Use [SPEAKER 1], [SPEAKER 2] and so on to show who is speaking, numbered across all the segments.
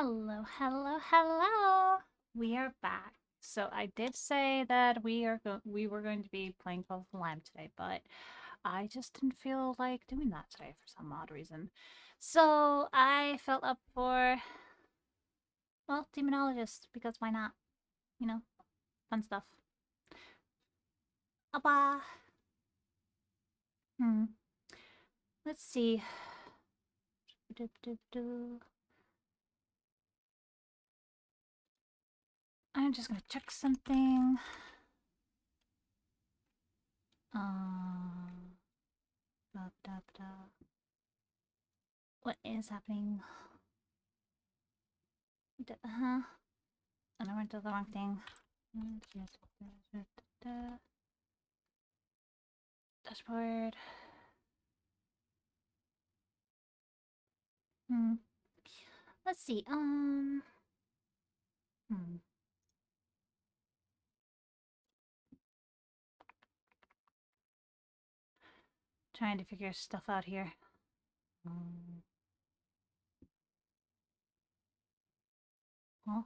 [SPEAKER 1] Hello, hello, hello. We are back. So I did say that we were going to be playing Call of the Lamb today, but I just didn't feel like doing that today for some odd reason. So I felt up for Demonologist because why not? You know, fun stuff. Abba. Hmm. Let's see. I'm just gonna check something. Da, da, da. What is happening? Huh? And I went to the wrong thing. Dashboard. Let's see. Trying to figure stuff out here. Huh?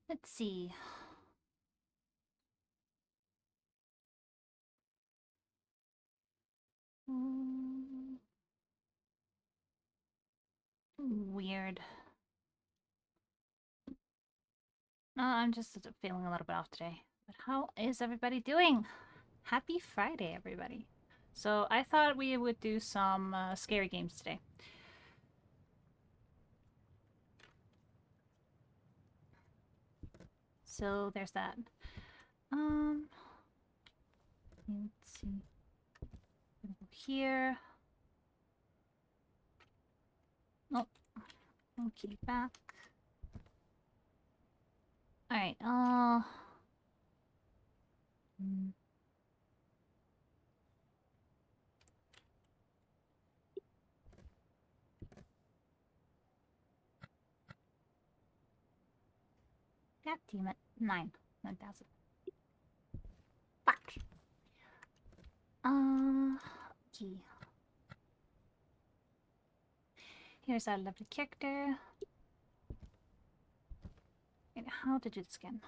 [SPEAKER 1] Let's see. Weird. I'm just feeling a little bit off today. But how is everybody doing? Happy Friday, everybody. So I thought we would do some scary games today. So there's that. Let's see. Gonna go here. Oh, okay, back. All right. God damn it. 9,000. Fuck. Okay. Here's our lovely character. And how to do this again?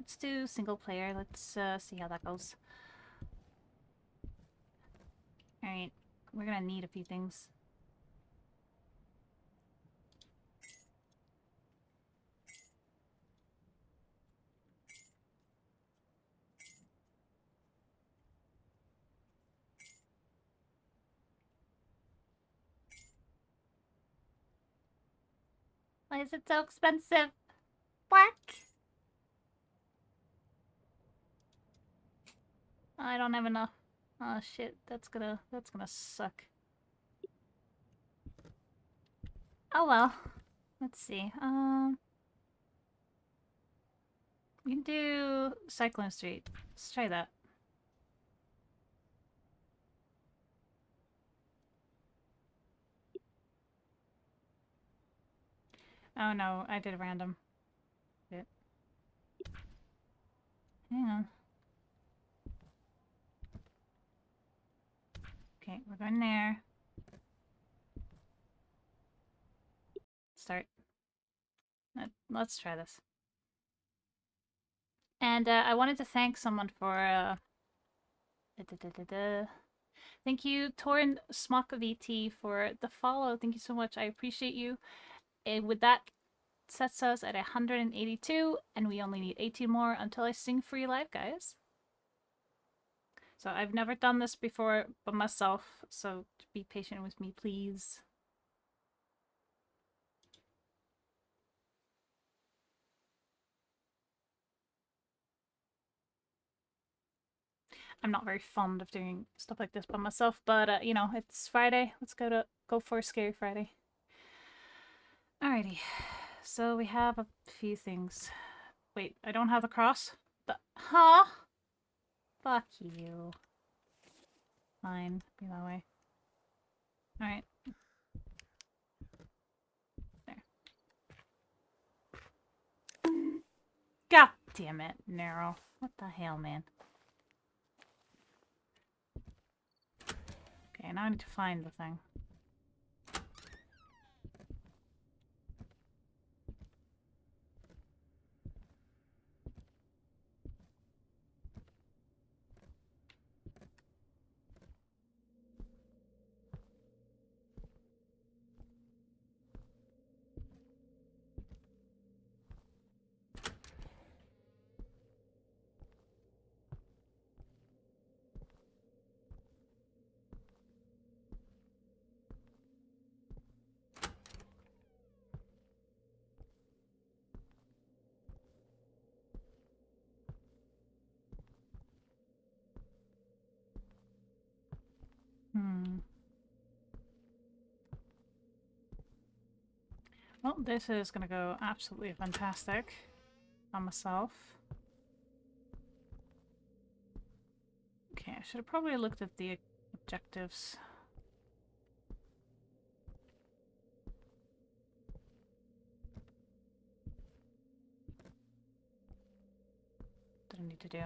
[SPEAKER 1] Let's do single player. Let's see how that goes. Alright. We're gonna need a few things. Why is it so expensive? What? I don't have enough. Oh shit, that's gonna suck. Oh well. Let's see. We can do Cyclone Street. Let's try that. Oh no, I did a random. Shit. Hang on. Okay, we're going there. Start. Let's try this. And I wanted to thank someone for thank you, Torin Smock VT, for the follow. Thank you so much. I appreciate you. And with that, sets us at 182, and we only need 18 more until I sing free live, guys. So I've never done this before by myself, so be patient with me, please. I'm not very fond of doing stuff like this by myself, but you know, it's Friday. Let's go for a scary Friday. Alrighty, so we have a few things. Wait, I don't have a cross? the... Huh? Fuck you. Fine. Be that way. Alright. There. God damn it, Narrow. What the hell, man? Okay, now I need to find the thing. Well, this is gonna go absolutely fantastic on myself. Okay, I should have probably looked at the objectives. That I need to do.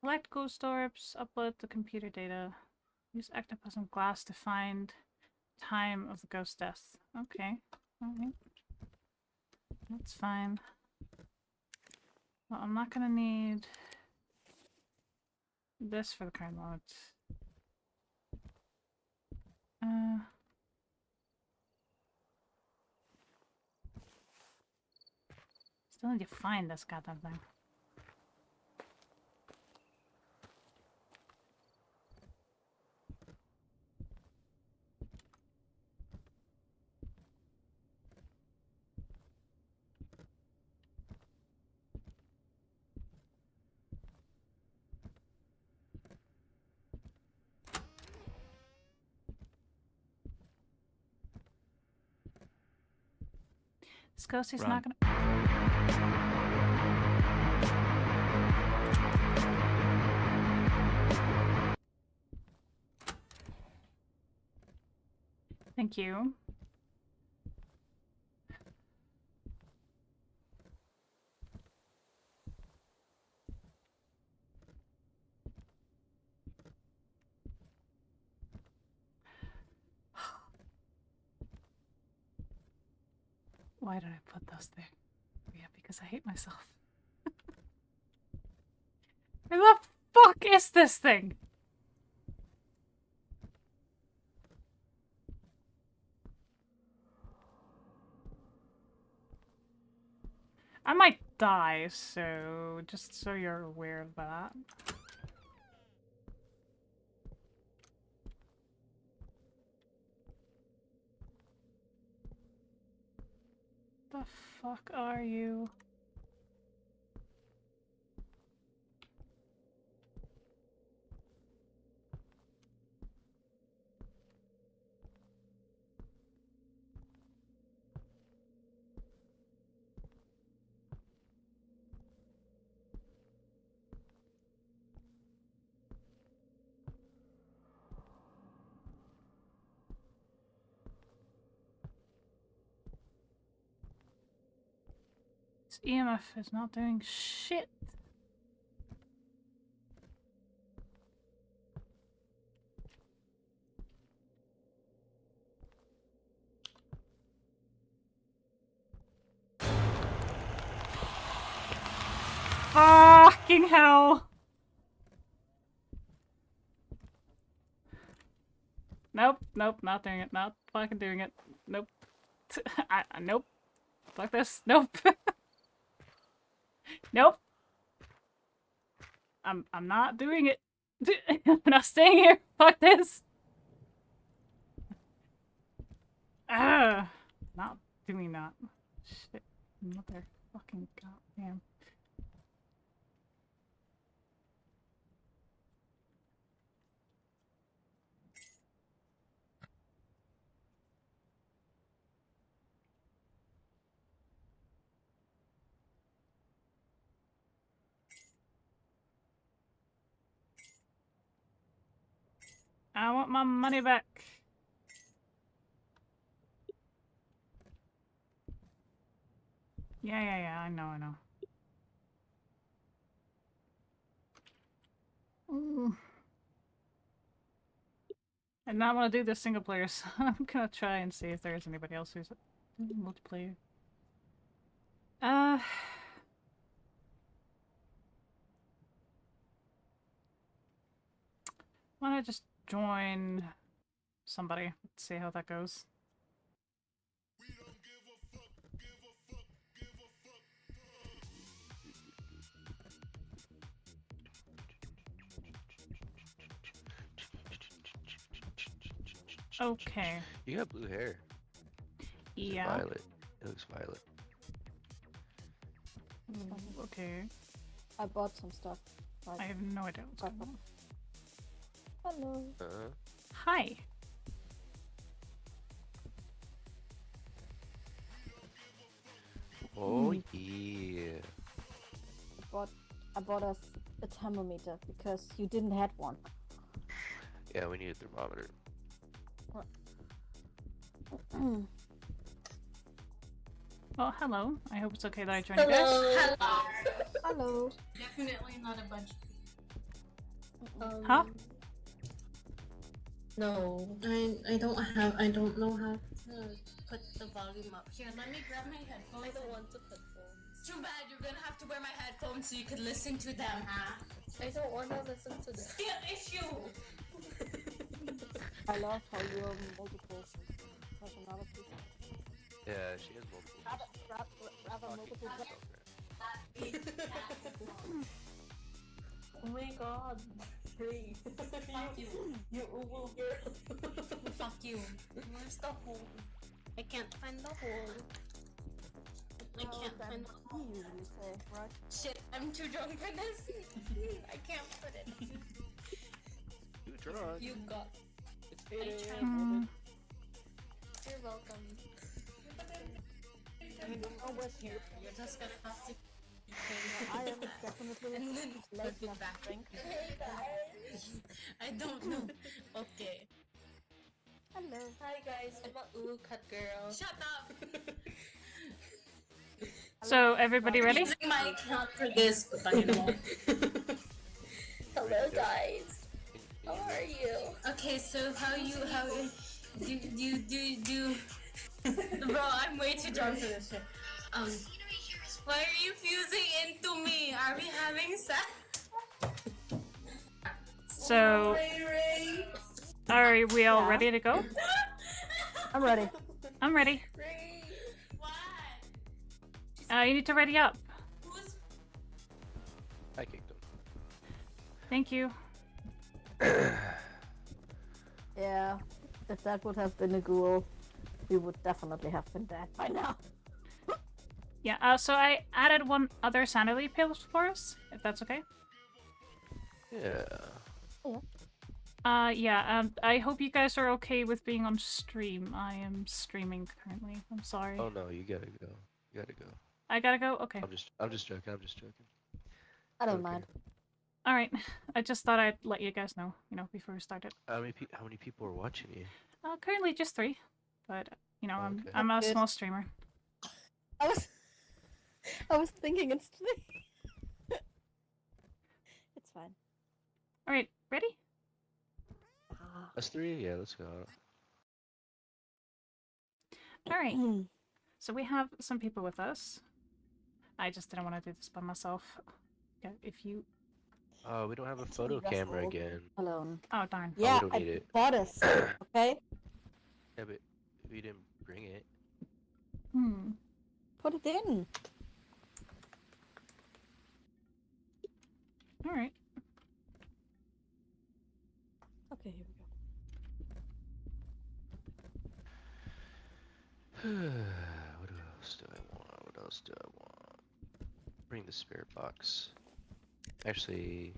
[SPEAKER 1] Collect ghost orbs, upload the computer data. Use ectoplasm glass to find time of the ghost death. Okay. Alright. That's fine. Well, I'm not gonna need this for the current moment. Still need to find this goddamn thing. This ghost is not gonna... Thank you. Why did I put those there? Yeah, because I hate myself. Where the fuck is this thing? I might die, so just so you're aware of that. The fuck are you? This EMF is not doing shit. Fucking hell! Nope, nope, not doing it, not fucking doing it. Nope. Nope. Fuck this. Nope. Nope. I'm not doing it. I'm not staying here. Fuck this. Ah. not doing that. Shit. Mother fucking goddamn. I want my money back. Yeah, I know. Ooh. I not want to do this single player, so I'm gonna try and see if there's anybody else who's multiplayer. Why don't I just join somebody? Let's see how that goes. Okay.
[SPEAKER 2] You got blue hair.
[SPEAKER 1] Yeah.
[SPEAKER 2] Violet. It looks violet.
[SPEAKER 1] Okay.
[SPEAKER 3] I bought some stuff. Right.
[SPEAKER 1] I have no idea what's going on.
[SPEAKER 3] Hello.
[SPEAKER 1] Hi.
[SPEAKER 2] Oh yeah.
[SPEAKER 3] I bought us a thermometer because you didn't have one.
[SPEAKER 2] Yeah, we need a thermometer.
[SPEAKER 1] Well, hello. I hope it's okay that I joined you guys.
[SPEAKER 4] Hello.
[SPEAKER 3] Hello.
[SPEAKER 4] Definitely not a bunch of
[SPEAKER 1] Huh?
[SPEAKER 4] No, I don't know how to put the volume up. Here, let me grab my headphones. I don't want to put phones. Too bad, you're gonna have to wear my headphones so you could listen to them, huh? I don't want to listen to them. Still issue!
[SPEAKER 3] I love how you're multiple personalities.
[SPEAKER 2] Yeah, she has multiple.
[SPEAKER 3] Rather multiple.
[SPEAKER 4] Oh my god. Please. Fuck you. You Uwu girl. Fuck you. Where's the hole? I can't find the hole. I can't find the hole.
[SPEAKER 3] You usually say, right?
[SPEAKER 4] Shit, I'm too drunk for this. I can't put it.
[SPEAKER 2] You drunk.
[SPEAKER 4] You got.
[SPEAKER 3] It's
[SPEAKER 4] I tried. You're welcome. I don't know what's here. You're just gonna have to.
[SPEAKER 3] I am definitely
[SPEAKER 4] And then
[SPEAKER 3] late
[SPEAKER 4] put it back. Hey guys. I don't know. Okay.
[SPEAKER 3] Hello.
[SPEAKER 4] Hi guys, I'm a Uwu cut girl. Shut up.
[SPEAKER 1] So, everybody ready?
[SPEAKER 4] Using my account for this, but you know. Hello guys. How are you? Okay, so how do Bro, I'm way too drunk for this shit. Why are you fusing into me? Are we having sex?
[SPEAKER 1] So, are we all ready to go?
[SPEAKER 3] I'm ready.
[SPEAKER 1] I'm ready.
[SPEAKER 4] Ray. What?
[SPEAKER 1] You need to ready up.
[SPEAKER 4] Who's
[SPEAKER 2] I kicked him.
[SPEAKER 1] Thank you.
[SPEAKER 3] Yeah. If that would have been a ghoul, we would definitely have been dead by now.
[SPEAKER 1] Yeah, so I added one other sanity pill for us, if that's okay.
[SPEAKER 2] Yeah.
[SPEAKER 1] I hope you guys are okay with being on stream. I am streaming currently. I'm sorry.
[SPEAKER 2] Oh no, you gotta go. You gotta go.
[SPEAKER 1] I gotta go? Okay.
[SPEAKER 2] I'm just joking.
[SPEAKER 3] I don't
[SPEAKER 2] Okay.
[SPEAKER 3] mind.
[SPEAKER 1] Alright. I just thought I'd let you guys know, before we started.
[SPEAKER 2] How many people are watching you?
[SPEAKER 1] Currently just 3. But,
[SPEAKER 2] Okay.
[SPEAKER 1] I'm a
[SPEAKER 3] That's good.
[SPEAKER 1] small streamer.
[SPEAKER 3] I was thinking it's 3. It's fine.
[SPEAKER 1] Alright, ready?
[SPEAKER 2] Us 3? Yeah, let's go.
[SPEAKER 1] Alright. So we have some people with us. I just didn't want to do this by myself. Okay, if you...
[SPEAKER 2] Oh, we don't have a
[SPEAKER 3] It's
[SPEAKER 2] photo
[SPEAKER 3] really
[SPEAKER 2] camera
[SPEAKER 3] restful.
[SPEAKER 2] again.
[SPEAKER 3] Alone.
[SPEAKER 1] Oh, darn.
[SPEAKER 3] Yeah,
[SPEAKER 2] don't need
[SPEAKER 3] I
[SPEAKER 2] it.
[SPEAKER 3] bought us. Okay?
[SPEAKER 2] Yeah, but we didn't bring it.
[SPEAKER 3] Put it in.
[SPEAKER 1] Alright.
[SPEAKER 3] Okay, here we go.
[SPEAKER 2] else do I want? Bring the spirit box. Actually,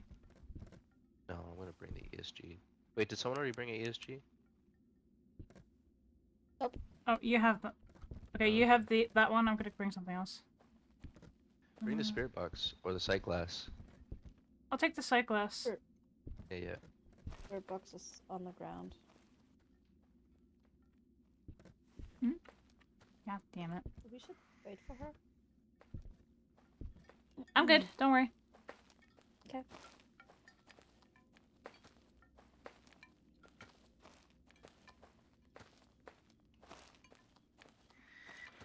[SPEAKER 2] no, I'm gonna bring the ESG. Wait, did someone already bring an ESG?
[SPEAKER 1] Oh, you have the. Okay, you have that one. I'm gonna bring something else.
[SPEAKER 2] Bring the
[SPEAKER 1] Uh,
[SPEAKER 2] spirit box or the sight glass.
[SPEAKER 1] I'll take the sight glass.
[SPEAKER 3] Sure.
[SPEAKER 2] Yeah.
[SPEAKER 3] Bird box is on the ground.
[SPEAKER 1] God damn it.
[SPEAKER 3] We should wait for her.
[SPEAKER 1] I'm good. Don't worry.
[SPEAKER 3] Okay.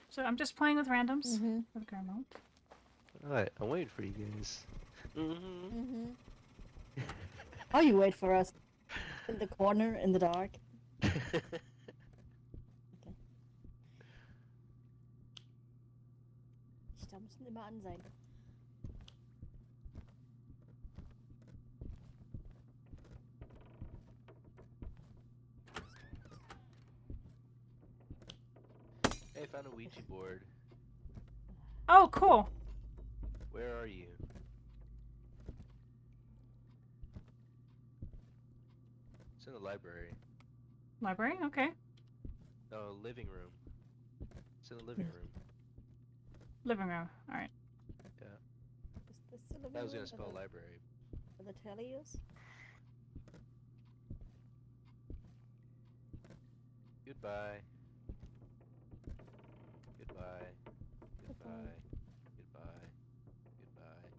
[SPEAKER 1] So I'm just playing with randoms
[SPEAKER 3] Mm-hmm.
[SPEAKER 1] for the current moment.
[SPEAKER 2] Alright, I'm waiting for you guys. Mm-hmm.
[SPEAKER 3] Mm-hmm. Oh, you wait for us in the corner in the dark. Da müssen immer an sein.
[SPEAKER 2] Hey, I found a Ouija board.
[SPEAKER 1] Oh, cool.
[SPEAKER 2] Where are you? It's in the library.
[SPEAKER 1] Library? Okay.
[SPEAKER 2] No, living room. It's in the living room.
[SPEAKER 1] Living room. Alright.
[SPEAKER 2] Yeah.
[SPEAKER 3] Is this the living
[SPEAKER 2] I was
[SPEAKER 3] room
[SPEAKER 2] gonna spell
[SPEAKER 3] where
[SPEAKER 2] library.
[SPEAKER 3] the telly is?
[SPEAKER 2] Goodbye. Goodbye. Goodbye. Goodbye. Goodbye.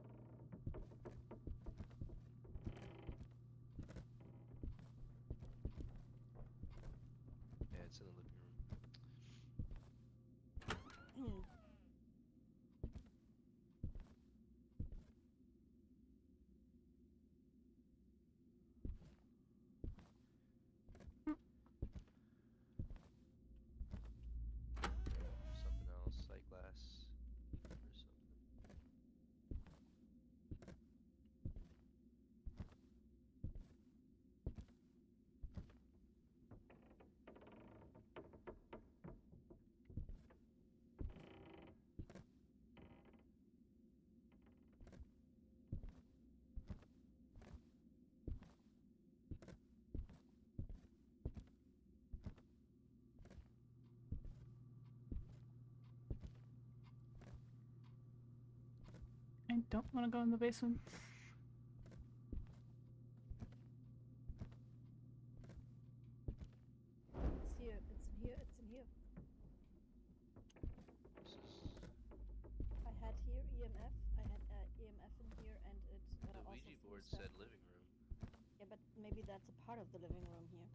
[SPEAKER 2] Yeah, it's in the living room.
[SPEAKER 3] Hmm.
[SPEAKER 2] Something else, sight glass or something.
[SPEAKER 1] I don't want to go in the basement.
[SPEAKER 3] It's here. It's in here. It's in here.
[SPEAKER 2] This is
[SPEAKER 3] I had here EMF. I had EMF in here, and it
[SPEAKER 2] the
[SPEAKER 3] also
[SPEAKER 2] Ouija
[SPEAKER 3] threw
[SPEAKER 2] board
[SPEAKER 3] stuff.
[SPEAKER 2] said living room.
[SPEAKER 3] Yeah, but maybe that's a part of the living room here.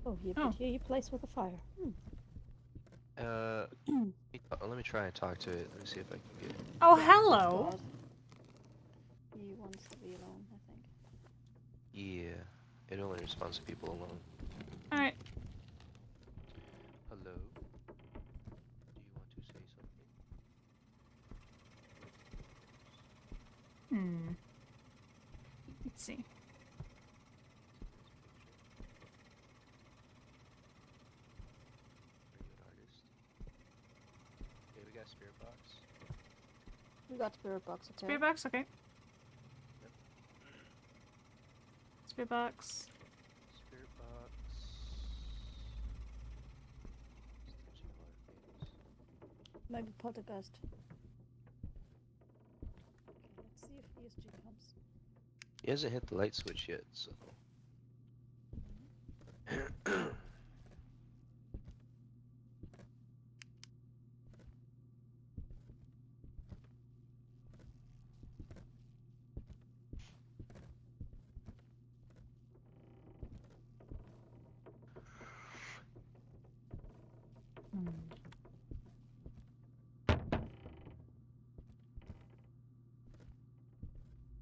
[SPEAKER 3] Oh, here,
[SPEAKER 1] Oh.
[SPEAKER 3] but here you place with a fire.
[SPEAKER 2] Let me try and talk to it. Let me see if I can get it.
[SPEAKER 1] Oh,
[SPEAKER 3] Yeah,
[SPEAKER 1] hello.
[SPEAKER 3] let's go out. He wants to be alone, I think.
[SPEAKER 2] Yeah, it only responds to people alone.
[SPEAKER 1] Alright.
[SPEAKER 2] Hello? Do you want to say something?
[SPEAKER 1] Let's see.
[SPEAKER 2] Are you an artist? Okay, we got spirit box.
[SPEAKER 3] We got spirit box, okay?
[SPEAKER 1] Spirit box? Okay.
[SPEAKER 2] Yep.
[SPEAKER 1] Spirit box.
[SPEAKER 2] Spirit box. It's touching a lot of things.
[SPEAKER 3] Maybe poltergeist. Okay, let's see if ESG comes.
[SPEAKER 2] He hasn't hit the light switch yet, so.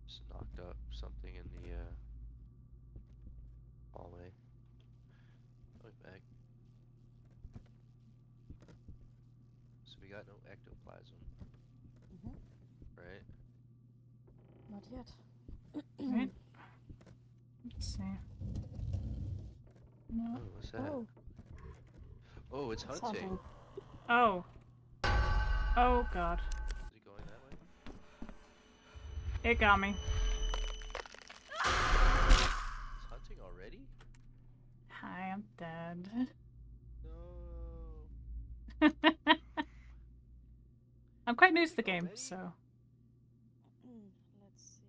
[SPEAKER 2] Just knocked up something in the hallway. Going back. So we got no ectoplasm,
[SPEAKER 3] Mm-hmm.
[SPEAKER 2] right?
[SPEAKER 3] Not yet.
[SPEAKER 1] Right. Let's see. No.
[SPEAKER 2] Oh, what's that?
[SPEAKER 3] Oh,
[SPEAKER 2] Oh, it's
[SPEAKER 3] It's
[SPEAKER 2] hunting.
[SPEAKER 3] hunting.
[SPEAKER 1] Oh. Oh god.
[SPEAKER 2] Is it going that way?
[SPEAKER 1] It got me.
[SPEAKER 2] It's hunting already?
[SPEAKER 1] Hi, I'm dead.
[SPEAKER 2] No.
[SPEAKER 1] I'm quite new to the
[SPEAKER 2] Hunting
[SPEAKER 1] game,
[SPEAKER 2] already?
[SPEAKER 1] so.
[SPEAKER 3] Let's see.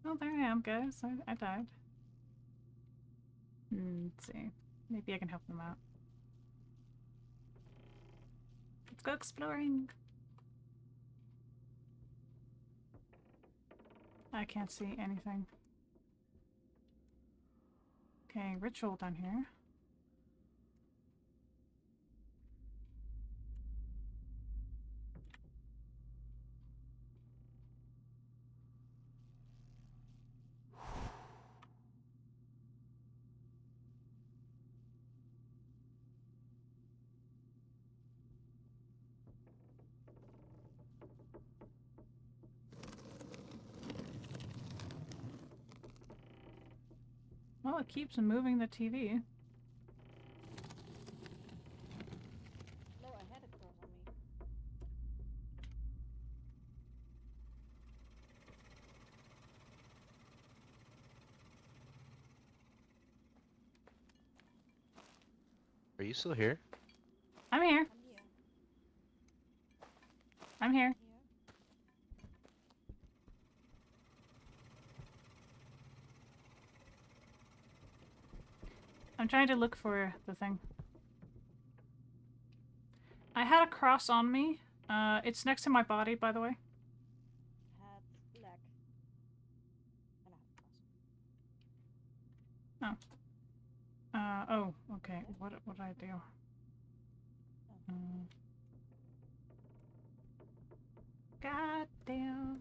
[SPEAKER 1] Oh, there I am, guys. I died. Let's see. Maybe I can help them out. Let's go exploring. I can't see anything. Okay, ritual down here. Well, it keeps moving the TV.
[SPEAKER 3] No, I had it cross on me.
[SPEAKER 2] Are you still here?
[SPEAKER 1] I'm here.
[SPEAKER 3] I'm here.
[SPEAKER 1] I'm here.
[SPEAKER 3] Here.
[SPEAKER 1] I'm trying to look for the thing. I had a cross on me. It's next to my body, by the way.
[SPEAKER 3] Had leg. And I had cross.
[SPEAKER 1] Oh, okay. What did I do? God damn.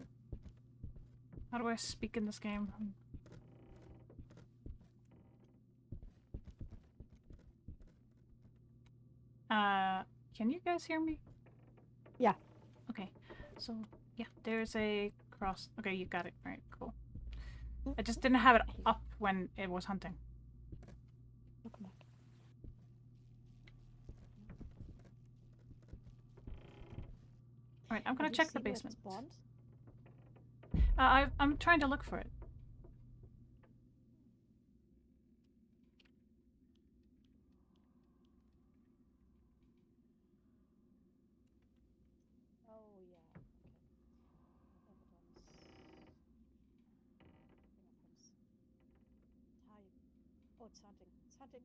[SPEAKER 1] How do I speak in this game? Can you guys hear me?
[SPEAKER 3] Yeah.
[SPEAKER 1] Okay. So, yeah, there's a cross. Okay, you got it. Alright, cool. I just didn't have it up when it was hunting.
[SPEAKER 3] Welcome back.
[SPEAKER 1] Alright, I'm gonna
[SPEAKER 3] Have you
[SPEAKER 1] check the
[SPEAKER 3] seen where it
[SPEAKER 1] basement.
[SPEAKER 3] spawned?
[SPEAKER 1] I'm trying to look for it.
[SPEAKER 3] Oh yeah. Okay. Evidence. Fingerprints. Type. Oh, it's hunting. It's hunting.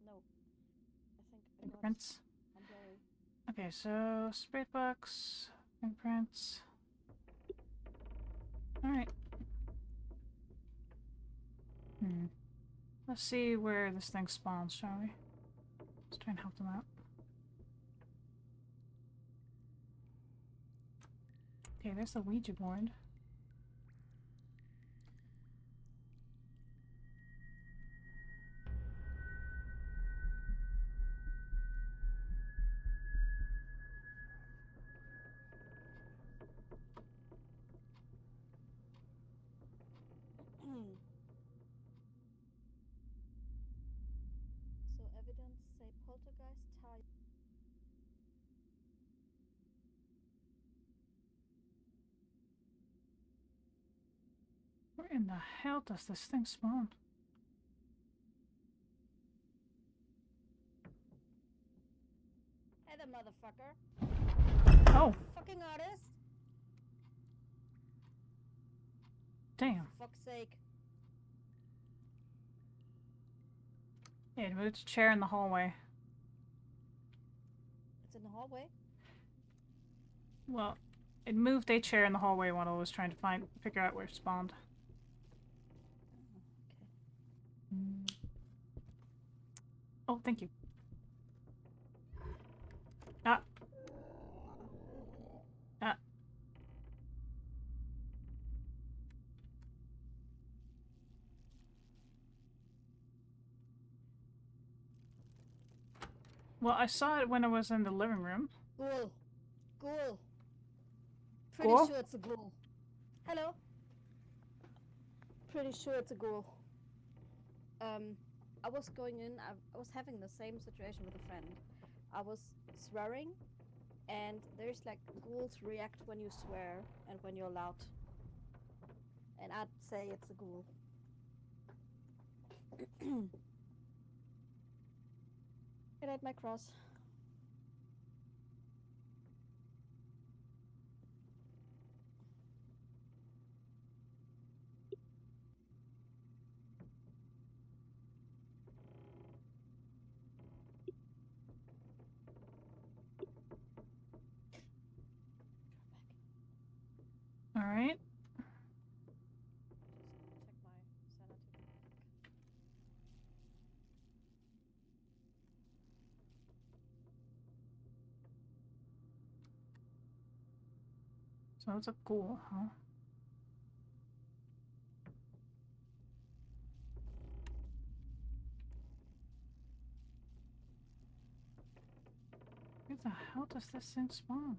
[SPEAKER 3] No. I think I got it.
[SPEAKER 1] Fingerprints.
[SPEAKER 3] I'm blurry.
[SPEAKER 1] Okay, so spirit box, fingerprints. Alright. Let's see where this thing spawns, shall we? Let's try and help them out. Okay, there's the Ouija board.
[SPEAKER 3] So evidence say poltergeist type.
[SPEAKER 1] Where in the hell does this thing spawn?
[SPEAKER 3] Hey there, motherfucker.
[SPEAKER 1] Oh,
[SPEAKER 3] Fucking artist.
[SPEAKER 1] damn.
[SPEAKER 3] For fuck's sake.
[SPEAKER 1] Yeah, it moved a chair in the hallway.
[SPEAKER 3] It's in the hallway.
[SPEAKER 1] Well, it moved a chair in the hallway while I was trying to figure out where it spawned.
[SPEAKER 3] Okay.
[SPEAKER 1] Oh, thank you. Ah. Ah. Well, I saw it when I was in the living room.
[SPEAKER 3] Ghoul. Ghoul. Pretty
[SPEAKER 1] Ghoul?
[SPEAKER 3] sure it's a ghoul. Hello. Pretty sure it's a ghoul. I was going in. I was having the same situation with a friend. I was swearing, and there's like ghouls react when you swear and when you're loud. And I'd say it's a ghoul. It ate my cross.
[SPEAKER 1] All right.
[SPEAKER 3] Just check my sanity.
[SPEAKER 1] So it's a ghoul, huh? Where the hell does this thing spawn?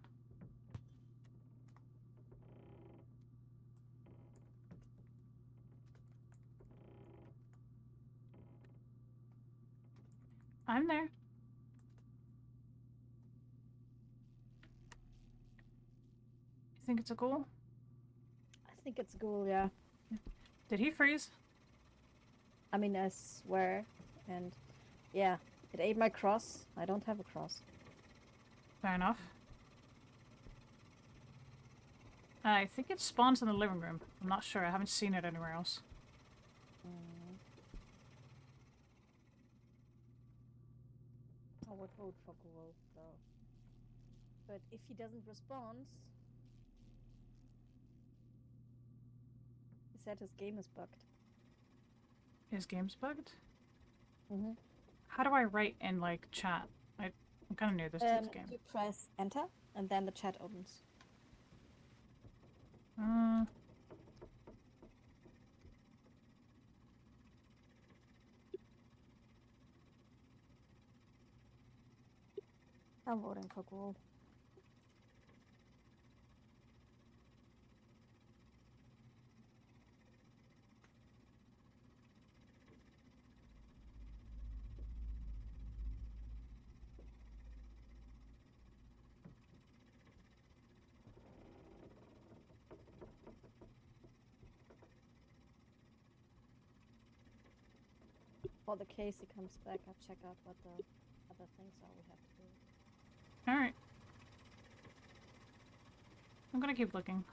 [SPEAKER 1] I'm there. You think it's a ghoul?
[SPEAKER 3] I think it's a ghoul, yeah.
[SPEAKER 1] Did he freeze?
[SPEAKER 3] I mean, I swear. And yeah, it ate my cross. I don't have a cross.
[SPEAKER 1] Fair enough. I think it spawns in the living room. I'm not sure. I haven't seen it anywhere else.
[SPEAKER 3] I would vote for ghoul, though. But if he doesn't respond, he said his game is bugged.
[SPEAKER 1] His game's bugged?
[SPEAKER 3] Mm-hmm.
[SPEAKER 1] How do I write in, like, chat? I'm kind of new to this game.
[SPEAKER 3] You press enter, and then the chat opens. I'm voting for ghoul. For the case he comes back, I'll check out what the other things are we have to do.
[SPEAKER 1] Alright. I'm gonna keep looking.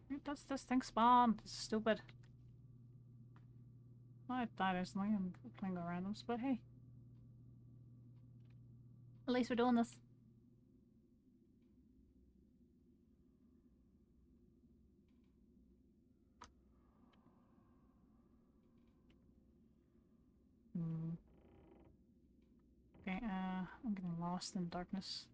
[SPEAKER 1] Where does this thing spawn? It's stupid. Well, I died instantly. I'm playing the randoms, but hey. At least we're doing this. Okay, I'm getting lost in darkness.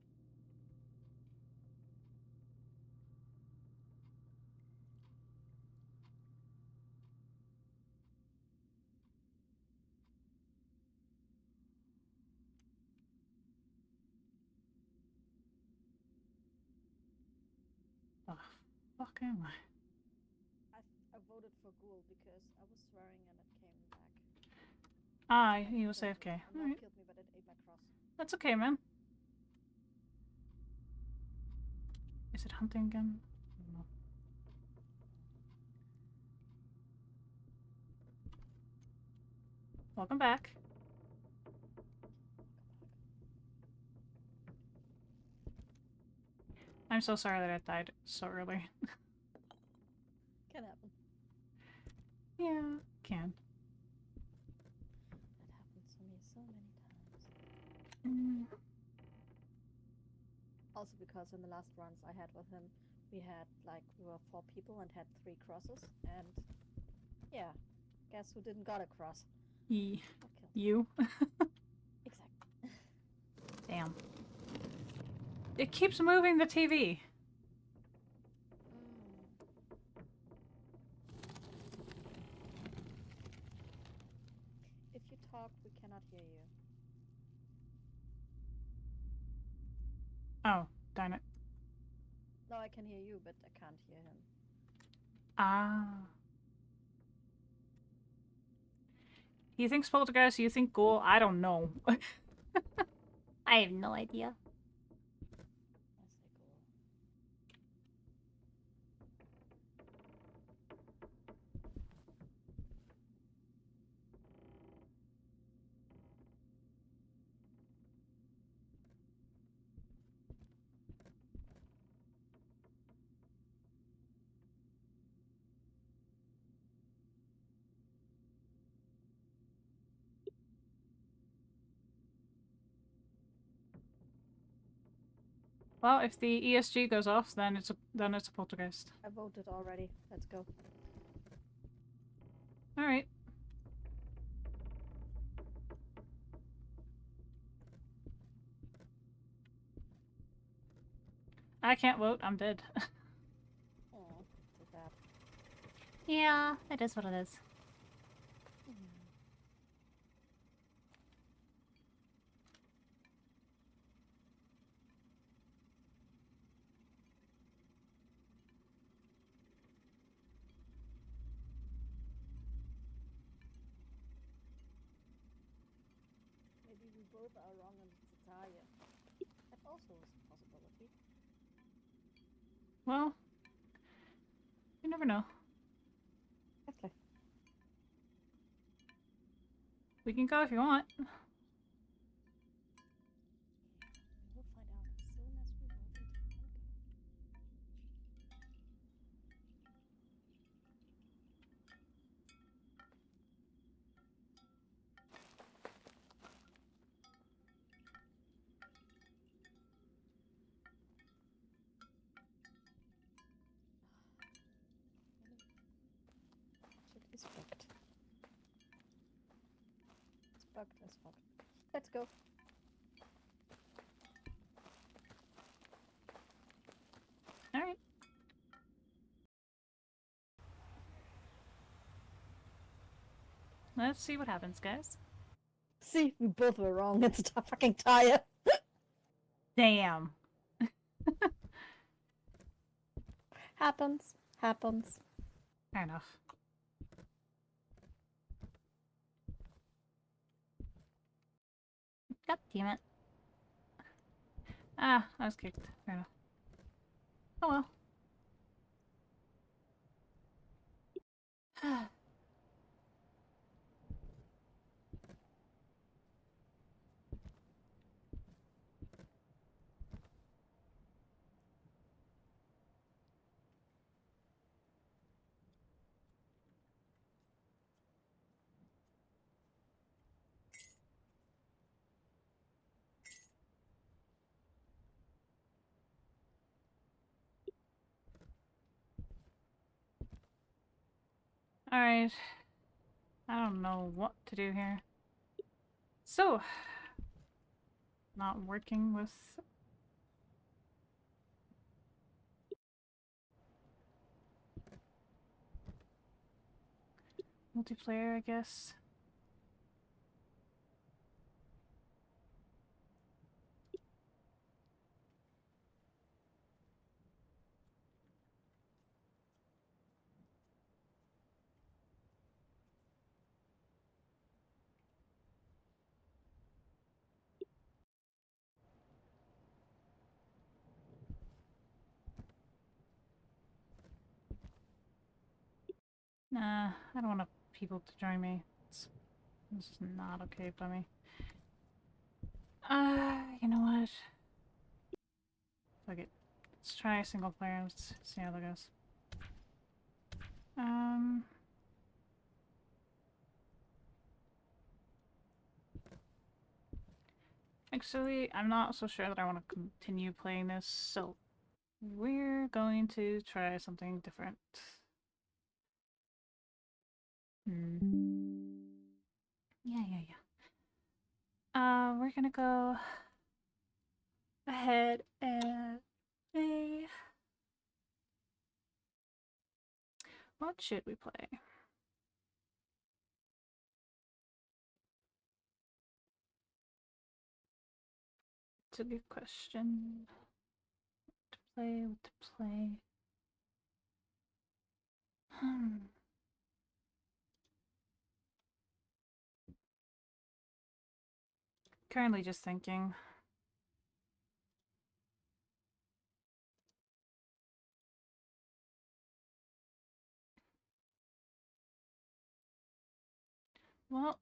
[SPEAKER 1] The fuck am I?
[SPEAKER 3] I voted for ghoul because I was swearing and it came back.
[SPEAKER 1] Ah, he was
[SPEAKER 3] So
[SPEAKER 1] AFK.
[SPEAKER 3] it not
[SPEAKER 1] Alright.
[SPEAKER 3] killed me, but it ate my cross.
[SPEAKER 1] That's okay, man. Is it hunting again? No. Welcome back. I'm so sorry that I died so early.
[SPEAKER 3] Can happen.
[SPEAKER 1] Yeah, can.
[SPEAKER 3] That happens to me so many times. Also because in the last runs I had with him, we were 4 people and had 3 crosses, and yeah, guess who didn't got a cross?
[SPEAKER 1] E.
[SPEAKER 3] Got killed.
[SPEAKER 1] You?
[SPEAKER 3] Exactly.
[SPEAKER 1] Damn. It keeps moving the TV.
[SPEAKER 3] If you talk, we cannot hear you.
[SPEAKER 1] Oh, darn it.
[SPEAKER 3] No, I can hear you, but I can't hear him.
[SPEAKER 1] Ah. He thinks poltergeist, you think ghoul. I don't know. I have no idea.
[SPEAKER 3] I say ghoul.
[SPEAKER 1] Well, if the ESG goes off, then it's a poltergeist.
[SPEAKER 3] I voted already. Let's go.
[SPEAKER 1] All right. I can't vote. I'm dead.
[SPEAKER 3] Oh, too bad.
[SPEAKER 1] Yeah, it is what it is.
[SPEAKER 3] Maybe we both are wrong and it's a tie. That also is a possibility.
[SPEAKER 1] Well, you never know.
[SPEAKER 3] Exactly.
[SPEAKER 1] We can go if you want.
[SPEAKER 3] We'll find out as soon as we vote and go. Shit is fucked. It's bugged as fuck. Let's go.
[SPEAKER 1] All right. Let's see what happens, guys.
[SPEAKER 3] See, we both were wrong. It's a fucking tire.
[SPEAKER 1] Damn.
[SPEAKER 3] Happens. Happens.
[SPEAKER 1] Fair enough. God damn it. Ah, I was kicked. Fair enough. Oh well. Alright. I don't know what to do here. So, not working with... multiplayer, I guess. Nah, I don't want people to join me. This is not okay by me. You know what? Fuck it. Let's try single player. Let's see how that goes. Actually, I'm not so sure that I want to continue playing this, so we're going to try something different. Yeah. We're gonna go ahead and play. What should we play? It's a good question. What to play? Currently just thinking. Well,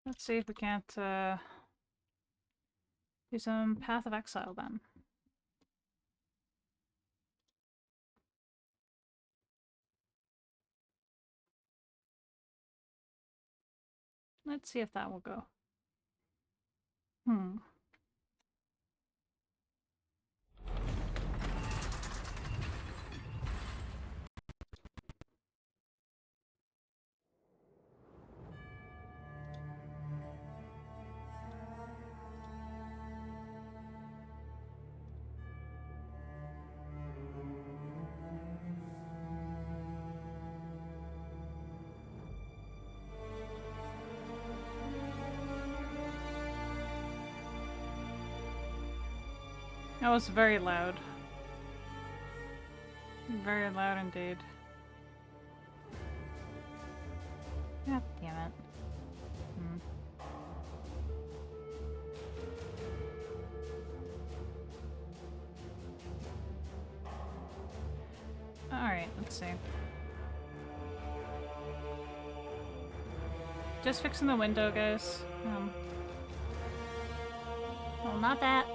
[SPEAKER 1] let's see if we can't do some Path of Exile then. Let's see if that will go. Hmm. That was very loud. Very loud indeed. God damn it. Hmm. Alright, let's see. Just fixing the window, guys. Well, not that.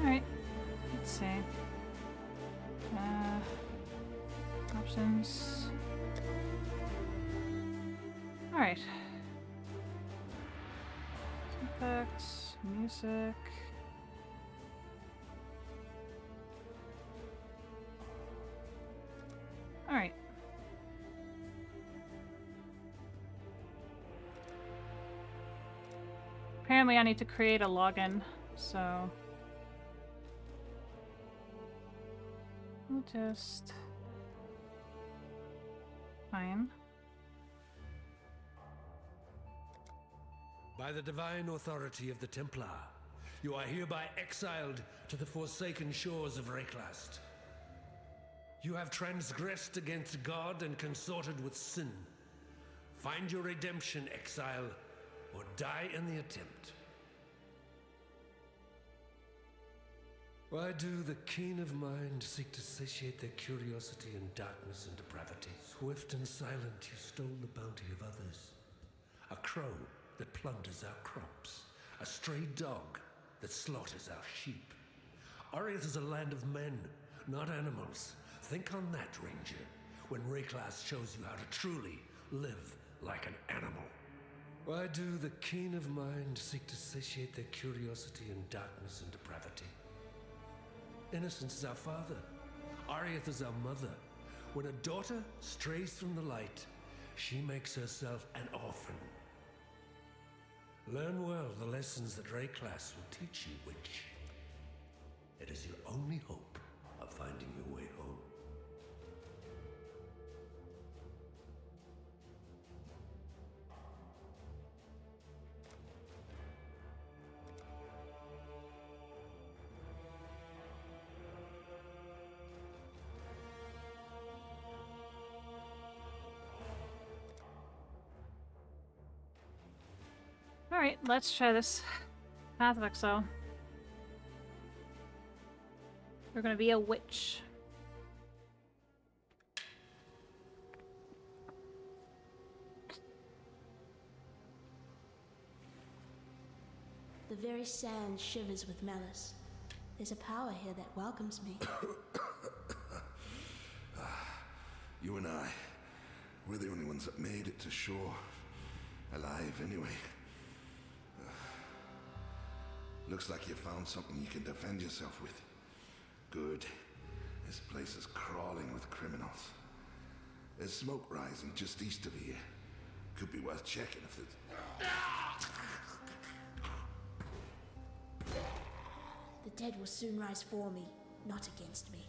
[SPEAKER 1] Alright, let's see. Options. Alright. Effects, music. Alright. Apparently I need to create a login, so we'll just fine.
[SPEAKER 5] By the divine authority of the Templar, you are hereby exiled to the forsaken shores of Reklast. You have transgressed against God and consorted with sin. Find your redemption, exile, or die in the attempt. Why do the keen of mind seek to satiate their curiosity in darkness and depravity? Swift and silent, you stole the bounty of others. A crow that plunders our crops. A stray dog that slaughters our sheep. Ariath is a land of men, not animals. Think on that, Ranger, when Reklast shows you how to truly live like an animal. Why do the keen of mind seek to satiate their curiosity in darkness and depravity? Innocence is our father. Ariath is our mother. When a daughter strays from the light, she makes herself an orphan. Learn well the lessons that Reklast will teach you, witch. It is your only hope of finding your way home.
[SPEAKER 1] Alright, let's try this Path of Exile. We're gonna be a witch.
[SPEAKER 6] The very sand shivers with malice. There's a power here that welcomes me.
[SPEAKER 7] You and I, we're the only ones that made it to shore. Alive, anyway. Looks like you found something you can defend yourself with. Good. This place is crawling with criminals. There's smoke rising just east of here. Could be worth checking if there's...
[SPEAKER 6] The dead will soon rise for me, not against me.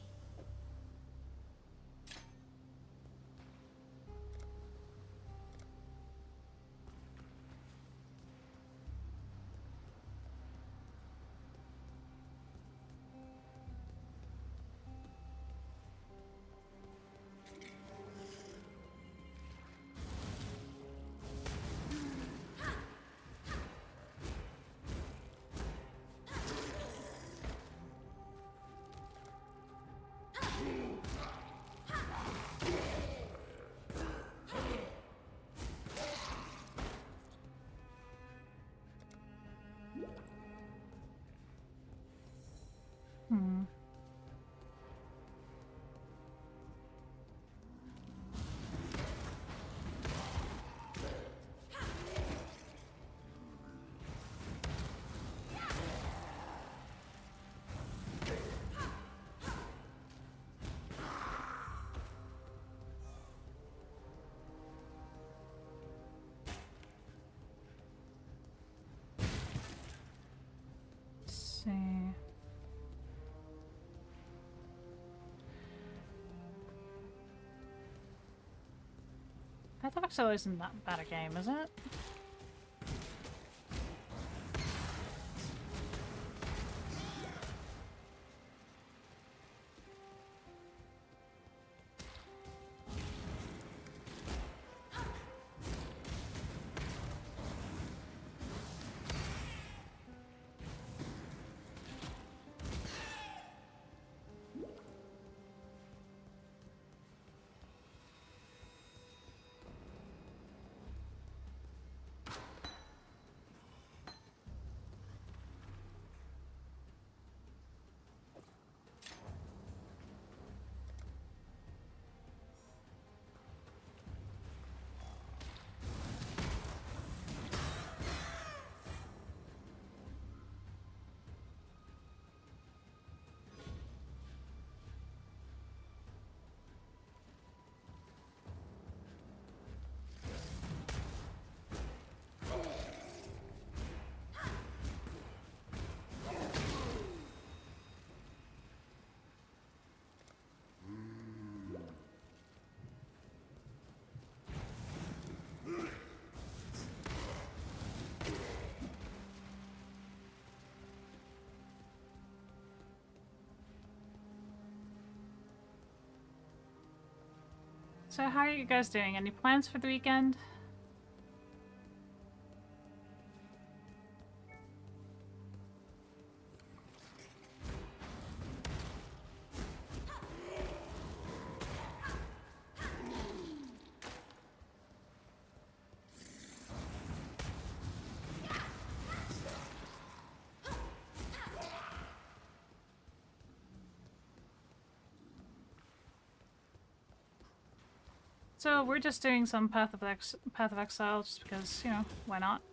[SPEAKER 1] see. Path of Exile isn't that bad a game, is it? So how are you guys doing? Any plans for the weekend? So we're just doing some Path of Exile just because, you know, why not?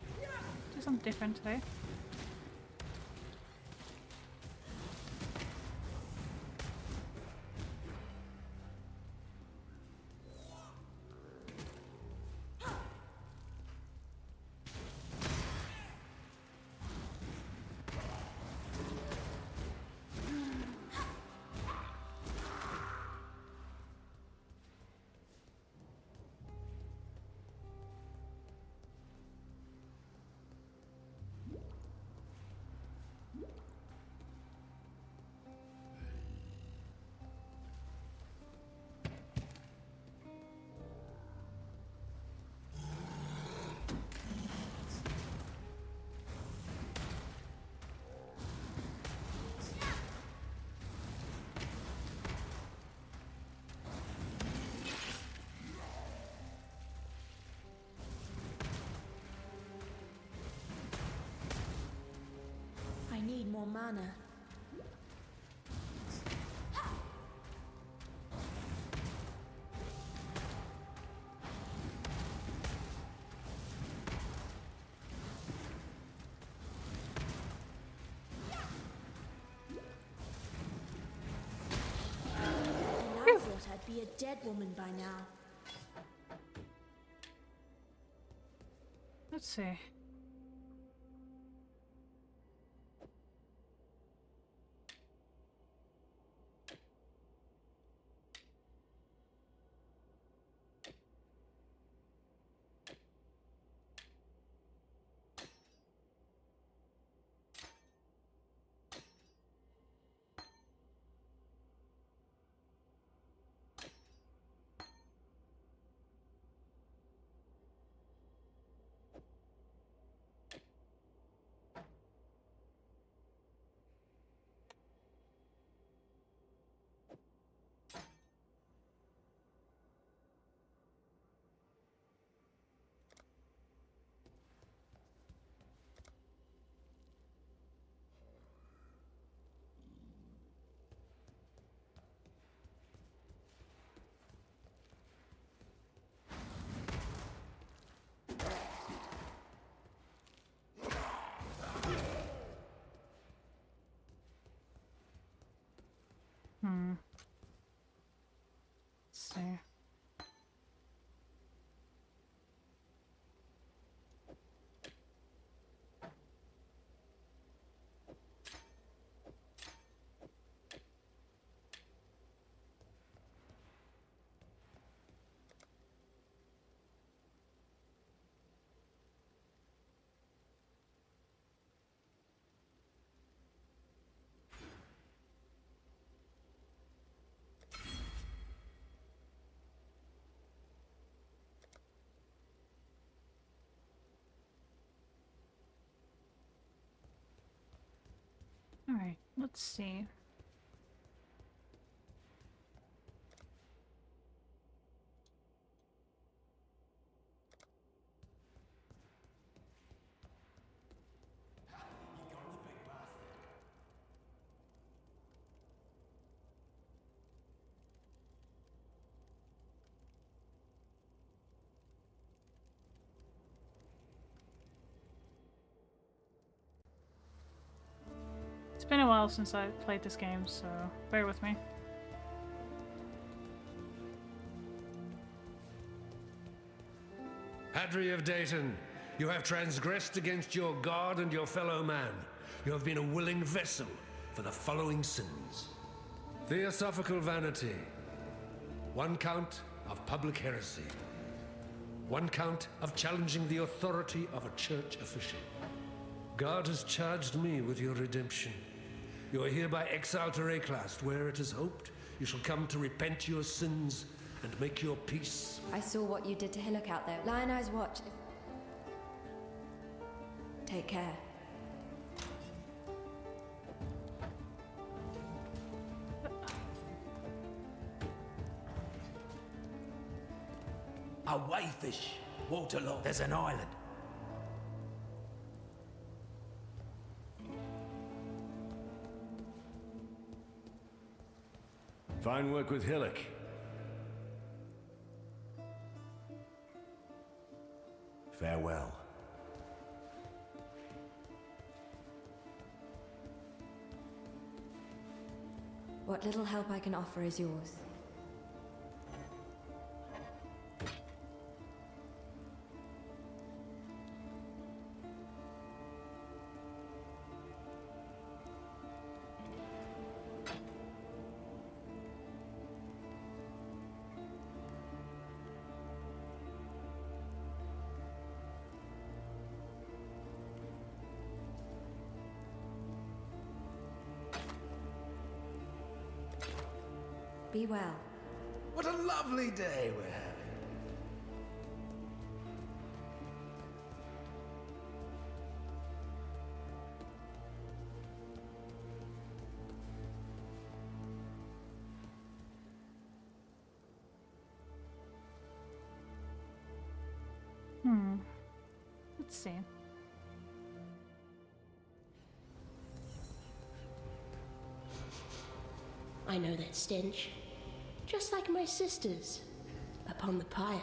[SPEAKER 1] Do something different today.
[SPEAKER 6] I need more mana. And I thought I'd be a dead woman by now.
[SPEAKER 1] Let's see. Let's see. It's been a while since I played this game, so bear with me.
[SPEAKER 5] Hadri of Dayton, you have transgressed against your God and your fellow man. You have been a willing vessel for the following sins. Theosophical vanity. 1 count of public heresy. 1 count of challenging the authority of a church official. God has charged me with your redemption. You are hereby exiled to Reclast, where it is hoped you shall come to repent your sins and make your peace.
[SPEAKER 8] I saw what you did to Hillock out there. Lion Eyes watch. Take care.
[SPEAKER 9] Away fish. Waterloo. There's an island.
[SPEAKER 5] Fine work with Hillock.
[SPEAKER 9] Farewell.
[SPEAKER 8] What little help I can offer is yours. Be well.
[SPEAKER 9] What a lovely day we're having.
[SPEAKER 1] Let's see.
[SPEAKER 6] I know that stench. Just like my sisters upon the pyre.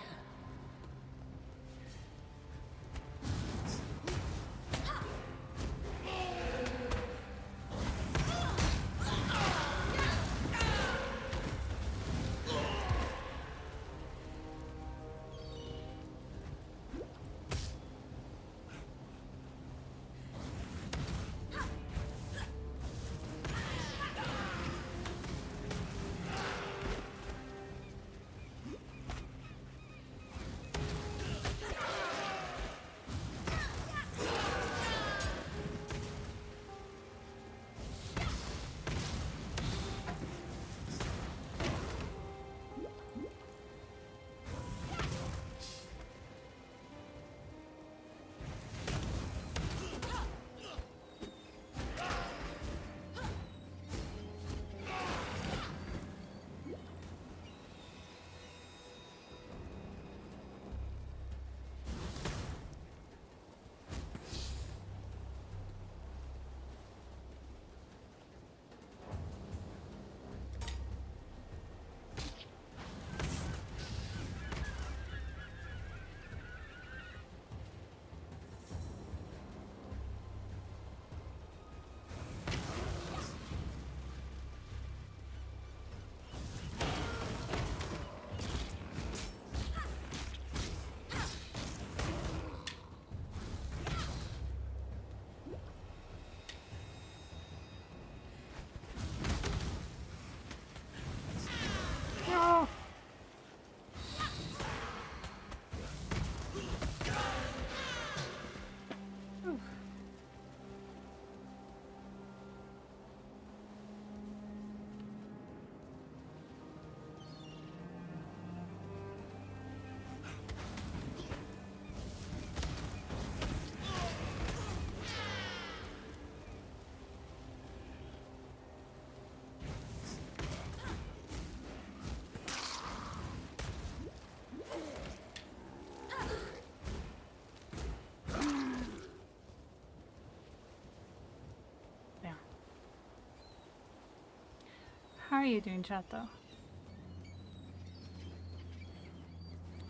[SPEAKER 1] are you doing, chat, though?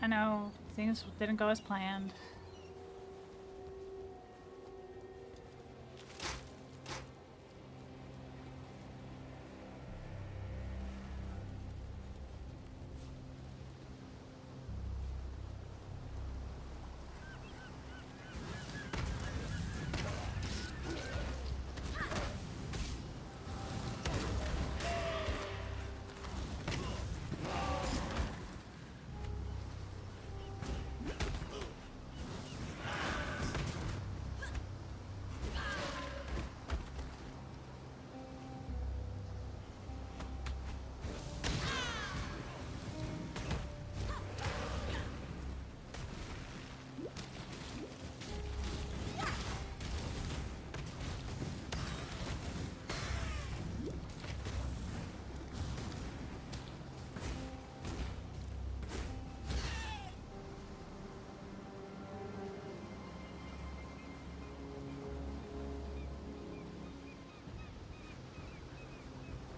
[SPEAKER 1] I know things didn't go as planned.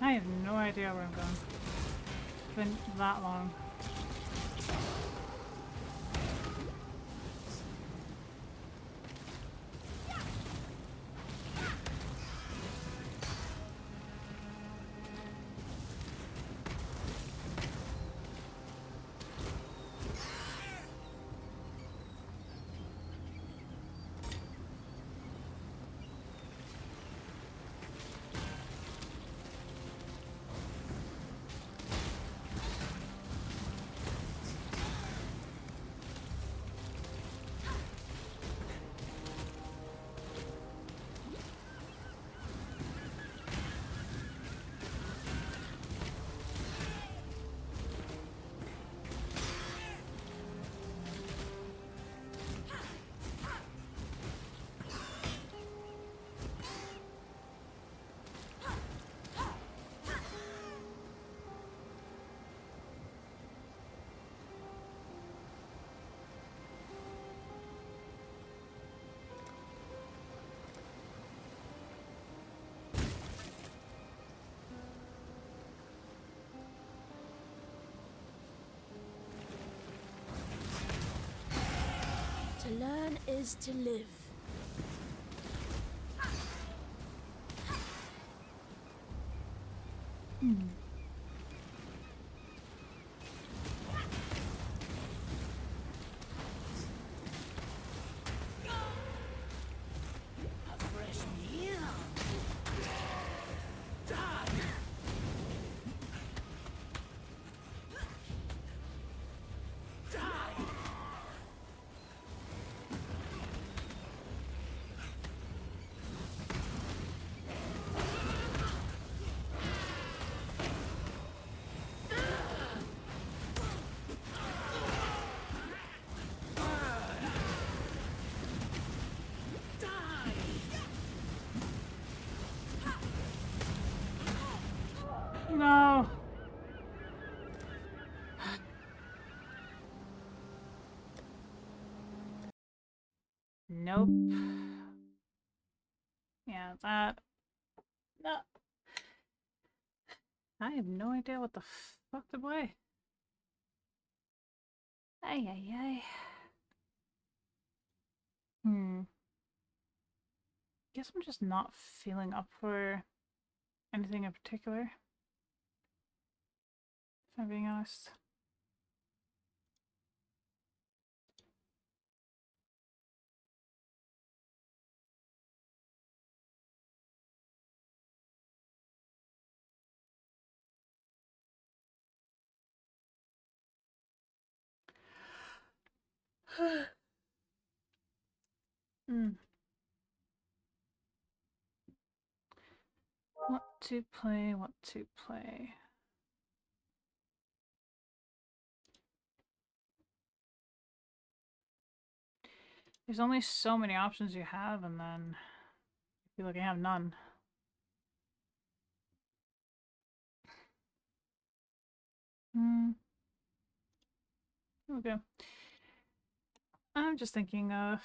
[SPEAKER 1] I have no idea where I'm going. It's been that long.
[SPEAKER 6] To learn is to live. A fresh meal.
[SPEAKER 1] No! Nope. Yeah, that... No. I have no idea what the fuck to play. Ay, ay, ay. Guess I'm just not feeling up for anything in particular, if I'm being honest. What to play, what to play. There's only so many options you have, and then I feel like I have none. Okay. I'm just thinking of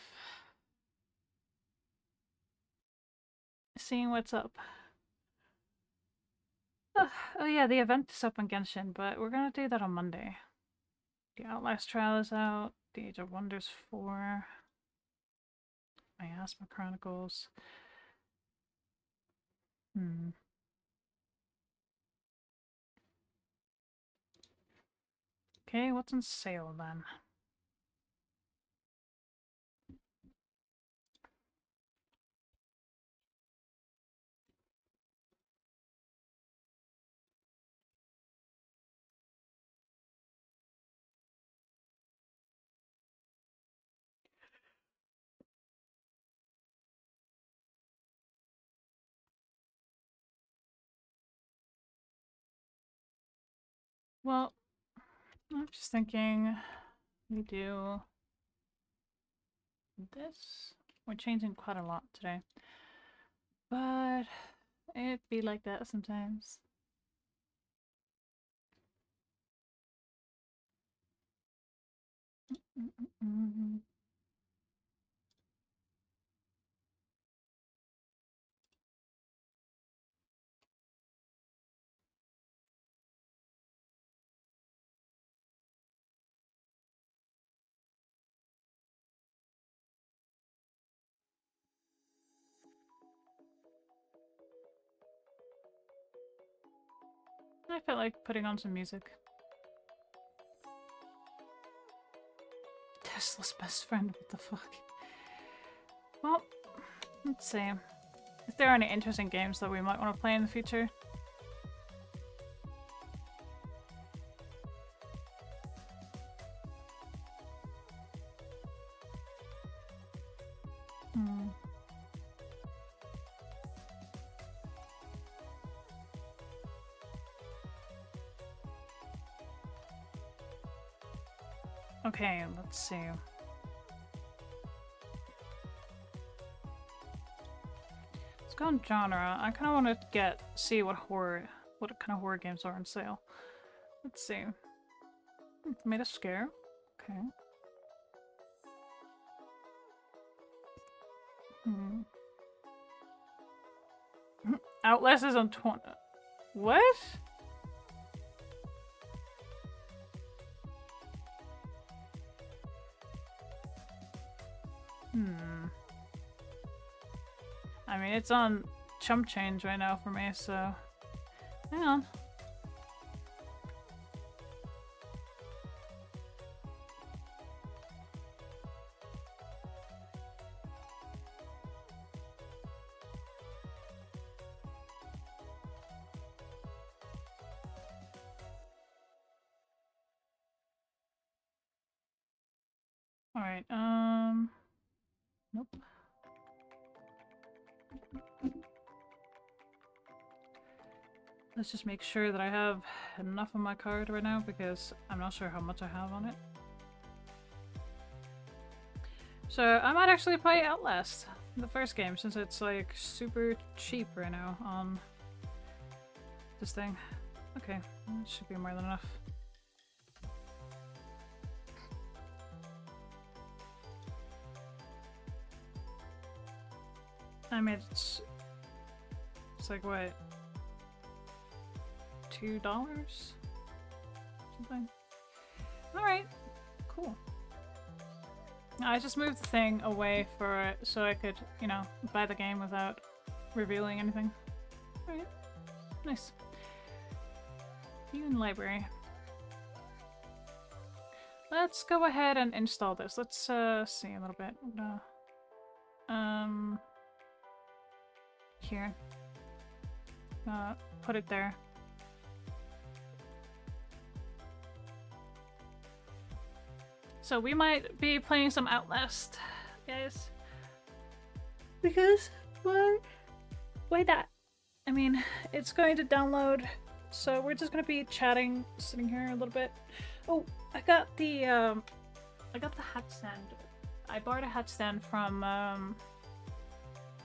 [SPEAKER 1] seeing what's up. Oh yeah, the event is up on Genshin, but we're gonna do that on Monday. The Outlast trial is out. The Age of Wonders 4. Miasma Chronicles. Okay, what's on sale then? Well, I'm just thinking we do this. We're changing quite a lot today. But it be like that sometimes. I felt like putting on some music. Tesla's best friend, what the fuck? Well, let's see. If there are any interesting games that we might want to play in the future. Okay, let's see. Let's go on genre. I kind of want to see what kind of horror games are on sale. Let's see. Made a scare. Okay. Outlast is on 20. What? I mean, it's on chump change right now for me, so hang on. All right. Nope. Let's just make sure that I have enough on my card right now because I'm not sure how much I have on it. So I might actually play Outlast, the first game, since it's like super cheap right now on this thing. Okay, that should be more than enough. I mean, it's like what? $2? Something. Alright, cool. I just moved the thing away for it so I could, you know, buy the game without revealing anything. Alright, nice. Even library. Let's go ahead and install this. Let's see a little bit. Here. Put it there. So we might be playing some Outlast, guys. Because why that? I mean, it's going to download, so we're just gonna be chatting, sitting here a little bit. Oh, I got the hat stand. I borrowed a hat stand from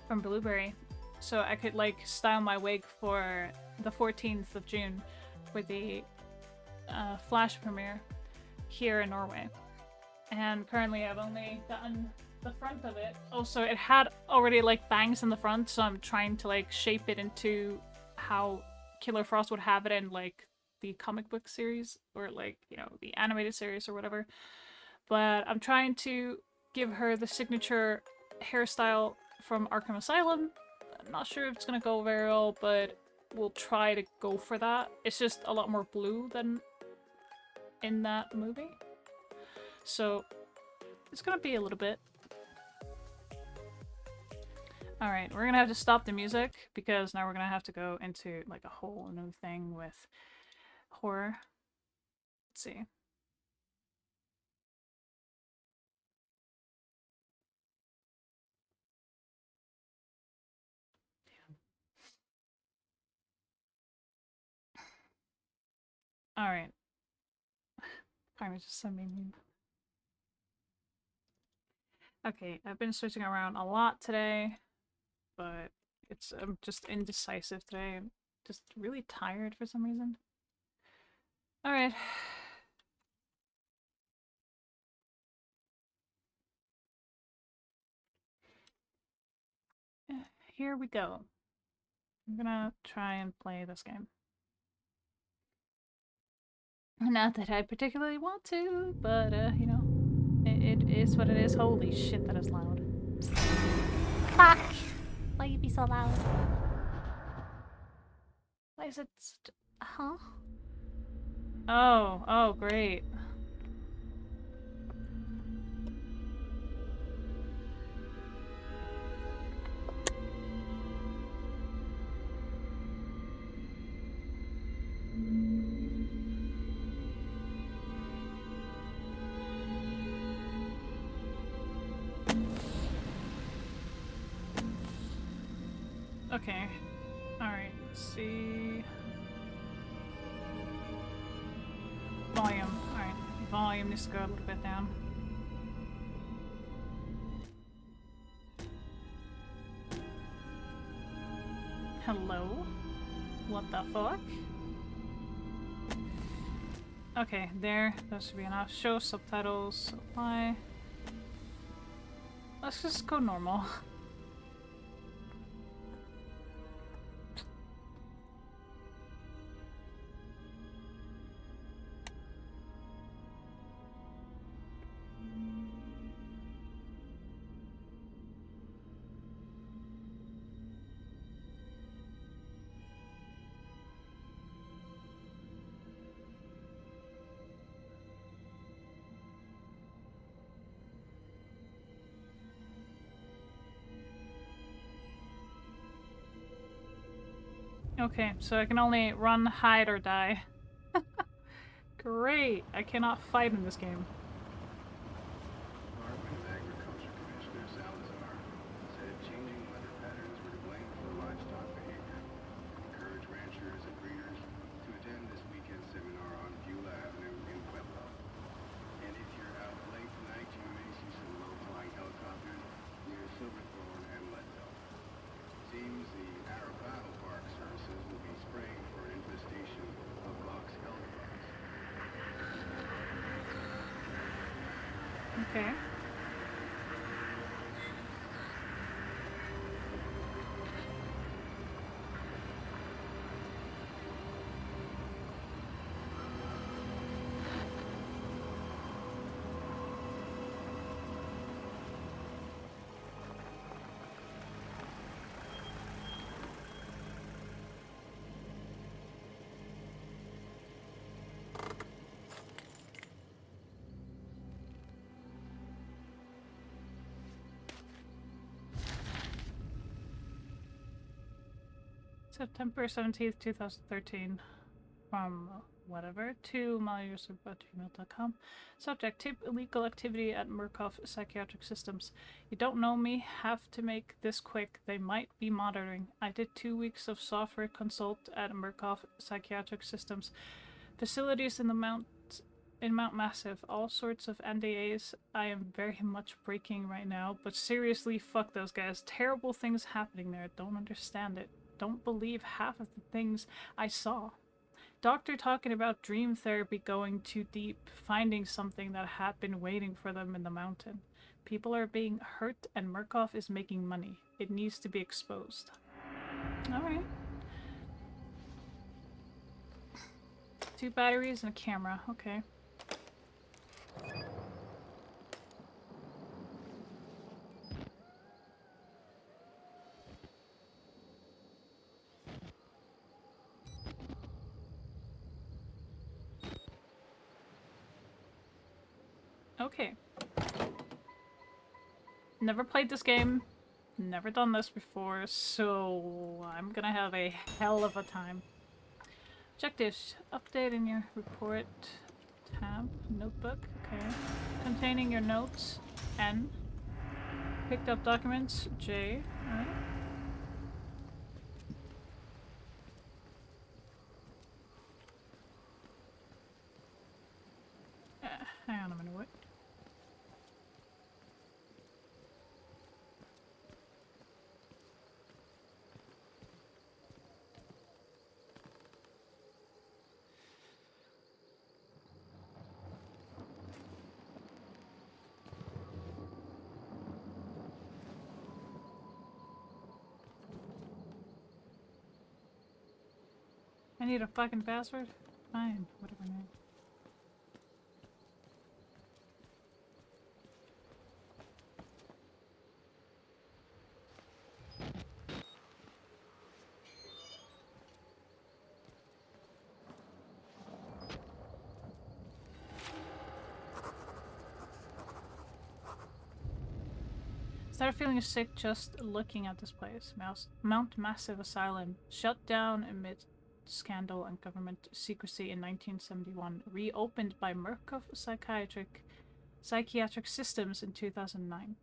[SPEAKER 1] Blueberry, so I could like style my wig for the 14th of June for the Flash premiere here in Norway. And currently I've only gotten the front of it. Also, it had already like bangs in the front, so I'm trying to like shape it into how Killer Frost would have it in like the comic book series or like, you know, the animated series or whatever. But I'm trying to give her the signature hairstyle from Arkham Asylum. I'm not sure if it's gonna go very well, but we'll try to go for that. It's just a lot more blue than in that movie. So it's gonna be a little bit. Alright, we're gonna have to stop the music because now we're gonna have to go into like a whole new thing with horror. Let's see. Alright. Kind of just send me meme. Okay, I've been switching around a lot today, but I'm just indecisive today. I'm just really tired for some reason. Alright. Here we go. I'm gonna try and play this game. Not that I particularly want to, but, you know, it is what it is. Holy shit, that is loud. Fuck! Why you be so loud? Why is it huh? Oh, great. Okay. Alright, let's see. Volume. Alright, volume needs to go a little bit down. Hello? What the fuck? Okay, there. That should be enough. Show subtitles. Apply. Let's just go normal. Okay, so I can only run, hide, or die. Great! I cannot fight in this game.
[SPEAKER 10] Department of Agriculture Commissioner Salazar said changing weather patterns were to blame for livestock behavior. Encourage ranchers and breeders to attend this weekend seminar on Beulah Avenue in Pueblo. And if you're out late tonight, you may see some low-flying helicopters near Silverthorne and Leadville. Seems the Arapaho Park Services will be spraying for an infestation of box elder bugs.
[SPEAKER 1] Okay. September 17th, 2013. From whatever to malleus@gmail.com. Subject: tip illegal activity at Murkoff Psychiatric Systems. You don't know me, have to make this quick. They might be monitoring. I did 2 weeks of software consult at Murkoff Psychiatric Systems. Facilities in Mount Massive. All sorts of NDAs I am very much breaking right now, but seriously, fuck those guys. Terrible things happening there. Don't understand it. Don't believe half of the things I saw. Doctor talking about dream therapy going too deep, finding something that had been waiting for them in the mountain. People are being hurt and Murkoff is making money. It needs to be exposed. Alright. 2 batteries and a camera. Okay. Okay. Never played this game. Never done this before, so I'm gonna have a hell of a time. Objectives. Update in your report tab. Notebook. Okay. Containing your notes. N. Picked up documents. J. Alright. Hang on a minute. What? I need a fucking password? Fine, whatever, man. Started feeling sick just looking at this place. Mount Massive Asylum, shut down amid scandal and government secrecy in 1971, reopened by Murkoff Psychiatric Systems in 2009.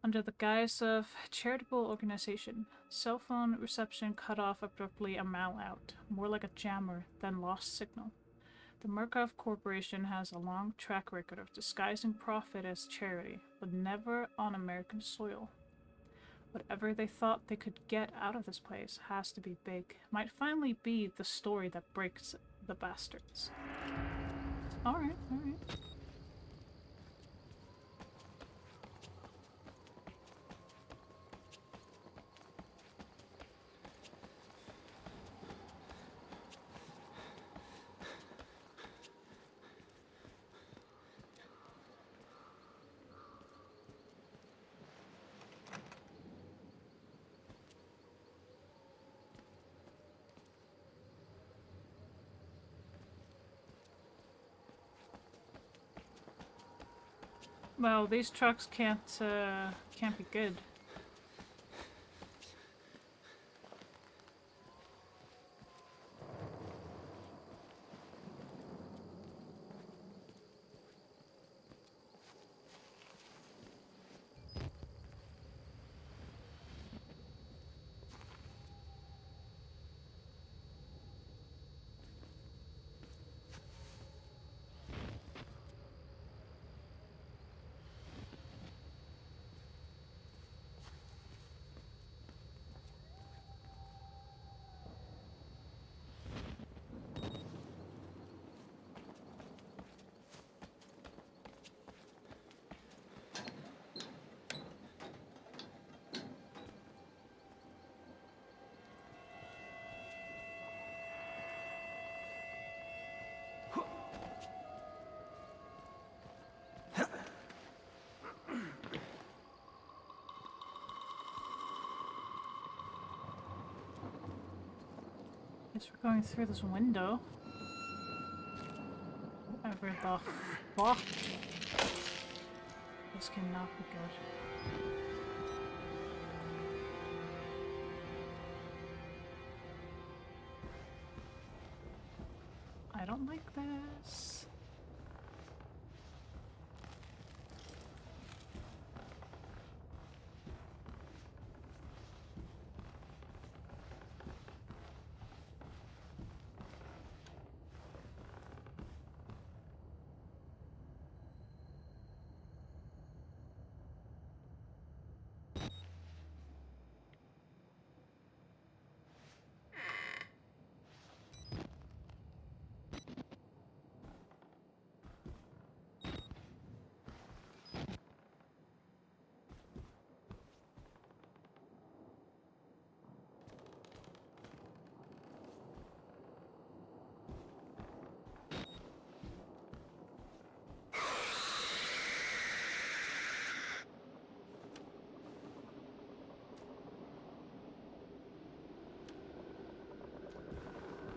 [SPEAKER 1] Under the guise of charitable organization, cell phone reception cut off abruptly a mile out, more like a jammer than lost signal. The Murkoff Corporation has a long track record of disguising profit as charity, but never on American soil. Whatever they thought they could get out of this place has to be big. Might finally be the story that breaks the bastards. Alright, alright. Well, these trucks can't be good. Guess we're going through this window. Whatever the fuck. This cannot be good. I don't like this.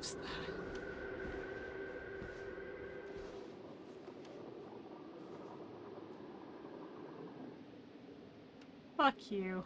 [SPEAKER 1] What's that? Fuck you.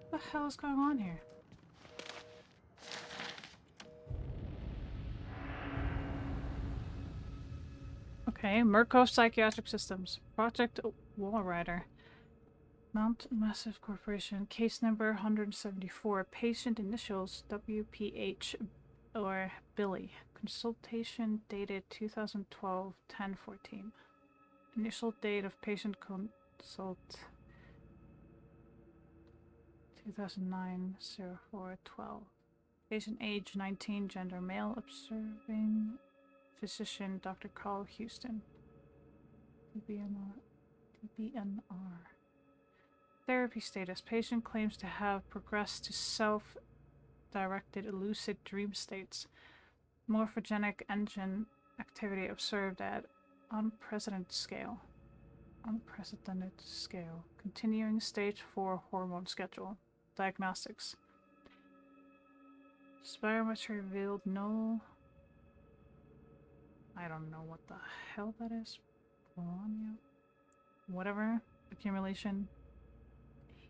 [SPEAKER 1] What the hell is going on here? Okay, Murkoff Psychiatric Systems. Project Wall Rider. Mount Massive Corporation. Case number 174. Patient initials WPH or Billy. Consultation dated 2012-10-14. Initial date of patient consult 2009-04-12. Patient age 19, gender male, observing physician Dr. Carl Houston. DBNR. Therapy status. Patient claims to have progressed to self-directed lucid dream states. Morphogenic engine activity observed at unprecedented scale. Continuing stage 4 hormone schedule. Diagnostics. Spirometry revealed no... I don't know what the hell that is. Bologna? Whatever. Accumulation.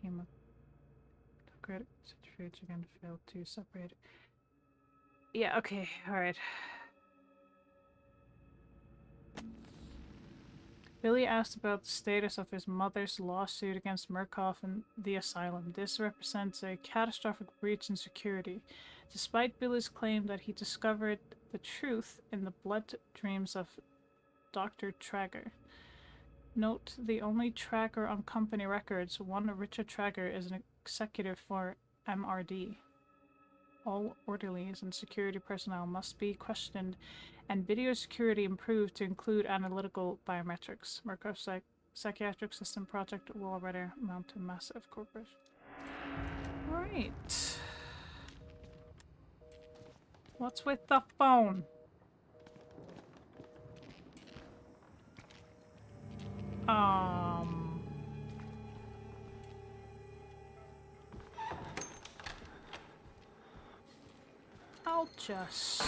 [SPEAKER 1] Hematocrit centrifuge again failed to separate. Yeah, okay, alright. Billy asked about the status of his mother's lawsuit against Murkoff and the asylum. This represents a catastrophic breach in security. Despite Billy's claim that he discovered the truth in the blood dreams of Dr. Trager. Note, the only tracker on company records, one Richard Trager, is an executive for MRD. All orderlies and security personnel must be questioned and video security improved to include analytical biometrics. Murkoff Psychiatric System Project Wall Rider Mountain Massive Corporation. Alright. What's with the phone? I'll just...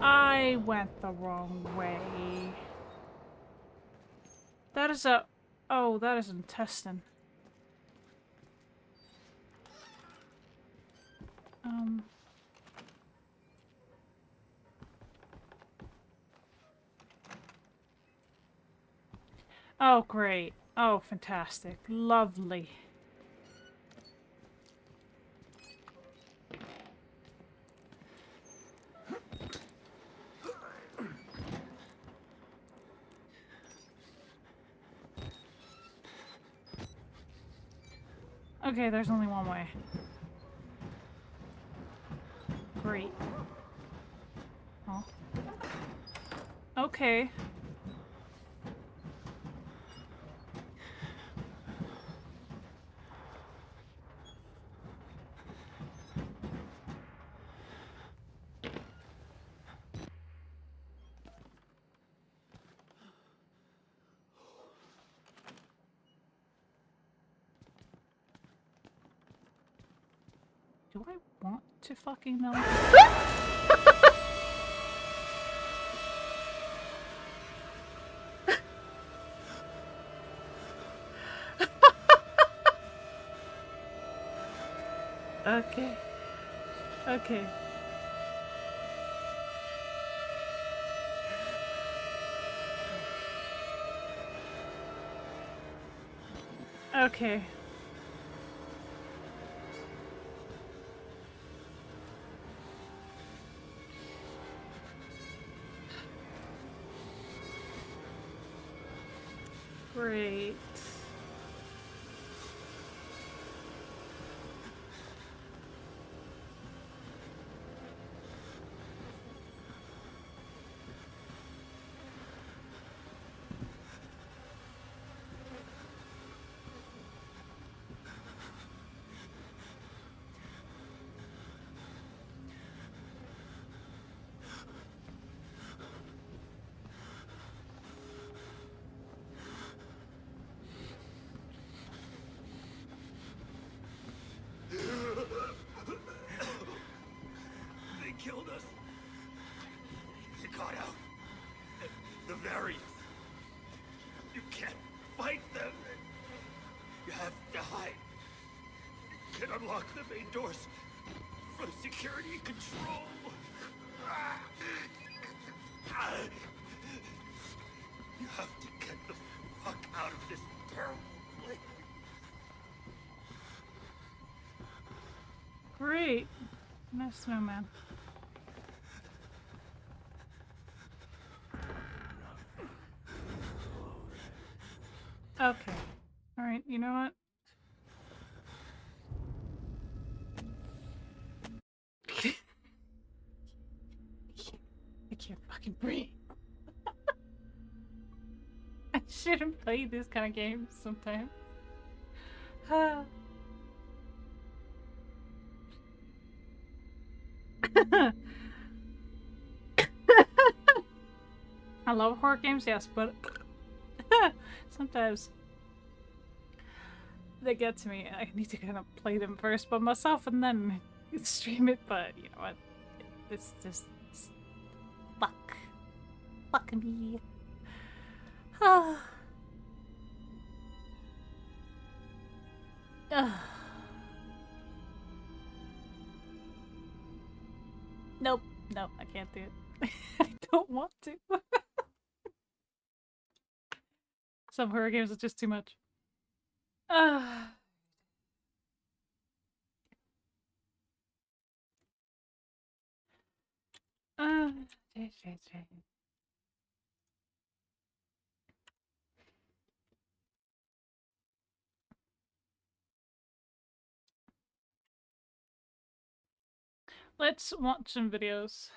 [SPEAKER 1] I went the wrong way. That is a... Oh, that is intestine. Oh, great. Oh, fantastic. Lovely. Okay, there's only one way. Great. Oh. Okay. Do I want to fucking know? Okay. Okay. Okay. Great.
[SPEAKER 9] They killed us. You got out. The variants. You can't fight them. You have to hide. You can unlock the main doors from security control. You have to get the fuck out of this terrible place.
[SPEAKER 1] Great. Nice snowman. Okay. Alright, you know what? I can't fucking breathe. I shouldn't play these kind of games sometimes. I love horror games, yes, but sometimes they get to me. I need to kind of play them first by myself and then stream it, but you know what? It's just fuck. Fuck me. Nope. Nope, I can't do it. I don't want to. Some horror games are just too much. Let's watch some videos.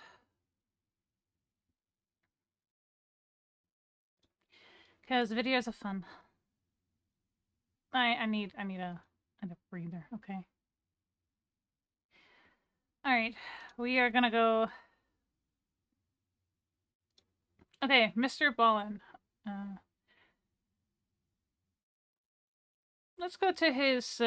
[SPEAKER 1] Because videos are fun. I need a breather, okay. Alright, we are gonna go. Okay, Mr. Ballin. Let's go to his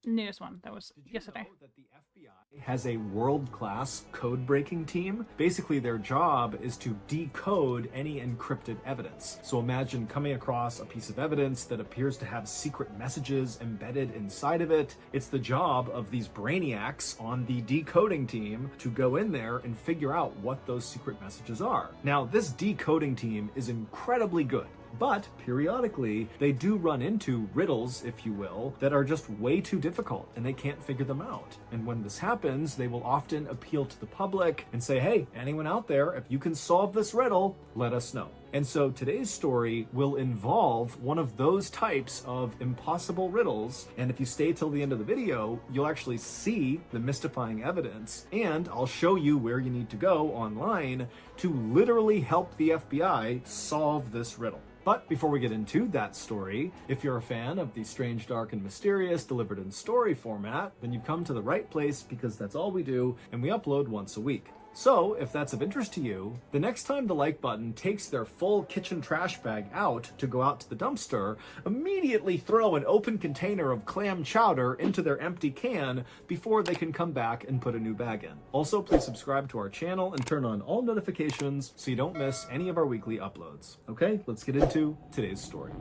[SPEAKER 1] newest one. That was yesterday.
[SPEAKER 11] Know that the FBI has a world-class code-breaking team? Basically, their job is to decode any encrypted evidence. So imagine coming across a piece of evidence that appears to have secret messages embedded inside of it. It's the job of these brainiacs on the decoding team to go in there and figure out what those secret messages are. Now, this decoding team is incredibly good. But periodically, they do run into riddles, if you will, that are just way too difficult and they can't figure them out. And when this happens, they will often appeal to the public and say, hey, anyone out there, if you can solve this riddle, let us know. And so today's story will involve one of those types of impossible riddles. And if you stay till the end of the video, you'll actually see the mystifying evidence. And I'll show you where you need to go online to literally help the FBI solve this riddle. But before we get into that story, if you're a fan of the strange, dark, and mysterious delivered in story format, then you've come to the right place because that's all we do, and we upload once a week. So, if that's of interest to you, the next time the like button takes their full kitchen trash bag out to go out to the dumpster, immediately throw an open container of clam chowder into their empty can before they can come back and put a new bag in. Also, please subscribe to our channel and turn on all notifications so you don't miss any of our weekly uploads. Okay, let's get into today's story.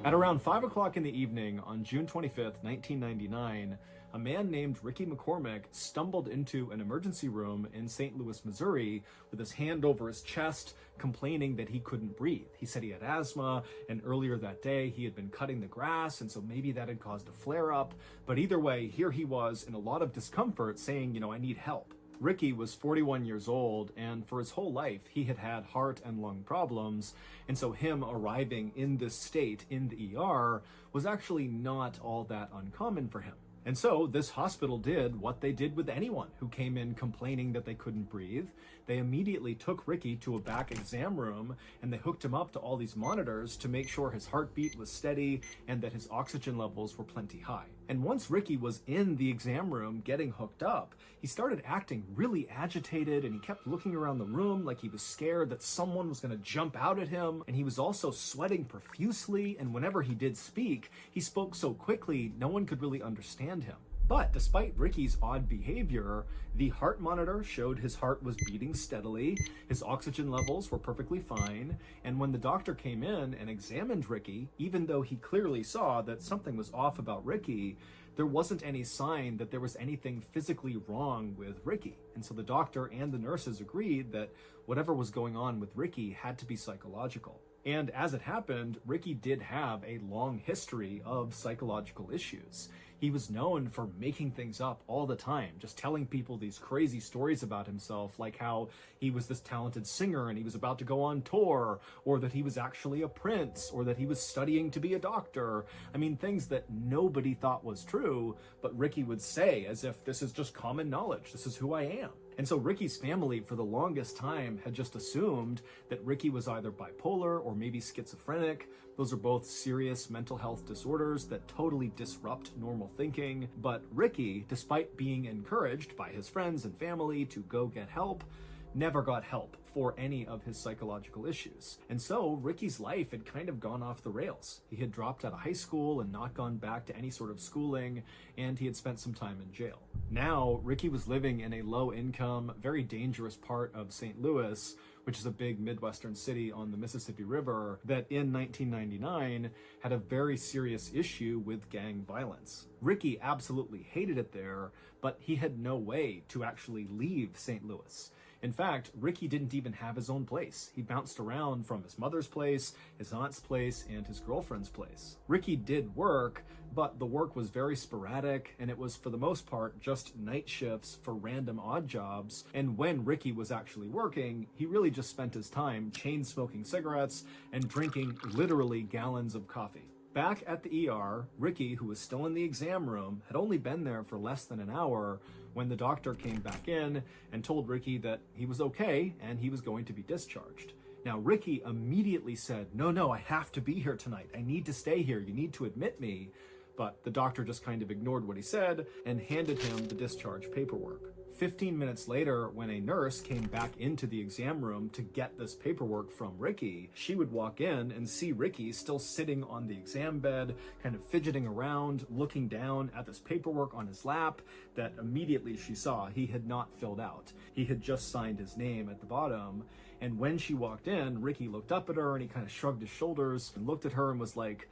[SPEAKER 11] At around 5 o'clock in the evening on June 25th, 1999, a man named Ricky McCormick stumbled into an emergency room in St. Louis, Missouri, with his hand over his chest, complaining that he couldn't breathe. He said he had asthma, and earlier that day he had been cutting the grass, and so maybe that had caused a flare-up. But either way, here he was in a lot of discomfort, saying, I need help. Ricky was 41 years old, and for his whole life, he had had heart and lung problems, and so him arriving in this state in the ER was actually not all that uncommon for him. And so this hospital did what they did with anyone who came in complaining that they couldn't breathe. They immediately took Ricky to a back exam room, and they hooked him up to all these monitors to make sure his heartbeat was steady and that his oxygen levels were plenty high. And once Ricky was in the exam room getting hooked up, he started acting really agitated, and he kept looking around the room like he was scared that someone was going to jump out at him. And he was also sweating profusely, and whenever he did speak, he spoke so quickly no one could really understand him. But despite Ricky's odd behavior, the heart monitor showed his heart was beating steadily, his oxygen levels were perfectly fine, and when the doctor came in and examined Ricky, even though he clearly saw that something was off about Ricky, there wasn't any sign that there was anything physically wrong with Ricky. And so the doctor and the nurses agreed that whatever was going on with Ricky had to be psychological. And as it happened, Ricky did have a long history of psychological issues. He was known for making things up all the time, just telling people these crazy stories about himself, like how he was this talented singer and he was about to go on tour, or that he was actually a prince, or that he was studying to be a doctor. I mean, things that nobody thought was true, but Ricky would say as if this is just common knowledge, this is who I am. And so Ricky's family for the longest time had just assumed that Ricky was either bipolar or maybe schizophrenic. Those are both serious mental health disorders that totally disrupt normal thinking. But Ricky, despite being encouraged by his friends and family to go get help, never got help for any of his psychological issues. And so Ricky's life had kind of gone off the rails. He had dropped out of high school and not gone back to any sort of schooling, and he had spent some time in jail. Now, Ricky was living in a low-income, very dangerous part of St. Louis, which is a big Midwestern city on the Mississippi River that in 1999 had a very serious issue with gang violence. Ricky absolutely hated it there, but he had no way to actually leave St. Louis. In fact, Ricky didn't even have his own place. He bounced around from his mother's place, his aunt's place, and his girlfriend's place. Ricky did work, but the work was very sporadic, and it was for the most part just night shifts for random odd jobs. And when Ricky was actually working, he really just spent his time chain smoking cigarettes and drinking literally gallons of coffee. Back at the ER, Ricky, who was still in the exam room, had only been there for less than an hour when the doctor came back in and told Ricky that he was okay and he was going to be discharged. Now, Ricky immediately said, no, I have to be here tonight. I need to stay here. You need to admit me. But the doctor just kind of ignored what he said and handed him the discharge paperwork. 15 minutes later, when a nurse came back into the exam room to get this paperwork from Ricky, she would walk in and see Ricky still sitting on the exam bed, kind of fidgeting around, looking down at this paperwork on his lap that immediately she saw he had not filled out. He had just signed his name at the bottom. And when she walked in, Ricky looked up at her and he kind of shrugged his shoulders and looked at her and was like,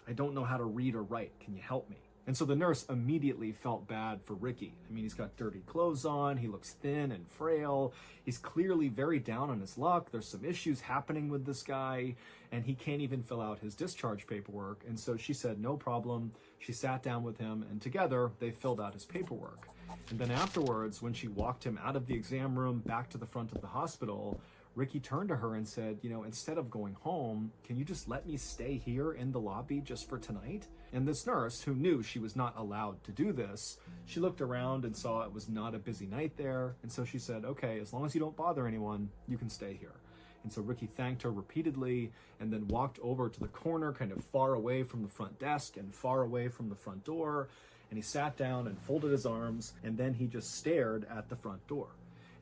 [SPEAKER 11] "I don't know how to read or write. Can you help me?" And so the nurse immediately felt bad for Ricky. I mean, he's got dirty clothes on, he looks thin and frail, he's clearly very down on his luck, there's some issues happening with this guy, and he can't even fill out his discharge paperwork. And so she said, no problem. She sat down with him, and together they filled out his paperwork. And then afterwards, when she walked him out of the exam room back to the front of the hospital, Ricky turned to her and said, instead of going home, can you just let me stay here in the lobby just for tonight? And this nurse, who knew she was not allowed to do this, she looked around and saw it was not a busy night there. And so she said, okay, as long as you don't bother anyone, you can stay here. And so Ricky thanked her repeatedly and then walked over to the corner, kind of far away from the front desk and far away from the front door. And he sat down and folded his arms, and then he just stared at the front door.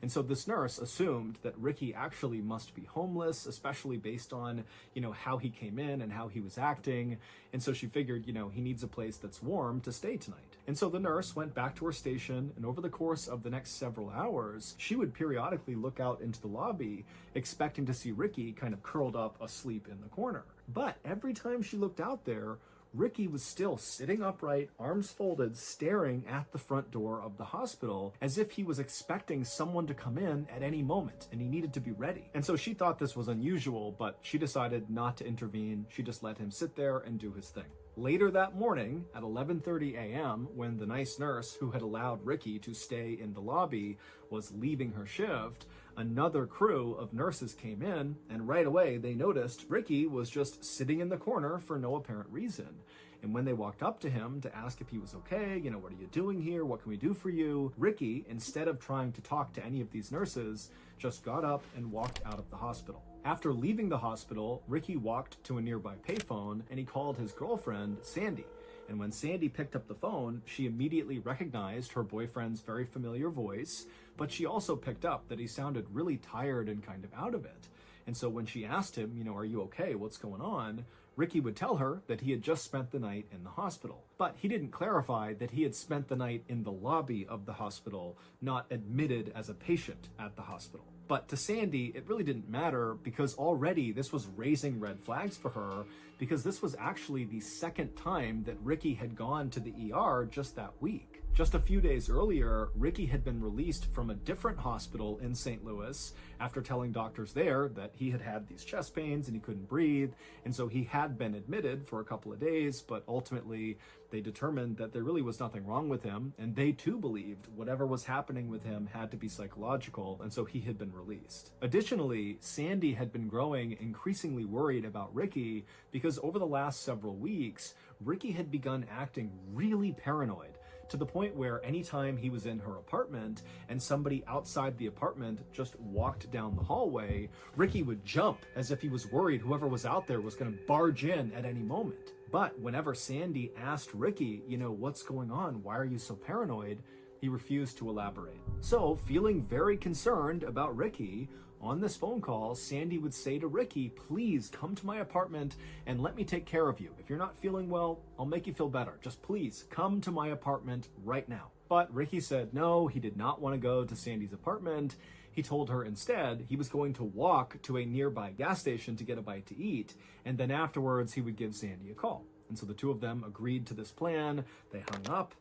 [SPEAKER 11] And so this nurse assumed that Ricky actually must be homeless, especially based on, how he came in and how he was acting. And so she figured, he needs a place that's warm to stay tonight. And so the nurse went back to her station, and over the course of the next several hours, she would periodically look out into the lobby, expecting to see Ricky kind of curled up asleep in the corner. But every time she looked out there, Ricky was still sitting upright, arms folded, staring at the front door of the hospital as if he was expecting someone to come in at any moment and he needed to be ready. And so she thought this was unusual, but she decided not to intervene. She just let him sit there and do his thing. Later that morning at 11:30 a.m., when the nice nurse who had allowed Ricky to stay in the lobby was leaving her shift, another crew of nurses came in, and right away they noticed Ricky was just sitting in the corner for no apparent reason. And when they walked up to him to ask if he was okay, what are you doing here? What can we do for you? Ricky, instead of trying to talk to any of these nurses, just got up and walked out of the hospital. After leaving the hospital, Ricky walked to a nearby payphone and he called his girlfriend, Sandy. And when Sandy picked up the phone, she immediately recognized her boyfriend's very familiar voice, but she also picked up that he sounded really tired and kind of out of it. And so when she asked him, are you okay? What's going on? Ricky would tell her that he had just spent the night in the hospital. But he didn't clarify that he had spent the night in the lobby of the hospital, not admitted as a patient at the hospital. But to Sandy, it really didn't matter because already this was raising red flags for her, because this was actually the second time that Ricky had gone to the ER just that week. Just a few days earlier, Ricky had been released from a different hospital in St. Louis after telling doctors there that he had had these chest pains and he couldn't breathe. And so he had been admitted for a couple of days, but ultimately they determined that there really was nothing wrong with him. And they too believed whatever was happening with him had to be psychological. And so he had been released. Additionally, Sandy had been growing increasingly worried about Ricky because over the last several weeks, Ricky had begun acting really paranoid, to the point where anytime he was in her apartment and somebody outside the apartment just walked down the hallway, Ricky would jump as if he was worried whoever was out there was going to barge in at any moment. But whenever Sandy asked Ricky, what's going on? Why are you so paranoid? He refused to elaborate. So, feeling very concerned about Ricky, on this phone call, Sandy would say to Ricky, please come to my apartment and let me take care of you. If you're not feeling well, I'll make you feel better. Just please come to my apartment right now. But Ricky said no, he did not want to go to Sandy's apartment. He told her instead he was going to walk to a nearby gas station to get a bite to eat, and then afterwards he would give Sandy a call. And so the two of them agreed to this plan. They hung up.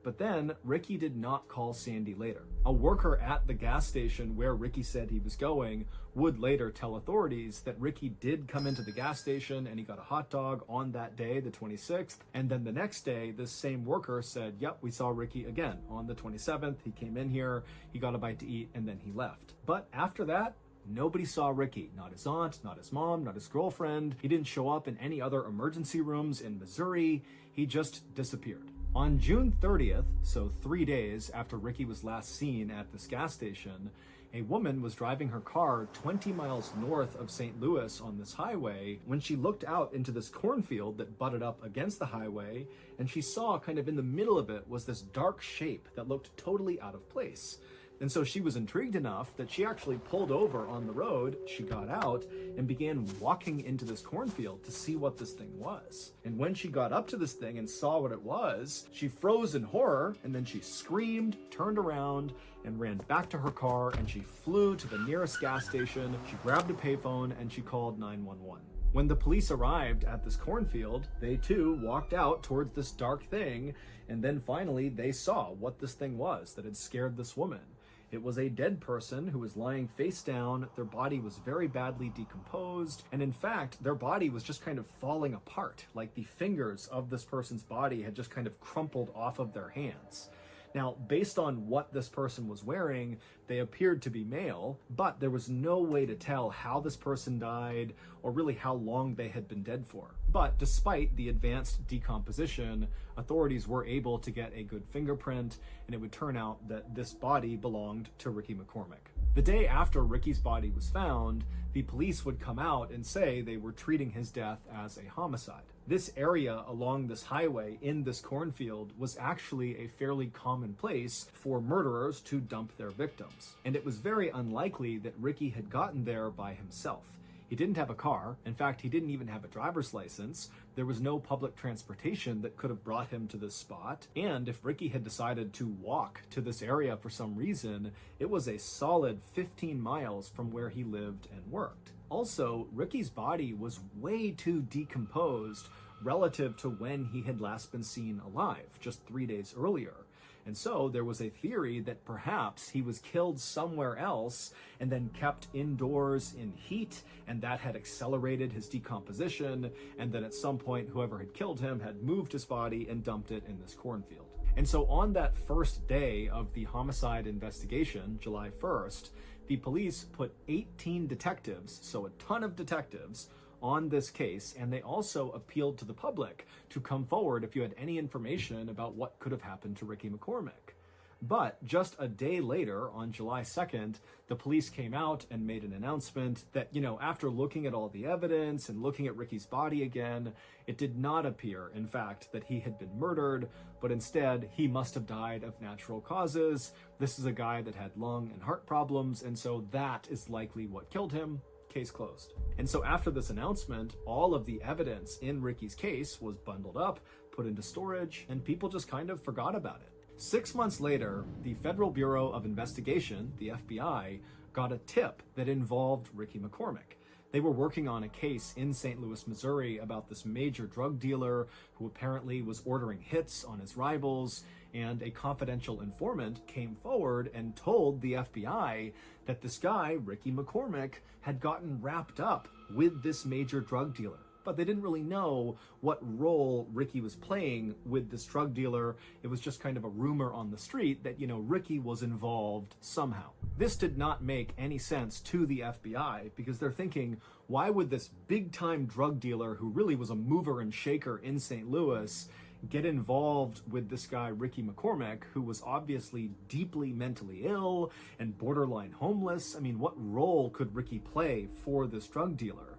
[SPEAKER 11] But then Ricky did not call Sandy later. A worker at the gas station where Ricky said he was going would later tell authorities that Ricky did come into the gas station and he got a hot dog on that day, the 26th. And then the next day, this same worker said, yep, we saw Ricky again on the 27th. He came in here, he got a bite to eat, and then he left. But after that, nobody saw Ricky. Not his aunt, not his mom, not his girlfriend. He didn't show up in any other emergency rooms in Missouri. He just disappeared. On June 30th, so 3 days after Ricky was last seen at this gas station, a woman was driving her car 20 miles north of St. Louis on this highway when she looked out into this cornfield that butted up against the highway, and she saw kind of in the middle of it was this dark shape that looked totally out of place. And so she was intrigued enough that she actually pulled over on the road. She got out and began walking into this cornfield to see what this thing was. And when she got up to this thing and saw what it was, she froze in horror, and then she screamed, turned around, and ran back to her car, and she flew to the nearest gas station. She grabbed a payphone and she called 911. When the police arrived at this cornfield, they too walked out towards this dark thing, and then finally they saw what this thing was that had scared this woman. It was a dead person who was lying face down. Their body was very badly decomposed. And in fact, their body was just kind of falling apart. Like the fingers of this person's body had just kind of crumpled off of their hands. Now, based on what this person was wearing, they appeared to be male, but there was no way to tell how this person died or really how long they had been dead for. But despite the advanced decomposition, authorities were able to get a good fingerprint, and it would turn out that this body belonged to Ricky McCormick. The day after Ricky's body was found, the police would come out and say they were treating his death as a homicide. This area along this highway in this cornfield was actually a fairly common place for murderers to dump their victims. And it was very unlikely that Ricky had gotten there by himself. He didn't have a car. In fact, he didn't even have a driver's license. There was no public transportation that could have brought him to this spot. And if Ricky had decided to walk to this area for some reason, it was a solid 15 miles from where he lived and worked. Also, Ricky's body was way too decomposed relative to when he had last been seen alive, just 3 days earlier. And so there was a theory that perhaps he was killed somewhere else and then kept indoors in heat, and that had accelerated his decomposition, and then at some point whoever had killed him had moved his body and dumped it in this cornfield. And so on that first day of the homicide investigation, July 1st, the police put 18 detectives, so a ton of detectives, on this case, and they also appealed to the public to come forward if you had any information about what could have happened to Ricky McCormick. But just a day later, on July 2nd, the police came out and made an announcement that, after looking at all the evidence and looking at Ricky's body again, it did not appear, in fact, that he had been murdered, but instead he must have died of natural causes. This is a guy that had lung and heart problems, and so that is likely what killed him. Case closed. And so after this announcement, all of the evidence in Ricky's case was bundled up, put into storage, and people just kind of forgot about it. 6 months later, the Federal Bureau of Investigation, the FBI, got a tip that involved Ricky McCormick. They were working on a case in St. Louis, Missouri about this major drug dealer who apparently was ordering hits on his rivals, and a confidential informant came forward and told the FBI that this guy, Ricky McCormick, had gotten wrapped up with this major drug dealer. But they didn't really know what role Ricky was playing with this drug dealer. It was just kind of a rumor on the street that, Ricky was involved somehow. This did not make any sense to the FBI because they're thinking, why would this big-time drug dealer who really was a mover and shaker in St. Louis get involved with this guy, Ricky McCormick, who was obviously deeply mentally ill and borderline homeless? I mean, what role could Ricky play for this drug dealer?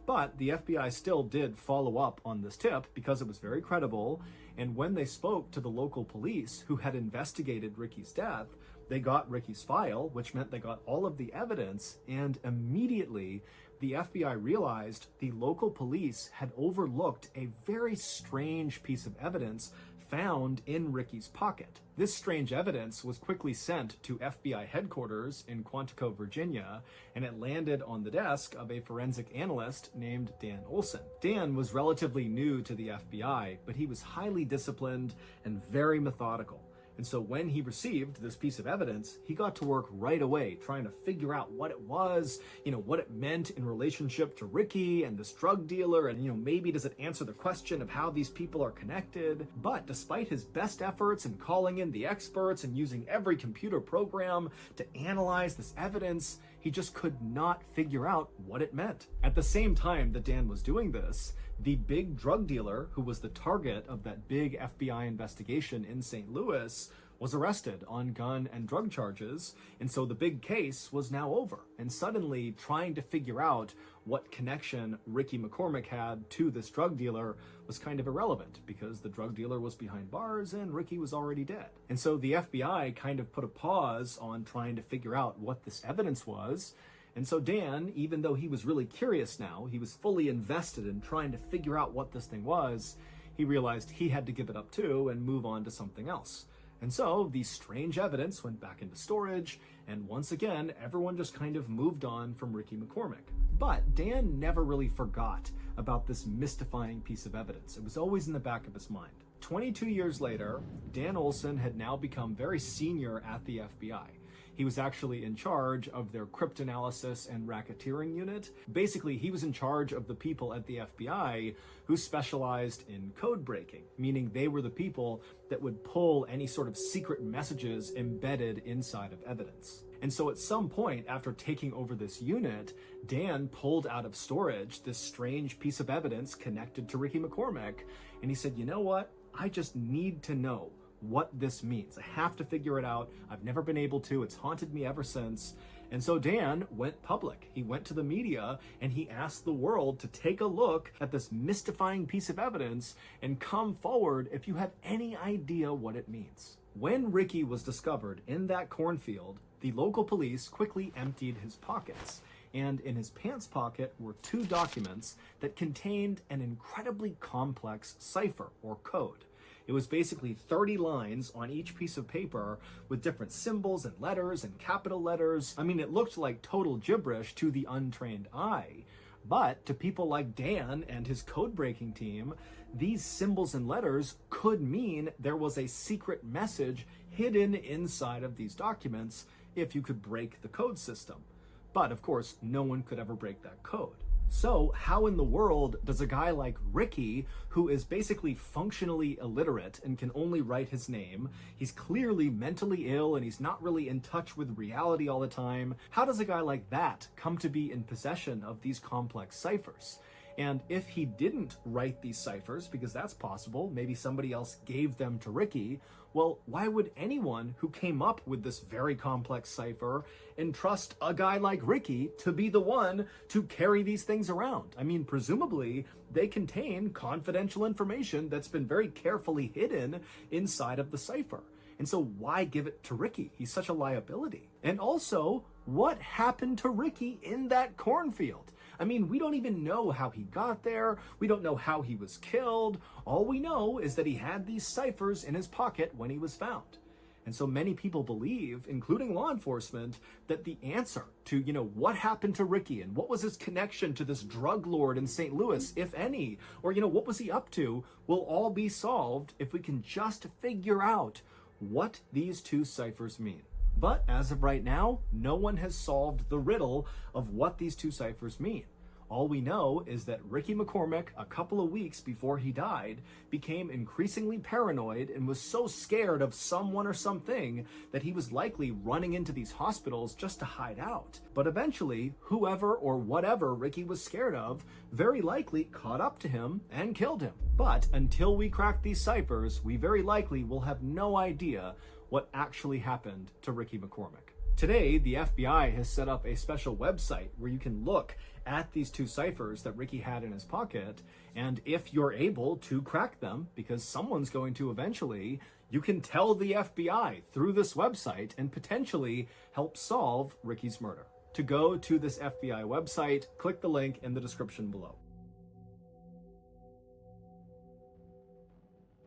[SPEAKER 11] But the FBI still did follow up on this tip because it was very credible, and when they spoke to the local police who had investigated Ricky's death, they got Ricky's file, which meant they got all of the evidence, and immediately the FBI realized the local police had overlooked a very strange piece of evidence found in Ricky's pocket. This strange evidence was quickly sent to FBI headquarters in Quantico, Virginia, and it landed on the desk of a forensic analyst named Dan Olson. Dan was relatively new to the FBI, but he was highly disciplined and very methodical. And so when he received this piece of evidence, he got to work right away trying to figure out what it was, what it meant in relationship to Ricky and this drug dealer, and, maybe does it answer the question of how these people are connected? But despite his best efforts in calling in the experts and using every computer program to analyze this evidence, he just could not figure out what it meant. At the same time that Dan was doing this, the big drug dealer who was the target of that big FBI investigation in St. Louis was arrested on gun and drug charges, and so the big case was now over. And suddenly, trying to figure out what connection Ricky McCormick had to this drug dealer was kind of irrelevant because the drug dealer was behind bars and Ricky was already dead. And so the FBI kind of put a pause on trying to figure out what this evidence was. And so Dan, even though he was really curious now, he was fully invested in trying to figure out what this thing was, he realized he had to give it up too and move on to something else. And so the strange evidence went back into storage, and once again, everyone just kind of moved on from Ricky McCormick. But Dan never really forgot about this mystifying piece of evidence. It was always in the back of his mind. 22 years later, Dan Olson had now become very senior at the FBI. He was actually in charge of their cryptanalysis and racketeering unit. Basically, he was in charge of the people at the FBI who specialized in code breaking, meaning they were the people that would pull any sort of secret messages embedded inside of evidence. And so at some point after taking over this unit, Dan pulled out of storage this strange piece of evidence connected to Ricky McCormick, and he said, you know what? I just need to know what this means. I have to figure it out. I've never been able to. It's haunted me ever since. And so Dan went public. He went to the media and he asked the world to take a look at this mystifying piece of evidence and come forward if you have any idea what it means. When Ricky was discovered in that cornfield, the local police quickly emptied his pockets. And in his pants pocket were 2 documents that contained an incredibly complex cipher or code. It was basically 30 lines on each piece of paper with different symbols and letters and capital letters. I mean, it looked like total gibberish to the untrained eye. But to people like Dan and his code-breaking team, these symbols and letters could mean there was a secret message hidden inside of these documents if you could break the code system. But of course, no one could ever break that code. So how in the world does a guy like Ricky, who is basically functionally illiterate and can only write his name, he's clearly mentally ill and he's not really in touch with reality all the time, how does a guy like that come to be in possession of these complex ciphers? And if he didn't write these ciphers, because that's possible, maybe somebody else gave them to Ricky, well, why would anyone who came up with this very complex cipher entrust a guy like Ricky to be the one to carry these things around? I mean, presumably, they contain confidential information that's been very carefully hidden inside of the cipher. And so why give it to Ricky? He's such a liability. And also, what happened to Ricky in that cornfield? I mean, we don't even know how he got there. We don't know how he was killed. All we know is that he had these ciphers in his pocket when he was found. And so many people believe, including law enforcement, that the answer to, what happened to Ricky and what was his connection to this drug lord in St. Louis, if any, or, what was he up to, will all be solved if we can just figure out what these 2 ciphers mean. But as of right now, no one has solved the riddle of what these 2 ciphers mean. All we know is that Ricky McCormick, a couple of weeks before he died, became increasingly paranoid and was so scared of someone or something that he was likely running into these hospitals just to hide out. But eventually, whoever or whatever Ricky was scared of very likely caught up to him and killed him. But until we crack these ciphers, we very likely will have no idea what actually happened to Ricky McCormick. Today, the FBI has set up a special website where you can look at these 2 ciphers that Ricky had in his pocket, and if you're able to crack them, because someone's going to eventually, you can tell the FBI through this website and potentially help solve Ricky's murder. To go to this FBI website, click the link in the description below.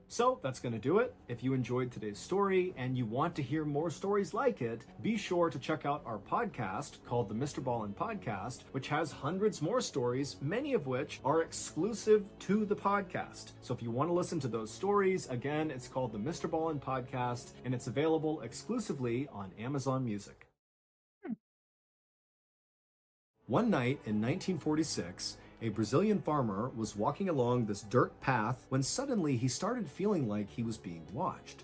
[SPEAKER 11] So that's going to do it. If you enjoyed today's story and you want to hear more stories like it, be sure to check out our podcast called the Mr. Ballin Podcast, which has hundreds more stories, many of which are exclusive to the podcast. So if you want to listen to those stories, again, it's called the Mr. Ballin Podcast, and it's available exclusively on Amazon Music. One night in 1946, a Brazilian farmer was walking along this dirt path when suddenly he started feeling like he was being watched.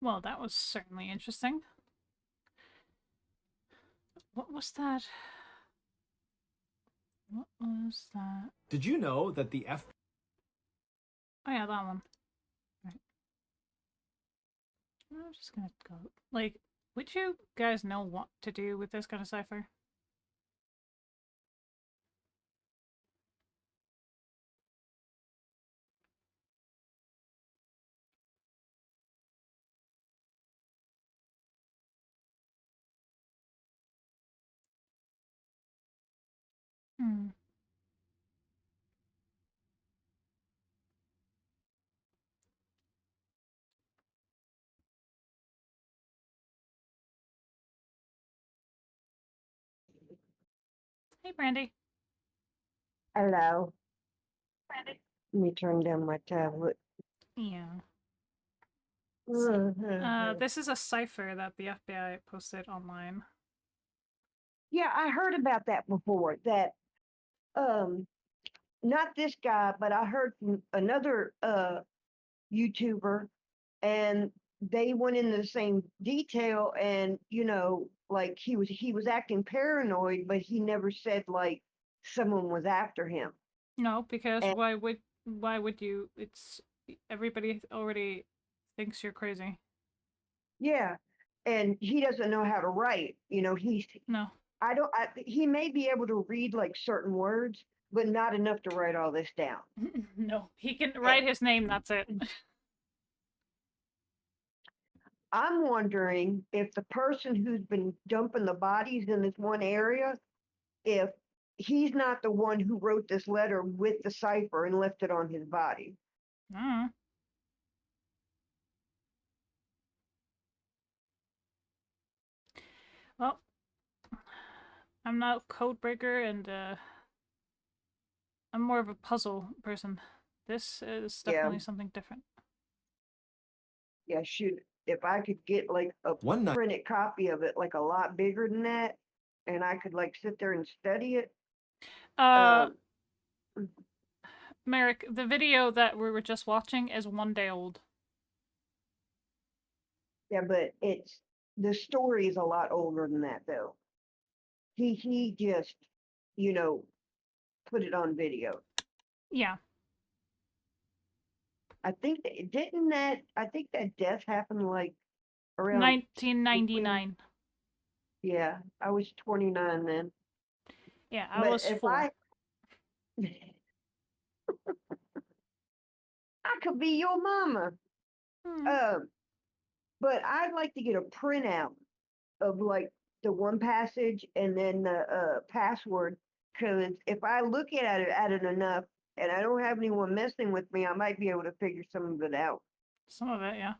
[SPEAKER 1] Well, that was certainly interesting. What was that? What was that?
[SPEAKER 11] Did you know that the
[SPEAKER 1] Oh yeah, that one. Right. I'm just gonna go. Like, would you guys know what to do with this kind of cipher? Hmm. Hey, Brandy.
[SPEAKER 12] Hello. Let me turn down my tablet.
[SPEAKER 1] Yeah.
[SPEAKER 12] Yeah,
[SPEAKER 1] This is a cipher that the FBI posted online.
[SPEAKER 12] I heard about that before. That not this guy, but I heard from another YouTuber, and they went into the same detail, and like he was acting paranoid, but he never said like someone was after him.
[SPEAKER 1] No, because
[SPEAKER 12] And
[SPEAKER 1] why would you? It's everybody already thinks you're crazy.
[SPEAKER 12] yeah, and he doesn't know how to write. You know,
[SPEAKER 1] No.
[SPEAKER 12] he may be able to read like certain words, but not enough to write all this down.
[SPEAKER 1] No. He can write his name, that's it.
[SPEAKER 12] I'm wondering if the person who's been dumping the bodies in this one area, if he's not the one who wrote this letter with the cipher and left it on his body.
[SPEAKER 1] Mm. Well, I'm not a code breaker, and I'm more of a puzzle person. This is definitely something different.
[SPEAKER 12] Yeah, shoot. If I could get like a
[SPEAKER 11] One night-
[SPEAKER 12] printed copy of it, like a lot bigger than that, and I could like sit there and study it.
[SPEAKER 1] Merrick, the video that we were just watching is 1 day old.
[SPEAKER 12] Yeah, but the story is a lot older than that though. He just, you know, put it on video.
[SPEAKER 1] Yeah.
[SPEAKER 12] I think that death happened like around
[SPEAKER 1] 1999.
[SPEAKER 12] Yeah, I was 29 then.
[SPEAKER 1] Yeah, I was 4.
[SPEAKER 12] I could be your mama.
[SPEAKER 1] Hmm.
[SPEAKER 12] But I'd like to get a printout of like the one passage and then the password, because if I look at it enough and I don't have anyone messing with me, I might be able to figure some of it out.
[SPEAKER 1] Some of it, yeah.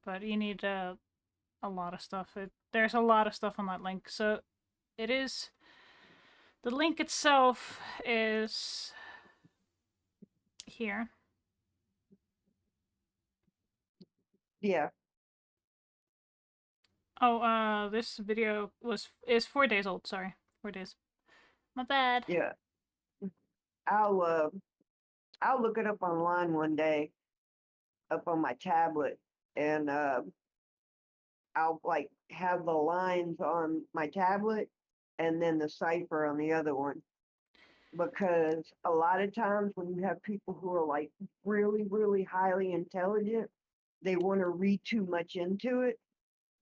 [SPEAKER 1] But you need a lot of stuff. There's a lot of stuff on that link. So it is... The link itself is here.
[SPEAKER 12] Yeah.
[SPEAKER 1] Oh, this video is 4 days old. Sorry, 4 days. My bad.
[SPEAKER 12] Yeah. I'll look it up online one day, up on my tablet, and I'll like have the lines on my tablet and then the cipher on the other one. Because a lot of times when you have people who are like really, really highly intelligent, they want to read too much into it.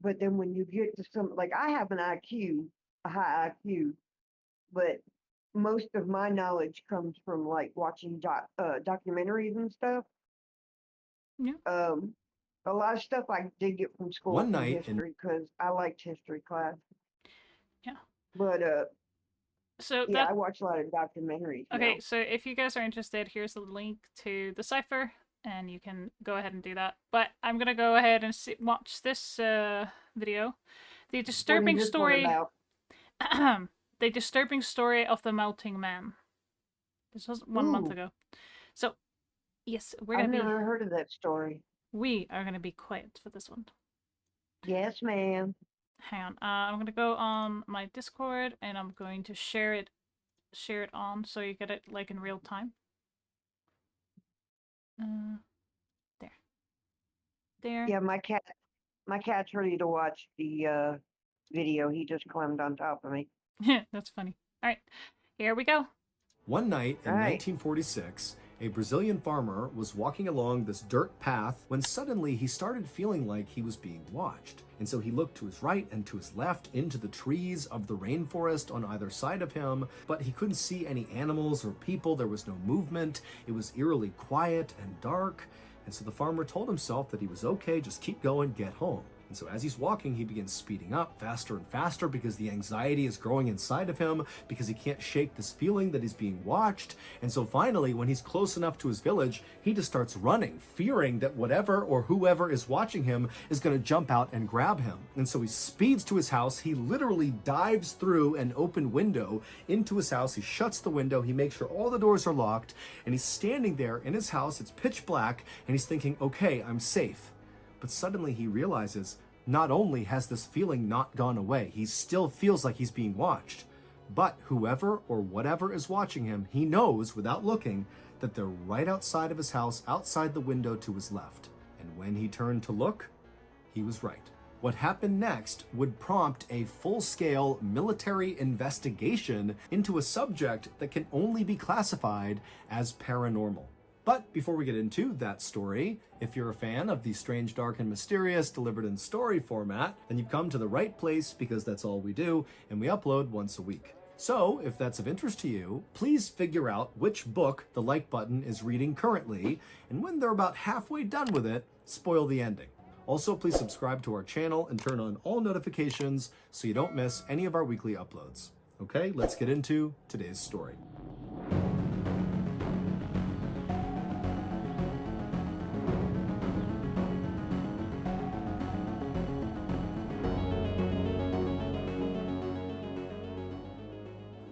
[SPEAKER 12] But then when you get to like I have an IQ, a high IQ, but most of my knowledge comes from like watching documentaries and stuff.
[SPEAKER 1] Yeah.
[SPEAKER 12] A lot of stuff I did get from school
[SPEAKER 11] One
[SPEAKER 12] from
[SPEAKER 11] night in-
[SPEAKER 12] history because I liked history class.
[SPEAKER 1] Yeah.
[SPEAKER 12] But
[SPEAKER 1] So
[SPEAKER 12] yeah, I watch a lot of documentaries.
[SPEAKER 1] Okay,
[SPEAKER 12] now.
[SPEAKER 1] so if you guys are interested, here's a link to the cipher, and you can go ahead and do that. But I'm gonna go ahead and watch this video. The disturbing story. The disturbing story of the melting man. This was 1 month ago. So, yes, we're gonna
[SPEAKER 12] I've never heard of that story.
[SPEAKER 1] We are gonna be quiet for this one.
[SPEAKER 12] Yes, ma'am.
[SPEAKER 1] Hang on. I'm gonna go on my Discord and I'm going to share it on so you get it like in real time. There.
[SPEAKER 12] Yeah, my cat's ready to watch the video. He just climbed on top of me.
[SPEAKER 1] That's funny. All right, here we go.
[SPEAKER 11] One night in 1946, a Brazilian farmer was walking along this dirt path when suddenly he started feeling like he was being watched. And so he looked to his right and to his left into the trees of the rainforest on either side of him, but he couldn't see any animals or people. There was no movement. It was eerily quiet and dark. And so the farmer told himself that he was okay, just keep going, get home. And so as he's walking, he begins speeding up faster and faster because the anxiety is growing inside of him, because he can't shake this feeling that he's being watched. And so finally, when he's close enough to his village, he just starts running, fearing that whatever or whoever is watching him is going to jump out and grab him. And so he speeds to his house. He literally dives through an open window into his house. He shuts the window. He makes sure all the doors are locked. And he's standing there in his house. It's pitch black. And he's thinking, okay, I'm safe. But suddenly he realizes not only has this feeling not gone away, he still feels like he's being watched. But whoever or whatever is watching him, he knows without looking that they're right outside of his house, outside the window to his left. And when he turned to look, he was right. What happened next would prompt a full-scale military investigation into a subject that can only be classified as paranormal. But before we get into that story, if you're a fan of the strange, dark, and mysterious delivered in story format, then you've come to the right place because that's all we do, and we upload once a week. So, if that's of interest to you, please figure out which book the like button is reading currently, and when they're about halfway done with it, spoil the ending. Also, please subscribe to our channel and turn on all notifications so you don't miss any of our weekly uploads. Okay, let's get into today's story.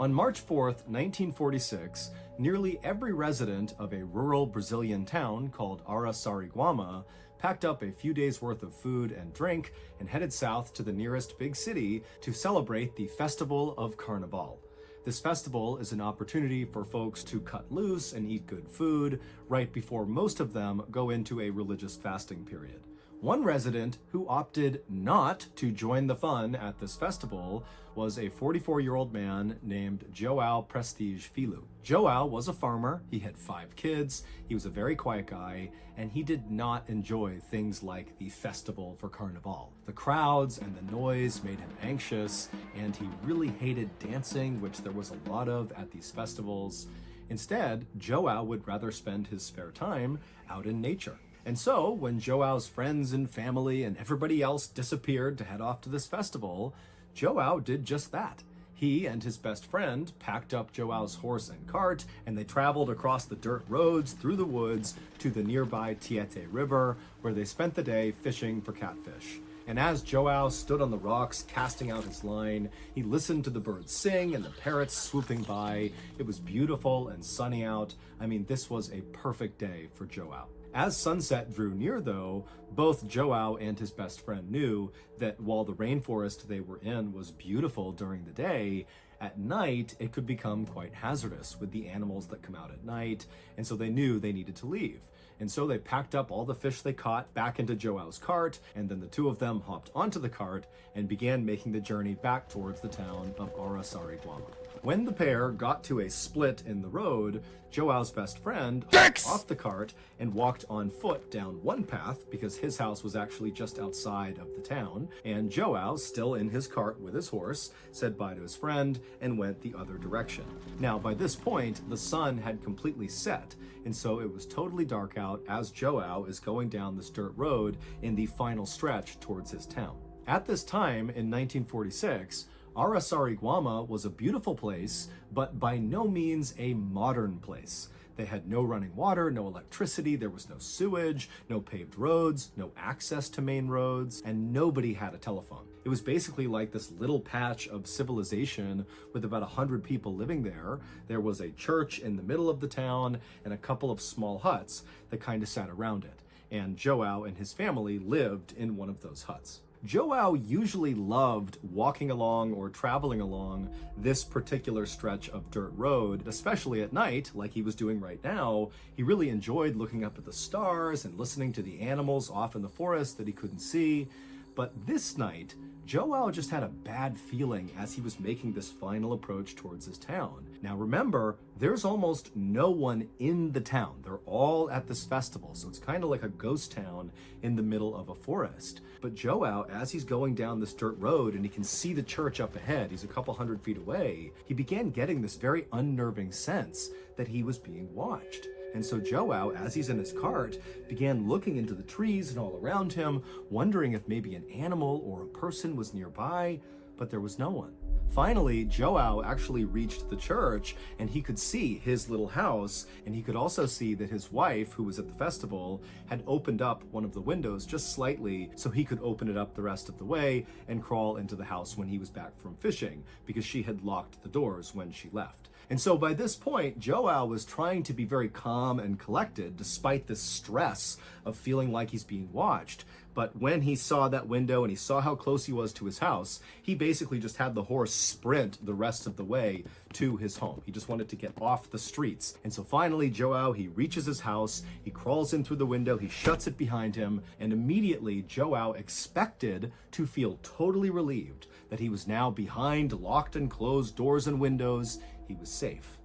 [SPEAKER 11] On March 4th, 1946, nearly every resident of a rural Brazilian town called Araçariguama packed up a few days' worth of food and drink and headed south to the nearest big city to celebrate the Festival of Carnaval. This festival is an opportunity for folks to cut loose and eat good food right before most of them go into a religious fasting period. One resident who opted not to join the fun at this festival was a 44-year-old man named João Prestige Filho. João was a farmer, he had 5 kids, he was a very quiet guy, and he did not enjoy things like the Festival for Carnaval. The crowds and the noise made him anxious, and he really hated dancing, which there was a lot of at these festivals. Instead, João would rather spend his spare time out in nature. And so, when João's friends and family and everybody else disappeared to head off to this festival, João did just that. He and his best friend packed up João's horse and cart, and they traveled across the dirt roads through the woods to the nearby Tietê River, where they spent the day fishing for catfish. And as João stood on the rocks casting out his line, he listened to the birds sing and the parrots swooping by. It was beautiful and sunny out. I mean, this was a perfect day for João. As sunset drew near, though, both João and his best friend knew that while the rainforest they were in was beautiful during the day, at night it could become quite hazardous with the animals that come out at night, and so they knew they needed to leave. And so they packed up all the fish they caught back into João's cart, and then the two of them hopped onto the cart and began making the journey back towards the town of Araçariguama. When the pair got to a split in the road, João's best friend hopped off the cart and walked on foot down one path because his house was actually just outside of the town, and João, still in his cart with his horse, said bye to his friend and went the other direction. Now, by this point, the sun had completely set, and so it was totally dark out as João is going down this dirt road in the final stretch towards his town. At this time, in 1946, Araçariguama was a beautiful place, but by no means a modern place. They had no running water, no electricity, there was no sewage, no paved roads, no access to main roads, and nobody had a telephone. It was basically like this little patch of civilization with about 100 people living there. There was a church in the middle of the town and a couple of small huts that kind of sat around it. And João and his family lived in one of those huts. João usually loved walking along or traveling along this particular stretch of dirt road, especially at night, like he was doing right now. He really enjoyed looking up at the stars and listening to the animals off in the forest that he couldn't see. But this night, João just had a bad feeling as he was making this final approach towards his town. Now remember, there's almost no one in the town. They're all at this festival, so it's kind of like a ghost town in the middle of a forest. But João, as he's going down this dirt road and he can see the church up ahead, he's a couple 100 feet away, he began getting this very unnerving sense that he was being watched. And so João, as he's in his cart, began looking into the trees and all around him, wondering if maybe an animal or a person was nearby, but there was no one. Finally, João actually reached the church, and he could see his little house, and he could also see that his wife, who was at the festival, had opened up one of the windows just slightly so he could open it up the rest of the way and crawl into the house when he was back from fishing, because she had locked the doors when she left. And so by this point, João was trying to be very calm and collected despite the stress of feeling like he's being watched. But when he saw that window and he saw how close he was to his house, he basically just had the horse sprint the rest of the way to his home. He just wanted to get off the streets. And so finally, João, he reaches his house, he crawls in through the window, he shuts it behind him, and immediately João expected to feel totally relieved that he was now behind locked and closed doors and windows. He was safe.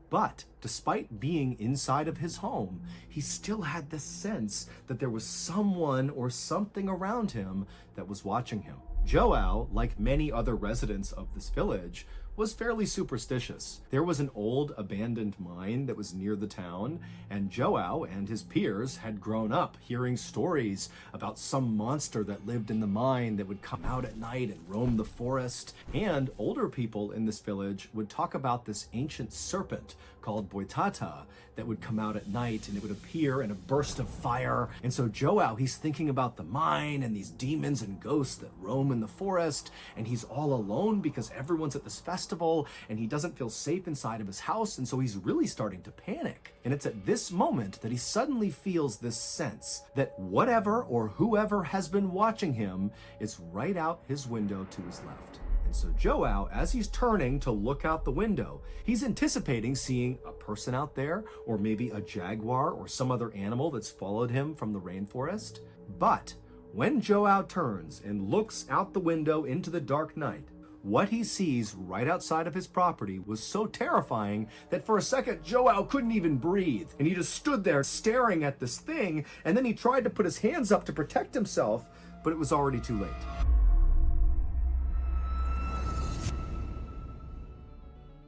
[SPEAKER 11] But despite being inside of his home, he still had this sense that there was someone or something around him that was watching him. Joao, like many other residents of this village, was fairly superstitious. There was an old abandoned mine that was near the town, and Joao and his peers had grown up hearing stories about some monster that lived in the mine that would come out at night and roam the forest. And older people in this village would talk about this ancient serpent called Boitata that would come out at night, and it would appear in a burst of fire. And so Joao, he's thinking about the mine and these demons and ghosts that roam in the forest, and he's all alone because everyone's at this festival and he doesn't feel safe inside of his house, and so he's really starting to panic. And it's at this moment that he suddenly feels this sense that whatever or whoever has been watching him is right out his window to his left. And so Joao, as he's turning to look out the window, he's anticipating seeing a person out there, or maybe a jaguar or some other animal that's followed him from the rainforest. But when Joao turns and looks out the window into the dark night, what he sees right outside of his property was so terrifying that for a second Joao couldn't even breathe. And he just stood there staring at this thing, and then he tried to put his hands up to protect himself, but it was already too late.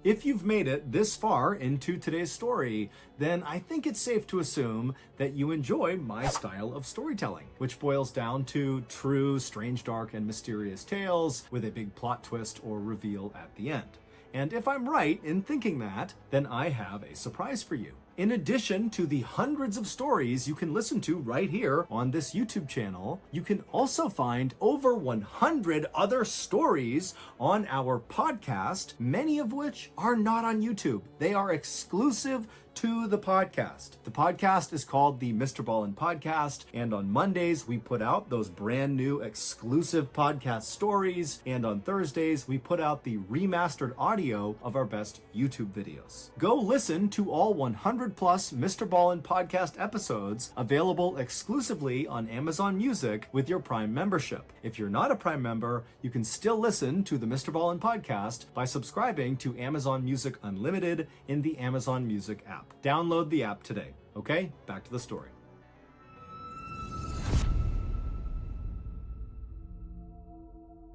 [SPEAKER 11] If you've made it this far into today's story, then I think it's safe to assume that you enjoy my style of storytelling, which boils down to true, strange, dark, and mysterious tales with a big plot twist or reveal at the end. And if I'm right in thinking that, then I have a surprise for you. In addition to the hundreds of stories you can listen to right here on this YouTube channel, you can also find over 100 other stories on our podcast, many of which are not on YouTube. They are exclusive to the podcast. The podcast is called the Mr. Ballin Podcast, and on Mondays we put out those brand new exclusive podcast stories, and on Thursdays we put out the remastered audio of our best YouTube videos. Go listen to all 100 plus Mr. Ballin Podcast episodes available exclusively on Amazon Music with your Prime membership. If you're not a Prime member, you can still listen to the Mr. Ballin Podcast by subscribing to Amazon Music Unlimited in the Amazon Music app. Download the app today. Okay, back to the story.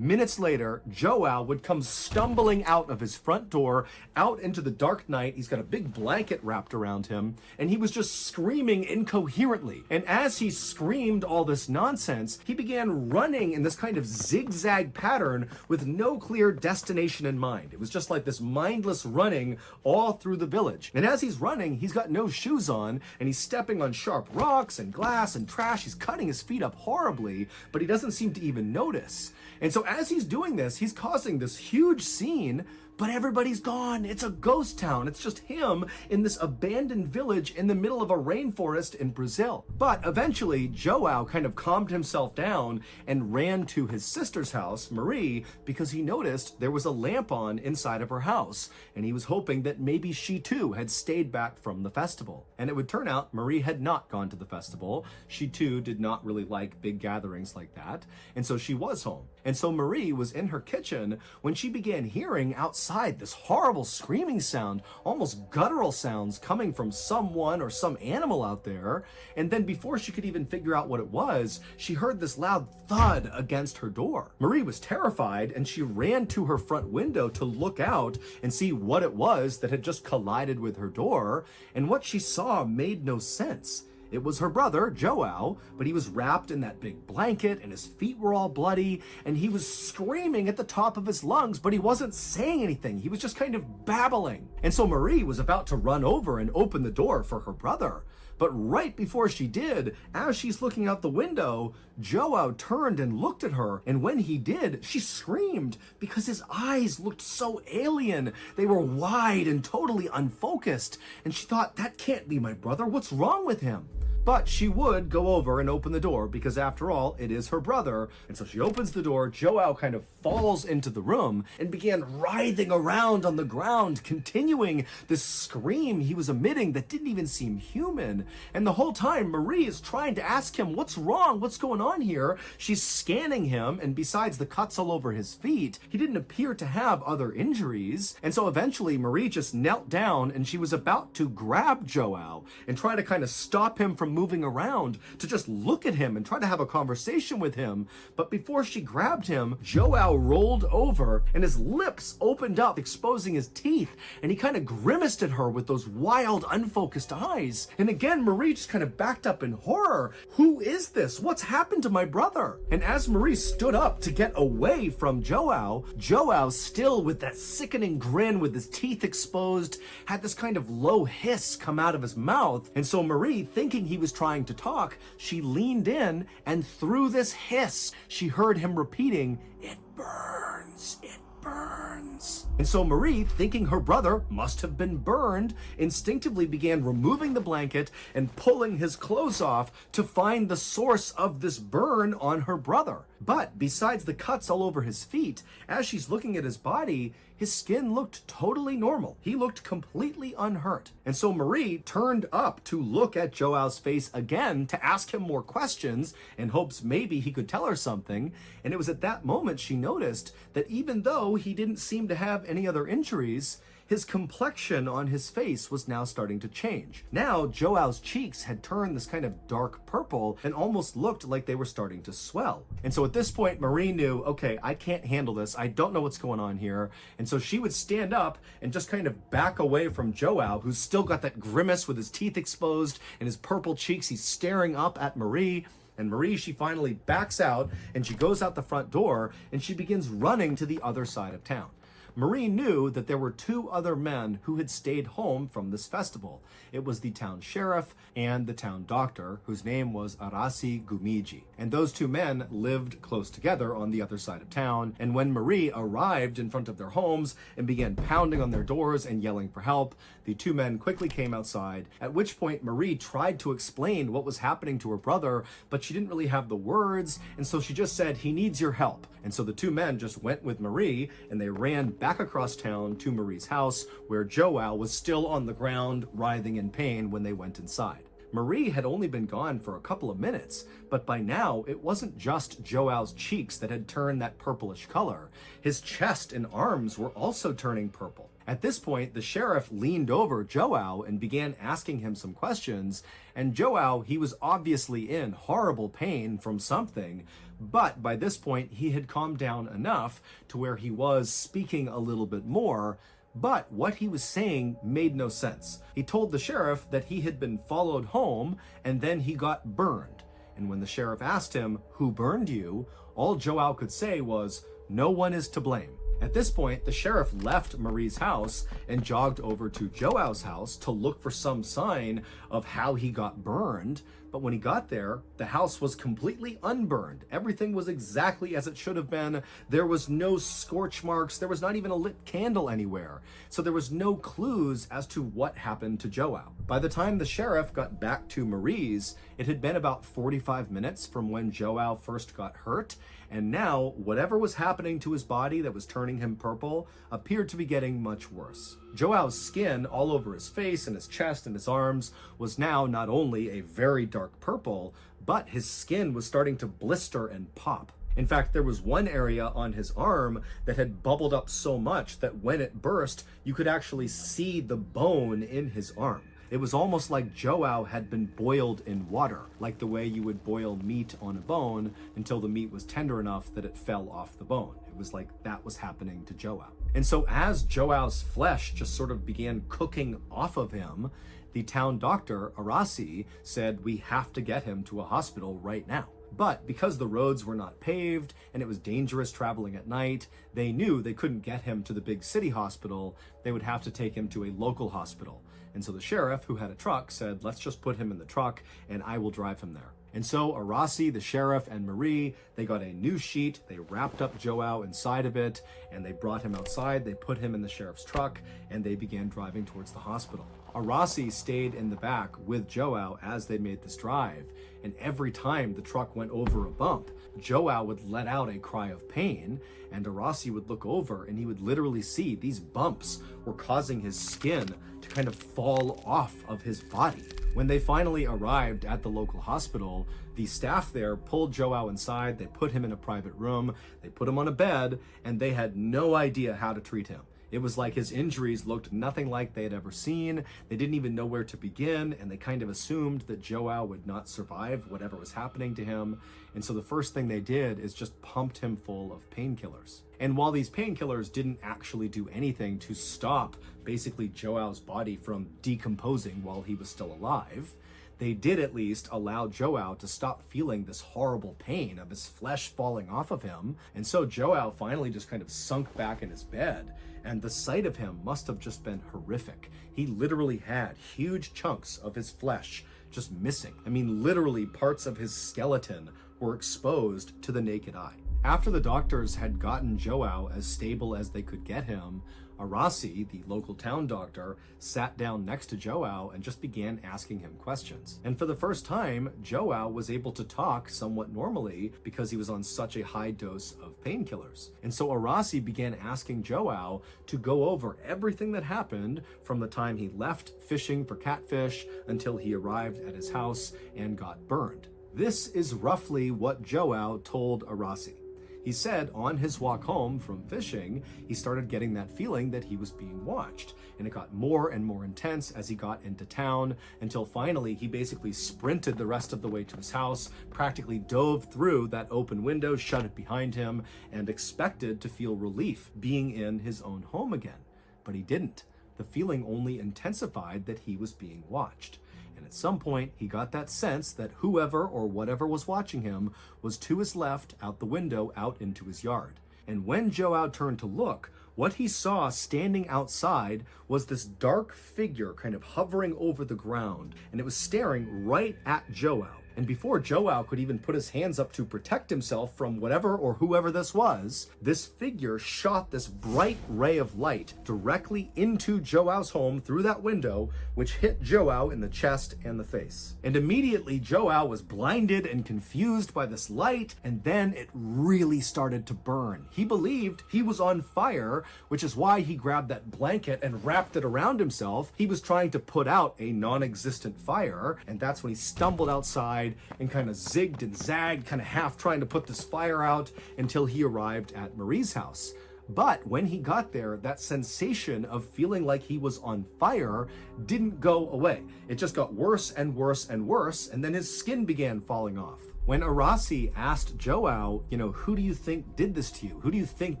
[SPEAKER 11] Minutes later, Joao would come stumbling out of his front door, out into the dark night. He's got a big blanket wrapped around him, and he was just screaming incoherently. And as he screamed all this nonsense, he began running in this kind of zigzag pattern with no clear destination in mind. It was just like this mindless running all through the village. And as he's running, he's got no shoes on, and he's stepping on sharp rocks and glass and trash. He's cutting his feet up horribly, but he doesn't seem to even notice. And so as he's doing this, he's causing this huge scene, but everybody's gone. It's a ghost town. It's just him in this abandoned village in the middle of a rainforest in Brazil. But eventually, Joao kind of calmed himself down and ran to his sister's house, Marie, because he noticed there was a lamp on inside of her house, and he was hoping that maybe she too had stayed back from the festival. And it would turn out Marie had not gone to the festival. She too did not really like big gatherings like that, and so she was home. And so Marie was in her kitchen when she began hearing outside this horrible screaming sound, almost guttural sounds coming from someone or some animal out there. And then before she could even figure out what it was, she heard this loud thud against her door. Marie was terrified, and she ran to her front window to look out and see what it was that had just collided with her door. And what she saw made no sense. It was her brother, Joao, but he was wrapped in that big blanket, and his feet were all bloody, and he was screaming at the top of his lungs, but he wasn't saying anything. He was just kind of babbling. And so Marie was about to run over and open the door for her brother. But right before she did, as she's looking out the window, Joao turned and looked at her, and when he did, she screamed because his eyes looked so alien. They were wide and totally unfocused, and she thought, that can't be my brother. What's wrong with him? But she would go over and open the door because after all, it is her brother. And so she opens the door, Joao kind of falls into the room and began writhing around on the ground, continuing this scream he was emitting that didn't even seem human. And the whole time, Marie is trying to ask him, what's wrong? What's going on here? She's scanning him, and besides the cuts all over his feet, he didn't appear to have other injuries. And so eventually, Marie just knelt down and she was about to grab Joao and try to kind of stop him from moving around, to just look at him and try to have a conversation with him. But before she grabbed him, Joao rolled over and his lips opened up, exposing his teeth, and he kind of grimaced at her with those wild, unfocused eyes. And again, Marie just kind of backed up in horror. Who is this? What's happened to my brother? And as Marie stood up to get away from Joao, Joao, still with that sickening grin with his teeth exposed, had this kind of low hiss come out of his mouth. And so Marie, thinking he was trying to talk, she leaned in, and through this hiss, she heard him repeating, "It burns, it burns." And so Marie, thinking her brother must have been burned, instinctively began removing the blanket and pulling his clothes off to find the source of this burn on her brother. But besides the cuts all over his feet, as she's looking at his body, his skin looked totally normal. He looked completely unhurt. And so Marie turned up to look at Joao's face again to ask him more questions in hopes maybe he could tell her something. And it was at that moment she noticed that even though he didn't seem to have any other injuries, his complexion on his face was now starting to change. Now, Joao's cheeks had turned this kind of dark purple and almost looked like they were starting to swell. And so at this point, Marie knew, okay, I can't handle this. I don't know what's going on here. And so she would stand up and just kind of back away from Joao, who's still got that grimace with his teeth exposed and his purple cheeks. He's staring up at Marie. And Marie, she finally backs out and she goes out the front door and she begins running to the other side of town. Marie knew that there were two other men who had stayed home from this festival. It was the town sheriff and the town doctor, whose name was Arasi Gumiji. And those two men lived close together on the other side of town. And when Marie arrived in front of their homes and began pounding on their doors and yelling for help, the two men quickly came outside, at which point Marie tried to explain what was happening to her brother, but she didn't really have the words, and so she just said, "He needs your help." And so the two men just went with Marie, and they ran back across town to Marie's house, where Joao was still on the ground, writhing in pain when they went inside. Marie had only been gone for a couple of minutes, but by now it wasn't just Joao's cheeks that had turned that purplish color. His chest and arms were also turning purple. At this point, the sheriff leaned over Joao and began asking him some questions, and Joao, he was obviously in horrible pain from something, but by this point he had calmed down enough to where he was speaking a little bit more. But what he was saying made no sense. He told the sheriff that he had been followed home and then he got burned. And when the sheriff asked him, "Who burned you?" all Joao could say was, "No one is to blame." At this point, the sheriff left Marie's house and jogged over to Joao's house to look for some sign of how he got burned. But when he got there, the house was completely unburned. Everything was exactly as it should have been. There was no scorch marks. There was not even a lit candle anywhere. So there was no clues as to what happened to Joao. By the time the sheriff got back to Marie's, it had been about 45 minutes from when Joao first got hurt. And now, whatever was happening to his body that was turning him purple appeared to be getting much worse. Joao's skin all over his face and his chest and his arms was now not only a very dark purple, but his skin was starting to blister and pop. In fact, there was one area on his arm that had bubbled up so much that when it burst, you could actually see the bone in his arm. It was almost like Joao had been boiled in water, like the way you would boil meat on a bone until the meat was tender enough that it fell off the bone. It was like that was happening to Joao. And so as Joao's flesh just sort of began cooking off of him, the town doctor, Arasi, said, "We have to get him to a hospital right now." But because the roads were not paved and it was dangerous traveling at night, they knew they couldn't get him to the big city hospital. They would have to take him to a local hospital. And so the sheriff, who had a truck, said, "Let's just put him in the truck and I will drive him there." And so Arasi, the sheriff, and Marie, they got a new sheet, they wrapped up Joao inside of it, and they brought him outside, they put him in the sheriff's truck, and they began driving towards the hospital. Arasi stayed in the back with Joao as they made this drive, and every time the truck went over a bump, Joao would let out a cry of pain, and Arasi would look over and he would literally see these bumps were causing his skin to kind of fall off of his body. When they finally arrived at the local hospital, the staff there pulled Joao inside, they put him in a private room, they put him on a bed, and they had no idea how to treat him. It was like his injuries looked nothing like they had ever seen. They didn't even know where to begin, and they kind of assumed that Joao would not survive whatever was happening to him. And so the first thing they did is just pumped him full of painkillers. And while these painkillers didn't actually do anything to stop basically Joao's body from decomposing while he was still alive, they did at least allow Joao to stop feeling this horrible pain of his flesh falling off of him. And so Joao finally just kind of sunk back in his bed, and the sight of him must have just been horrific. He literally had huge chunks of his flesh just missing. I mean, literally parts of his skeleton were exposed to the naked eye. After the doctors had gotten Joao as stable as they could get him, Arasi, the local town doctor, sat down next to Joao and just began asking him questions. And for the first time, Joao was able to talk somewhat normally because he was on such a high dose of painkillers. And so Arasi began asking Joao to go over everything that happened from the time he left fishing for catfish until he arrived at his house and got burned. This is roughly what Joao told Arasi. He said on his walk home from fishing, he started getting that feeling that he was being watched. And it got more and more intense as he got into town, until finally he basically sprinted the rest of the way to his house, practically dove through that open window, shut it behind him, and expected to feel relief being in his own home again. But he didn't. The feeling only intensified that he was being watched. And at some point, he got that sense that whoever or whatever was watching him was to his left, out the window, out into his yard. And when Joao turned to look, what he saw standing outside was this dark figure kind of hovering over the ground, and it was staring right at Joao. And before Joao could even put his hands up to protect himself from whatever or whoever this was, this figure shot this bright ray of light directly into Joao's home through that window, which hit Joao in the chest and the face. And immediately Joao was blinded and confused by this light, and then it really started to burn. He believed he was on fire, which is why he grabbed that blanket and wrapped it around himself. He was trying to put out a non-existent fire, and that's when he stumbled outside and kind of zigged and zagged, kind of half trying to put this fire out until he arrived at Marie's house. But when he got there, that sensation of feeling like he was on fire didn't go away. It just got worse and worse and worse, and then his skin began falling off. When Arasi asked Joao, who do you think did this to you? Who do you think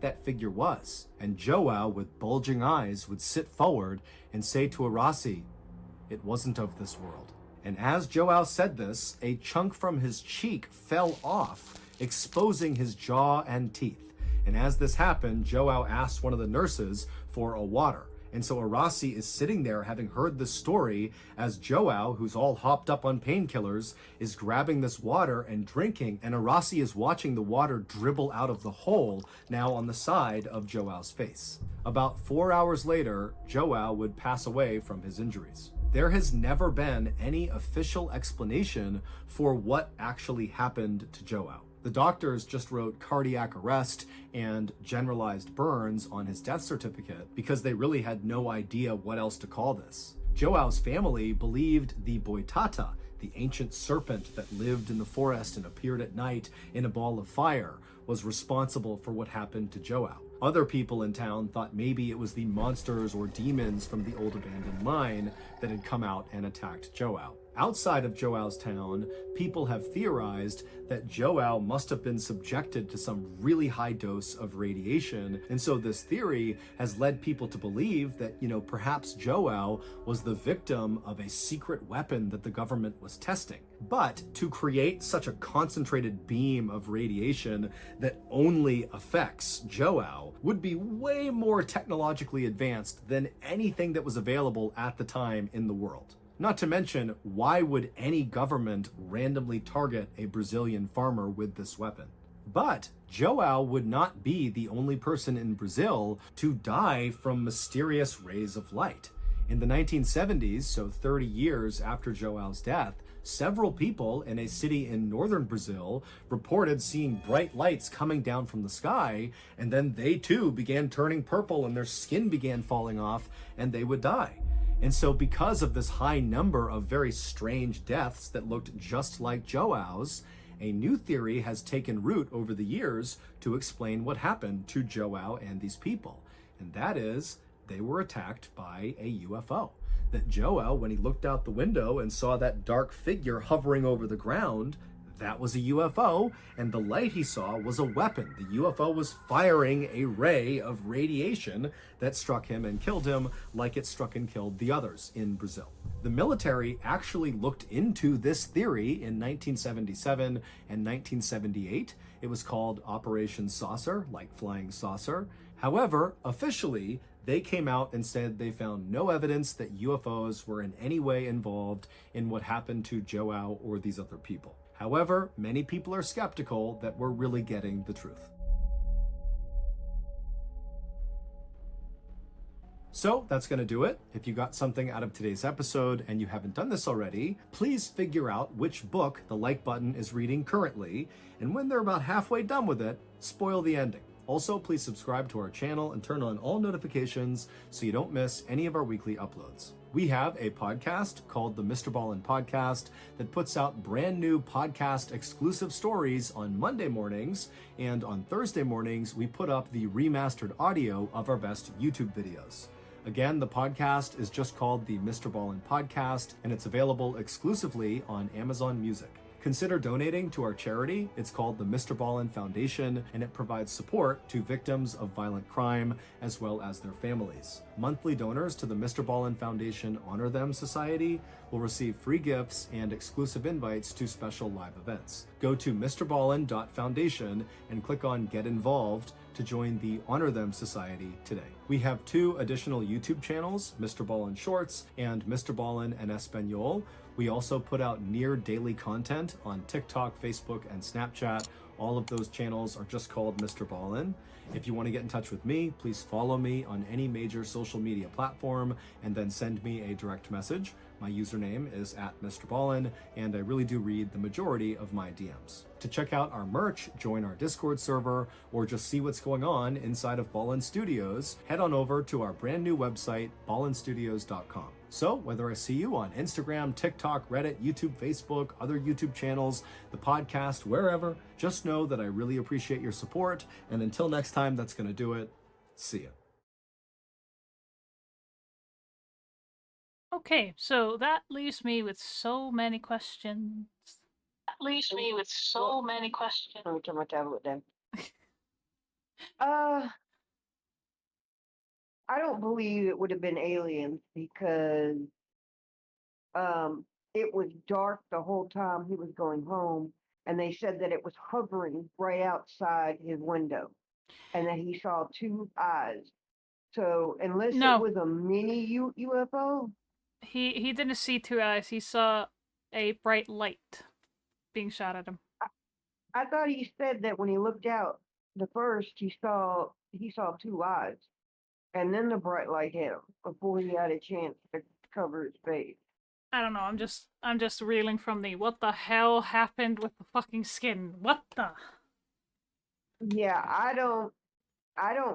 [SPEAKER 11] that figure was? And Joao, with bulging eyes, would sit forward and say to Arasi, "It wasn't of this world." And as Joao said this, a chunk from his cheek fell off, exposing his jaw and teeth. And as this happened, Joao asked one of the nurses for a water. And so Arasi is sitting there having heard this story as Joao, who's all hopped up on painkillers, is grabbing this water and drinking, and Arasi is watching the water dribble out of the hole now on the side of Joao's face. About 4 hours later, Joao would pass away from his injuries. There has never been any official explanation for what actually happened to Joao. The doctors just wrote cardiac arrest and generalized burns on his death certificate because they really had no idea what else to call this. Joao's family believed the Boitata, the ancient serpent that lived in the forest and appeared at night in a ball of fire, was responsible for what happened to Joao. Other people in town thought maybe it was the monsters or demons from the old abandoned mine that had come out and attacked Joao. Outside of Joao's town, people have theorized that Joao must have been subjected to some really high dose of radiation, and so this theory has led people to believe that, perhaps Joao was the victim of a secret weapon that the government was testing. But to create such a concentrated beam of radiation that only affects Joao would be way more technologically advanced than anything that was available at the time in the world. Not to mention, why would any government randomly target a Brazilian farmer with this weapon? But Joao would not be the only person in Brazil to die from mysterious rays of light. In the 1970s, so 30 years after João's death, several people in a city in northern Brazil reported seeing bright lights coming down from the sky, and then they too began turning purple and their skin began falling off and they would die. And so because of this high number of very strange deaths that looked just like João's, a new theory has taken root over the years to explain what happened to João and these people. And that is, they were attacked by a UFO. That João, when he looked out the window and saw that dark figure hovering over the ground, that was a UFO, and the light he saw was a weapon. The UFO was firing a ray of radiation that struck him and killed him like it struck and killed the others in Brazil. The military actually looked into this theory in 1977 and 1978. It was called Operation Saucer, like flying saucer. However, officially, they came out and said they found no evidence that UFOs were in any way involved in what happened to João or these other people. However, many people are skeptical that we're really getting the truth. So that's going to do it. If you got something out of today's episode and you haven't done this already, please figure out which book the like button is reading currently, and when they're about halfway done with it, spoil the ending. Also, please subscribe to our channel and turn on all notifications so you don't miss any of our weekly uploads. We have a podcast called the Mr. Ballin Podcast that puts out brand new podcast exclusive stories on Monday mornings, and on Thursday mornings, we put up the remastered audio of our best YouTube videos. Again, the podcast is just called the Mr. Ballin Podcast, and it's available exclusively on Amazon Music. Consider donating to our charity. It's called the Mr. Ballin Foundation, and it provides support to victims of violent crime as well as their families. Monthly donors to the Mr. Ballin Foundation Honor Them Society will receive free gifts and exclusive invites to special live events. Go to mrballin.foundation and click on Get Involved to join the Honor Them Society today. We have 2 additional YouTube channels, Mr. Ballin Shorts and Mr. Ballin en Espanol. We also put out near daily content on TikTok, Facebook, and Snapchat. All of those channels are just called Mr. Ballin. If you want to get in touch with me, please follow me on any major social media platform and then send me a direct message. My username is @MrBallin, and I really do read the majority of my DMs. To check out our merch, join our Discord server, or just see what's going on inside of Ballin Studios, head on over to our brand new website, ballinstudios.com. So whether I see you on Instagram, TikTok, Reddit, YouTube, Facebook, other YouTube channels, the podcast, wherever, just know that I really appreciate your support. And until next time, that's going to do it. See ya.
[SPEAKER 1] Okay, so that leaves me with so many questions.
[SPEAKER 12] Let me turn my tablet down. I don't believe it would have been aliens because it was dark the whole time he was going home, and they said that it was hovering right outside his window, and that he saw 2 eyes. So unless
[SPEAKER 1] No.
[SPEAKER 12] it was a mini UFO,
[SPEAKER 1] He didn't see 2 eyes. He saw a bright light being shot at him.
[SPEAKER 12] I thought he said that when he looked out the first, he saw 2 eyes, and then the bright light hit him before he had a chance to cover his face.
[SPEAKER 1] I don't know. I'm just reeling from the what the hell happened with the fucking skin. What the?
[SPEAKER 12] Yeah, I don't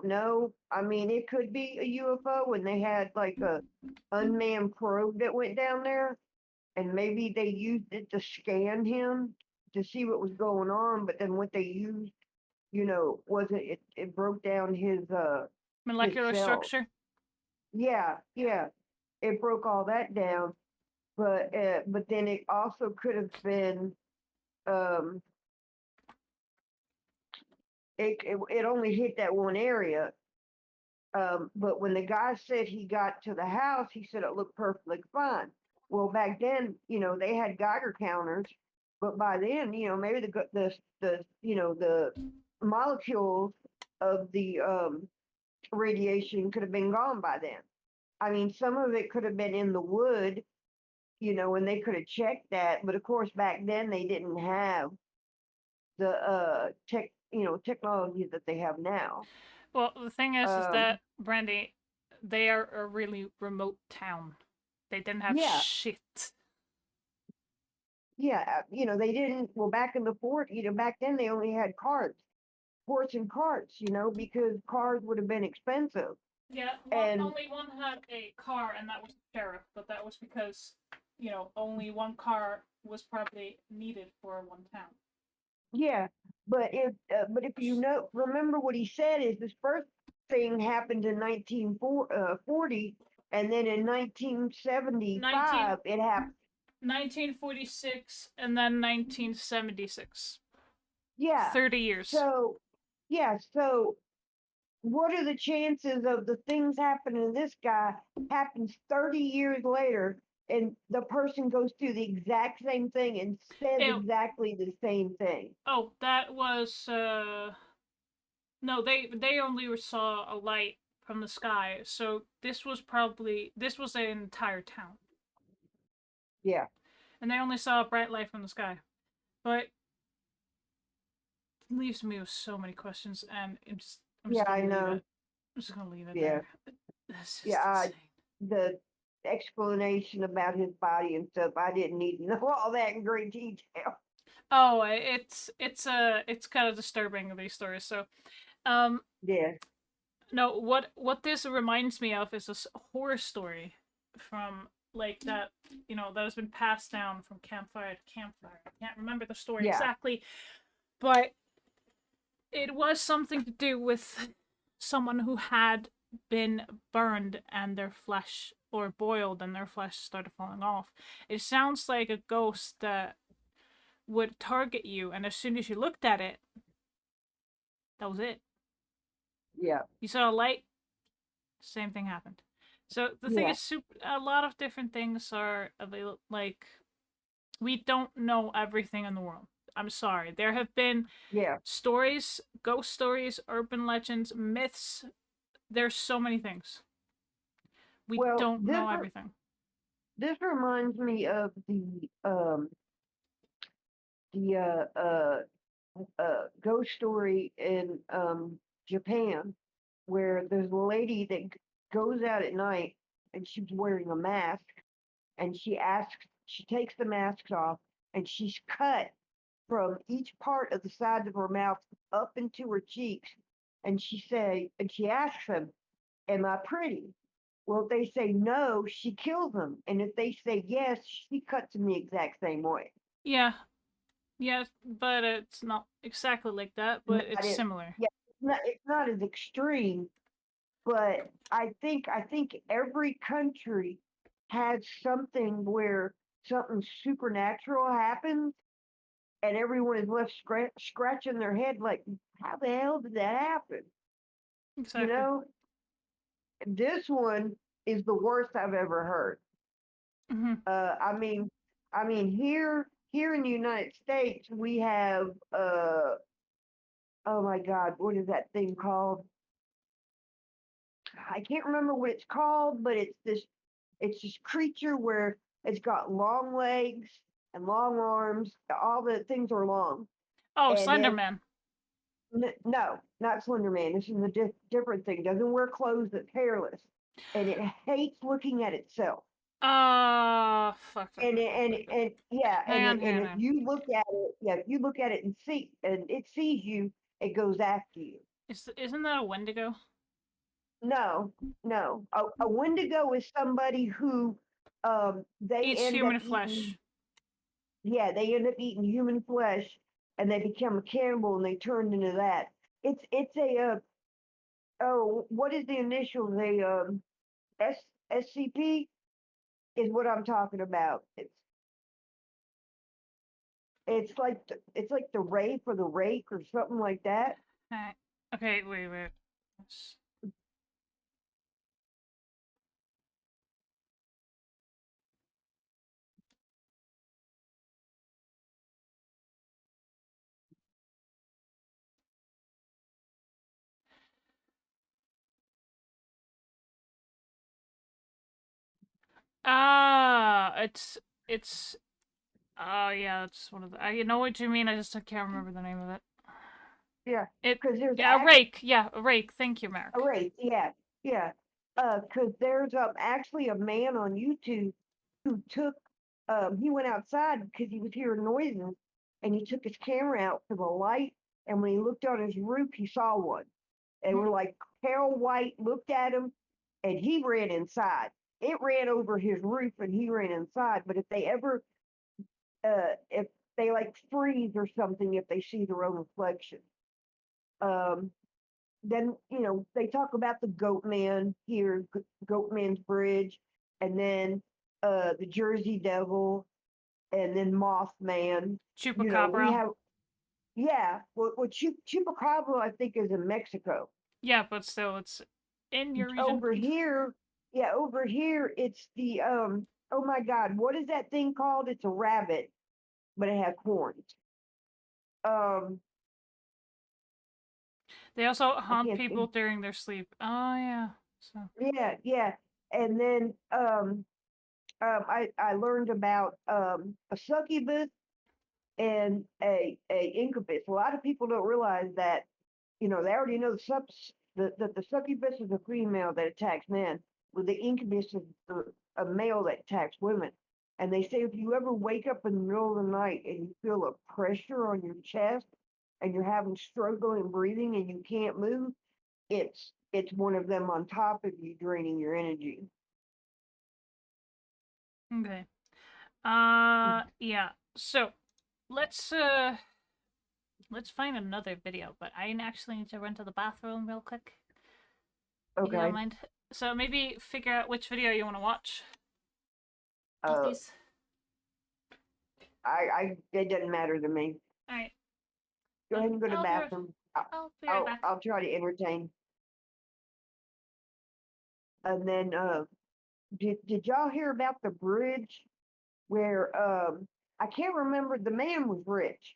[SPEAKER 12] know. I mean, it could be a UFO when they had like a unmanned probe that went down there, and maybe they used it to scan him to see what was going on. But then what they used, wasn't it? It broke down his
[SPEAKER 1] Molecular
[SPEAKER 12] cells.
[SPEAKER 1] structure?
[SPEAKER 12] Yeah, it broke all that down. But then it also could have been it only hit that one area. But when the guy said he got to the house, he said it looked perfectly fine. Well, back then, they had Geiger counters, but by then, maybe the molecules of the radiation could have been gone by then. I mean, some of it could have been in the wood, and they could have checked that. But of course, back then they didn't have the technology that they have now.
[SPEAKER 1] Well, the thing is that Brandy, they are a really remote town. They didn't have
[SPEAKER 12] Yeah.
[SPEAKER 1] shit.
[SPEAKER 12] Yeah, they didn't. Well, back in the fort, back then they only had carts, horse and carts, because cars would have been expensive.
[SPEAKER 1] Yeah,
[SPEAKER 12] And
[SPEAKER 1] only one had a car, and that was the sheriff. But that was because, only one car was probably needed for one town.
[SPEAKER 12] yeah, but if remember what he said is this first thing happened in 1940, and then in 1975 it happened.
[SPEAKER 1] 1946, and then 1976.
[SPEAKER 12] Yeah.
[SPEAKER 1] 30 years.
[SPEAKER 12] So, yeah. So, what are the chances of the things happening to this guy happens 30 years later, and the person goes through the exact same thing and says exactly the same thing?
[SPEAKER 1] Oh, that was no, they only saw a light from the sky. So this was an entire town.
[SPEAKER 12] Yeah.
[SPEAKER 1] And they only saw a bright light from the sky. But it leaves me with so many questions, and I'm just
[SPEAKER 12] I
[SPEAKER 1] gonna
[SPEAKER 12] know.
[SPEAKER 1] leave it. I'm just gonna leave it
[SPEAKER 12] Yeah.
[SPEAKER 1] there. That's just
[SPEAKER 12] Yeah,
[SPEAKER 1] insane.
[SPEAKER 12] the explanation about his body and stuff, I didn't need to know all that in great detail.
[SPEAKER 1] Oh, it's kind of disturbing, these stories. So,
[SPEAKER 12] yeah.
[SPEAKER 1] No, what this reminds me of is a horror story from like that that has been passed down from campfire to campfire. I can't remember the story exactly, but it was something to do with someone who had been burned and their flesh, or boiled and their flesh started falling off. It sounds like a ghost that would target you, and as soon as you looked at it, that was it.
[SPEAKER 12] Yeah.
[SPEAKER 1] You saw a light, same thing happened. So the thing is, a lot of different things are available. Like, we don't know everything in the world. I'm sorry. There have been stories, ghost stories, urban legends, myths. There's so many things. We don't know everything.
[SPEAKER 12] This reminds me of the ghost story in Japan, where there's a lady that goes out at night and she's wearing a mask, and she takes the mask off, and she's cut from each part of the sides of her mouth up into her cheeks, and she asks them, "Am I pretty?" Well, if they say no, she kills them, and if they say yes, she cuts them the exact same way.
[SPEAKER 1] Yeah. Yes, but it's not exactly like that, but it's similar.
[SPEAKER 12] Yeah, it's not as extreme, but I think every country has something where something supernatural happens, and everyone is left scratching their head like, how the hell did that happen?
[SPEAKER 1] Exactly.
[SPEAKER 12] This one is the worst I've ever heard.
[SPEAKER 1] Mm-hmm.
[SPEAKER 12] I mean, here in the United States, we have oh my God, what is that thing called? I can't remember what it's called, but it's this creature where it's got long legs and long arms. All the things are long.
[SPEAKER 1] Oh, Slenderman.
[SPEAKER 12] No, not Slenderman. This is a different thing. Doesn't wear clothes. That's hairless, and it hates looking at itself.
[SPEAKER 1] Fuck.
[SPEAKER 12] And if you look at it, if you look at it and it sees you, it goes after you.
[SPEAKER 1] Isn't that a Wendigo?
[SPEAKER 12] No. A Wendigo is somebody who they
[SPEAKER 1] eats
[SPEAKER 12] end
[SPEAKER 1] human
[SPEAKER 12] up
[SPEAKER 1] flesh.
[SPEAKER 12] They end up eating human flesh, and they become a cannibal, and they turned into that. It's a what is the initial? SCP is what I'm talking about. It's like the rape or the rake or something like that.
[SPEAKER 1] Okay, wait. It's yeah, it's one of the. I know what you mean. I can't remember the name of it.
[SPEAKER 12] Yeah,
[SPEAKER 1] because there's a rake. Yeah, a rake. Thank you, Mark.
[SPEAKER 12] A rake. Yeah. Cause there's actually a man on YouTube who took he went outside because he was hearing noises and he took his camera out to the light and when he looked on his roof he saw one. They were like pale white, looked at him and he ran inside. It ran over his roof and he ran inside. But if they ever if they like freeze or something if they see their own reflection. Um then they talk about the Goat Man here, Goat Man's Bridge, and then the Jersey Devil, and then Mothman. We
[SPEAKER 1] Chupacabra.
[SPEAKER 12] have what Chupacabra I think is in Mexico.
[SPEAKER 1] Yeah, but still, it's in your region.
[SPEAKER 12] Over here it's the oh my God, what is that thing called? It's a rabbit, but it has horns. Um,
[SPEAKER 1] They also
[SPEAKER 12] I
[SPEAKER 1] haunt
[SPEAKER 12] can't
[SPEAKER 1] people
[SPEAKER 12] think.
[SPEAKER 1] during their sleep. Oh yeah. So
[SPEAKER 12] Yeah, and then I learned about a succubus and a incubus. A lot of people don't realize that they already know that the succubus is a female that attacks men, with the incubus is a male that attacks women. And they say if you ever wake up in the middle of the night and you feel a pressure on your chest and you're having struggle in breathing and you can't move, it's one of them on top of you draining your energy.
[SPEAKER 1] okay. Yeah. So let's find another video, but I actually need to run to the bathroom real quick. If you don't
[SPEAKER 12] Okay.
[SPEAKER 1] mind. So maybe figure out which video you want to watch. Of
[SPEAKER 12] Uh,
[SPEAKER 1] these.
[SPEAKER 12] it doesn't matter to me.
[SPEAKER 1] All right.
[SPEAKER 12] Go ahead and go to the
[SPEAKER 1] I'll
[SPEAKER 12] bathroom.
[SPEAKER 1] I'll be right back.
[SPEAKER 12] I'll try to entertain. And then, did y'all hear about the bridge where I can't remember, the man was rich,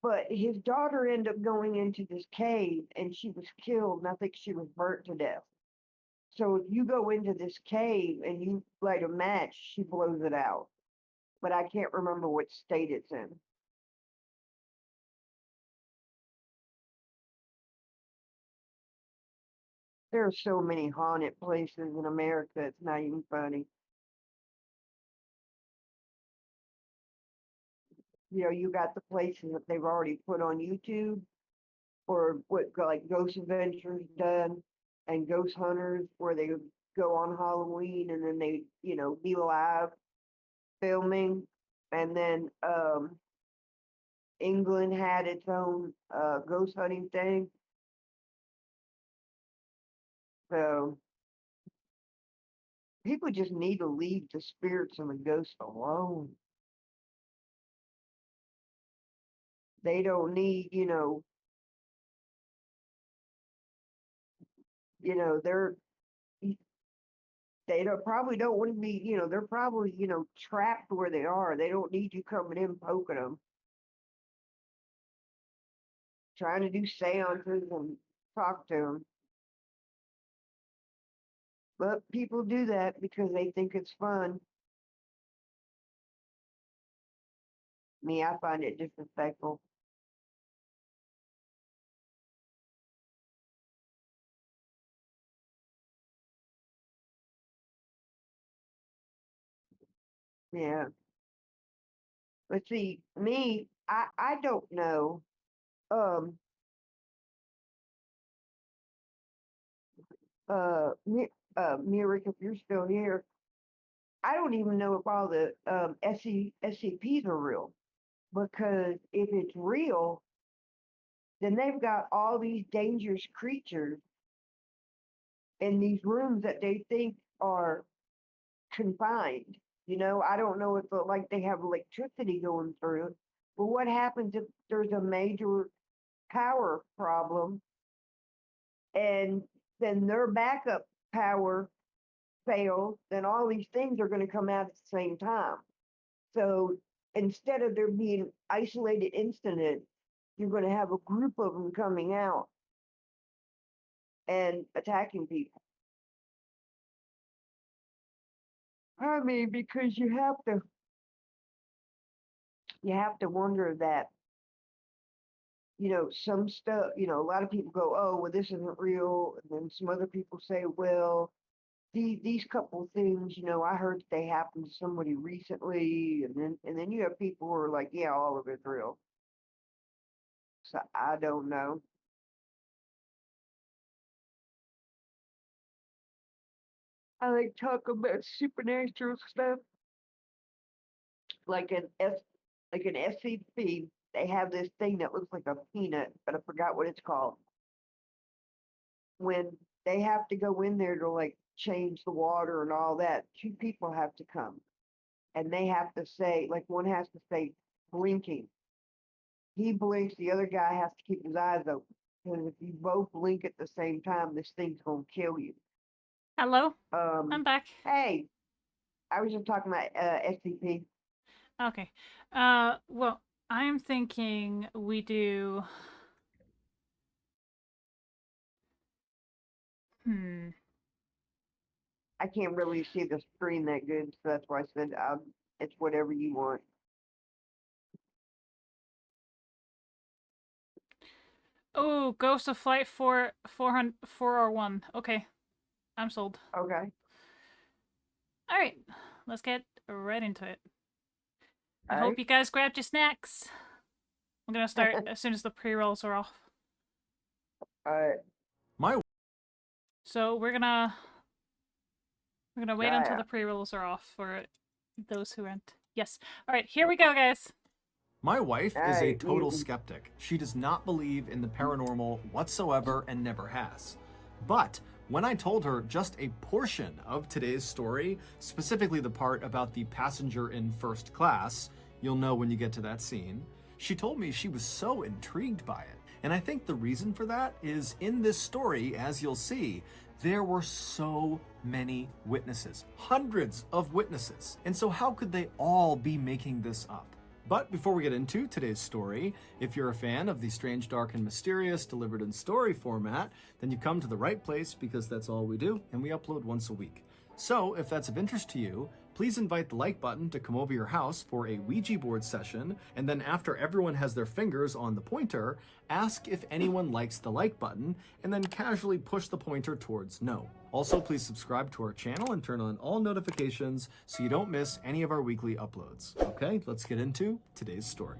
[SPEAKER 12] but his daughter ended up going into this cave and she was killed and I think she was burnt to death. So if you go into this cave and you light a match, she blows it out. But I can't remember what state it's in. There are so many haunted places in America, it's not even funny. You got the places that they've already put on YouTube, or what like Ghost Adventures done, and Ghost Hunters, where they go on Halloween and then they, be live filming. And then England had its own ghost hunting thing. So people just need to leave the spirits and the ghosts alone. They don't need, they're they probably don't want to be, they're probably, trapped where they are. They don't need you coming in poking them, trying to do seances and talk to them. But people do that because they think it's fun. Me, I find it disrespectful. Yeah. But see, me, I don't know. Um, Mirik, if you're still here, I don't even know if all the SCPs are real. Because if it's real, then they've got all these dangerous creatures in these rooms that they think are confined. I don't know if like they have electricity going through, but what happens if there's a major power problem and then their backup power fails, then all these things are going to come out at the same time. So instead of there being isolated incidents, you're going to have a group of them coming out and attacking people. I mean, because you have to wonder that some stuff, a lot of people go, oh, well, this isn't real. And then some other people say, well, these couple of things, I heard that they happened to somebody recently. And then you have people who are like, yeah, all of it's real. So I don't know. I like talk about supernatural stuff. Like an SCP, they have this thing that looks like a peanut, but I forgot what it's called. When they have to go in there to like change the water and all that, two people have to come. And they have to say, like one has to say blinking. He blinks, the other guy has to keep his eyes open. Because if you both blink at the same time, this thing's gonna kill you.
[SPEAKER 1] Hello? I'm back.
[SPEAKER 12] Hey, I was just talking about SCP.
[SPEAKER 1] Okay. Well, I'm thinking we do...
[SPEAKER 12] I can't really see the screen that good, so that's why I said it's whatever you want.
[SPEAKER 1] Oh, Ghost of Flight 401. Okay. I'm sold.
[SPEAKER 12] Okay.
[SPEAKER 1] Alright. Let's get right into it. I
[SPEAKER 12] All
[SPEAKER 1] hope
[SPEAKER 12] right.
[SPEAKER 1] you guys grabbed your snacks. I'm gonna start as soon as the pre-rolls are off.
[SPEAKER 12] Alright.
[SPEAKER 1] So we're gonna wait until
[SPEAKER 12] Yeah.
[SPEAKER 1] the pre-rolls are off for those who aren't. Yes. Alright, here we go, guys.
[SPEAKER 11] My wife is a
[SPEAKER 12] Hey,
[SPEAKER 11] total
[SPEAKER 12] easy.
[SPEAKER 11] skeptic. She does not believe in the paranormal whatsoever and never has. But when I told her just a portion of today's story, specifically the part about the passenger in first class, you'll know when you get to that scene, she told me she was so intrigued by it. And I think the reason for that is in this story, as you'll see, there were so many witnesses, hundreds of witnesses. And so how could they all be making this up? But before we get into today's story, if you're a fan of the strange, dark, and mysterious delivered in story format, then you come to the right place because that's all we do, and we upload once a week. So if that's of interest to you, please invite the like button to come over your house for a Ouija board session, and then after everyone has their fingers on the pointer, ask if anyone likes the like button, and then casually push the pointer towards no. Also, please subscribe to our channel and turn on all notifications so you don't miss any of our weekly uploads. Okay, let's get into today's story.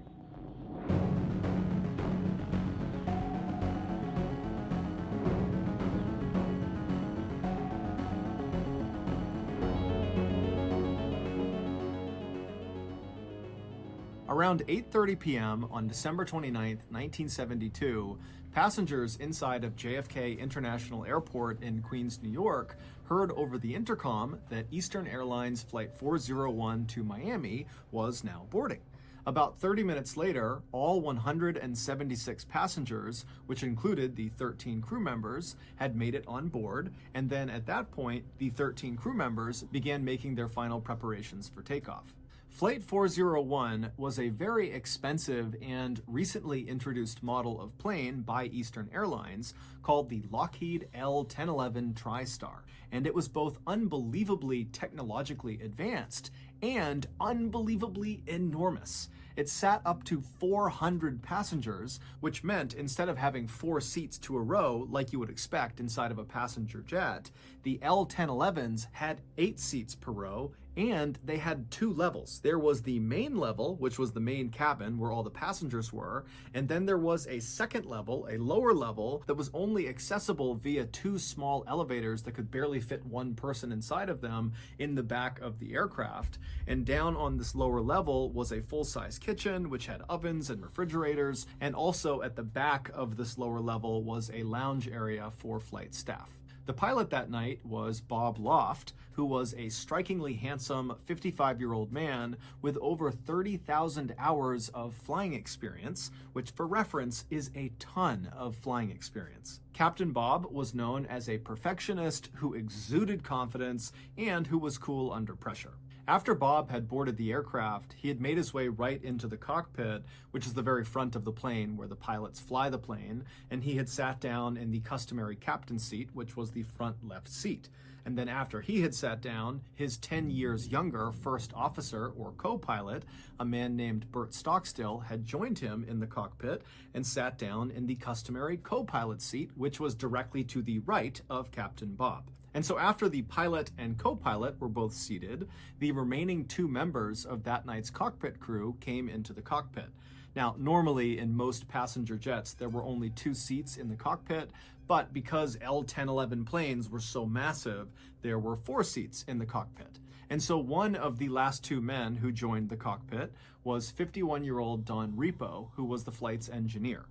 [SPEAKER 11] Around 8:30 p.m. on December 29, 1972, passengers inside of JFK International Airport in Queens, New York, heard over the intercom that Eastern Airlines Flight 401 to Miami was now boarding. About 30 minutes later, all 176 passengers, which included the 13 crew members, had made it on board, and then at that point, the 13 crew members began making their final preparations for takeoff. Flight 401 was a very expensive and recently introduced model of plane by Eastern Airlines called the Lockheed L-1011 TriStar, and it was both unbelievably technologically advanced and unbelievably enormous. It sat up to 400 passengers, which meant instead of having 4 seats to a row like you would expect inside of a passenger jet, the L-1011s had 8 seats per row, and they had 2 levels. There was the main level, which was the main cabin where all the passengers were, and then there was a second level, a lower level, that was only accessible via 2 small elevators that could barely fit 1 person inside of them in the back of the aircraft. And down on this lower level was a full-size kitchen, which had ovens and refrigerators, and also at the back of this lower level was a lounge area for flight staff. The pilot that night was Bob Loft, who was a strikingly handsome 55-year-old man with over 30,000 hours of flying experience, which for reference is a ton of flying experience. Captain Bob was known as a perfectionist who exuded confidence and who was cool under pressure. After Bob had boarded the aircraft, he had made his way right into the cockpit, which is the very front of the plane where the pilots fly the plane, and he had sat down in the customary captain's seat, which was the front left seat. And then after he had sat down, his 10 years younger first officer or co-pilot, a man named Bert Stockstill, had joined him in the cockpit and sat down in the customary co-pilot seat, which was directly to the right of Captain Bob. And so after the pilot and co-pilot were both seated, the remaining 2 members of that night's cockpit crew came into the cockpit. Now, normally in most passenger jets, there were only 2 seats in the cockpit, but because L-1011 planes were so massive, there were 4 seats in the cockpit. And so one of the last 2 men who joined the cockpit was 51-year-old Don Repo, who was the flight's engineer.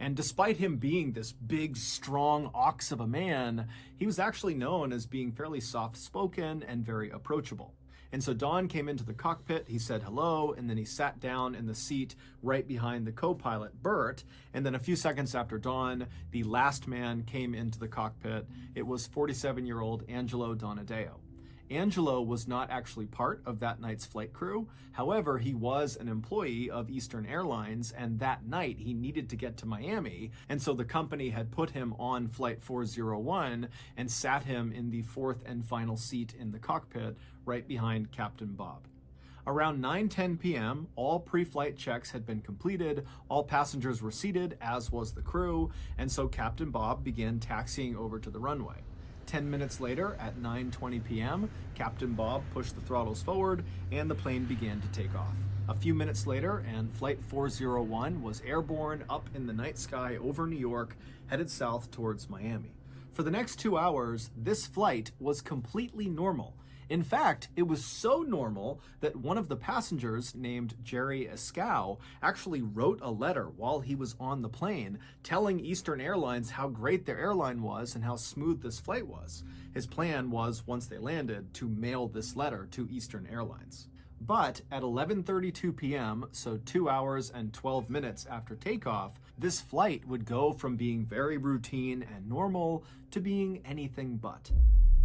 [SPEAKER 11] And despite him being this big, strong ox of a man, he was actually known as being fairly soft-spoken and very approachable. And so Don came into the cockpit, he said hello, and then he sat down in the seat right behind the co-pilot, Bert. And then a few seconds after Don, the last man came into the cockpit. It was 47-year-old Angelo Donadeo. Angelo was not actually part of that night's flight crew. However, he was an employee of Eastern Airlines, and that night he needed to get to Miami, and so the company had put him on Flight 401 and sat him in the 4th and final seat in the cockpit, right behind Captain Bob. Around 9:10 p.m., all pre-flight checks had been completed, all passengers were seated, as was the crew, and so Captain Bob began taxiing over to the runway. 10 minutes later, at 9:20 p.m., Captain Bob pushed the throttles forward and the plane began to take off. A few minutes later, and Flight 401 was airborne up in the night sky over New York, headed south towards Miami. For the next 2 hours, this flight was completely normal. In fact, it was so normal that one of the passengers, named Jerry Escow, actually wrote a letter while he was on the plane telling Eastern Airlines how great their airline was and how smooth this flight was. His plan was, once they landed, to mail this letter to Eastern Airlines. But at 11:32 p.m., so 2 hours and 12 minutes after takeoff, this flight would go from being very routine and normal to being anything but.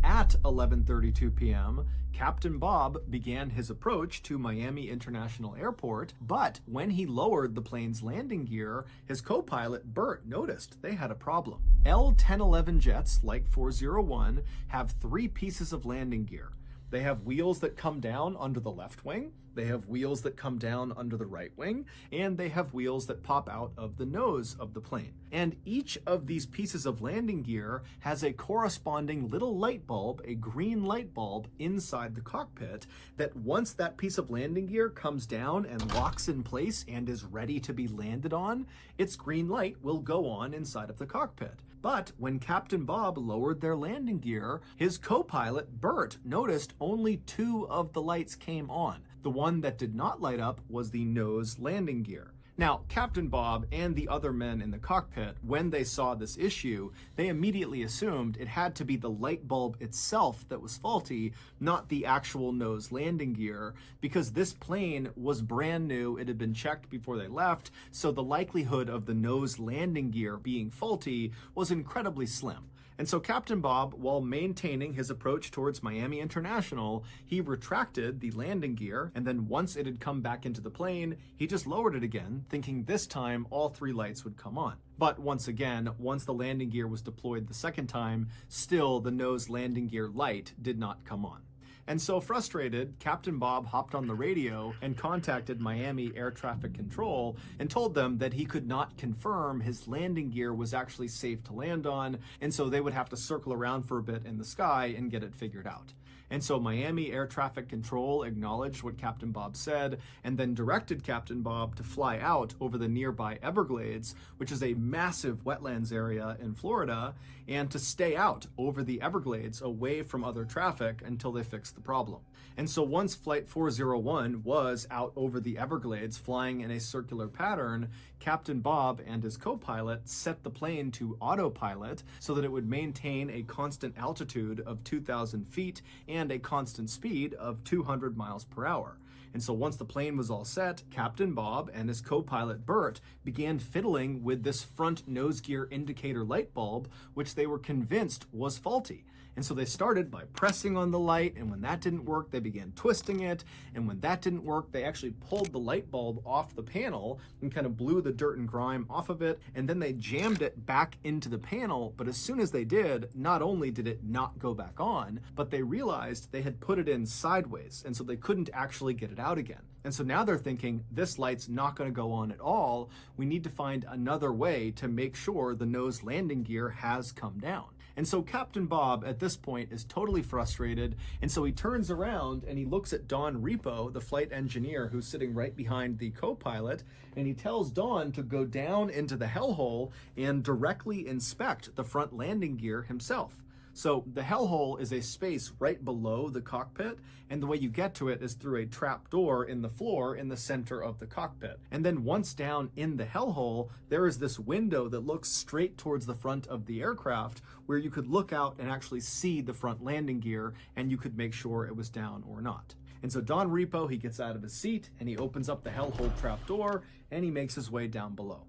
[SPEAKER 11] At 11:32 p.m., Captain Bob began his approach to Miami International Airport, but when he lowered the plane's landing gear, his co-pilot Bert noticed they had a problem. L-1011 jets, like 401, have 3 pieces of landing gear. They have wheels that come down under the left wing, they have wheels that come down under the right wing, and they have wheels that pop out of the nose of the plane. And each of these pieces of landing gear has a corresponding little light bulb, a green light bulb, inside the cockpit that once that piece of landing gear comes down and locks in place and is ready to be landed on, its green light will go on inside of the cockpit. But when Captain Bob lowered their landing gear, his co-pilot, Bert, noticed only 2 of the lights came on. The one that did not light up was the nose landing gear. Now, Captain Bob and the other men in the cockpit, when they saw this issue, they immediately assumed it had to be the light bulb itself that was faulty, not the actual nose landing gear, because this plane was brand new, it had been checked before they left, so the likelihood of the nose landing gear being faulty was incredibly slim. And so Captain Bob, while maintaining his approach towards Miami International, he retracted the landing gear, and then once it had come back into the plane, he just lowered it again, thinking this time all 3 lights would come on. But once again, once the landing gear was deployed the second time, still the nose landing gear light did not come on. And so frustrated, Captain Bob hopped on the radio and contacted Miami Air Traffic Control and told them that he could not confirm his landing gear was actually safe to land on, and so they would have to circle around for a bit in the sky and get it figured out. And so Miami Air Traffic Control acknowledged what Captain Bob said and then directed Captain Bob to fly out over the nearby Everglades, which is a massive wetlands area in Florida, and to stay out over the Everglades away from other traffic until they fixed the problem. And so once Flight 401 was out over the Everglades flying in a circular pattern, Captain Bob and his co-pilot set the plane to autopilot so that it would maintain a constant altitude of 2,000 feet and a constant speed of 200 miles per hour. And so once the plane was all set, Captain Bob and his co-pilot Bert began fiddling with this front nose gear indicator light bulb, which they were convinced was faulty. And so they started by pressing on the light, and when that didn't work, they began twisting it, and when that didn't work, they actually pulled the light bulb off the panel and kind of blew the dirt and grime off of it, and then they jammed it back into the panel. But as soon as they did, not only did it not go back on, but they realized they had put it in sideways, and so they couldn't actually get it out again. And so now they're thinking, this light's not going to go on at all. We need to find another way to make sure the nose landing gear has come down. And so Captain Bob at this point is totally frustrated, and so he turns around and he looks at Don Repo, the flight engineer who's sitting right behind the co-pilot, and he tells Don to go down into the hellhole and directly inspect the front landing gear himself. So the hellhole is a space right below the cockpit, and the way you get to it is through a trap door in the floor in the center of the cockpit. And then once down in the hellhole, there is this window that looks straight towards the front of the aircraft where you could look out and actually see the front landing gear, and you could make sure it was down or not. And so Don Repo, he gets out of his seat and he opens up the hellhole trap door and he makes his way down below.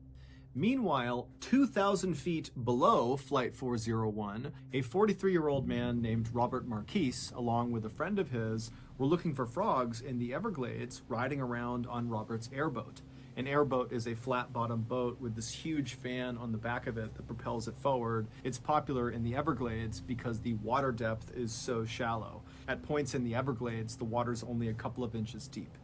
[SPEAKER 11] Meanwhile, 2,000 feet below Flight 401, a 43-year-old man named Robert Marquise, along with a friend of his, were looking for frogs in the Everglades, riding around on Robert's airboat. An airboat is a flat-bottomed boat with this huge fan on the back of it that propels it forward. It's popular in the Everglades because the water depth is so shallow. At points in the Everglades, the water's only a couple of inches deep.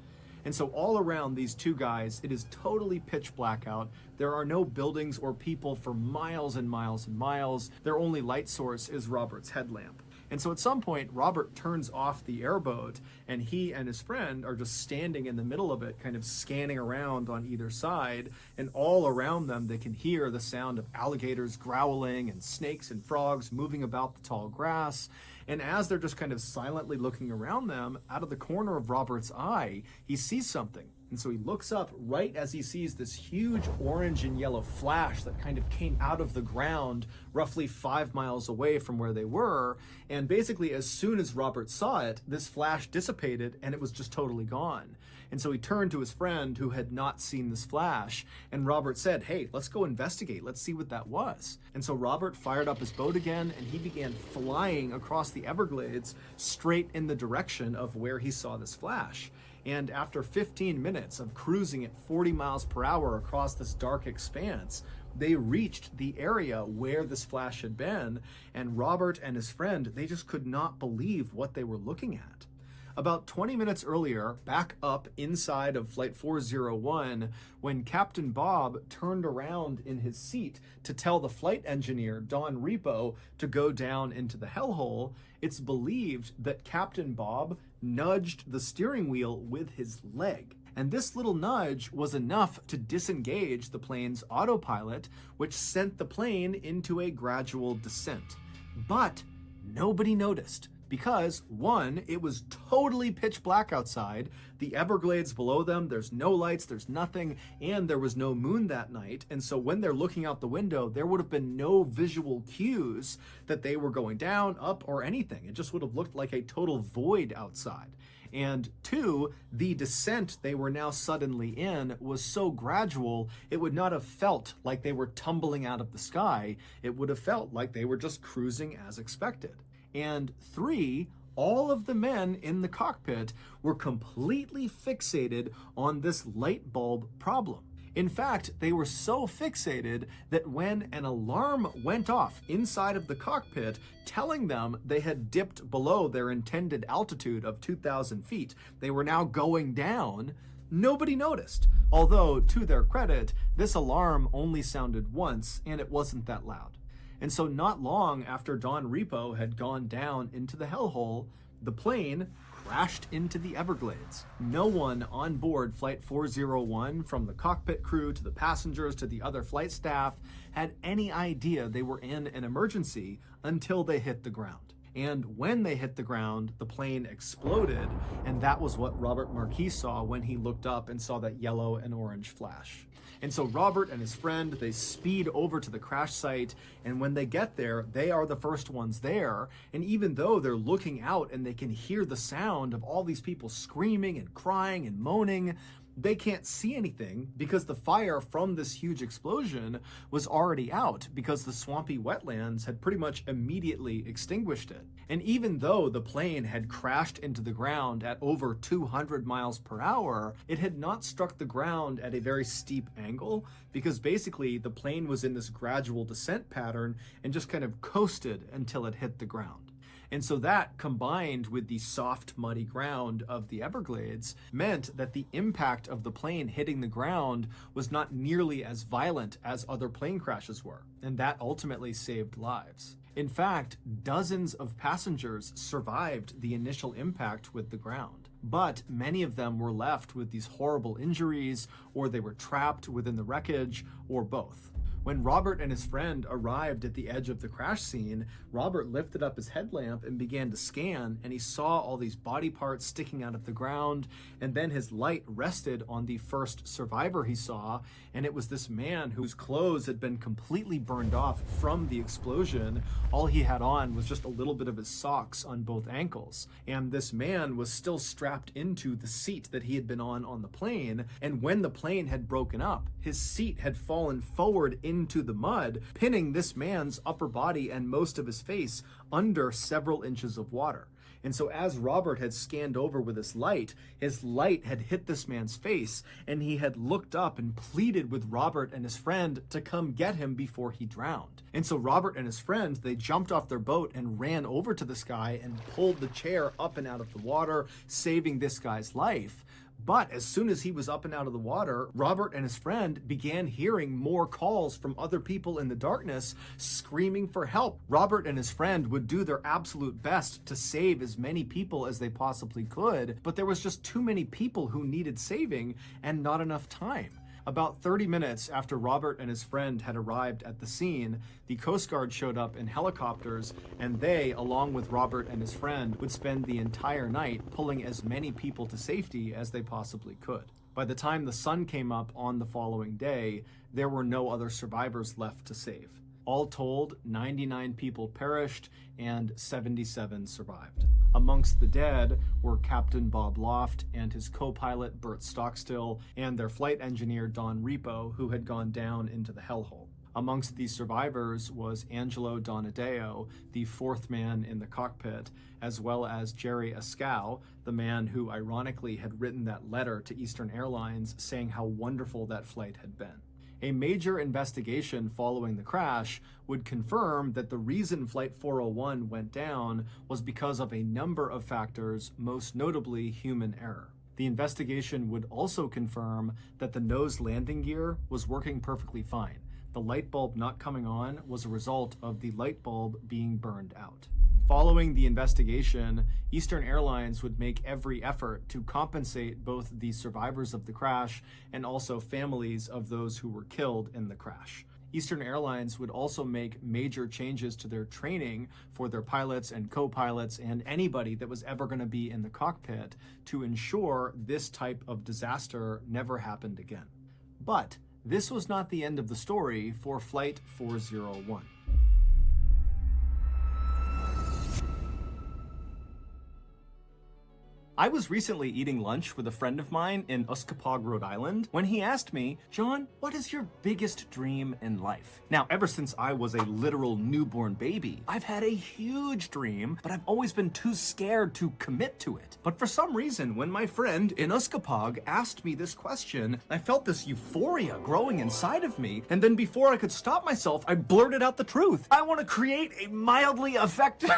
[SPEAKER 11] And so all around these two guys, it is totally pitch black out. There are no buildings or people for miles and miles and miles. Their only light source is Robert's headlamp. And so at some point, Robert turns off the airboat, and he and his friend are just standing in the middle of it, kind of scanning around on either side. And all around them, they can hear the sound of alligators growling and snakes and frogs moving about the tall grass. And as they're just kind of silently looking around them, out of the corner of Robert's eye, he sees something. And so he looks up right as he sees this huge orange and yellow flash that kind of came out of the ground roughly 5 miles away from where they were. And basically, as soon as Robert saw it, this flash dissipated and it was just totally gone. And so he turned to his friend who had not seen this flash, and Robert said, "Hey, let's go investigate. Let's see what that was." And so Robert fired up his boat again, and he began flying across the Everglades straight in the direction of where he saw this flash. And after 15 minutes of cruising at 40 miles per hour across this dark expanse, they reached the area where this flash had been, and Robert and his friend, they just could not believe what they were looking at. About 20 minutes earlier, back up inside of Flight 401, when Captain Bob turned around in his seat to tell the flight engineer, Don Repo, to go down into the hellhole, it's believed that Captain Bob nudged the steering wheel with his leg. And this little nudge was enough to disengage the plane's autopilot, which sent the plane into a gradual descent. But nobody noticed. Because, one, it was totally pitch black outside, the Everglades below them, there's no lights, there's nothing, and there was no moon that night, and so when they're looking out the window, there would have been no visual cues that they were going down, up, or anything. It just would have looked like a total void outside. And two, the descent they were now suddenly in was so gradual, it would not have felt like they were tumbling out of the sky. It would have felt like they were just cruising as expected. And three, all of the men in the cockpit were completely fixated on this light bulb problem. In fact, they were so fixated that when an alarm went off inside of the cockpit telling them they had dipped below their intended altitude of 2,000 feet, they were now going down, nobody noticed. Although, to their credit, this alarm only sounded once and it wasn't that loud. And so not long after Don Repo had gone down into the hellhole, the plane crashed into the Everglades. No one on board Flight 401, from the cockpit crew to the passengers to the other flight staff, had any idea they were in an emergency until they hit the ground. And when they hit the ground, the plane exploded, and that was what Robert Marquis saw when he looked up and saw that yellow and orange flash. And so Robert and his friend, they speed over to the crash site, and when they get there, they are the first ones there. And even though they're looking out and they can hear the sound of all these people screaming and crying and moaning, they can't see anything because the fire from this huge explosion was already out because the swampy wetlands had pretty much immediately extinguished it. And even though the plane had crashed into the ground at over 200 miles per hour, it had not struck the ground at a very steep angle because basically the plane was in this gradual descent pattern and just kind of coasted until it hit the ground. And so that, combined with the soft, muddy ground of the Everglades, meant that the impact of the plane hitting the ground was not nearly as violent as other plane crashes were, and that ultimately saved lives. In fact, dozens of passengers survived the initial impact with the ground, but many of them were left with these horrible injuries, or they were trapped within the wreckage, or both. When Robert and his friend arrived at the edge of the crash scene, Robert lifted up his headlamp and began to scan, and he saw all these body parts sticking out of the ground, and then his light rested on the first survivor he saw, and it was this man whose clothes had been completely burned off from the explosion. All he had on was just a little bit of his socks on both ankles, and this man was still strapped into the seat that he had been on the plane, and when the plane had broken up, his seat had fallen forward into the mud, pinning this man's upper body and most of his face under several inches of water. And so as Robert had scanned over with his light had hit this man's face, and he had looked up and pleaded with Robert and his friend to come get him before he drowned. And so Robert and his friend, they jumped off their boat and ran over to this guy and pulled the chair up and out of the water, saving this guy's life. But as soon as he was up and out of the water, Robert and his friend began hearing more calls from other people in the darkness screaming for help. Robert and his friend would do their absolute best to save as many people as they possibly could, but there was just too many people who needed saving and not enough time. About 30 minutes after Robert and his friend had arrived at the scene, the Coast Guard showed up in helicopters, and they, along with Robert and his friend, would spend the entire night pulling as many people to safety as they possibly could. By the time the sun came up on the following day, there were no other survivors left to save. All told, 99 people perished and 77 survived. Amongst the dead were Captain Bob Loft and his co-pilot Bert Stockstill and their flight engineer Don Repo, who had gone down into the hellhole. Amongst these survivors was Angelo Donadeo, the fourth man in the cockpit, as well as Jerry Ascow, the man who ironically had written that letter to Eastern Airlines saying how wonderful that flight had been. A major investigation following the crash would confirm that the reason Flight 401 went down was because of a number of factors, most notably human error. The investigation would also confirm that the nose landing gear was working perfectly fine. The light bulb not coming on was a result of the light bulb being burned out. Following the investigation, Eastern Airlines would make every effort to compensate both the survivors of the crash and also families of those who were killed in the crash. Eastern Airlines would also make major changes to their training for their pilots and co-pilots and anybody that was ever going to be in the cockpit to ensure this type of disaster never happened again. But this was not the end of the story for Flight 401. I was recently eating lunch with a friend of mine in Uskapog, Rhode Island, when he asked me, "John, what is your biggest dream in life?" Now, ever since I was a literal newborn baby, I've had a huge dream, but I've always been too scared to commit to it. But for some reason, when my friend in Uskapog asked me this question, I felt this euphoria growing inside of me, and then before I could stop myself, I blurted out the truth. I want to create a mildly effective...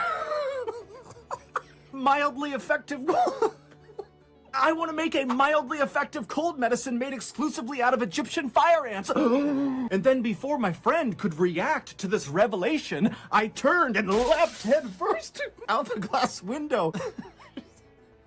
[SPEAKER 11] I want to make a mildly effective cold medicine made exclusively out of Egyptian fire ants. And then before my friend could react to this revelation, I turned and leapt headfirst out the glass window.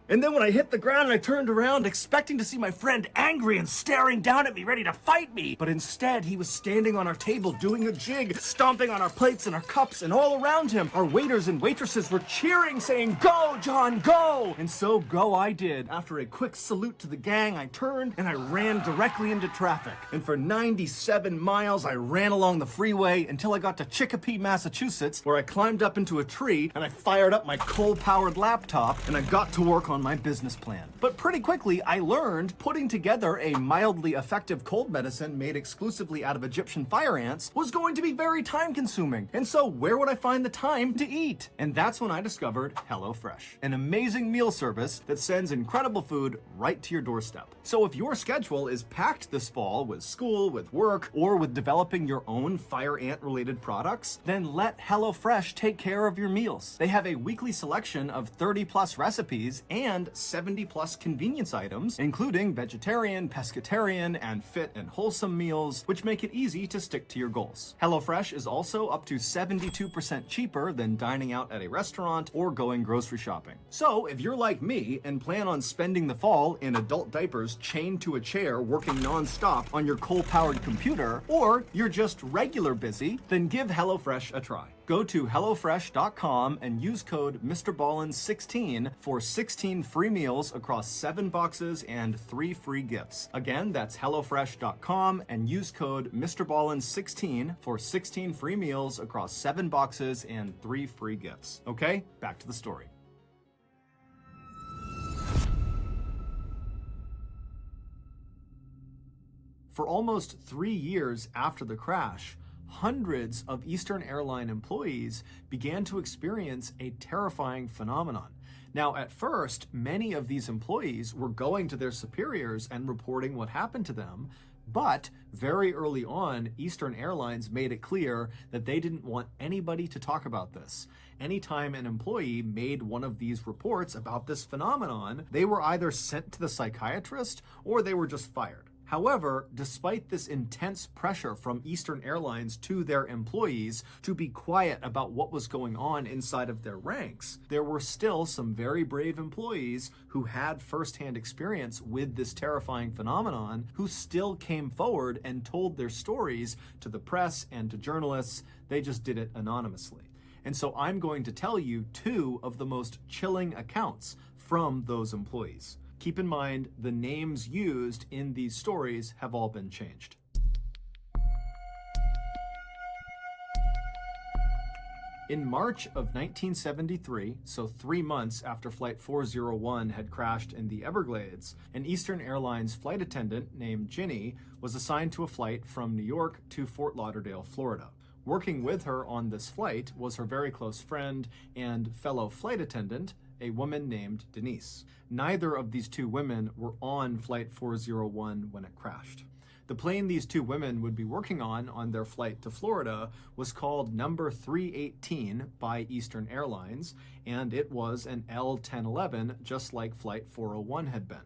[SPEAKER 11] And then when I hit the ground, I turned around expecting to see my friend angry and staring down at me, ready to fight me. But instead, he was standing on our table doing a jig, stomping on our plates and our cups, and all around him, our waiters and waitresses were cheering, saying, "Go, John, go!" And so go I did. After a quick salute to the gang, I turned and I ran directly into traffic. And for 97 miles, I ran along the freeway until I got to Chicopee, Massachusetts, where I climbed up into a tree and I fired up my coal-powered laptop and I got to work on my business plan. But pretty quickly, I learned putting together a mildly effective cold medicine made exclusively out of Egyptian fire ants was going to be very time-consuming. And so where would I find the time to eat? And that's when I discovered HelloFresh, an amazing meal service that sends incredible food right to your doorstep. So if your schedule is packed this fall with school, with work, or with developing your own fire ant-related products, then let HelloFresh take care of your meals. They have a weekly selection of 30+ recipes and 70+ convenience items, including vegetarian, pescatarian, and fit and wholesome meals, which make it easy to stick to your goals. HelloFresh is also up to 72% cheaper than dining out at a restaurant or going grocery shopping. So if you're like me and plan on spending the fall in adult diapers chained to a chair working non-stop on your coal-powered computer, or you're just regular busy, then give HelloFresh a try. Go to HelloFresh.com and use code MrBallin16 for 16 free meals across 7 boxes and 3 free gifts. Again, that's HelloFresh.com and use code MrBallin16 for 16 free meals across 7 boxes and 3 free gifts. Okay, back to the story. For almost 3 years after the crash, hundreds of Eastern Airline employees began to experience a terrifying phenomenon. Now, at first, many of these employees were going to their superiors and reporting what happened to them, but very early on, Eastern Airlines made it clear that they didn't want anybody to talk about this. Anytime an employee made one of these reports about this phenomenon, they were either sent to the psychiatrist or they were just fired. However, despite this intense pressure from Eastern Airlines to their employees to be quiet about what was going on inside of their ranks, there were still some very brave employees who had firsthand experience with this terrifying phenomenon who still came forward and told their stories to the press and to journalists. They just did it anonymously. And so I'm going to tell you 2 of the most chilling accounts from those employees. Keep in mind, the names used in these stories have all been changed. In March of 1973, so 3 months after Flight 401 had crashed in the Everglades, an Eastern Airlines flight attendant named Ginny was assigned to a flight from New York to Fort Lauderdale, Florida. Working with her on this flight was her very close friend and fellow flight attendant, a woman named Denise. Neither of these 2 women were on Flight 401 when it crashed. The plane these 2 women would be working on their flight to Florida was called number 318 by Eastern Airlines, and it was an L-1011, just like Flight 401 had been.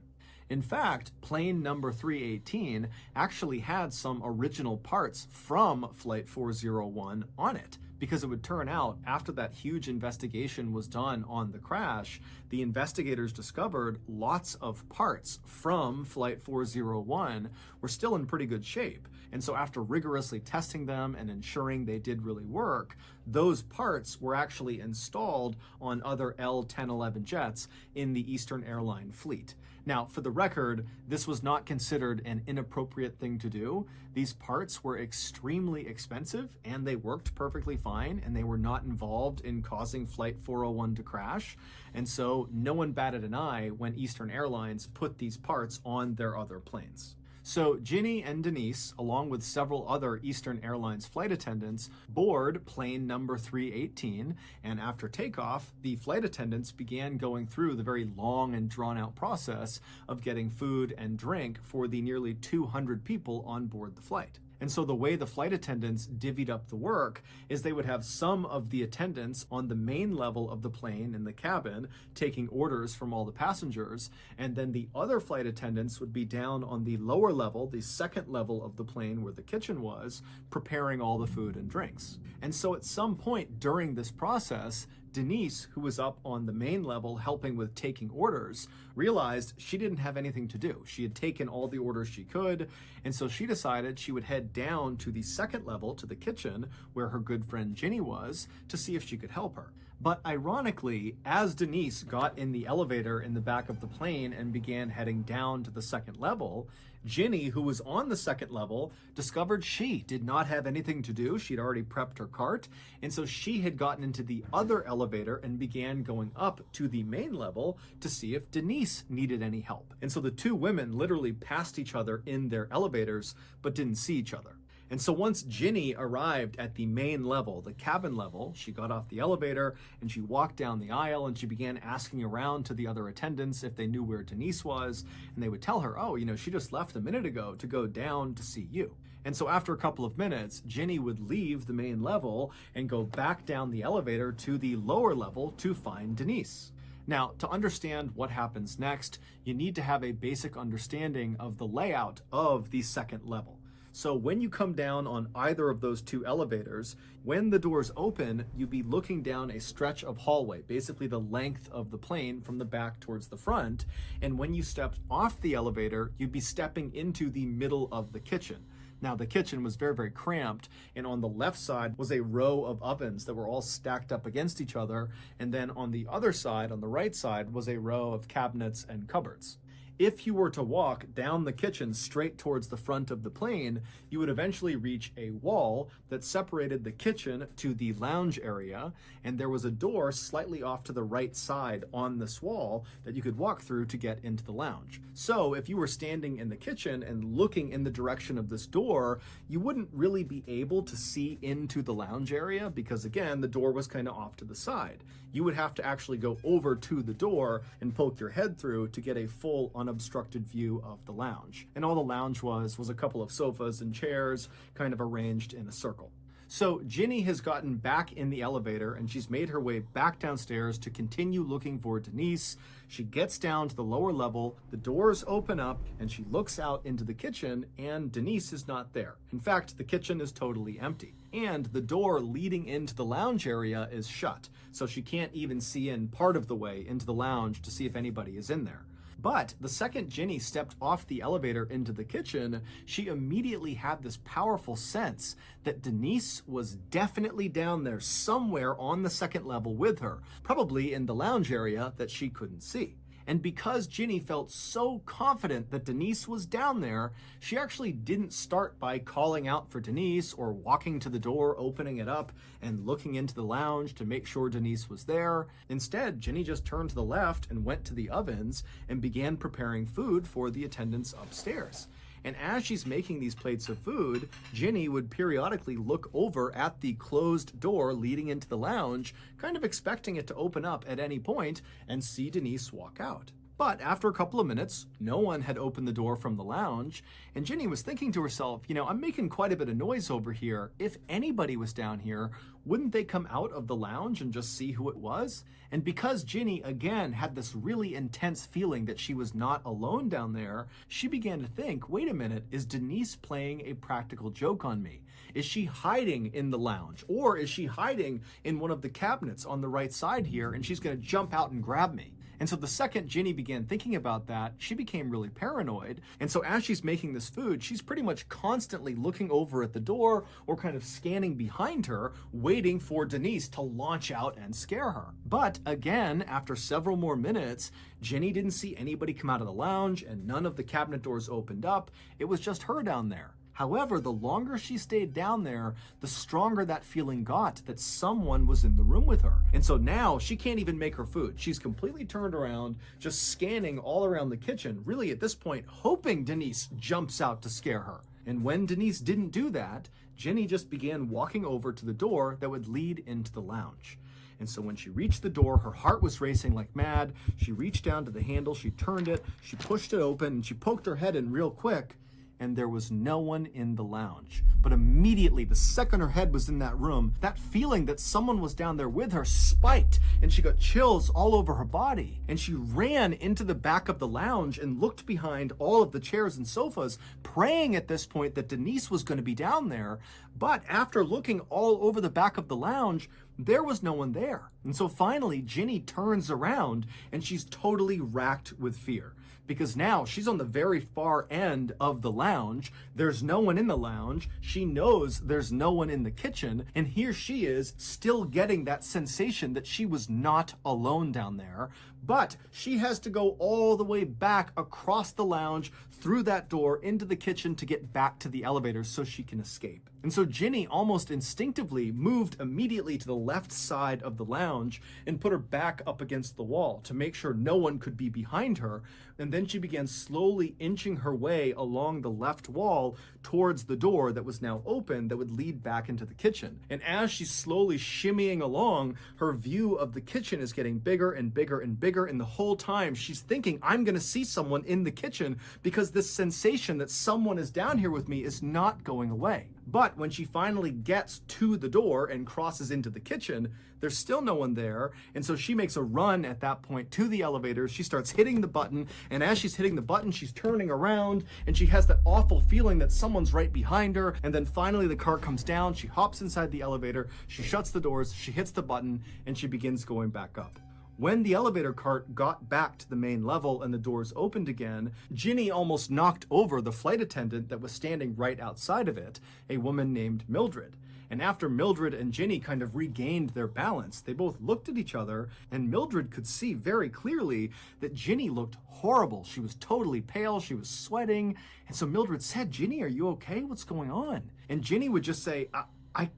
[SPEAKER 11] In fact, plane number 318 actually had some original parts from Flight 401 on it, because it would turn out after that huge investigation was done on the crash, the investigators discovered lots of parts from Flight 401 were still in pretty good shape. And so after rigorously testing them and ensuring they did really work, those parts were actually installed on other L-1011 jets in the Eastern Airline fleet. Now, for the record, this was not considered an inappropriate thing to do. These parts were extremely expensive and they worked perfectly fine and they were not involved in causing Flight 401 to crash. And so no one batted an eye when Eastern Airlines put these parts on their other planes. So Ginny and Denise, along with several other Eastern Airlines flight attendants, board plane number 318, and after takeoff, the flight attendants began going through the very long and drawn-out process of getting food and drink for the nearly 200 people on board the flight. And so the way the flight attendants divvied up the work is they would have some of the attendants on the main level of the plane in the cabin taking orders from all the passengers, and then the other flight attendants would be down on the lower level, the second level of the plane where the kitchen was, preparing all the food and drinks. And so at some point during this process, Denise, who was up on the main level helping with taking orders, realized she didn't have anything to do. She had taken all the orders she could, and so she decided she would head down to the second level, to the kitchen, where her good friend Ginny was, to see if she could help her. But ironically, as Denise got in the elevator in the back of the plane and began heading down to the second level, Ginny, who was on the second level, discovered she did not have anything to do. She'd already prepped her cart, and so she had gotten into the other elevator and began going up to the main level to see if Denise needed any help. And so the two women literally passed each other in their elevators, but didn't see each other. And so once Ginny arrived at the main level, the cabin level, she got off the elevator and she walked down the aisle and she began asking around to the other attendants if they knew where Denise was. And they would tell her, oh, she just left a minute ago to go down to see you. And so after a couple of minutes, Ginny would leave the main level and go back down the elevator to the lower level to find Denise. Now, to understand what happens next, you need to have a basic understanding of the layout of the second level. So when you come down on either of those two elevators, when the doors open, you'd be looking down a stretch of hallway, basically the length of the plane from the back towards the front. And when you stepped off the elevator, you'd be stepping into the middle of the kitchen. Now, the kitchen was very, very cramped, and on the left side was a row of ovens that were all stacked up against each other, and then on the other side, on the right side, was a row of cabinets and cupboards. If you were to walk down the kitchen straight towards the front of the plane, you would eventually reach a wall that separated the kitchen to the lounge area, and there was a door slightly off to the right side on this wall that you could walk through to get into the lounge. So if you were standing in the kitchen and looking in the direction of this door, you wouldn't really be able to see into the lounge area because, again, the door was kind of off to the side. You would have to actually go over to the door and poke your head through to get a full unobstructed view of the lounge. And all the lounge was a couple of sofas and chairs kind of arranged in a circle. So Ginny has gotten back in the elevator and she's made her way back downstairs to continue looking for Denise. She gets down to the lower level, the doors open up, and she looks out into the kitchen, and Denise is not there. In fact, the kitchen is totally empty. And the door leading into the lounge area is shut, so she can't even see in part of the way into the lounge to see if anybody is in there. But the second Ginny stepped off the elevator into the kitchen, she immediately had this powerful sense that Denise was definitely down there somewhere on the second level with her, probably in the lounge area that she couldn't see. And because Ginny felt so confident that Denise was down there, she actually didn't start by calling out for Denise or walking to the door, opening it up, and looking into the lounge to make sure Denise was there. Instead, Ginny just turned to the left and went to the ovens and began preparing food for the attendants upstairs. And as she's making these plates of food, Ginny would periodically look over at the closed door leading into the lounge, kind of expecting it to open up at any point and see Denise walk out. But after a couple of minutes, no one had opened the door from the lounge, and Ginny was thinking to herself, I'm making quite a bit of noise over here. If anybody was down here, wouldn't they come out of the lounge and just see who it was? And because Ginny, again, had this really intense feeling that she was not alone down there, she began to think, wait a minute, is Denise playing a practical joke on me? Is she hiding in the lounge? Or is she hiding in one of the cabinets on the right side here, and she's going to jump out and grab me? And so the second Ginny began thinking about that, she became really paranoid. And so as she's making this food, she's pretty much constantly looking over at the door or kind of scanning behind her, waiting for Denise to launch out and scare her. But again, after several more minutes, Ginny didn't see anybody come out of the lounge and none of the cabinet doors opened up. It was just her down there. However, the longer she stayed down there, the stronger that feeling got that someone was in the room with her. And so now she can't even make her food. She's completely turned around, just scanning all around the kitchen, really at this point hoping Denise jumps out to scare her. And when Denise didn't do that, Ginny just began walking over to the door that would lead into the lounge. And so when she reached the door, her heart was racing like mad. She reached down to the handle, she turned it, she pushed it open, and she poked her head in real quick. And there was no one in the lounge. But immediately, the second her head was in that room, that feeling that someone was down there with her spiked, and she got chills all over her body. And she ran into the back of the lounge and looked behind all of the chairs and sofas, praying at this point that Denise was going to be down there. But after looking all over the back of the lounge, there was no one there. And so finally, Ginny turns around and she's totally racked with fear. Because now she's on the very far end of the lounge. There's no one in the lounge. She knows there's no one in the kitchen. And here she is still getting that sensation that she was not alone down there. But she has to go all the way back across the lounge, through that door, into the kitchen to get back to the elevators so she can escape. And so Ginny almost instinctively moved immediately to the left side of the lounge and put her back up against the wall to make sure no one could be behind her. And then she began slowly inching her way along the left wall towards the door that was now open that would lead back into the kitchen. And as she's slowly shimmying along, her view of the kitchen is getting bigger and bigger and bigger. And the whole time she's thinking, I'm going to see someone in the kitchen because this sensation that someone is down here with me is not going away. But when she finally gets to the door and crosses into the kitchen, there's still no one there. And so she makes a run at that point to the elevator. She starts hitting the button. And as she's hitting the button, she's turning around and she has that awful feeling that someone's right behind her. And then finally the car comes down. She hops inside the elevator. She shuts the doors. She hits the button and she begins going back up. When the elevator cart got back to the main level and the doors opened again, Ginny almost knocked over the flight attendant that was standing right outside of it, a woman named Mildred. And after Mildred and Ginny kind of regained their balance, they both looked at each other, and Mildred could see very clearly that Ginny looked horrible. She was totally pale, she was sweating. And so Mildred said, Ginny, are you okay? What's going on? And Ginny would just say, I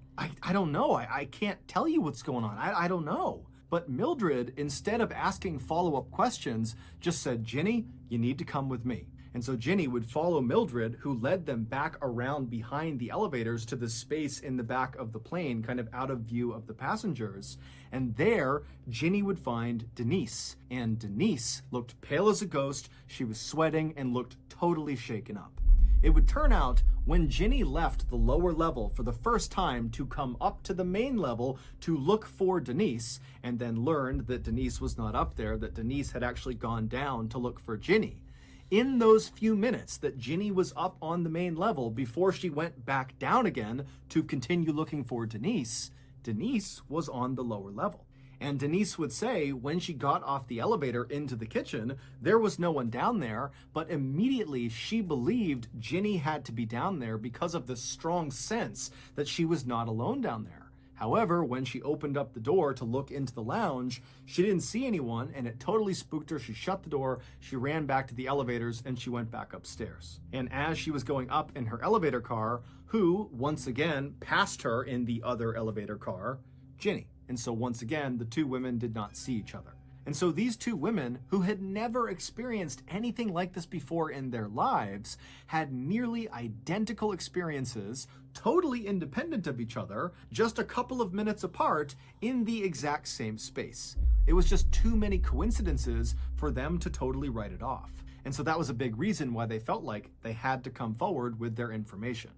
[SPEAKER 11] don't know. I can't tell you what's going on. I don't know. But Mildred, instead of asking follow-up questions, just said, Ginny, you need to come with me. And so Ginny would follow Mildred, who led them back around behind the elevators to the space in the back of the plane, kind of out of view of the passengers. And there, Ginny would find Denise. And Denise looked pale as a ghost. She was sweating and looked totally shaken up. It would turn out when Ginny left the lower level for the first time to come up to the main level to look for Denise, and then learned that Denise was not up there, that Denise had actually gone down to look for Ginny. In those few minutes that Ginny was up on the main level before she went back down again to continue looking for Denise, Denise was on the lower level. And Denise would say when she got off the elevator into the kitchen, there was no one down there, but immediately she believed Ginny had to be down there because of the strong sense that she was not alone down there. However, when she opened up the door to look into the lounge, she didn't see anyone and it totally spooked her. She shut the door, she ran back to the elevators, and she went back upstairs. And as she was going up in her elevator car, who, once again, passed her in the other elevator car? Ginny. And so once again, the two women did not see each other. And so these two women, who had never experienced anything like this before in their lives, had nearly identical experiences, totally independent of each other, just a couple of minutes apart in the exact same space. It was just too many coincidences for them to totally write it off. And so that was a big reason why they felt like they had to come forward with their information.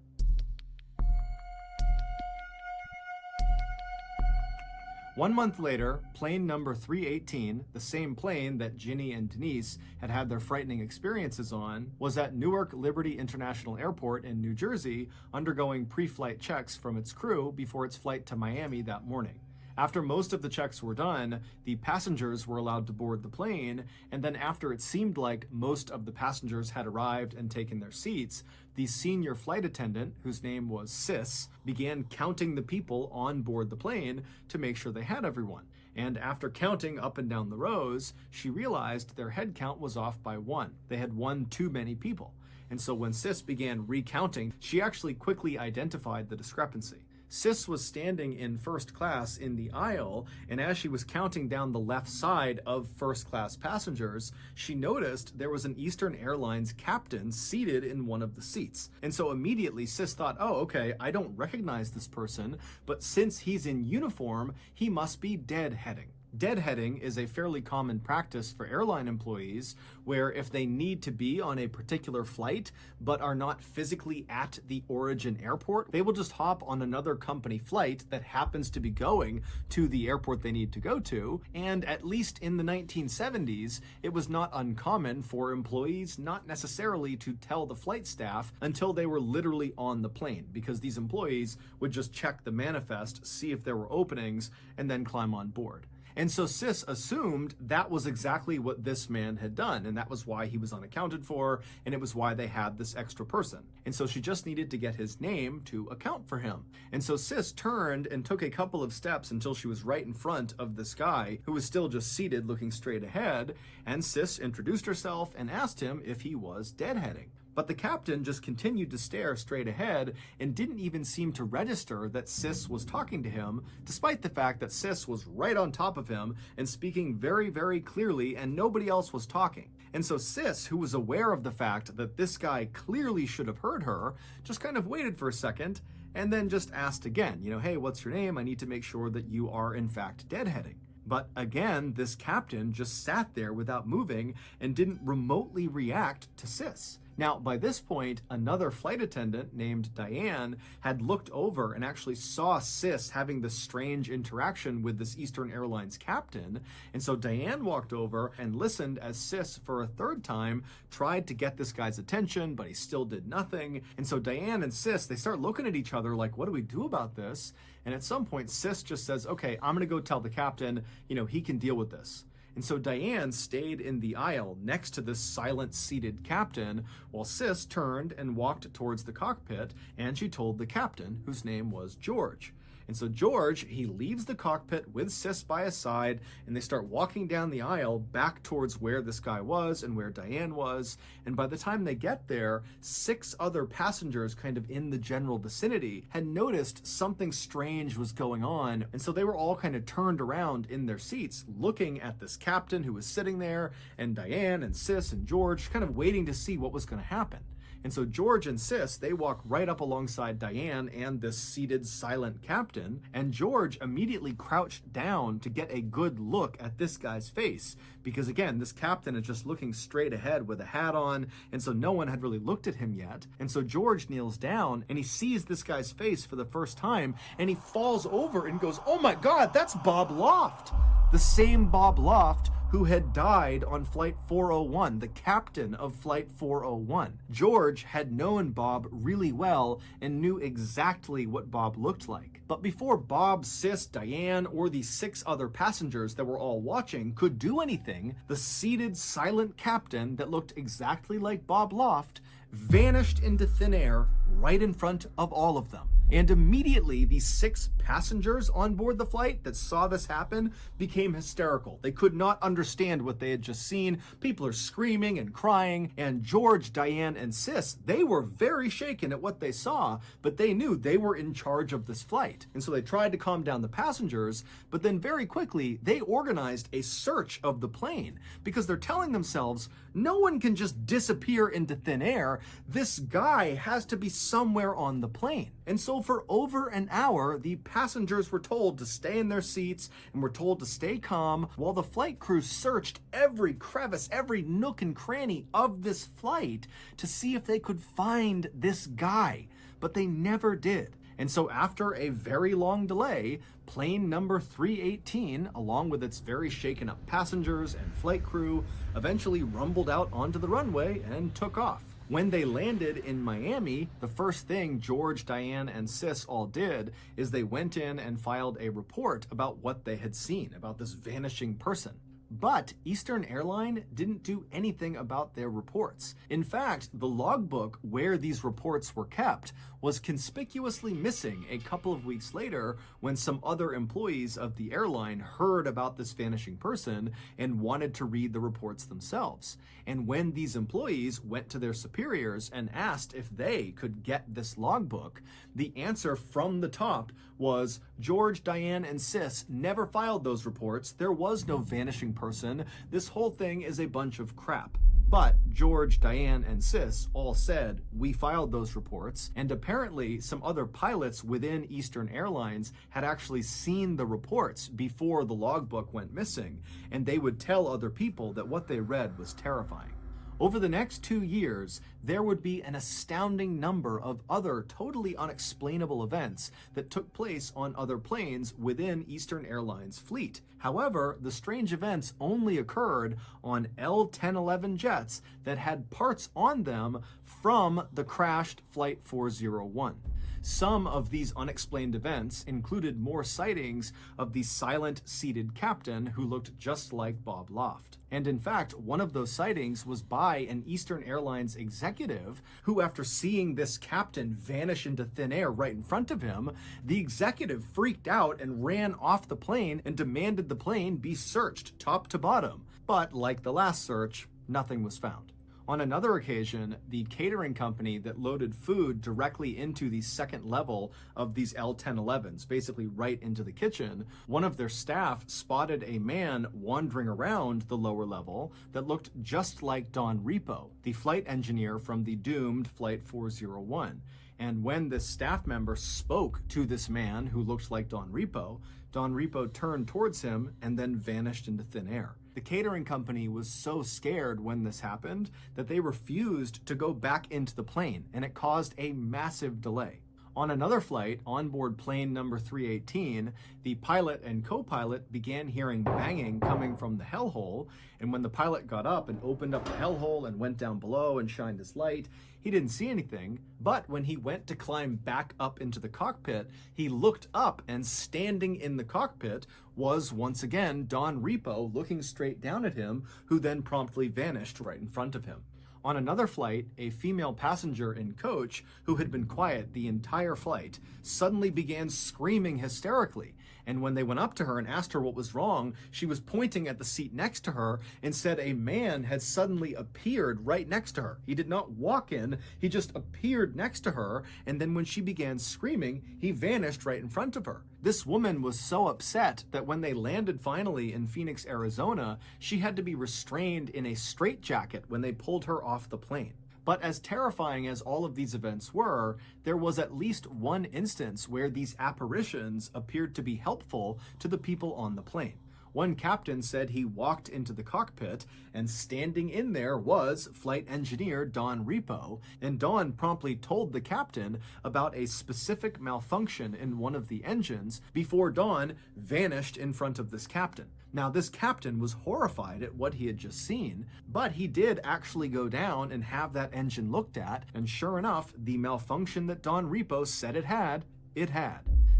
[SPEAKER 11] One month later, plane number 318, the same plane that Ginny and Denise had had their frightening experiences on, was at Newark Liberty International Airport in New Jersey, undergoing pre-flight checks from its crew before its flight to Miami that morning. After most of the checks were done, the passengers were allowed to board the plane, and then after it seemed like most of the passengers had arrived and taken their seats, the senior flight attendant, whose name was Sis, began counting the people on board the plane to make sure they had everyone. And after counting up and down the rows, she realized their head count was off by one. They had one too many people. And so when Sis began recounting, she actually quickly identified the discrepancy. Sis was standing in first class in the aisle, and as she was counting down the left side of first class passengers, she noticed there was an Eastern Airlines captain seated in one of the seats. And so immediately Sis thought, oh, okay, I don't recognize this person, but since he's in uniform, he must be deadheading. Deadheading is a fairly common practice for airline employees where if they need to be on a particular flight but are not physically at the origin airport, they will just hop on another company flight that happens to be going to the airport they need to go to. And at least in the 1970s, it was not uncommon for employees not necessarily to tell the flight staff until they were literally on the plane, because these employees would just check the manifest, see if there were openings, and then climb on board. And so Sis assumed that was exactly what this man had done, and that was why he was unaccounted for, and it was why they had this extra person. And so she just needed to get his name to account for him. And so Sis turned and took a couple of steps until she was right in front of this guy who was still just seated looking straight ahead, and Sis introduced herself and asked him if he was deadheading. But the captain just continued to stare straight ahead and didn't even seem to register that Sis was talking to him, despite the fact that Sis was right on top of him and speaking very, very clearly, and nobody else was talking. And so Sis, who was aware of the fact that this guy clearly should have heard her, just kind of waited for a second and then just asked again, hey, what's your name? I need to make sure that you are in fact deadheading. But again, this captain just sat there without moving and didn't remotely react to Sis. Now, by this point, another flight attendant named Diane had looked over and actually saw Sis having this strange interaction with this Eastern Airlines captain. And so Diane walked over and listened as Sis, for a third time, tried to get this guy's attention, but he still did nothing. And so Diane and Sis, they start looking at each other like, what do we do about this? And at some point, Sis just says, okay, I'm going to go tell the captain, he can deal with this. And so Diane stayed in the aisle next to this silent seated captain while Sis turned and walked towards the cockpit, and she told the captain, whose name was George. And so George, he leaves the cockpit with Sis by his side, and they start walking down the aisle back towards where this guy was and where Diane was. And by the time they get there, 6 other passengers kind of in the general vicinity had noticed something strange was going on. And so they were all kind of turned around in their seats, looking at this captain who was sitting there, and Diane and Sis and George kind of waiting to see what was going to happen. And so George and Sis, they walk right up alongside Diane and this seated silent captain, and George immediately crouched down to get a good look at this guy's face, because again, this captain is just looking straight ahead with a hat on, and so no one had really looked at him yet. And so George kneels down and he sees this guy's face for the first time, and he falls over and goes, oh my God, that's Bob Loft! The same Bob Loft who had died on Flight 401, the captain of Flight 401. George had known Bob really well and knew exactly what Bob looked like. But before Bob, Sis, Diane, or the 6 other passengers that were all watching could do anything, the seated, silent captain that looked exactly like Bob Loft vanished into thin air right in front of all of them. And immediately, these 6 passengers on board the flight that saw this happen became hysterical. They could not understand what they had just seen. People are screaming and crying, and George, Diane, and Sis, they were very shaken at what they saw, but they knew they were in charge of this flight. And so they tried to calm down the passengers, but then very quickly, they organized a search of the plane, because they're telling themselves, no one can just disappear into thin air. This guy has to be somewhere on the plane. And so for over an hour, the passengers were told to stay in their seats and were told to stay calm while the flight crew searched every crevice, every nook and cranny of this flight to see if they could find this guy. But they never did. And so after a very long delay, plane number 318, along with its very shaken up passengers and flight crew, eventually rumbled out onto the runway and took off. When they landed in Miami, the first thing George, Diane, and Sis all did is they went in and filed a report about what they had seen, about this vanishing person. But Eastern Airline didn't do anything about their reports. In fact, the logbook where these reports were kept was conspicuously missing a couple of weeks later when some other employees of the airline heard about this vanishing person and wanted to read the reports themselves. And when these employees went to their superiors and asked if they could get this logbook, the answer from the top was George, Diane, and Sis never filed those reports. There was no vanishing person. This whole thing is a bunch of crap. But George, Diane, and Sis all said, we filed those reports, and apparently some other pilots within Eastern Airlines had actually seen the reports before the logbook went missing, and they would tell other people that what they read was terrifying. Over the next 2 years, there would be an astounding number of other totally unexplainable events that took place on other planes within Eastern Airlines' fleet. However, the strange events only occurred on L-1011 jets that had parts on them from the crashed Flight 401. Some of these unexplained events included more sightings of the silent seated captain who looked just like Bob Loft. And in fact, one of those sightings was by an Eastern Airlines executive who, after seeing this captain vanish into thin air right in front of him, the executive freaked out and ran off the plane and demanded the plane be searched top to bottom. But like the last search, nothing was found. On another occasion, the catering company that loaded food directly into the second level of these L-1011s, basically right into the kitchen, one of their staff spotted a man wandering around the lower level that looked just like Don Repo, the flight engineer from the doomed Flight 401. And when this staff member spoke to this man who looked like Don Repo turned towards him and then vanished into thin air. The catering company was so scared when this happened that they refused to go back into the plane, and it caused a massive delay. On another flight, on board plane number 318, the pilot and co-pilot began hearing banging coming from the hellhole, and when the pilot got up and opened up the hellhole and went down below and shined his light, he didn't see anything, but when he went to climb back up into the cockpit, he looked up, and standing in the cockpit was once again Don Repo looking straight down at him, who then promptly vanished right in front of him. On another flight, a female passenger in coach, who had been quiet the entire flight, suddenly began screaming hysterically. And when they went up to her and asked her what was wrong, she was pointing at the seat next to her and said a man had suddenly appeared right next to her. He did not walk in, he just appeared next to her, and then when she began screaming, he vanished right in front of her. This woman was so upset that when they landed finally in Phoenix, Arizona, she had to be restrained in a straitjacket when they pulled her off the plane. But as terrifying as all of these events were, there was at least one instance where these apparitions appeared to be helpful to the people on the plane. One captain said he walked into the cockpit, and standing in there was flight engineer Don Repo, and Don promptly told the captain about a specific malfunction in one of the engines before Don vanished in front of this captain. Now, this captain was horrified at what he had just seen, but he did actually go down and have that engine looked at, and sure enough, the malfunction that Don Repo said it had, it had.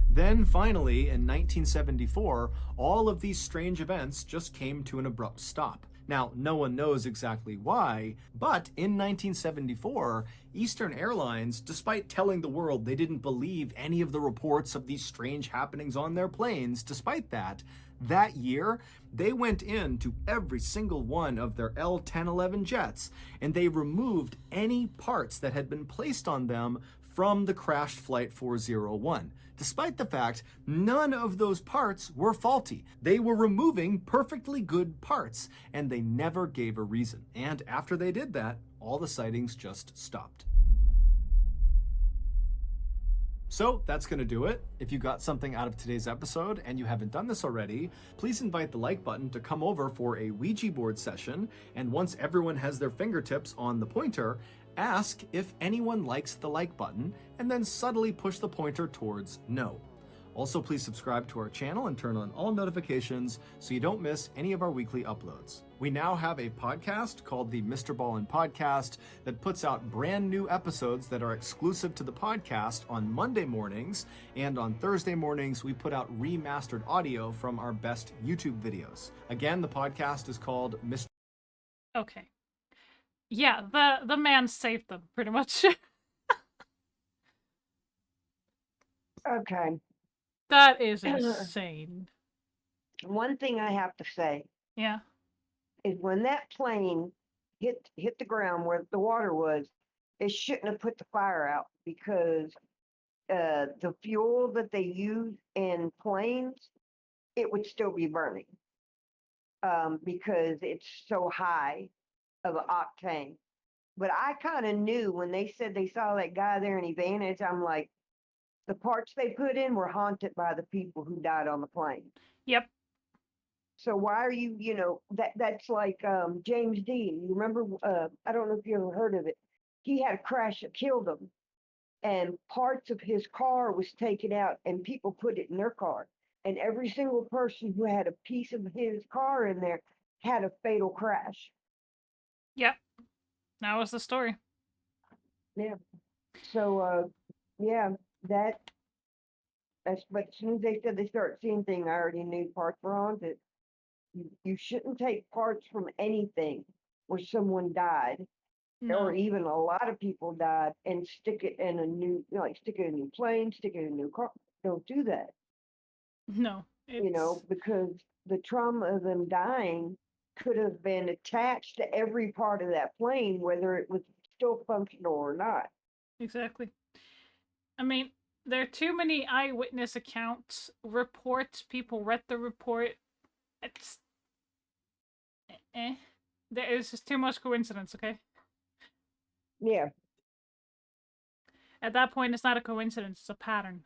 [SPEAKER 11] Then finally, in 1974, all of these strange events just came to an abrupt stop. Now, no one knows exactly why, but in 1974, Eastern Airlines, despite telling the world they didn't believe any of the reports of these strange happenings on their planes, despite that year, they went into every single one of their L-1011 jets, and they removed any parts that had been placed on them from the crashed Flight 401. Despite the fact none of those parts were faulty. They were removing perfectly good parts, and they never gave a reason. And after they did that, all the sightings just stopped. So that's going to do it. If you got something out of today's episode and you haven't done this already, please invite the like button to come over for a Ouija board session, and once everyone has their fingertips on the pointer, ask if anyone likes the like button, and then subtly push the pointer towards no. Also, please subscribe to our channel and turn on all notifications so you don't miss any of our weekly uploads. We now have a podcast called the Mr. Ballin Podcast that puts out brand new episodes that are exclusive to the podcast on Monday mornings, and on Thursday mornings we put out remastered audio from our best YouTube videos. Again, the podcast is called Mr.
[SPEAKER 1] Okay. Yeah, the man saved them, pretty much.
[SPEAKER 12] Okay.
[SPEAKER 1] That is insane.
[SPEAKER 12] One thing I have to say
[SPEAKER 1] Yeah.
[SPEAKER 12] is when that plane hit the ground where the water was, it shouldn't have put the fire out, because the fuel that they use in planes, it would still be burning, because it's so high of an octane. But I kind of knew when they said they saw that guy there in Advantage, I'm like, the parts they put in were haunted by the people who died on the plane.
[SPEAKER 1] Yep.
[SPEAKER 12] So why are you, that's like James Dean. You remember, I don't know if you ever heard of it. He had a crash that killed him, and parts of his car was taken out, and people put it in their car. And every single person who had a piece of his car in there had a fatal crash.
[SPEAKER 1] Yep. That was the story.
[SPEAKER 12] Yeah. So, yeah, that's, but as soon as they said they start seeing things, I already knew parts were haunted. You shouldn't take parts from anything where someone died, or
[SPEAKER 1] No.
[SPEAKER 12] even a lot of people died, and stick it in a new, like stick it in a new plane, stick it in a new car. Don't do that,
[SPEAKER 1] No. It's...
[SPEAKER 12] because the trauma of them dying could have been attached to every part of that plane, whether it was still functional or not.
[SPEAKER 1] Exactly. I mean, there are too many eyewitness accounts, reports, people read the report. It's... There is just too much coincidence, okay?
[SPEAKER 12] Yeah.
[SPEAKER 1] At that point, it's not a coincidence, it's a pattern.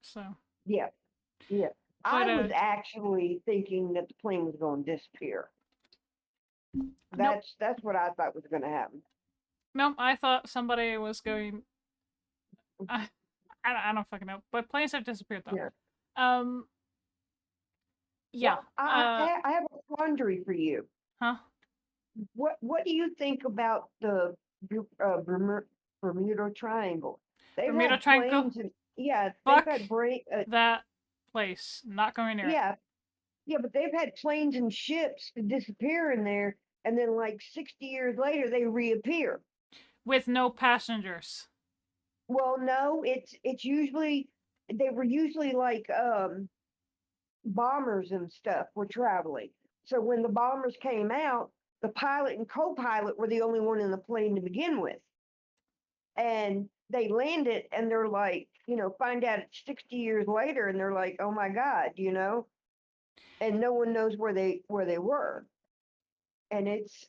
[SPEAKER 1] So...
[SPEAKER 12] Yeah. Yeah.
[SPEAKER 1] But,
[SPEAKER 12] I was actually thinking that the plane was going to disappear.
[SPEAKER 1] Nope.
[SPEAKER 12] That's what I thought was going to happen.
[SPEAKER 1] Nope, I thought somebody was going... I don't fucking know. But planes have disappeared, though.
[SPEAKER 12] Yeah.
[SPEAKER 1] Yeah.
[SPEAKER 12] Well, I have a quandary for you.
[SPEAKER 1] Huh?
[SPEAKER 12] What do you think about the Bermuda Triangle? They've
[SPEAKER 1] Bermuda
[SPEAKER 12] had
[SPEAKER 1] Triangle?
[SPEAKER 12] planes they've
[SPEAKER 1] Fuck
[SPEAKER 12] had
[SPEAKER 1] that place. Not going near it.
[SPEAKER 12] Yeah, but they've had planes and ships to disappear in there, and then like 60 years later they reappear.
[SPEAKER 1] With no passengers.
[SPEAKER 12] Well, no, it's usually they were usually like bombers and stuff were traveling. So when the bombers came out, the pilot and co-pilot were the only one in the plane to begin with. And they landed and they're like, find out it's 60 years later and they're like, oh my God, and no one knows where they were. And it's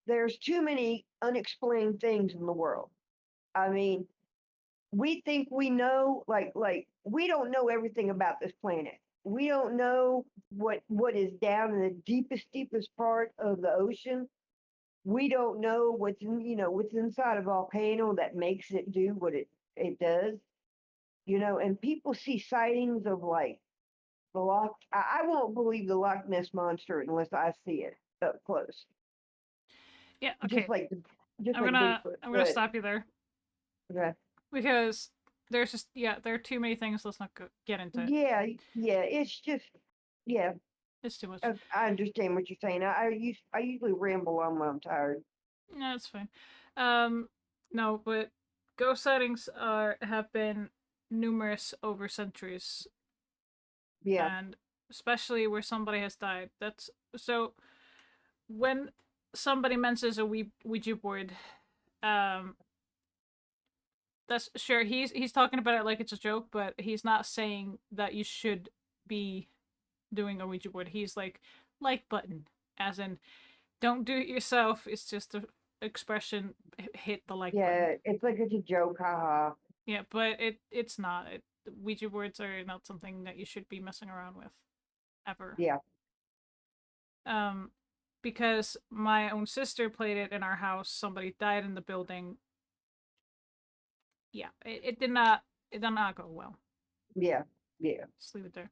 [SPEAKER 12] there's too many unexplained things in the world. I mean, we think we know, like we don't know everything about this planet. We don't know what is down in the deepest part of the ocean. We don't know what's what's inside a volcano that makes it do what it does. And people see sightings of like the Loch. I won't believe the Loch Ness monster unless I see it up close.
[SPEAKER 1] Yeah. Okay.
[SPEAKER 12] Just
[SPEAKER 1] I'm
[SPEAKER 12] like
[SPEAKER 1] gonna
[SPEAKER 12] Bigfoot.
[SPEAKER 1] stop you there.
[SPEAKER 12] Okay.
[SPEAKER 1] Because there's just there are too many things. Let's not get into it.
[SPEAKER 12] Yeah. It's just
[SPEAKER 1] It's too much.
[SPEAKER 12] I understand what you're saying. I usually ramble on when I'm tired.
[SPEAKER 1] No, it's fine. No, but ghost sightings have been numerous over centuries.
[SPEAKER 12] Yeah.
[SPEAKER 1] And especially where somebody has died. That's so. When somebody mentions a Ouija board, that's sure he's talking about it like it's a joke, but he's not saying that you should be doing a Ouija board. He's like button, as in don't do it yourself. It's just an expression. Hit the like button.
[SPEAKER 12] Yeah, it's like it's a joke, haha.
[SPEAKER 1] Yeah, but it's not. Ouija boards are not something that you should be messing around with, ever.
[SPEAKER 12] Yeah.
[SPEAKER 1] Because my own sister played it in our house. Somebody died in the building. Yeah, it did not go well.
[SPEAKER 12] Yeah.
[SPEAKER 1] Just leave it there.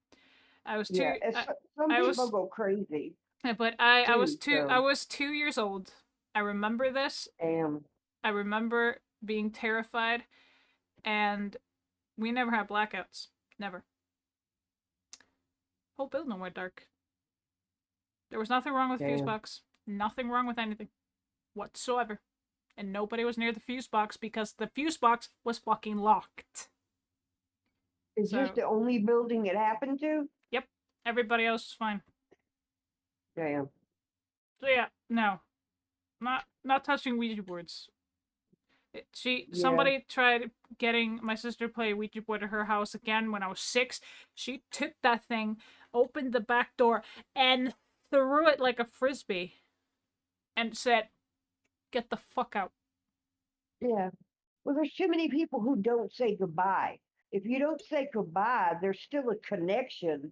[SPEAKER 1] I was too.
[SPEAKER 12] Yeah, some people go crazy.
[SPEAKER 1] But I was
[SPEAKER 12] too.
[SPEAKER 1] I was 2 years old. I remember this. I remember being terrified, and we never had blackouts. Never. Whole building went dark. There was nothing wrong with the fuse box. Nothing wrong with anything whatsoever. And nobody was near the fuse box because the fuse box was fucking locked.
[SPEAKER 12] Is this the only building it happened to?
[SPEAKER 1] Yep. Everybody else is fine.
[SPEAKER 12] Damn.
[SPEAKER 1] So yeah, no. Not touching Ouija boards. Somebody tried getting my sister to play Ouija board at her house again when I was 6. She took that thing, opened the back door, and threw it like a frisbee and said, "Get the fuck out."
[SPEAKER 12] Yeah. Well, there's too many people who don't say goodbye. If you don't say goodbye, there's still a connection,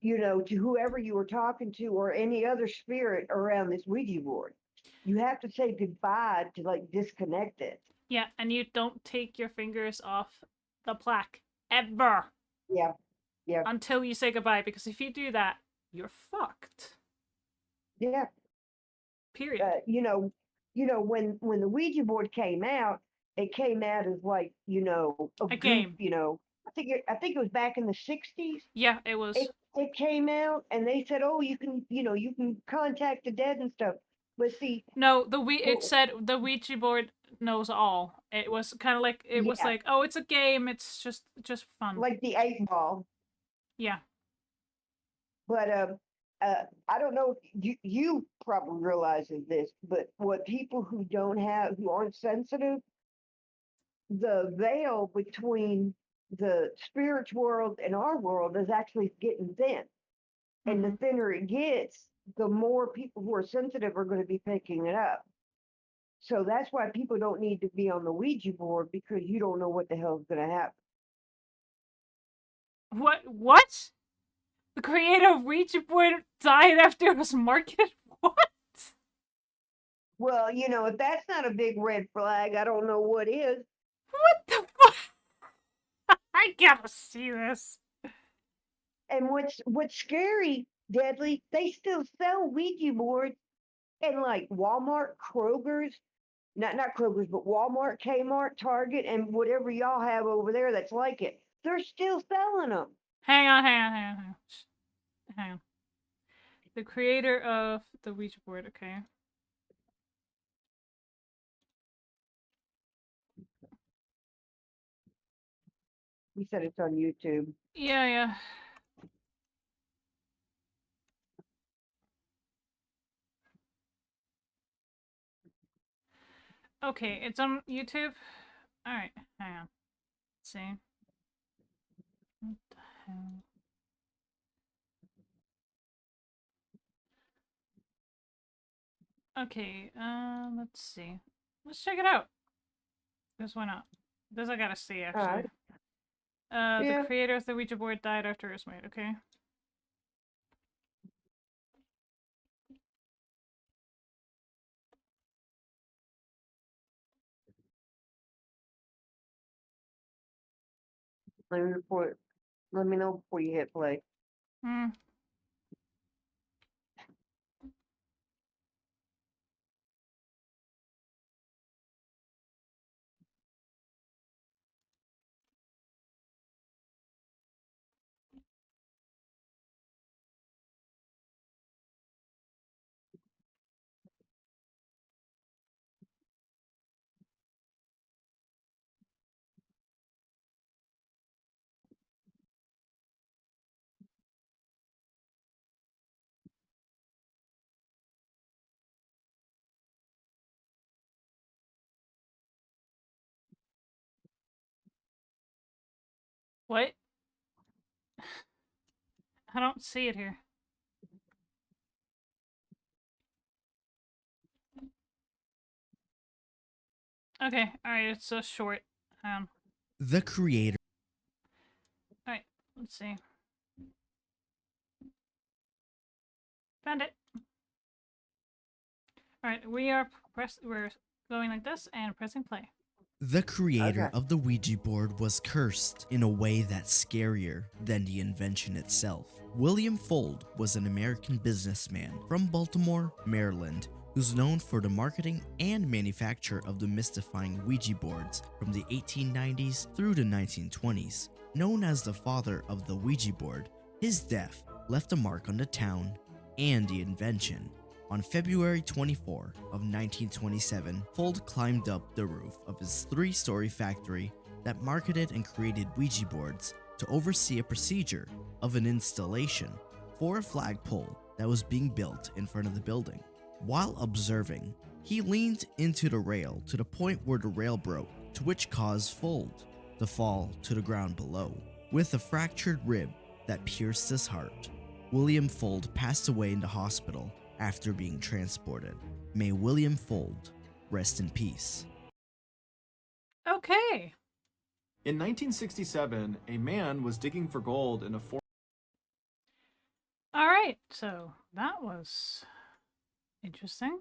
[SPEAKER 12] to whoever you were talking to or any other spirit around this Ouija board. You have to say goodbye to like disconnect it.
[SPEAKER 1] Yeah, and you don't take your fingers off the plaque ever.
[SPEAKER 12] Yeah. Yeah.
[SPEAKER 1] Until you say goodbye, because if you do that, you're fucked.
[SPEAKER 12] Yeah.
[SPEAKER 1] Period.
[SPEAKER 12] When the Ouija board came out, it came out as like, a
[SPEAKER 1] game.
[SPEAKER 12] I think it was back in the 60s.
[SPEAKER 1] Yeah, it was.
[SPEAKER 12] It came out and they said, "Oh, you can contact the dead and stuff." But see,
[SPEAKER 1] no, it said the Ouija board knows all. It was kind of like was like, "Oh, it's a game. It's just fun."
[SPEAKER 12] Like the 8-ball.
[SPEAKER 1] Yeah.
[SPEAKER 12] But I don't know if you probably realizes this, but what people who aren't sensitive, the veil between the spirit world and our world is actually getting thin. And the thinner it gets, the more people who are sensitive are going to be picking it up. So that's why people don't need to be on the Ouija board, because you don't know what the hell is going to happen.
[SPEAKER 1] What? The creator of Ouija board died after it was marketed? What?
[SPEAKER 12] Well, if that's not a big red flag, I don't know what is.
[SPEAKER 1] What the fuck? I gotta see this.
[SPEAKER 12] And what's scary, Deadly, they still sell Ouija boards in like Walmart, Kroger's, not Kroger's, but Walmart, Kmart, Target, and whatever y'all have over there that's like it. They're still selling them.
[SPEAKER 1] Hang on. The creator of the Ouija board, okay.
[SPEAKER 12] We said it's on YouTube.
[SPEAKER 1] Yeah. Okay, it's on YouTube. Alright, hang on. Let's see. What the hell? Okay, let's see. Let's check it out. This why not? This I gotta see, actually. The creator of the Ouija board died after it was made, okay?
[SPEAKER 12] Let me know before you hit play.
[SPEAKER 1] What? I don't see it here. Okay, alright, it's so short.
[SPEAKER 13] The creator.
[SPEAKER 1] Alright, let's see. Found it. Alright, we're going like this and pressing play.
[SPEAKER 13] The creator of the Ouija board was cursed in a way that's scarier than the invention itself. William Fuld was an American businessman from Baltimore, Maryland, who's known for the marketing and manufacture of the mystifying Ouija boards from the 1890s through the 1920s. Known as the father of the Ouija board, his death left a mark on the town and the invention. On February 24 of 1927, Fuld climbed up the roof of his 3-story factory that marketed and created Ouija boards to oversee a procedure of an installation for a flagpole that was being built in front of the building. While observing, he leaned into the rail to the point where the rail broke, to which caused Fuld to fall to the ground below, with a fractured rib that pierced his heart. William Fuld passed away in the hospital after being transported. May William Fuld rest in peace.
[SPEAKER 1] Okay.
[SPEAKER 11] In 1967, a man was digging for gold in a forest.
[SPEAKER 1] All right. So that was interesting.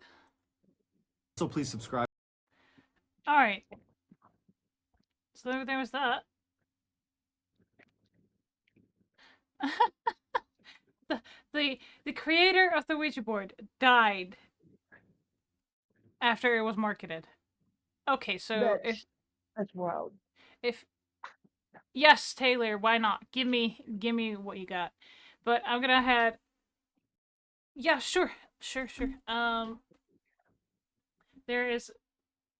[SPEAKER 11] So please subscribe.
[SPEAKER 1] All right. So there was that. the creator of the Ouija board died after it was marketed. Okay, so
[SPEAKER 12] that's wild.
[SPEAKER 1] If yes, Taylor, why not? Give me what you got. But I'm gonna head. Yeah, sure.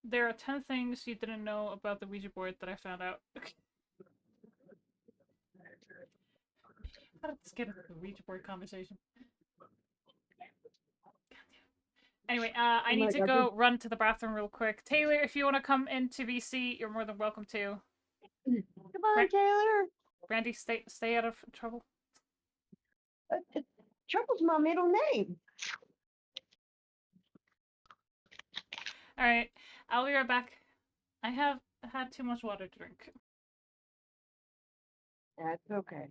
[SPEAKER 1] There are 10 things you didn't know about the Ouija board that I found out. Okay. Let's get into the Ouija board conversation. Anyway, I need to go run to the bathroom real quick. Taylor, if you want to come into VC, you're more than welcome to.
[SPEAKER 12] Come on, Taylor.
[SPEAKER 1] Brandy, stay out of trouble.
[SPEAKER 12] Trouble's my middle name.
[SPEAKER 1] All right, I'll be right back. I have had too much water to drink.
[SPEAKER 12] That's okay.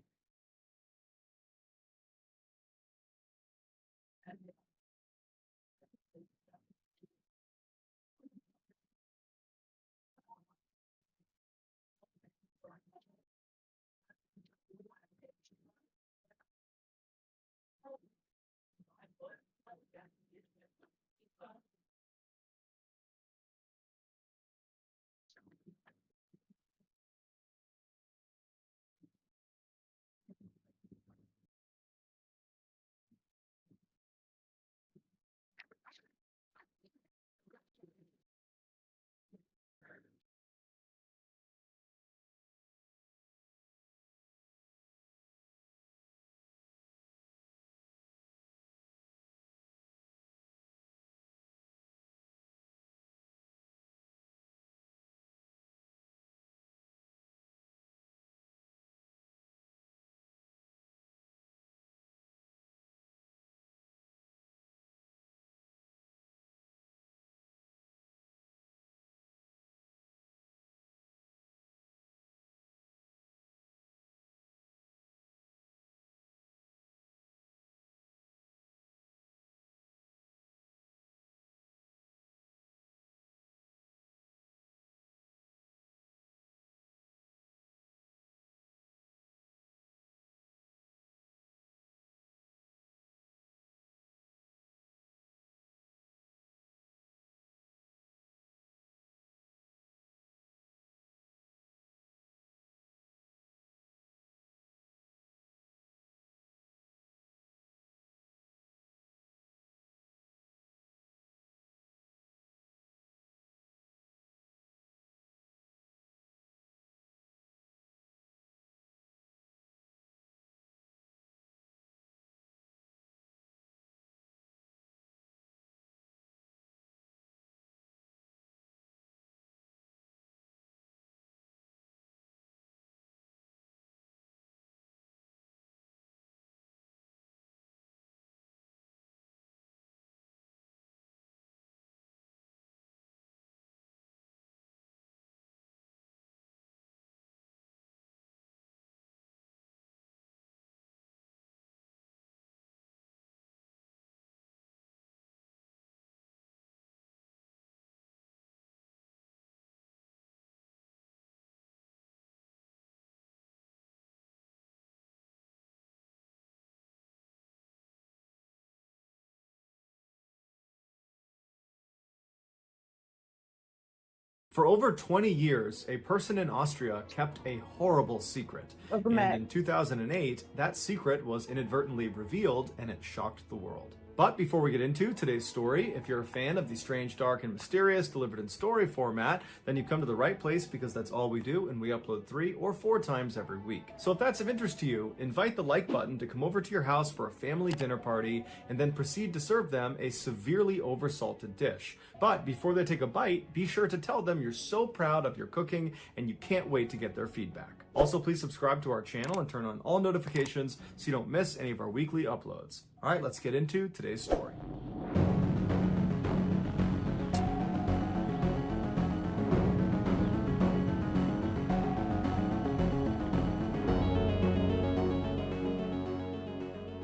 [SPEAKER 11] For over 20 years, a person in Austria kept a horrible secret. And in 2008, that secret was inadvertently revealed and it shocked the world. But before we get into today's story, if you're a fan of the strange, dark, and mysterious delivered in story format, then you've come to the right place because that's all we do and we upload 3 or 4 times every week. So if that's of interest to you, invite the like button to come over to your house for a family dinner party and then proceed to serve them a severely oversalted dish. But before they take a bite, be sure to tell them you're so proud of your cooking and you can't wait to get their feedback. Also, please subscribe to our channel and turn on all notifications so you don't miss any of our weekly uploads. All right, let's get into today's story.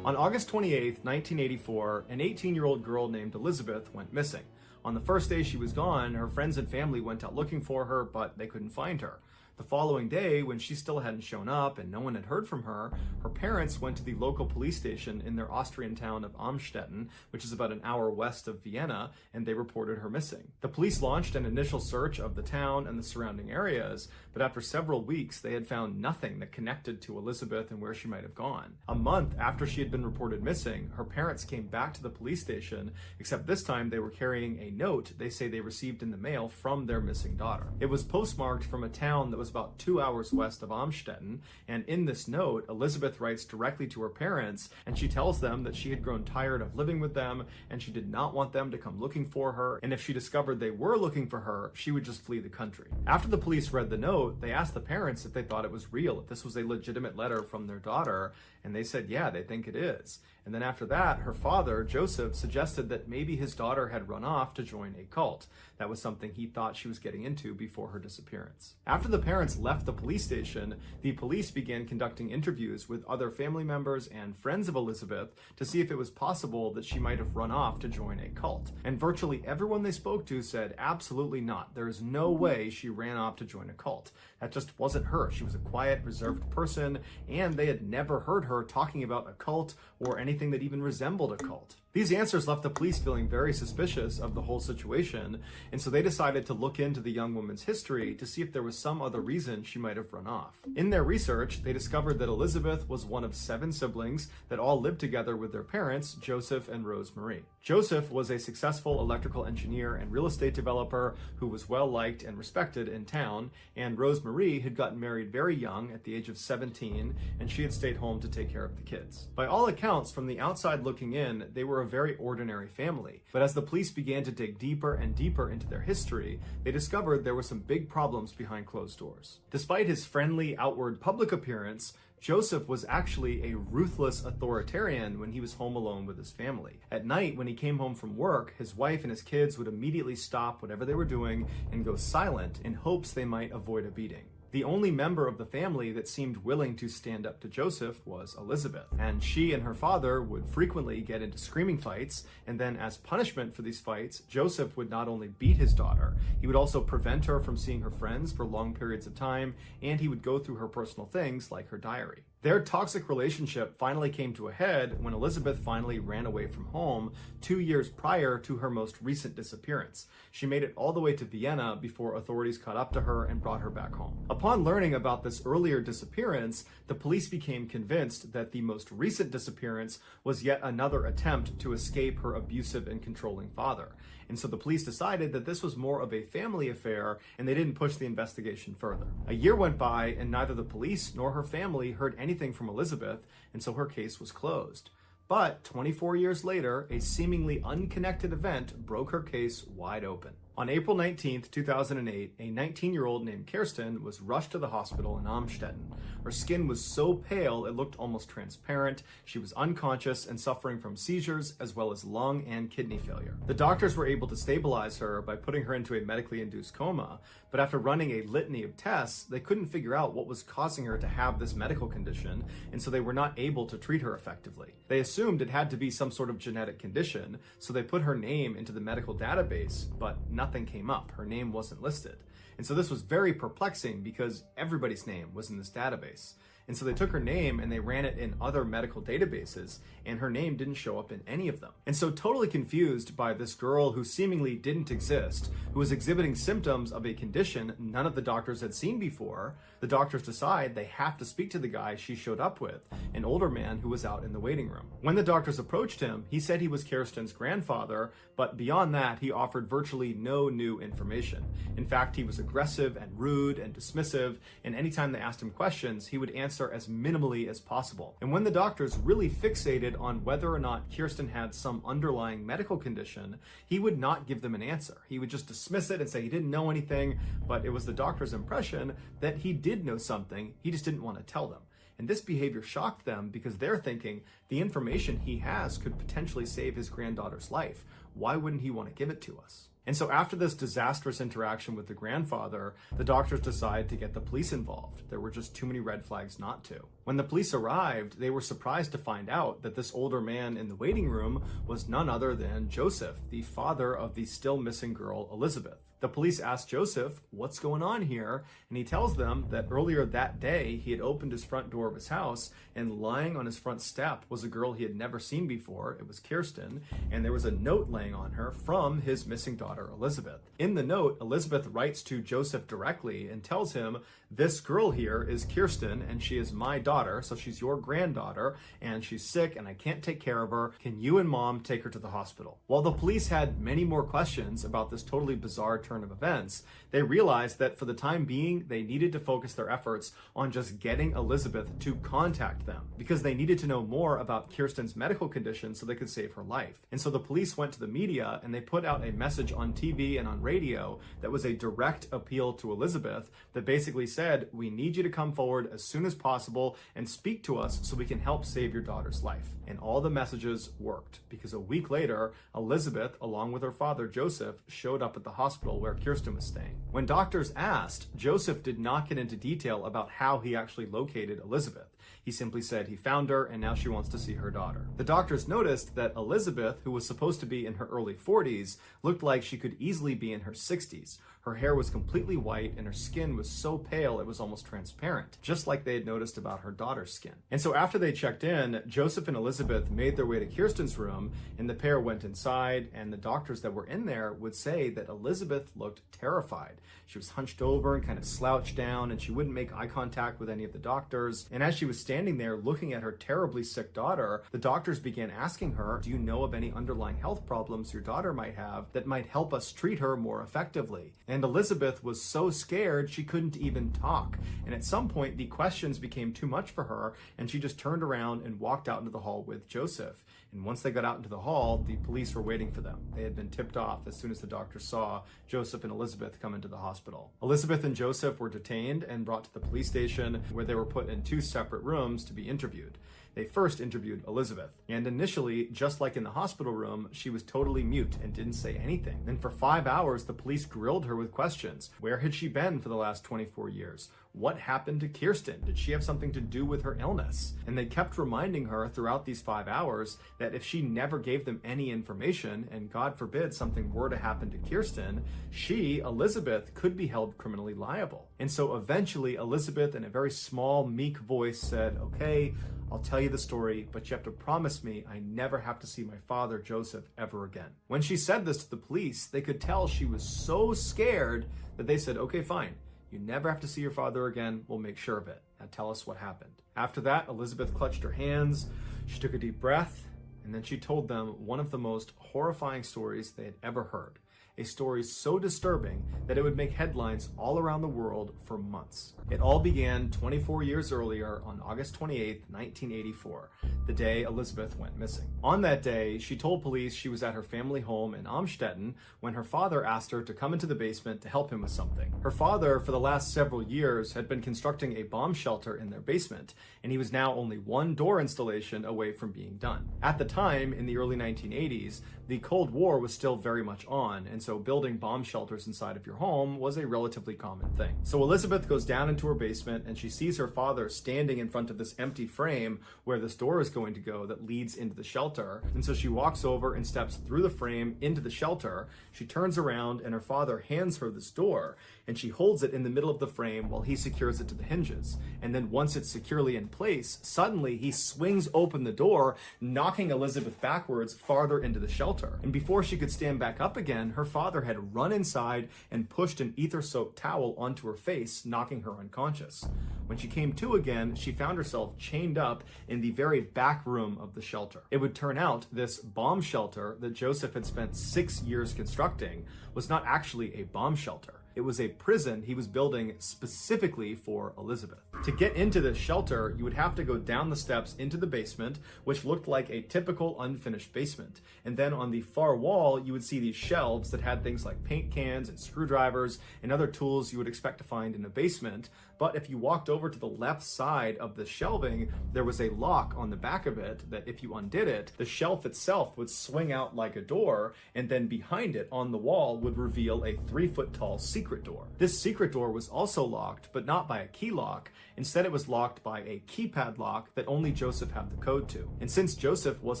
[SPEAKER 11] On August 28, 1984, an 18-year-old girl named Elizabeth went missing. On the first day she was gone, her friends and family went out looking for her, but they couldn't find her. The following day, when she still hadn't shown up and no one had heard from her, her parents went to the local police station in their Austrian town of Amstetten, which is about an hour west of Vienna, and they reported her missing. The police launched an initial search of the town and the surrounding areas, but after several weeks, they had found nothing that connected to Elizabeth and where she might have gone. A month after she had been reported missing, her parents came back to the police station, except this time they were carrying a note they say they received in the mail from their missing daughter. It was postmarked from a town that was about 2 hours west of Amstetten, and in this note, Elizabeth writes directly to her parents, and she tells them that she had grown tired of living with them, and she did not want them to come looking for her, and if she discovered they were looking for her, she would just flee the country. After the police read the note, they asked the parents if they thought it was real, if this was a legitimate letter from their daughter, and they said, yeah, they think it is. And then after that, her father, Joseph, suggested that maybe his daughter had run off to join a cult. That was something he thought she was getting into before her disappearance. After the parents left the police station, the police began conducting interviews with other family members and friends of Elizabeth to see if it was possible that she might have run off to join a cult. And virtually everyone they spoke to said absolutely not. There is no way she ran off to join a cult. That just wasn't her. She was a quiet, reserved person, and they had never heard her talking about a cult or anything that even resembled a cult. These answers left the police feeling very suspicious of the whole situation, and so they decided to look into the young woman's history to see if there was some other reason she might have run off. In their research, they discovered that Elizabeth was one of 7 siblings that all lived together with their parents, Joseph and Rose Marie. Joseph was a successful electrical engineer and real estate developer who was well liked and respected in town, and Rose Marie had gotten married very young at the age of 17, and she had stayed home to take care of the kids. By all accounts, from the outside looking in, they were a very ordinary family, but as the police began to dig deeper and deeper into their history, they discovered there were some big problems behind closed doors. Despite his friendly, outward public appearance, Joseph was actually a ruthless authoritarian when he was home alone with his family. At night, when he came home from work, his wife and his kids would immediately stop whatever they were doing and go silent in hopes they might avoid a beating. The only member of the family that seemed willing to stand up to Joseph was Elizabeth, and she and her father would frequently get into screaming fights, and then as punishment for these fights, Joseph would not only beat his daughter, he would also prevent her from seeing her friends for long periods of time, and he would go through her personal things like her diary. Their toxic relationship finally came to a head when Elizabeth finally ran away from home 2 years prior to her most recent disappearance. She made it all the way to Vienna before authorities caught up to her and brought her back home. Upon learning about this earlier disappearance, the police became convinced that the most recent disappearance was yet another attempt to escape her abusive and controlling father. And so the police decided that this was more of a family affair, and they didn't push the investigation further. A year went by, and neither the police nor her family heard anything from Elizabeth, and so her case was closed. But 24 years later, a seemingly unconnected event broke her case wide open. On April 19, 2008, a 19-year-old named Kirsten was rushed to the hospital in Amstetten. Her skin was so pale it looked almost transparent. She was unconscious and suffering from seizures as well as lung and kidney failure. The doctors were able to stabilize her by putting her into a medically induced coma, but after running a litany of tests, they couldn't figure out what was causing her to have this medical condition, and so they were not able to treat her effectively. They assumed it had to be some sort of genetic condition, so they put her name into the medical database, but nothing came up. Her name wasn't listed. And so this was very perplexing because everybody's name was in this database. And so they took her name and they ran it in other medical databases, and her name didn't show up in any of them. And so totally confused by this girl who seemingly didn't exist, who was exhibiting symptoms of a condition none of the doctors had seen before, the doctors decide they have to speak to the guy she showed up with, an older man who was out in the waiting room. When the doctors approached him, he said he was Kirsten's grandfather, but beyond that, he offered virtually no new information. In fact, he was aggressive and rude and dismissive, and anytime they asked him questions, he would answer answer as minimally as possible. And when the doctors really fixated on whether or not Kirsten had some underlying medical condition, he would not give them an answer. He would just dismiss it and say he didn't know anything, but it was the doctor's impression that he did know something, he just didn't want to tell them. And this behavior shocked them because they're thinking the information he has could potentially save his granddaughter's life. Why wouldn't he want to give it to us? And so after this disastrous interaction with the grandfather, the doctors decided to get the police involved. There were just too many red flags not to. When the police arrived, they were surprised to find out that this older man in the waiting room was none other than Joseph, the father of the still missing girl, Elizabeth. The police asked Joseph, what's going on here? And he tells them that earlier that day, he had opened his front door of his house, and lying on his front step was a girl he had never seen before. It was Kirsten, and there was a note laying on her from his missing daughter, Elizabeth. In the note, Elizabeth writes to Joseph directly and tells him, this girl here is Kirsten, and she is my daughter, so she's your granddaughter, and she's sick, and I can't take care of her. Can you and mom take her to the hospital? While the police had many more questions about this totally bizarre turn of events, they realized that for the time being, they needed to focus their efforts on just getting Elizabeth to contact them, because they needed to know more about Kirsten's medical condition so they could save her life. And so the police went to the media and they put out a message on TV and on radio that was a direct appeal to Elizabeth that basically said, we need you to come forward as soon as possible and speak to us so we can help save your daughter's life. And all the messages worked, because a week later, Elizabeth, along with her father Joseph, showed up at the hospital where Kirsten was staying. When doctors asked, Joseph did not get into detail about how he actually located Elizabeth. He simply said he found her and now she wants to see her daughter. The doctors noticed that Elizabeth, who was supposed to be in her early 40s, looked like she could easily be in her 60s. Her hair was completely white and her skin was so pale it was almost transparent, just like they had noticed about her daughter's skin. And so after they checked in, Joseph and Elizabeth made their way to Kirsten's room, and the pair went inside, and the doctors that were in there would say that Elizabeth looked terrified. She was hunched over and kind of slouched down, and she wouldn't make eye contact with any of the doctors. And as she was standing there looking at her terribly sick daughter, the doctors began asking her, do you know of any underlying health problems your daughter might have that might help us treat her more effectively? And Elizabeth was so scared she couldn't even talk. And at some point, the questions became too much for her, and she just turned around and walked out into the hall with Joseph. And once they got out into the hall, the police were waiting for them. They had been tipped off as soon as the doctors saw Joseph and Elizabeth come into the hospital. Elizabeth and Joseph were detained and brought to the police station, where they were put in 2 separate rooms to be interviewed. They first interviewed Elizabeth, and initially, just like in the hospital room, she was totally mute and didn't say anything. Then for 5 hours, the police grilled her with questions. Where had she been for the last 24 years? What happened to Kirsten? Did she have something to do with her illness? And they kept reminding her throughout these 5 hours that if she never gave them any information, and God forbid something were to happen to Kirsten, she, Elizabeth, could be held criminally liable. And so eventually, Elizabeth, in a very small, meek voice, said, okay, I'll tell you the story, but you have to promise me I never have to see my father, Joseph, ever again. When she said this to the police, they could tell she was so scared that they said, okay, fine. You never have to see your father again. We'll make sure of it. Now tell us what happened. After that, Elizabeth clutched her hands. She took a deep breath, and then she told them one of the most horrifying stories they had ever heard. A story so disturbing that it would make headlines all around the world for months. It all began 24 years earlier on August 28, 1984, the day Elizabeth went missing. On that day, she told police she was at her family home in Amstetten when her father asked her to come into the basement to help him with something. Her father, for the last several years, had been constructing a bomb shelter in their basement, and he was now only one door installation away from being done. At the time, in the early 1980s, the Cold War was still very much on, and so building bomb shelters inside of your home was a relatively common thing. So Elizabeth goes down into her basement and she sees her father standing in front of this empty frame where this door is going to go that leads into the shelter. And so she walks over and steps through the frame into the shelter. She turns around and her father hands her this door, and she holds it in the middle of the frame while he secures it to the hinges. And then once it's securely in place, suddenly he swings open the door, knocking Elizabeth backwards farther into the shelter. And before she could stand back up again, her father had run inside and pushed an ether-soaked towel onto her face, knocking her unconscious. When she came to again, she found herself chained up in the very back room of the shelter. It would turn out this bomb shelter that Joseph had spent 6 years constructing was not actually a bomb shelter. It was a prison he was building specifically for Elizabeth. To get into this shelter, you would have to go down the steps into the basement, which looked like a typical unfinished basement. And then on the far wall, you would see these shelves that had things like paint cans and screwdrivers and other tools you would expect to find in a basement. But if you walked over to the left side of the shelving, there was a lock on the back of it that if you undid it, the shelf itself would swing out like a door, and then behind it on the wall would reveal a 3-foot tall secret door. This secret door was also locked, but not by a key lock. Instead, it was locked by a keypad lock that only Joseph had the code to. And since Joseph was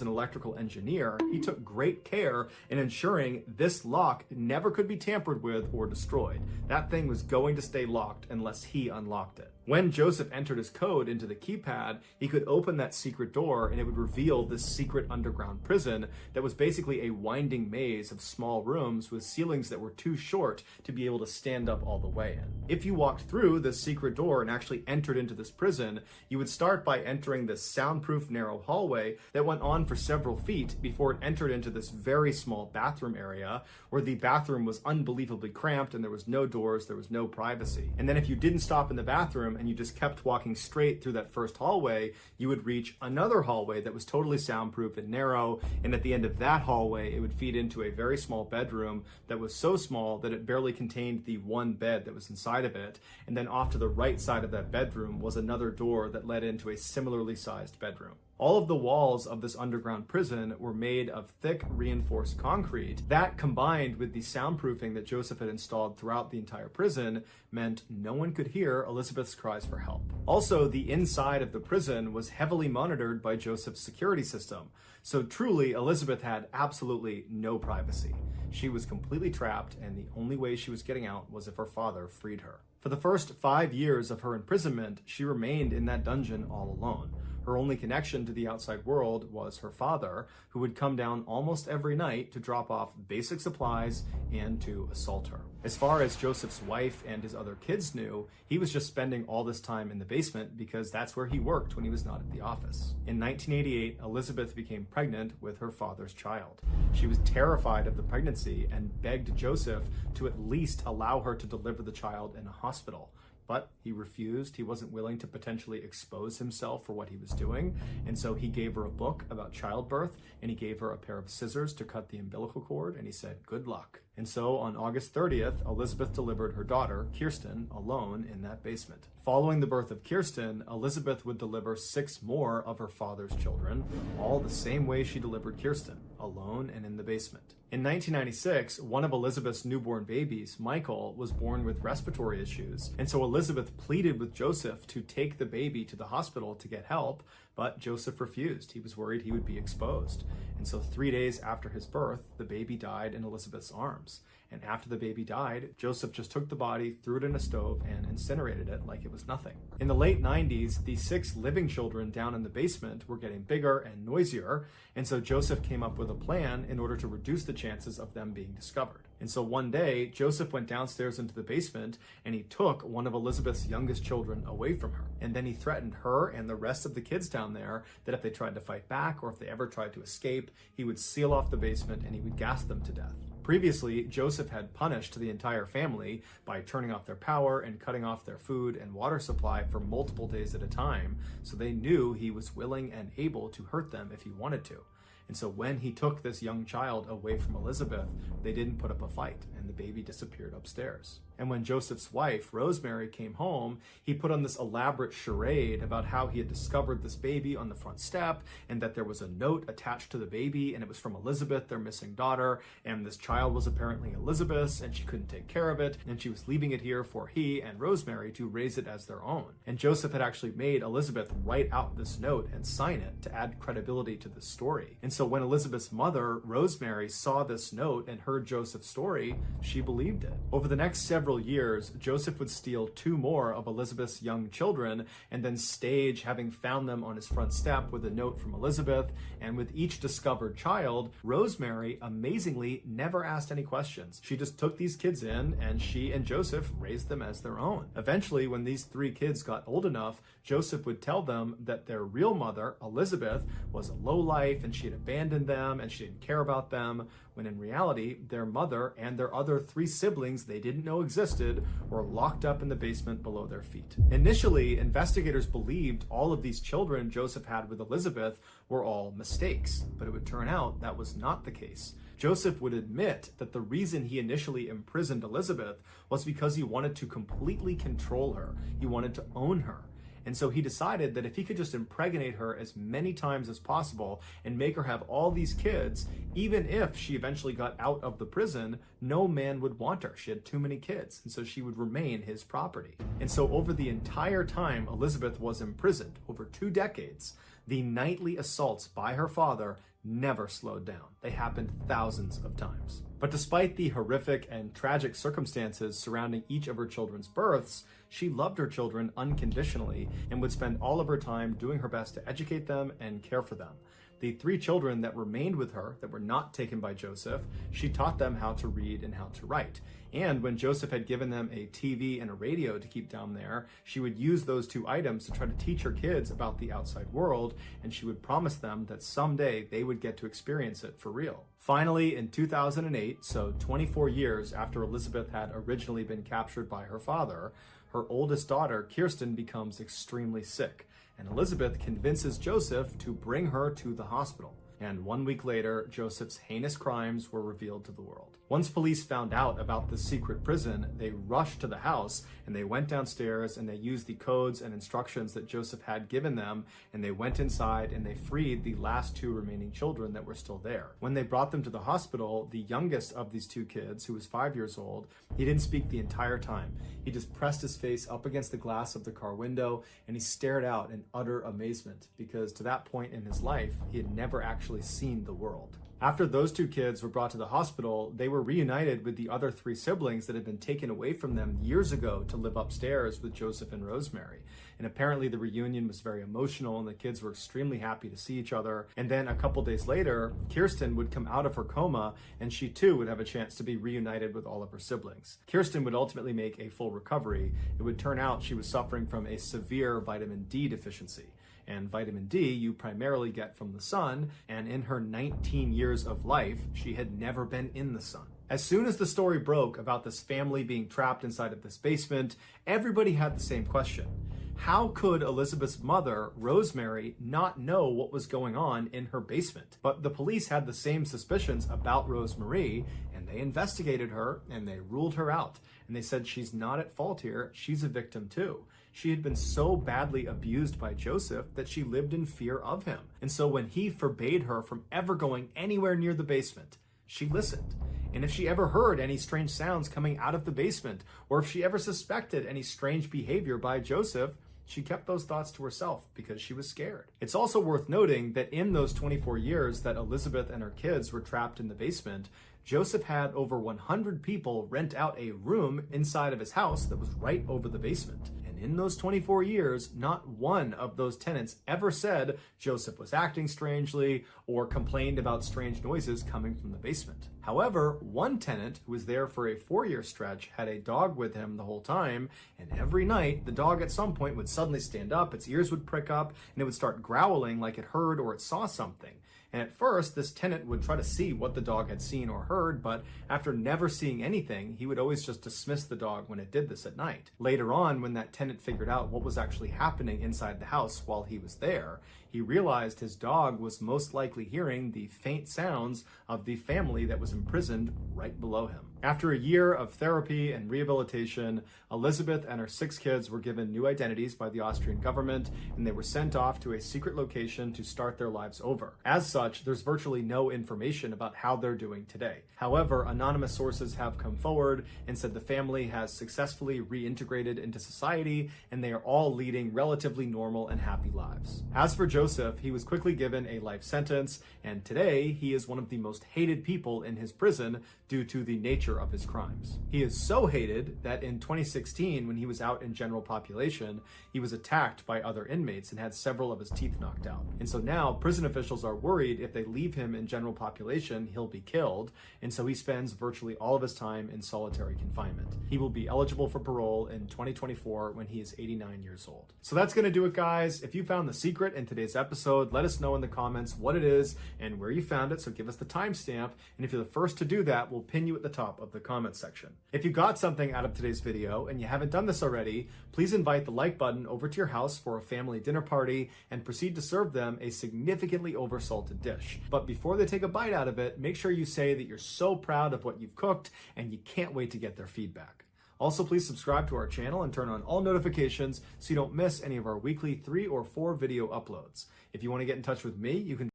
[SPEAKER 11] an electrical engineer, he took great care in ensuring this lock never could be tampered with or destroyed. That thing was going to stay locked unless he unlocked it. When Joseph entered his code into the keypad, he could open that secret door and it would reveal this secret underground prison that was basically a winding maze of small rooms with ceilings that were too short to be able to stand up all the way in. If you walked through this secret door and actually entered into this prison, you would start by entering this soundproof narrow hallway that went on for several feet before it entered into this very small bathroom area where the bathroom was unbelievably cramped and there was no doors, there was no privacy. And then if you didn't stop in the bathroom and you just kept walking straight through that first hallway, you would reach another hallway that was totally soundproof and narrow, and at the end of that hallway, it would feed into a very small bedroom that was so small that it barely contained the one bed that was inside of it, and then off to the right side of that bedroom was another door that led into a similarly sized bedroom. All of the walls of this underground prison were made of thick reinforced concrete. That, combined with the soundproofing that Joseph had installed throughout the entire prison, meant no one could hear Elizabeth's cries for help. Also, the inside of the prison was heavily monitored by Joseph's security system. So truly, Elizabeth had absolutely no privacy. She was completely trapped, and the only way she was getting out was if her father freed her. For the first 5 years of her imprisonment, she remained in that dungeon all alone. Her only connection to the outside world was her father, who would come down almost every night to drop off basic supplies and to assault her. As far as Joseph's wife and his other kids knew, he was just spending all this time in the basement because that's where he worked when he was not at the office. In 1988, Elizabeth became pregnant with her father's child. She was terrified of the pregnancy and begged Joseph to at least allow her to deliver the child in a hospital. But he refused. He wasn't willing to potentially expose himself for what he was doing. And so he gave her a book about childbirth, and he gave her a pair of scissors to cut the umbilical cord, and he said, "Good luck." And so on August 30th, Elizabeth delivered her daughter, Kirsten, alone in that basement. Following the birth of Kirsten, Elizabeth would deliver 6 more of her father's children, all the same way she delivered Kirsten, alone and in the basement. In 1996, one of Elizabeth's newborn babies, Michael, was born with respiratory issues, and so Elizabeth pleaded with Joseph to take the baby to the hospital to get help, but Joseph refused. He was worried he would be exposed. And so 3 days after his birth, the baby died in Elizabeth's arms. And after the baby died, Joseph just took the body, threw it in a stove, and incinerated it like it was nothing. In the late 90s, the 6 living children down in the basement were getting bigger and noisier, and so Joseph came up with a plan in order to reduce the chances of them being discovered. And so one day, Joseph went downstairs into the basement and he took one of Elizabeth's youngest children away from her. And then he threatened her and the rest of the kids down there that if they tried to fight back or if they ever tried to escape, he would seal off the basement and he would gas them to death. Previously, Joseph had punished the entire family by turning off their power and cutting off their food and water supply for multiple days at a time, so they knew he was willing and able to hurt them if he wanted to. And so when he took this young child away from Elizabeth, they didn't put up a fight, and the baby disappeared upstairs. And when Joseph's wife, Rosemary, came home, he put on this elaborate charade about how he had discovered this baby on the front step, and that there was a note attached to the baby, and it was from Elizabeth, their missing daughter, and this child was apparently Elizabeth's, and she couldn't take care of it, and she was leaving it here for he and Rosemary to raise it as their own. And Joseph had actually made Elizabeth write out this note and sign it to add credibility to the story. And so when Elizabeth's mother, Rosemary, saw this note and heard Joseph's story, she believed it. Over the next several years, Joseph would steal 2 more of Elizabeth's young children and then stage having found them on his front step with a note from Elizabeth. And with each discovered child, Rosemary amazingly never asked any questions. She just took these kids in and she and Joseph raised them as their own. Eventually, when these 3 kids got old enough, Joseph would tell them that their real mother, Elizabeth, was a lowlife and she had abandoned them and she didn't care about them, when in reality, their mother and their other 3 siblings they didn't know existed existed were locked up in the basement below their feet. Initially, investigators believed all of these children Joseph had with Elizabeth were all mistakes, but it would turn out that was not the case. Joseph would admit that the reason he initially imprisoned Elizabeth was because he wanted to completely control her. He wanted to own her. And so he decided that if he could just impregnate her as many times as possible and make her have all these kids, even if she eventually got out of the prison, no man would want her. She had too many kids, and so she would remain his property. And so over the entire time Elizabeth was imprisoned, over 2 decades, the nightly assaults by her father never slowed down. They happened thousands of times. But despite the horrific and tragic circumstances surrounding each of her children's births, she loved her children unconditionally and would spend all of her time doing her best to educate them and care for them. The 3 children that remained with her, that were not taken by Joseph, she taught them how to read and how to write. And when Joseph had given them a TV and a radio to keep down there, she would use those 2 items to try to teach her kids about the outside world, and she would promise them that someday they would get to experience it for real. Finally, in 2008, so 24 years after Elizabeth had originally been captured by her father, her oldest daughter, Kirsten, becomes extremely sick, and Elizabeth convinces Joseph to bring her to the hospital. And 1 week later, Joseph's heinous crimes were revealed to the world. Once police found out about the secret prison, they rushed to the house and they went downstairs and they used the codes and instructions that Joseph had given them, and they went inside and they freed the last 2 remaining children that were still there. When they brought them to the hospital, the youngest of these 2 kids, who was 5 years old, he didn't speak the entire time. He just pressed his face up against the glass of the car window and he stared out in utter amazement, because to that point in his life, he had never actually seen the world. After those 2 kids were brought to the hospital, they were reunited with the other 3 siblings that had been taken away from them years ago to live upstairs with Joseph and Rosemary. And apparently the reunion was very emotional and the kids were extremely happy to see each other. And then a couple days later, Kirsten would come out of her coma and she too would have a chance to be reunited with all of her siblings. Kirsten would ultimately make a full recovery. It would turn out she was suffering from a severe vitamin D deficiency. And vitamin D you primarily get from the sun, and in her 19 years of life, she had never been in the sun. As soon as the story broke about this family being trapped inside of this basement, everybody had the same question. How could Elizabeth's mother, Rosemary, not know what was going on in her basement? But the police had the same suspicions about Rosemarie, and they investigated her, and they ruled her out. And they said she's not at fault here, she's a victim too. She had been so badly abused by Joseph that she lived in fear of him. And so when he forbade her from ever going anywhere near the basement, she listened. And if she ever heard any strange sounds coming out of the basement, or if she ever suspected any strange behavior by Joseph, she kept those thoughts to herself because she was scared. It's also worth noting that in those 24 years that Elizabeth and her kids were trapped in the basement, Joseph had over 100 people rent out a room inside of his house that was right over the basement. In those 24 years, not one of those tenants ever said Joseph was acting strangely or complained about strange noises coming from the basement. However, one tenant who was there for a 4-year stretch had a dog with him the whole time, and every night the dog at some point would suddenly stand up, its ears would prick up, and it would start growling like it heard or it saw something. And at first, this tenant would try to see what the dog had seen or heard, but after never seeing anything, he would always just dismiss the dog when it did this at night. Later on, when that tenant figured out what was actually happening inside the house while he was there, he realized his dog was most likely hearing the faint sounds of the family that was imprisoned right below him. After a year of therapy and rehabilitation, Elizabeth and her 6 kids were given new identities by the Austrian government, and they were sent off to a secret location to start their lives over. As such, there's virtually no information about how they're doing today. However, anonymous sources have come forward and said the family has successfully reintegrated into society, and they are all leading relatively normal and happy lives. As for Joseph, he was quickly given a life sentence, and today he is one of the most hated people in his prison due to the nature of his crimes. He is so hated that in 2016, when he was out in general population, he was attacked by other inmates and had several of his teeth knocked out. And so now prison officials are worried if they leave him in general population, he'll be killed, and so he spends virtually all of his time in solitary confinement. He will be eligible for parole in 2024 when he is 89 years old. So that's going to do it, guys. If you found the secret in today's today's episode. Let us know in the comments what it is and where you found it, so give us the timestamp. And if you're the first to do that, we'll pin you at the top of the comment section. If you got something out of today's video and you haven't done this already, please invite the like button over to your house for a family dinner party and proceed to serve them a significantly oversalted dish. But before they take a bite out of it, make sure you say that you're so proud of what you've cooked and you can't wait to get their feedback. Also, please subscribe to our channel and turn on all notifications so you don't miss any of our weekly 3 or 4 video uploads. If you want to get in touch with me, you can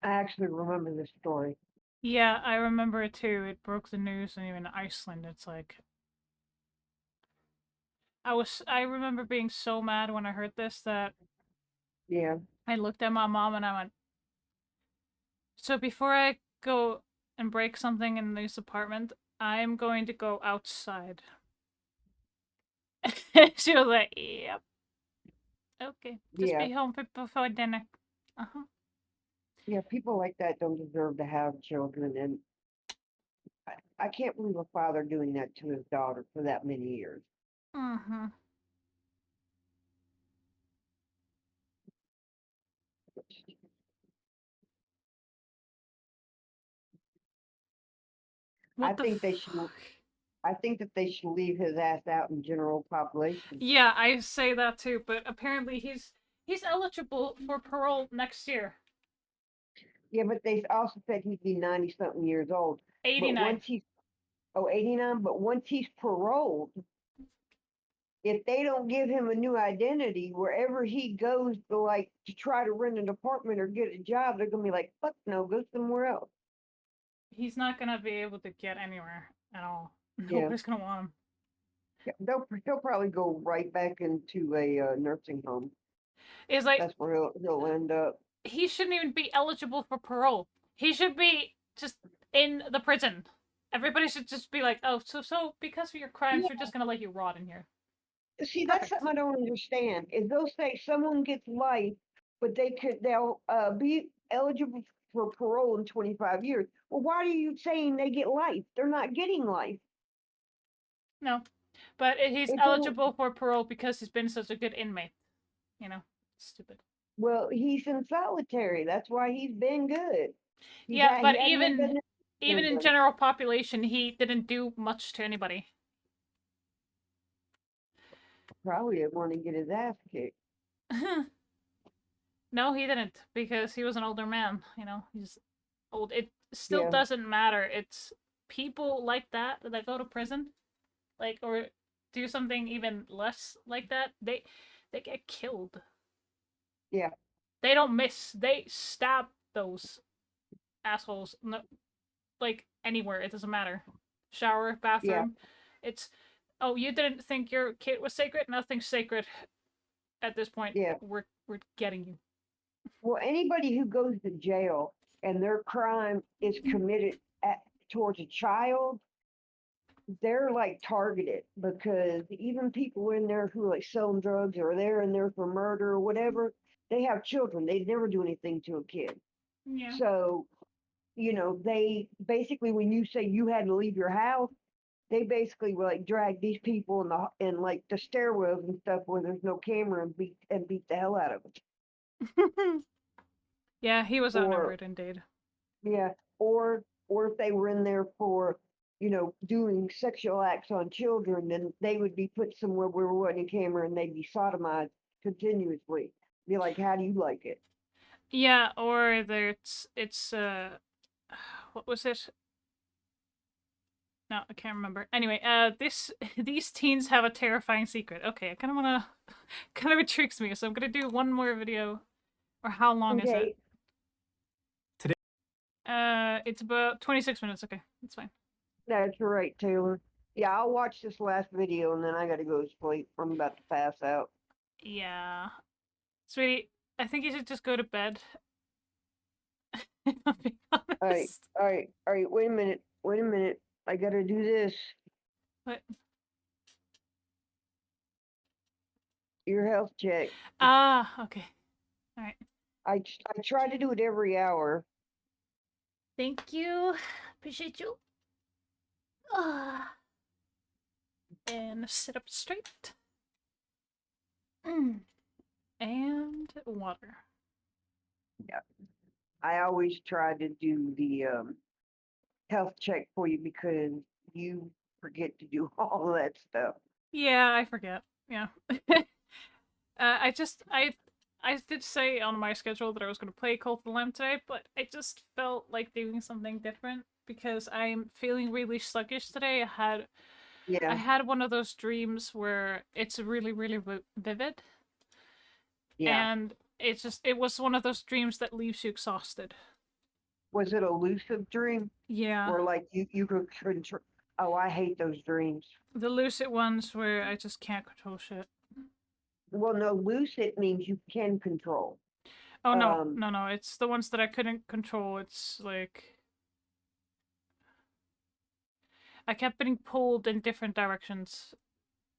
[SPEAKER 12] I actually remember this story.
[SPEAKER 1] Yeah, I remember it too. It broke the news, and even Iceland. It's like I remember being so mad when I heard this that
[SPEAKER 12] Yeah.
[SPEAKER 1] I looked at my mom and I went, "So before I go and break something in this apartment, I'm going to go outside." She was like, "Yep, okay, just
[SPEAKER 12] Yeah.
[SPEAKER 1] be home before dinner." Uh-huh.
[SPEAKER 12] Yeah, people like that don't deserve to have children, and I can't believe a father doing that to his daughter for that many years.
[SPEAKER 1] Mm-hmm.
[SPEAKER 12] I
[SPEAKER 1] What the
[SPEAKER 12] think they should. I think that they should leave his ass out in general population.
[SPEAKER 1] Yeah, I say that too, but apparently he's eligible for parole next year.
[SPEAKER 12] Yeah, but they also said he'd be 90-something years old. But
[SPEAKER 1] 89.
[SPEAKER 12] once he's 89, but once he's paroled, if they don't give him a new identity, wherever he goes to try to rent an apartment or get a job, they're gonna be like, fuck no, go somewhere else.
[SPEAKER 1] He's not gonna be able to get anywhere at all.
[SPEAKER 12] Yeah.
[SPEAKER 1] Nobody's gonna want him.
[SPEAKER 12] Yeah, they'll probably go right back into a nursing home.
[SPEAKER 1] It's like
[SPEAKER 12] That's where he'll end up.
[SPEAKER 1] he shouldn't even be eligible for parole. He should be just in the prison. Everybody should just be like, "Oh, so because of your crimes,
[SPEAKER 12] Yeah.
[SPEAKER 1] we're just gonna let you rot in here."
[SPEAKER 12] See, that's something I don't understand. Is they'll say someone gets life, but they'll be eligible for parole in 25 years. Well, why are you saying they get life? They're not getting life.
[SPEAKER 1] No, but he's
[SPEAKER 12] It doesn't-
[SPEAKER 1] eligible for parole because he's been such a good inmate. You know, stupid.
[SPEAKER 12] Well, he's in solitary. That's why he's been good.
[SPEAKER 1] Yeah, but
[SPEAKER 12] he hasn't been
[SPEAKER 1] even in
[SPEAKER 12] good.
[SPEAKER 1] general population, he didn't do much to anybody.
[SPEAKER 12] Probably didn't want to get his ass kicked.
[SPEAKER 1] No, he didn't, because he was an older man. You know, he's old. It still
[SPEAKER 12] Yeah.
[SPEAKER 1] doesn't matter. It's people like that go to prison, like, or do something even less like that. They get killed.
[SPEAKER 12] Yeah.
[SPEAKER 1] They don't miss. They stab those assholes. No, like anywhere. It doesn't matter. Shower, bathroom. It's, oh, you didn't think your kid was sacred? Nothing's sacred at this point.
[SPEAKER 12] Yeah.
[SPEAKER 1] We're getting you.
[SPEAKER 12] Well, anybody who goes to jail and their crime is committed towards a child, they're like targeted, because even people in there who like selling drugs or they're in there for murder or whatever, they have children. They never do anything to a kid.
[SPEAKER 1] Yeah.
[SPEAKER 12] So, they basically, when you say you had to leave your house, they basically will like drag these people in like the stairwells and stuff where there's no camera and beat the hell out of them.
[SPEAKER 1] Yeah, he was
[SPEAKER 12] Or-
[SPEAKER 1] outnumbered indeed.
[SPEAKER 12] Yeah, or if they were in there for, doing sexual acts on children, then they would be put somewhere where there wasn't a camera and they'd be sodomized continuously. Be like, how do you like it?
[SPEAKER 1] Yeah, or there's it's what was it? No, I can't remember. Anyway, these teens have a terrifying secret. Okay, I kind of wanna, kind of intrigues me, so I'm gonna do one more video. Or how long is it?
[SPEAKER 11] Today.
[SPEAKER 1] It's about 26 minutes. Okay, that's fine.
[SPEAKER 12] That's right, Taylor. Yeah, I'll watch this last video and then I gotta go to sleep. I'm about to pass out.
[SPEAKER 1] Yeah, sweetie, I think you should just go to bed. I'll be honest.
[SPEAKER 12] All right. Wait a minute. I gotta do this.
[SPEAKER 1] What?
[SPEAKER 12] Your health check.
[SPEAKER 1] Ah, okay. All right.
[SPEAKER 12] I try to do it every hour.
[SPEAKER 1] Thank you. Appreciate you. Ah. and sit up straight. And water.
[SPEAKER 12] Yeah. I always try to do the health check for you because you forget to do all that stuff.
[SPEAKER 1] Yeah, I forget. Yeah. I did say on my schedule that I was going to play Cult of the Lamb today, but I just felt like doing something different because I'm feeling really sluggish today. I
[SPEAKER 12] Yeah.
[SPEAKER 1] had one of those dreams where it's really, really vivid.
[SPEAKER 12] Yeah.
[SPEAKER 1] And it was one of those dreams that leaves you exhausted.
[SPEAKER 12] Was it a lucid dream?
[SPEAKER 1] Yeah.
[SPEAKER 12] Where like you could control. Oh, I hate those dreams.
[SPEAKER 1] The lucid ones where I just can't control shit.
[SPEAKER 12] Well, no, lucid means you can control.
[SPEAKER 1] Oh no, no, it's the ones that I couldn't control. It's like I kept getting pulled in different directions.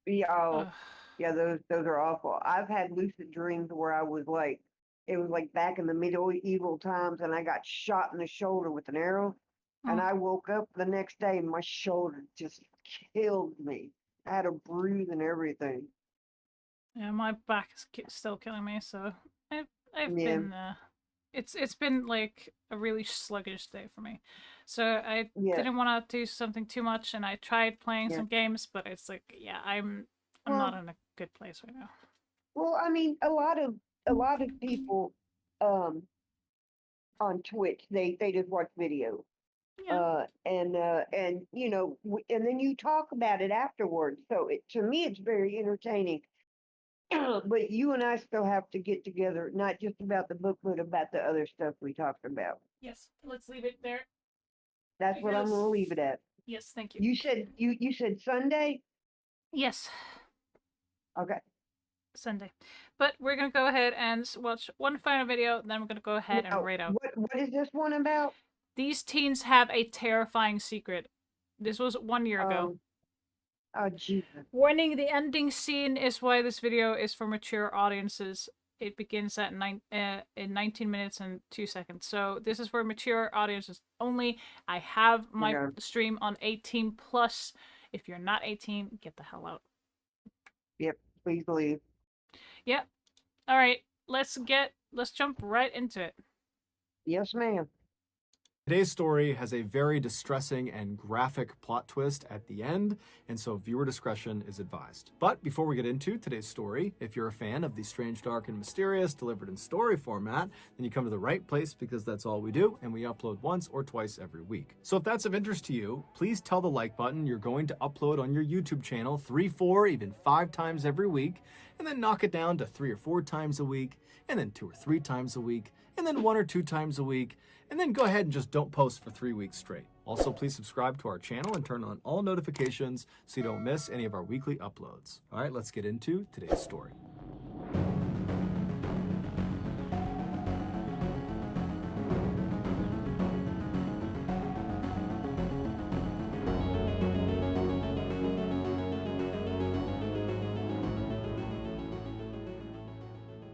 [SPEAKER 12] Yeah, yeah, those are awful. I've had lucid dreams where I was like, it was like back in the medieval times, and I got shot in the shoulder with an arrow, and I woke up the next day and my shoulder just killed me. I had a bruise and everything.
[SPEAKER 1] Yeah, my back is still killing me, so I've
[SPEAKER 12] Yeah.
[SPEAKER 1] been it's been like a really sluggish day for me. So I didn't want to do something too much, and I tried playing some games, but it's like, yeah, I'm not in a good place right now.
[SPEAKER 12] Well, I mean, a lot of people on Twitch, they just watch videos.
[SPEAKER 1] Yeah.
[SPEAKER 12] And you know, and then you talk about it afterwards. So to me, it's very entertaining. But you and I still have to get together, not just about the book, but about the other stuff we talked about.
[SPEAKER 1] Yes, let's leave it there.
[SPEAKER 12] That's what I'm going to leave it at.
[SPEAKER 1] Yes, thank you.
[SPEAKER 12] You said Sunday?
[SPEAKER 1] Yes.
[SPEAKER 12] Okay.
[SPEAKER 1] Sunday. But we're going to go ahead and watch one final video, then we're going to go ahead and rate out.
[SPEAKER 12] What is this one about?
[SPEAKER 1] These teens have a terrifying secret. This was 1 year ago.
[SPEAKER 12] Oh, Jesus.
[SPEAKER 1] Warning, the ending scene is why this video is for mature audiences. It begins at in 19 minutes and 2 seconds. So this is for mature audiences only. I have my stream on 18 plus. If you're not 18, get the hell out.
[SPEAKER 12] Yep, please leave.
[SPEAKER 1] Yep. All right, let's jump right into it.
[SPEAKER 12] Yes, ma'am.
[SPEAKER 11] Today's story has a very distressing and graphic plot twist at the end, and so viewer discretion is advised. But before we get into today's story, if you're a fan of the strange, dark, and mysterious delivered in story format, then you come to the right place because that's all we do, and we upload once or twice every week. So if that's of interest to you, please tell the like button you're going to upload on your YouTube channel 3, 4, even 5 times every week, and then knock it down to 3 or 4 times a week, and then 2 or 3 times a week, and then 1 or 2 times a week, and then go ahead and just don't post for 3 weeks straight. Also, please subscribe to our channel and turn on all notifications so you don't miss any of our weekly uploads. All right, let's get into today's story.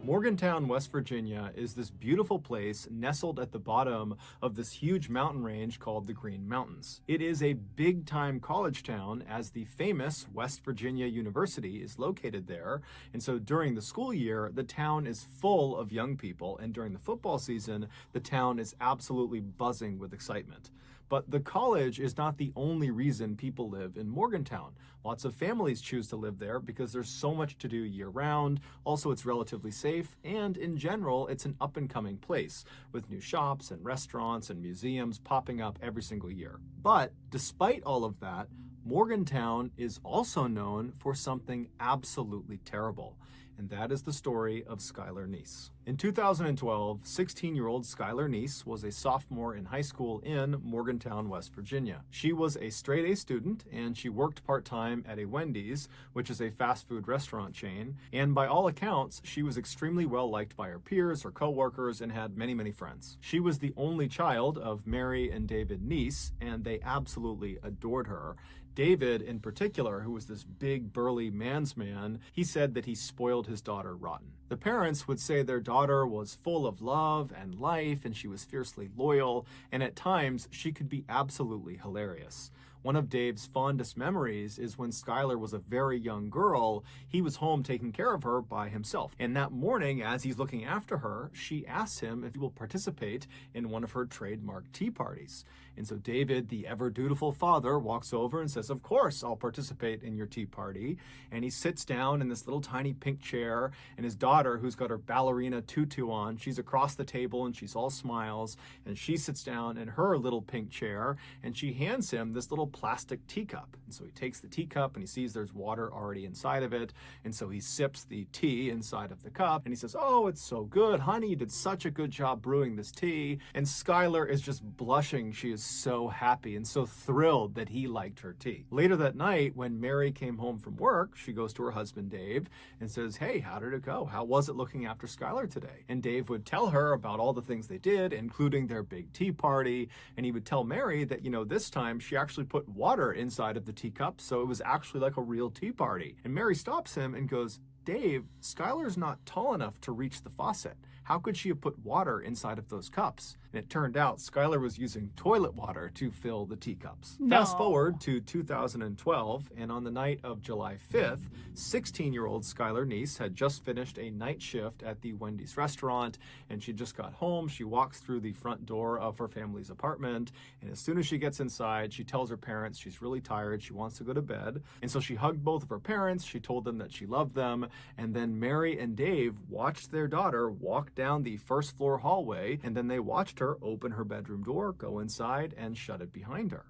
[SPEAKER 11] Morgantown, West Virginia is this beautiful place nestled at the bottom of this huge mountain range called the Green Mountains. It is a big-time college town as the famous West Virginia University is located there, and so during the school year, the town is full of young people, and during the football season, the town is absolutely buzzing with excitement. But the college is not the only reason people live in Morgantown. Lots of families choose to live there because there's so much to do year-round. Also, it's relatively safe, and in general, it's an up-and-coming place with new shops and restaurants and museums popping up every single year. But despite all of that, Morgantown is also known for something absolutely terrible, and that is the story of Skylar Neese. In 2012, 16-year-old Skylar Neese was a sophomore in high school in Morgantown, West Virginia. She was a straight-A student, and she worked part-time at a Wendy's, which is a fast food restaurant chain, and by all accounts, she was extremely well-liked by her peers, her co-workers, and had many, many friends. She was the only child of Mary and David Neese, and they absolutely adored her. David, in particular, who was this big, burly man's man, he said that he spoiled his daughter rotten. The parents would say their daughter was full of love and life, and she was fiercely loyal, and at times, she could be absolutely hilarious. One of Dave's fondest memories is when Skylar was a very young girl, he was home taking care of her by himself. And that morning, as he's looking after her, she asks him if he will participate in one of her trademark tea parties. And so David, the ever dutiful father, walks over and says, of course, I'll participate in your tea party. And he sits down in this little tiny pink chair, and his daughter, who's got her ballerina tutu on, she's across the table and she's all smiles, and she sits down in her little pink chair, and she hands him this little plastic teacup. And so he takes the teacup and he sees there's water already inside of it. And so he sips the tea inside of the cup and he says, oh, it's so good, honey. You did such a good job brewing this tea. And Skylar is just blushing. She is so happy and so thrilled that he liked her tea. Later that night, when Mary came home from work, she goes to her husband, Dave, and says, hey, how did it go? How was it looking after Skylar today? And Dave would tell her about all the things they did, including their big tea party. And he would tell Mary that, this time she actually put water inside of the teacup, so it was actually like a real tea party. And Mary stops him and goes, Dave, Skylar's not tall enough to reach the faucet. How could she have put water inside of those cups? And it turned out Skylar was using toilet water to fill the teacups.
[SPEAKER 1] No.
[SPEAKER 11] Fast forward to 2012, and on the night of July 5th, 16-year-old Skylar Neese had just finished a night shift at the Wendy's restaurant, and she just got home. She walks through the front door of her family's apartment, and as soon as she gets inside, she tells her parents she's really tired, she wants to go to bed. And so she hugged both of her parents, she told them that she loved them, and then Mary and Dave watched their daughter walk down the first floor hallway, and then they watched her open her bedroom door, go inside, and shut it behind her.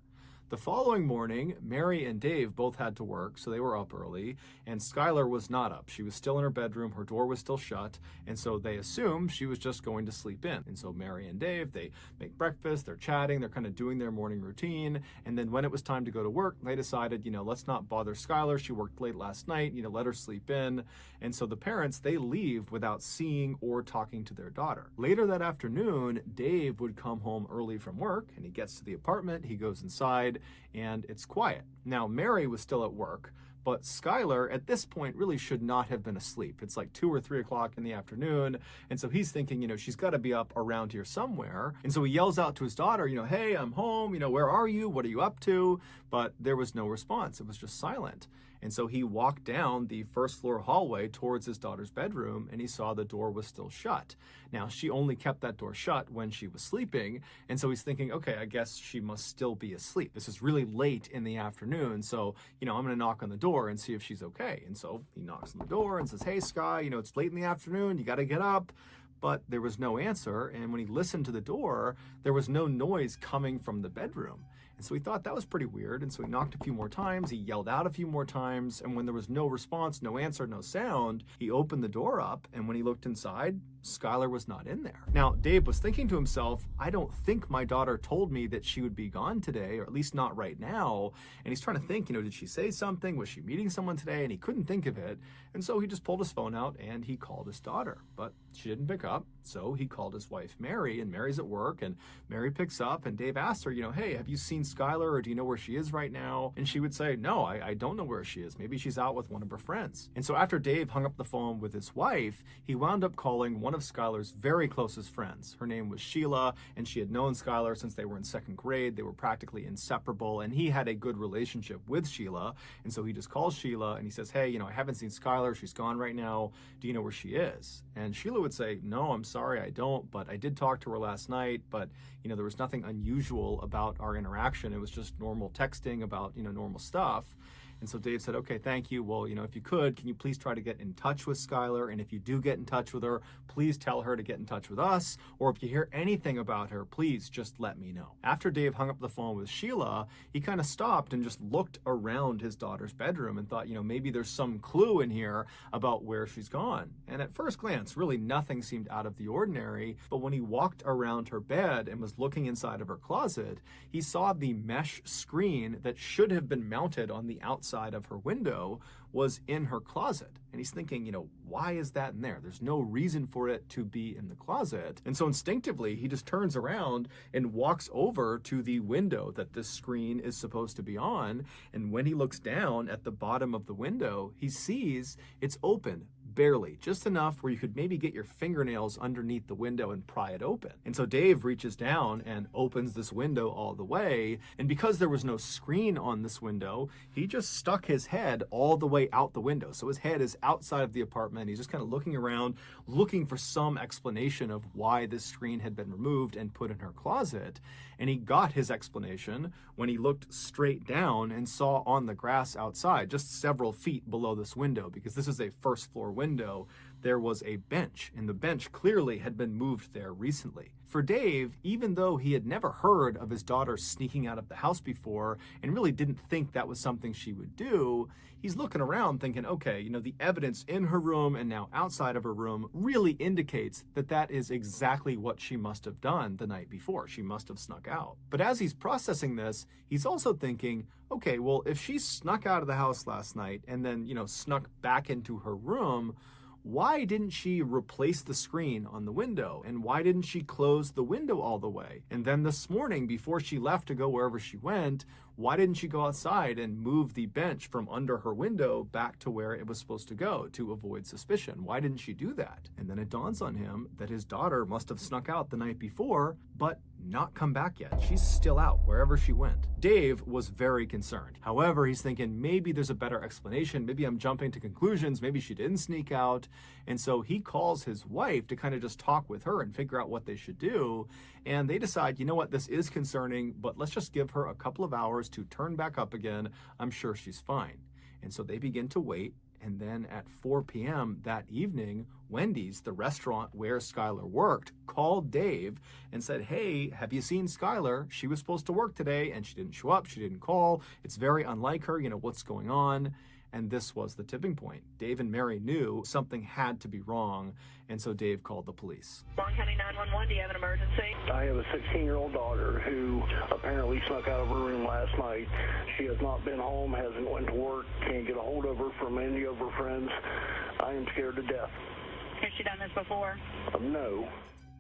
[SPEAKER 11] The following morning, Mary and Dave both had to work, so they were up early, and Skylar was not up. She was still in her bedroom, her door was still shut, and so they assumed she was just going to sleep in. And so Mary and Dave, they make breakfast, they're chatting, they're kind of doing their morning routine, and then when it was time to go to work, they decided, let's not bother Skylar. She worked late last night, let her sleep in. And so the parents, they leave without seeing or talking to their daughter. Later that afternoon, Dave would come home early from work, and he gets to the apartment, he goes inside, and it's quiet. Now, Mary was still at work, but Skylar at this point really should not have been asleep. It's like 2 or 3 o'clock in the afternoon. And so he's thinking, she's got to be up around here somewhere. And so he yells out to his daughter, hey, I'm home. Where are you? What are you up to? But there was no response. It was just silent. And so he walked down the first floor hallway towards his daughter's bedroom, and he saw the door was still shut. Now, she only kept that door shut when she was sleeping, and so he's thinking, okay, I guess she must still be asleep. This is really late in the afternoon, so, I'm going to knock on the door and see if she's okay. And so he knocks on the door and says, hey, Sky, it's late in the afternoon, you got to get up. But there was no answer, and when he listened to the door, there was no noise coming from the bedroom. And so he thought that was pretty weird, and so he knocked a few more times, he yelled out a few more times, and when there was no response, no answer, no sound, he opened the door up, and when he looked inside, Skylar was not in there. Now, Dave was thinking to himself, I don't think my daughter told me that she would be gone today, or at least not right now. And he's trying to think, did she say something? Was she meeting someone today? And he couldn't think of it. And so he just pulled his phone out and he called his daughter, but she didn't pick up. So he called his wife, Mary, and Mary's at work, and Mary picks up, and Dave asks her, hey, have you seen Skylar, or do you know where she is right now? And she would say, no, I don't know where she is. Maybe she's out with one of her friends. And so after Dave hung up the phone with his wife, he wound up calling one of Skylar's very closest friends. Her name was Sheila, and she had known Skylar since they were in second grade. They were practically inseparable, and he had a good relationship with Sheila. And so he just calls Sheila, and he says, hey, I haven't seen Skylar. She's gone right now. Do you know where she is? And Sheila would say, no, I'm sorry, I don't, but I did talk to her last night, but, there was nothing unusual about our interaction. It was just normal texting about, normal stuff. And so Dave said, okay, thank you. Well, if you could, can you please try to get in touch with Skylar? And if you do get in touch with her, please tell her to get in touch with us. Or if you hear anything about her, please just let me know. After Dave hung up the phone with Sheila, he kind of stopped and just looked around his daughter's bedroom and thought, maybe there's some clue in here about where she's gone. And at first glance, really nothing seemed out of the ordinary. But when he walked around her bed and was looking inside of her closet, he saw the mesh screen that should have been mounted on the outside of her window was in her closet. And he's thinking, why is that in there? There's no reason for it to be in the closet. And so instinctively, he just turns around and walks over to the window that this screen is supposed to be on. And when he looks down at the bottom of the window, he sees it's open, barely, just enough where you could maybe get your fingernails underneath the window and pry it open. And so Dave reaches down and opens this window all the way, and because there was no screen on this window, he just stuck his head all the way out the window. So his head is outside of the apartment. He's just kind of looking around, looking for some explanation of why this screen had been removed and put in her closet. And he got his explanation when he looked straight down and saw on the grass outside, just several feet below this window, because this is a first floor window, there was a bench, and the bench clearly had been moved there recently. For Dave, even though he had never heard of his daughter sneaking out of the house before and really didn't think that was something she would do, he's looking around thinking, okay, you know, the evidence in her room and now outside of her room really indicates that that is exactly what she must have done the night before. She must have snuck out. But as he's processing this, he's also thinking, okay, well, if she snuck out of the house last night and then, you know, snuck back into her room, why didn't she replace the screen on the window? And why didn't she close the window all the way? And then this morning, before she left to go wherever she went, why didn't she go outside and move the bench from under her window back to where it was supposed to go to avoid suspicion? Why didn't she do that? And then it dawns on him that his daughter must have snuck out the night before, but not come back yet. She's still out wherever she went. Dave was very concerned. However, he's thinking maybe there's a better explanation. Maybe I'm jumping to conclusions. Maybe she didn't sneak out. And so he calls his wife to kind of just talk with her and figure out what they should do. And they decide, you know what, this is concerning, but let's just give her a couple of hours to turn back up again. I'm sure she's fine. And so they begin to wait. And then at 4 p.m. that evening, Wendy's, the restaurant where Skylar worked, called Dave and said, hey, have you seen Skylar? She was supposed to work today and she didn't show up. She didn't call. It's very unlike her. You know, what's going on? And this was the tipping point. Dave and Mary knew something had to be wrong, and so Dave called the police.
[SPEAKER 14] Long County 911, do you have an emergency?
[SPEAKER 15] I have a 16-year-old daughter who apparently snuck out of her room last night. She has not been home, hasn't went to work, can't get a hold of her from any of her friends. I am scared to death.
[SPEAKER 14] Has she done this before?
[SPEAKER 15] No.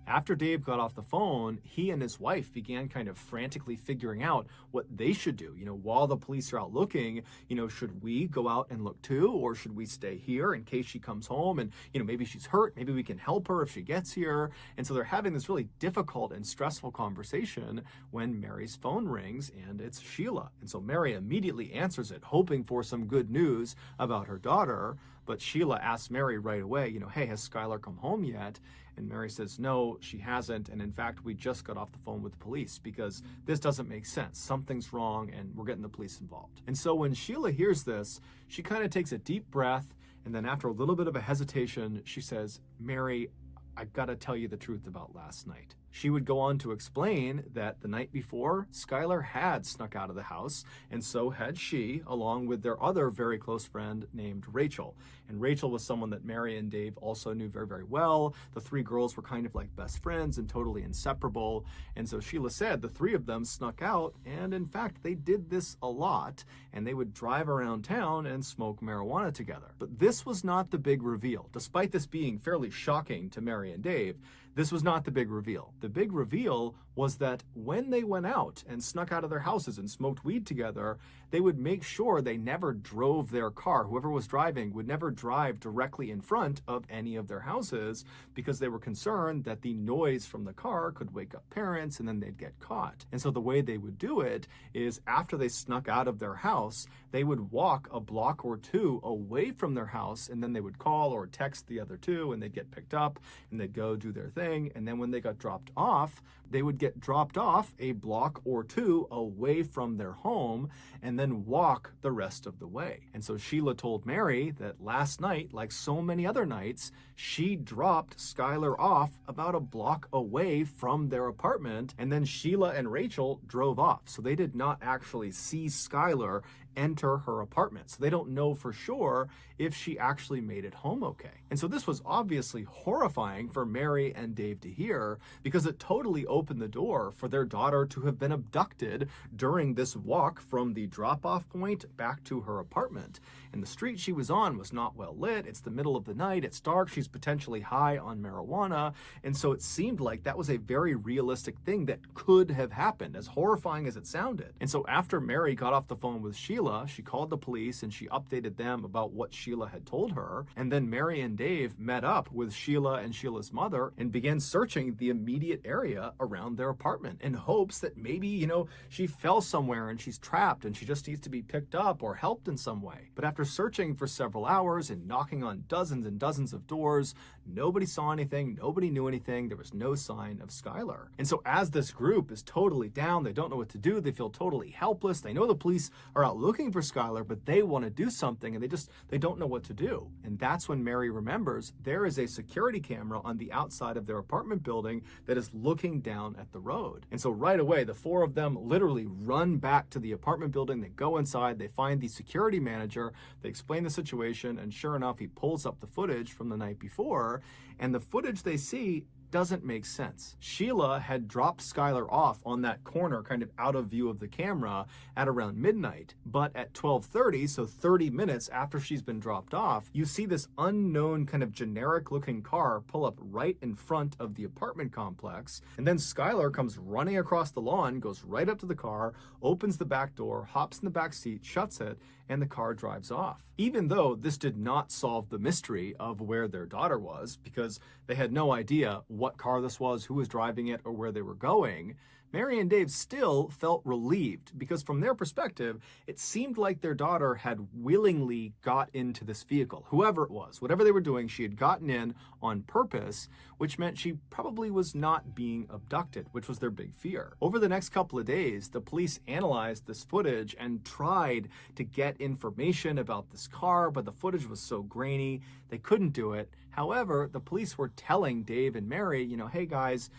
[SPEAKER 11] After Dave got off the phone, he and his wife began kind of frantically figuring out what they should do. You know, while the police are out looking, you know, should we go out and look too? Or should we stay here in case she comes home and, you know, maybe she's hurt, maybe we can help her if she gets here. And so they're having this really difficult and stressful conversation when Mary's phone rings and it's Sheila. And so Mary immediately answers it, hoping for some good news about her daughter. But Sheila asks Mary right away, you know, hey, has Skylar come home yet? And Mary says, no, she hasn't. And in fact, we just got off the phone with the police because this doesn't make sense. Something's wrong and we're getting the police involved. And so when Sheila hears this, she kind of takes a deep breath. And then after a little bit of a hesitation, she says, Mary, I've got to tell you the truth about last night. She would go on to explain that the night before, Skylar had snuck out of the house, and so had she, along with their other very close friend named Rachel. And Rachel was someone that Mary and Dave also knew very, very well. The three girls were kind of like best friends and totally inseparable. And so Sheila said the three of them snuck out, and in fact, they did this a lot, and they would drive around town and smoke marijuana together. But this was not the big reveal. Despite this being fairly shocking to Mary and Dave, this was not the big reveal. The big reveal was that when they went out and snuck out of their houses and smoked weed together, they would make sure they never drove their car. Whoever was driving would never drive directly in front of any of their houses because they were concerned that the noise from the car could wake up parents and then they'd get caught. And so the way they would do it is after they snuck out of their house, they would walk a block or two away from their house and then they would call or text the other two and they'd get picked up and they'd go do their thing. And then when they got dropped off, they would get dropped off a block or two away from their home and then walk the rest of the way. And so Sheila told Mary that last night, like so many other nights, she dropped Skylar off about a block away from their apartment, and then Sheila and Rachel drove off. So they did not actually see Skylar enter her apartment. So they don't know for sure if she actually made it home okay. And so this was obviously horrifying for Mary and Dave to hear because it totally opened the door for their daughter to have been abducted during this walk from the drop-off point back to her apartment. And the street she was on was not well lit. It's the middle of the night. It's dark. She's potentially high on marijuana. And so it seemed like that was a very realistic thing that could have happened, as horrifying as it sounded. And so after Mary got off the phone with Sheila, Sheila. She called the police and she updated them about what Sheila had told her. And then Mary and Dave met up with Sheila and Sheila's mother and began searching the immediate area around their apartment in hopes that maybe, she fell somewhere and she's trapped and she just needs to be picked up or helped in some way. But after searching for several hours and knocking on dozens and dozens of doors, nobody saw anything, nobody knew anything, there was no sign of Skylar. And so as this group is totally down, they don't know what to do, they feel totally helpless, they know the police are out looking for Skylar, but they want to do something and they don't know what to do. And that's when Mary remembers there is a security camera on the outside of their apartment building that is looking down at the road. And so right away, the four of them literally run back to the apartment building, they go inside, they find the security manager, they explain the situation, and sure enough, he pulls up the footage from the night before, and the footage they see doesn't make sense. Sheila had dropped Skylar off on that corner, kind of out of view of the camera at around midnight. But at 12:30, so 30 minutes after she's been dropped off, you see this unknown kind of generic looking car pull up right in front of the apartment complex. And then Skylar comes running across the lawn, goes right up to the car, opens the back door, hops in the back seat, shuts it, and the car drives off. Even though this did not solve the mystery of where their daughter was, because they had no idea what car this was, who was driving it, or where they were going, Mary and Dave still felt relieved because from their perspective, it seemed like their daughter had willingly got into this vehicle. Whoever it was, whatever they were doing, she had gotten in on purpose, which meant she probably was not being abducted, which was their big fear. Over the next couple of days, the police analyzed this footage and tried to get information about this car, but the footage was so grainy, they couldn't do it. However, the police were telling Dave and Mary, hey guys,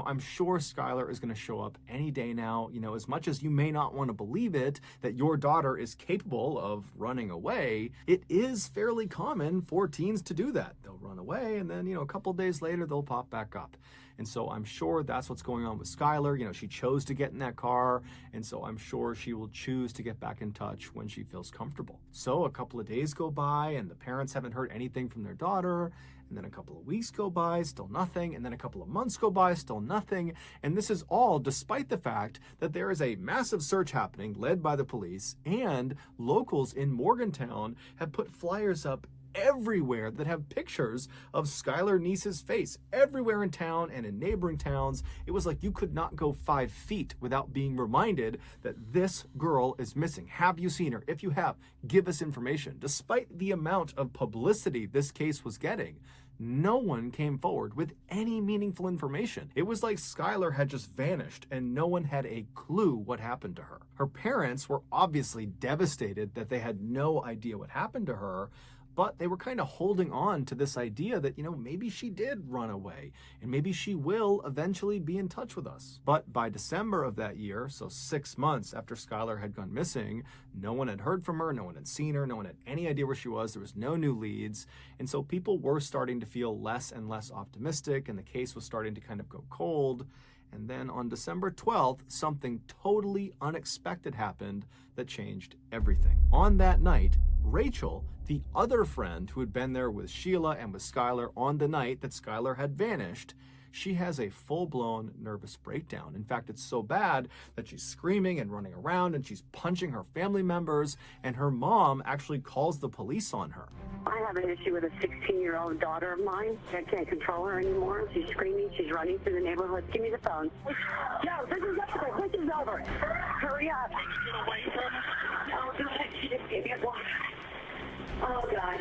[SPEAKER 11] I'm sure Skylar is going to show up any day now. As much as you may not want to believe it, that your daughter is capable of running away, it is fairly common for teens to do that. They'll run away and then, a couple days later, they'll pop back up. And so I'm sure that's what's going on with Skylar. She chose to get in that car, and so I'm sure she will choose to get back in touch when she feels comfortable. So a couple of days go by, and the parents haven't heard anything from their daughter, and then a couple of weeks go by, still nothing, and then a couple of months go by, still nothing. And this is all despite the fact that there is a massive search happening led by the police, and locals in Morgantown have put flyers up everywhere that have pictures of Skylar Neese's face everywhere in town and in neighboring towns. It was like you could not go 5 feet without being reminded that this girl is missing. Have you seen her? If you have, give us information. Despite the amount of publicity this case was getting, no one came forward with any meaningful information. It was like Skylar had just vanished and no one had a clue what happened to her. Her parents were obviously devastated that they had no idea what happened to her, but they were kind of holding on to this idea that, maybe she did run away and maybe she will eventually be in touch with us. But by December of that year, so 6 months after Skylar had gone missing, no one had heard from her, no one had seen her, no one had any idea where she was, there was no new leads. And so people were starting to feel less and less optimistic and the case was starting to kind of go cold. And then on December 12th, something totally unexpected happened that changed everything. On that night, Rachel, the other friend who had been there with Sheila and with Skylar on the night that Skylar had vanished, she has a full-blown nervous breakdown. In fact, it's so bad that she's screaming and running around and she's punching her family members, and her mom actually calls the police on her.
[SPEAKER 14] I have an issue with a 16-year-old daughter of mine. I can't control her anymore. She's screaming. She's running through the neighborhood. Give me the phone. No, this is over. This is over. Hurry up. No, she just gave me a block. Oh, God.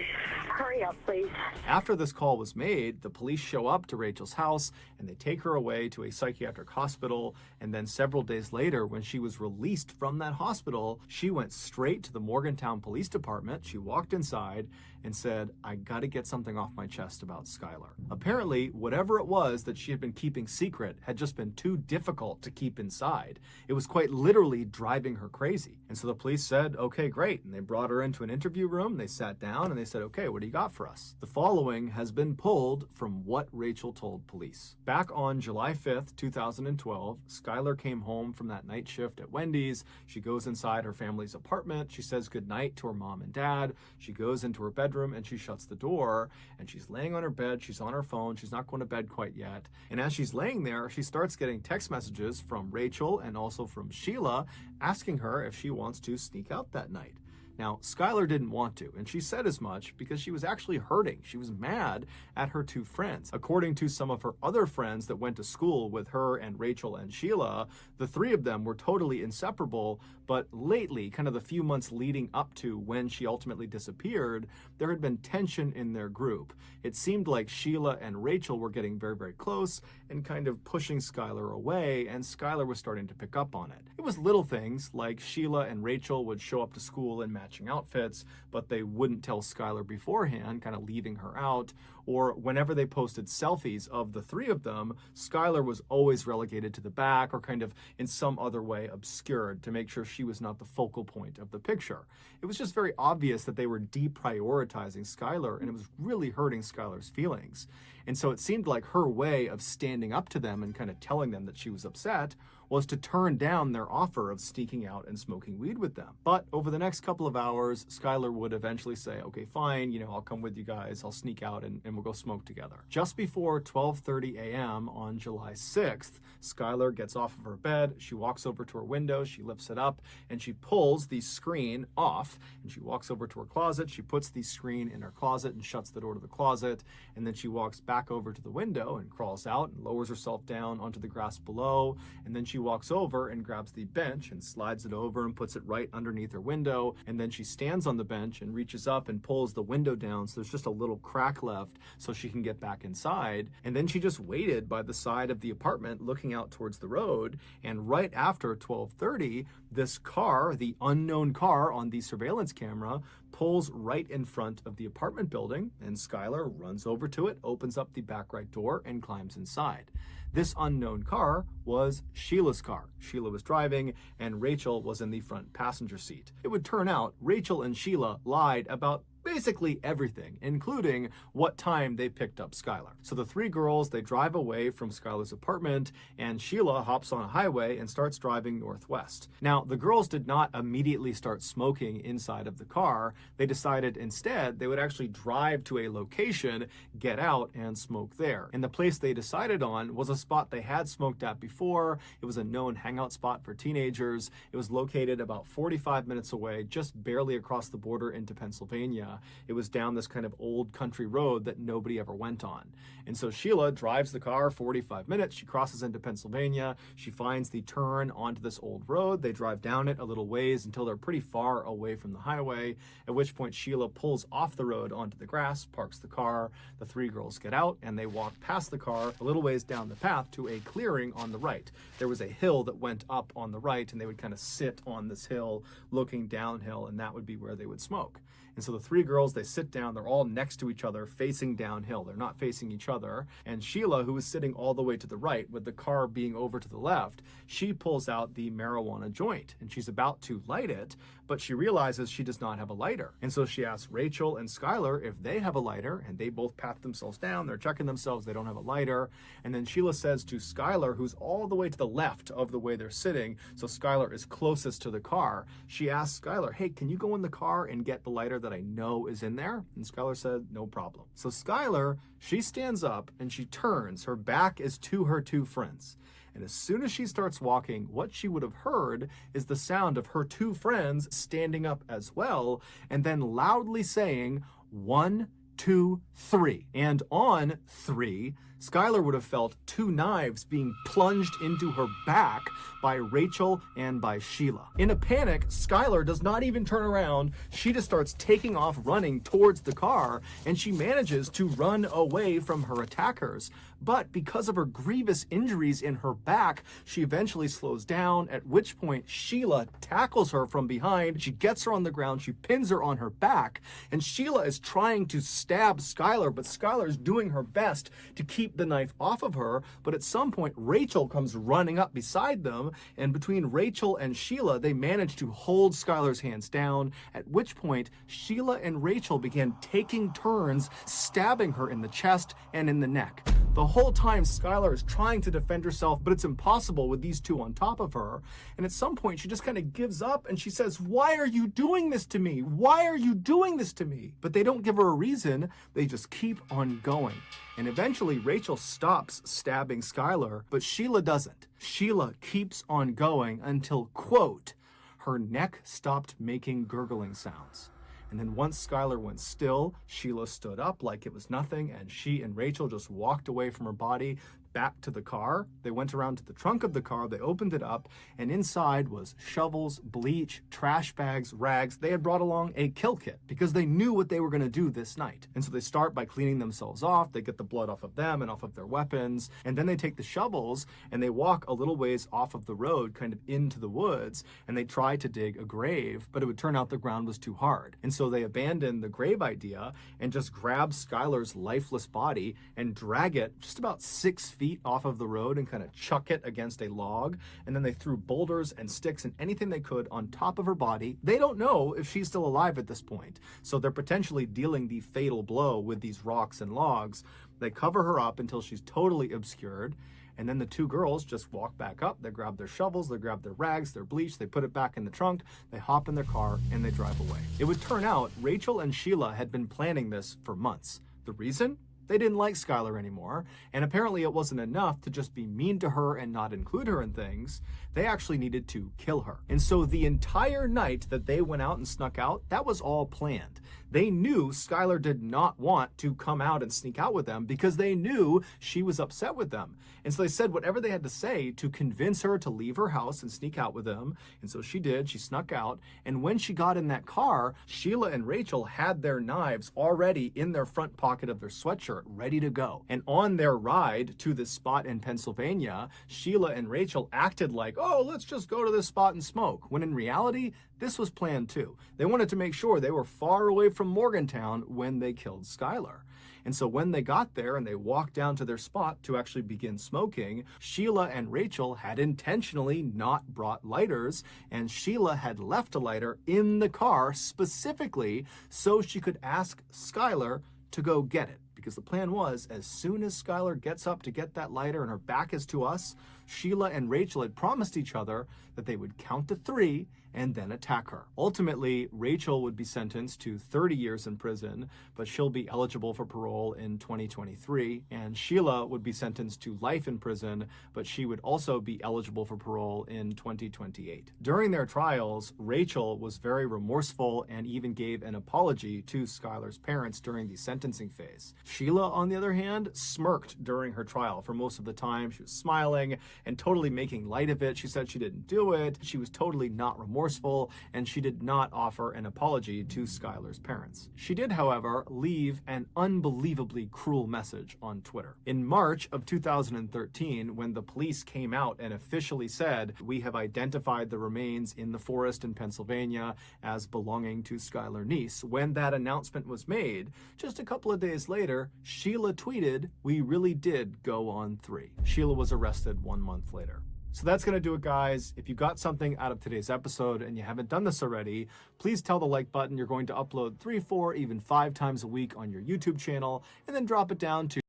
[SPEAKER 14] Hurry up, please.
[SPEAKER 11] After this call was made, the police show up to Rachel's house and they take her away to a psychiatric hospital. And then several days later, when she was released from that hospital, she went straight to the Morgantown Police Department. She walked inside and said, I gotta get something off my chest about Skylar. Apparently, whatever it was that she had been keeping secret had just been too difficult to keep inside. It was quite literally driving her crazy. And so the police said, okay, great. And they brought her into an interview room. They sat down and they said, okay, what do you got for us? The following has been pulled from what Rachel told police. Back on July 5th, 2012, Skylar came home from that night shift at Wendy's. She goes inside her family's apartment. She says goodnight to her mom and dad. She goes into her bedroom bedroom and she shuts the door, and she's laying on her bed, she's on her phone, she's not going to bed quite yet. And as she's laying there, she starts getting text messages from Rachel and also from Sheila asking her if she wants to sneak out that night. Now, Skylar didn't want to, and she said as much because she was actually hurting. She was mad at her two friends. According to some of her other friends that went to school with her and Rachel and Sheila, the three of them were totally inseparable, but lately, kind of the few months leading up to when she ultimately disappeared, there had been tension in their group. It seemed like Sheila and Rachel were getting very, very close and kind of pushing Skylar away, and Skylar was starting to pick up on it. It was little things like Sheila and Rachel would show up to school in matching outfits, but they wouldn't tell Skylar beforehand, kind of leaving her out. Or whenever they posted selfies of the three of them, Skylar was always relegated to the back or kind of in some other way obscured to make sure she was not the focal point of the picture. It was just very obvious that they were deprioritizing Skylar, and it was really hurting Skylar's feelings. And so it seemed like her way of standing up to them and kind of telling them that she was upset was to turn down their offer of sneaking out and smoking weed with them. But over the next couple of hours, Skylar would eventually say, okay, fine, I'll come with you guys, I'll sneak out and we'll go smoke together. Just before 12:30 a.m. on July 6th, Skylar gets off of her bed, she walks over to her window, she lifts it up, and she pulls the screen off, and she walks over to her closet, she puts the screen in her closet and shuts the door to the closet, and then she walks back over to the window and crawls out and lowers herself down onto the grass below, and then she walks over and grabs the bench and slides it over and puts it right underneath her window, and then she stands on the bench and reaches up and pulls the window down so there's just a little crack left so she can get back inside. And then she just waited by the side of the apartment looking out towards the road, and right after 12:30, this car, the unknown car on the surveillance camera, pulls right in front of the apartment building, and Skylar runs over to it, opens up the back right door, and climbs inside. This unknown car was Sheila's car. Sheila was driving, and Rachel was in the front passenger seat. It would turn out Rachel and Sheila lied about basically everything, including what time they picked up Skylar. So the three girls, they drive away from Skylar's apartment, and Sheila hops on a highway and starts driving northwest. Now, the girls did not immediately start smoking inside of the car. They decided instead they would actually drive to a location, get out, and smoke there. And the place they decided on was a spot they had smoked at before. It was a known hangout spot for teenagers. It was located about 45 minutes away, just barely across the border into Pennsylvania. It was down this kind of old country road that nobody ever went on. And so Sheila drives the car 45 minutes. She crosses into Pennsylvania. She finds the turn onto this old road. They drive down it a little ways until they're pretty far away from the highway, at which point Sheila pulls off the road onto the grass, parks the car. The three girls get out and they walk past the car a little ways down the path to a clearing on the right. There was a hill that went up on the right, and they would kind of sit on this hill looking downhill, and that would be where they would smoke. And so the three girls, they sit down, they're all next to each other, facing downhill. They're not facing each other. And Sheila, who is sitting all the way to the right with the car being over to the left, she pulls out the marijuana joint and she's about to light it, but she realizes she does not have a lighter. And so she asks Rachel and Skylar if they have a lighter, and they both pat themselves down. They're checking themselves, they don't have a lighter. And then Sheila says to Skylar, who's all the way to the left of the way they're sitting, so Skylar is closest to the car, she asks Skylar, hey, can you go in the car and get the lighter that I know is in there? And Skylar said, no problem. So Skylar, she stands up and she turns. Her back is to her two friends. And as soon as she starts walking, what she would have heard is the sound of her two friends standing up as well, and then loudly saying, 1, 2, 3. And on 3, Skylar would have felt two knives being plunged into her back by Rachel and by Sheila. In a panic, Skylar does not even turn around. She just starts taking off running towards the car, and she manages to run away from her attackers. But because of her grievous injuries in her back, she eventually slows down, at which point Sheila tackles her from behind. She gets her on the ground, she pins her on her back, and Sheila is trying to stab Skylar, but Skylar is doing her best to keep the knife off of her. But at some point, Rachel comes running up beside them, and between Rachel and Sheila, they manage to hold Skylar's hands down, at which point Sheila and Rachel began taking turns stabbing her in the chest and in the neck. The whole time, Skylar is trying to defend herself, but it's impossible with these two on top of her. And at some point, she just kind of gives up and she says, "Why are you doing this to me? Why are you doing this to me?" But they don't give her a reason. They just keep on going. And eventually, Rachel stops stabbing Skylar, but Sheila doesn't. Sheila keeps on going until, quote, her neck stopped making gurgling sounds. And then once Skylar went still, Sheila stood up like it was nothing, and she and Rachel just walked away from her body back to the car. They went around to the trunk of the car, they opened it up, and inside was shovels, bleach, trash bags, rags. They had brought along a kill kit because they knew what they were going to do this night. And so they start by cleaning themselves off. They get the blood off of them and off of their weapons, and then they take the shovels and they walk a little ways off of the road, kind of into the woods, and they try to dig a grave, but it would turn out the ground was too hard. And so they abandon the grave idea and just grab Skylar's lifeless body and drag it just about 6 feet off of the road and kind of chuck it against a log. And then they threw boulders and sticks and anything they could on top of her body. They don't know if she's still alive at this point, so they're potentially dealing the fatal blow with these rocks and logs. They cover her up until she's totally obscured. And then the two girls just walk back up. They grab their shovels, they grab their rags, their bleach, they put it back in the trunk, they hop in their car, and they drive away. It would turn out Rachel and Sheila had been planning this for months. The reason? They didn't like Skylar anymore, and apparently it wasn't enough to just be mean to her and not include her in things. They actually needed to kill her. And so the entire night that they went out and snuck out, that was all planned. They knew Skylar did not want to come out and sneak out with them because they knew she was upset with them. And so they said whatever they had to say to convince her to leave her house and sneak out with them. And so she did. She snuck out. And when she got in that car, Sheila and Rachel had their knives already in their front pocket of their sweatshirt, ready to go. And on their ride to this spot in Pennsylvania, Sheila and Rachel acted like, "Oh, let's just go to this spot and smoke," when in reality, this was planned too. They wanted to make sure they were far away from Morgantown when they killed Skylar. And so when they got there and they walked down to their spot to actually begin smoking, Sheila and Rachel had intentionally not brought lighters, and Sheila had left a lighter in the car specifically so she could ask Skylar to go get it. Because the plan was, as soon as Skylar gets up to get that lighter and her back is to us, Sheila and Rachel had promised each other that they would count to 3 and then attack her. Ultimately, Rachel would be sentenced to 30 years in prison, but she'll be eligible for parole in 2023. And Sheila would be sentenced to life in prison, but she would also be eligible for parole in 2028. During their trials, Rachel was very remorseful and even gave an apology to Skylar's parents during the sentencing phase. Sheila, on the other hand, smirked during her trial for most of the time. She was smiling and totally making light of it. She said she didn't do it. She was totally not remorseful, and she did not offer an apology to Skylar's parents. She did, however, leave an unbelievably cruel message on Twitter. In March of 2013, when the police came out and officially said, "We have identified the remains in the forest in Pennsylvania as belonging to Skylar Neese," when that announcement was made, just a couple of days later, Sheila tweeted, "We really did go on 3." Sheila was arrested 1 month later. So that's going to do it, guys. If you got something out of today's episode and you haven't done this already, please tell the like button. You're going to upload 3, 4, even 5 times a week on your YouTube channel, and then drop it down to...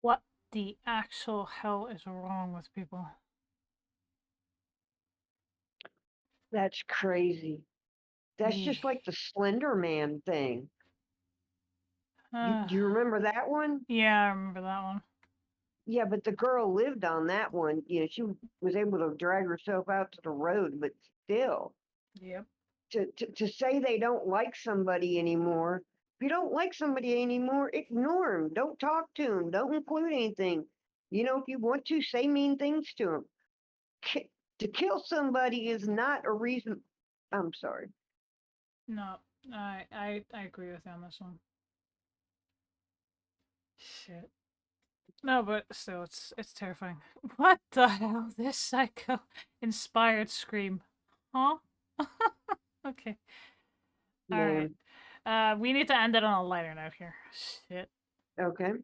[SPEAKER 1] What the actual hell is wrong with people?
[SPEAKER 12] That's crazy. That's just like the Slender Man thing. Do you remember that one?
[SPEAKER 1] Yeah, I remember that one.
[SPEAKER 12] Yeah, but the girl lived on that one. You know, she was able to drag herself out to the road, but still.
[SPEAKER 1] Yep.
[SPEAKER 12] To say they don't like somebody anymore. If you don't like somebody anymore, ignore them. Don't talk to them. Don't include anything. You know, if you want to, say mean things to them. To kill somebody is not a reason. I'm sorry.
[SPEAKER 1] No, I agree with you on this one. Shit. No, but still, it's terrifying. What the hell? This psycho inspired scream. Huh? Okay. Alright. We need to end it on a lighter note here. Shit.
[SPEAKER 12] Okay.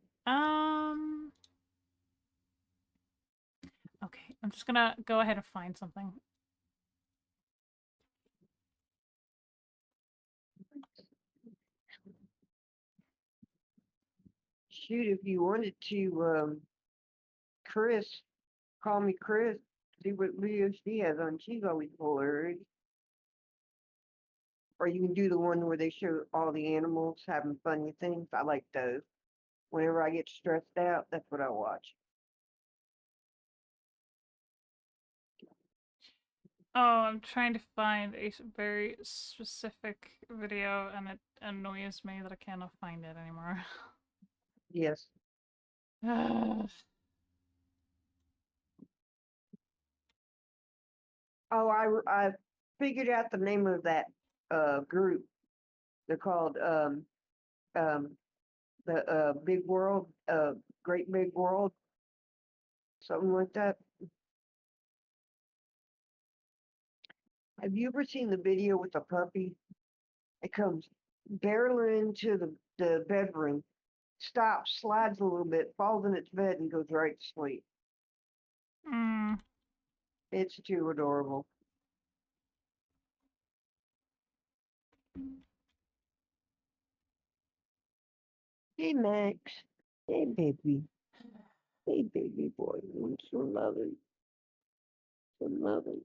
[SPEAKER 1] Okay, I'm just gonna go ahead and find something.
[SPEAKER 12] Shoot, if you wanted to, Chris, call me Chris, see what videos she has on. She's always hilarious. Or you can do the one where they show all the animals having funny things. I like those. Whenever I get stressed out, that's what I watch.
[SPEAKER 1] Oh, I'm trying to find a very specific video, and it annoys me that I cannot find it anymore.
[SPEAKER 12] Yes. Oh, I figured out the name of that group. They're called the Big World, Great Big World, something like that. Have you ever seen the video with the puppy? It comes barreling into the bedroom, stops, slides a little bit, falls in its bed, and goes right to sleep.
[SPEAKER 1] Mm.
[SPEAKER 12] It's too adorable. Hey, Max. Hey, baby. Hey, baby boy. I'm so loving. So loving.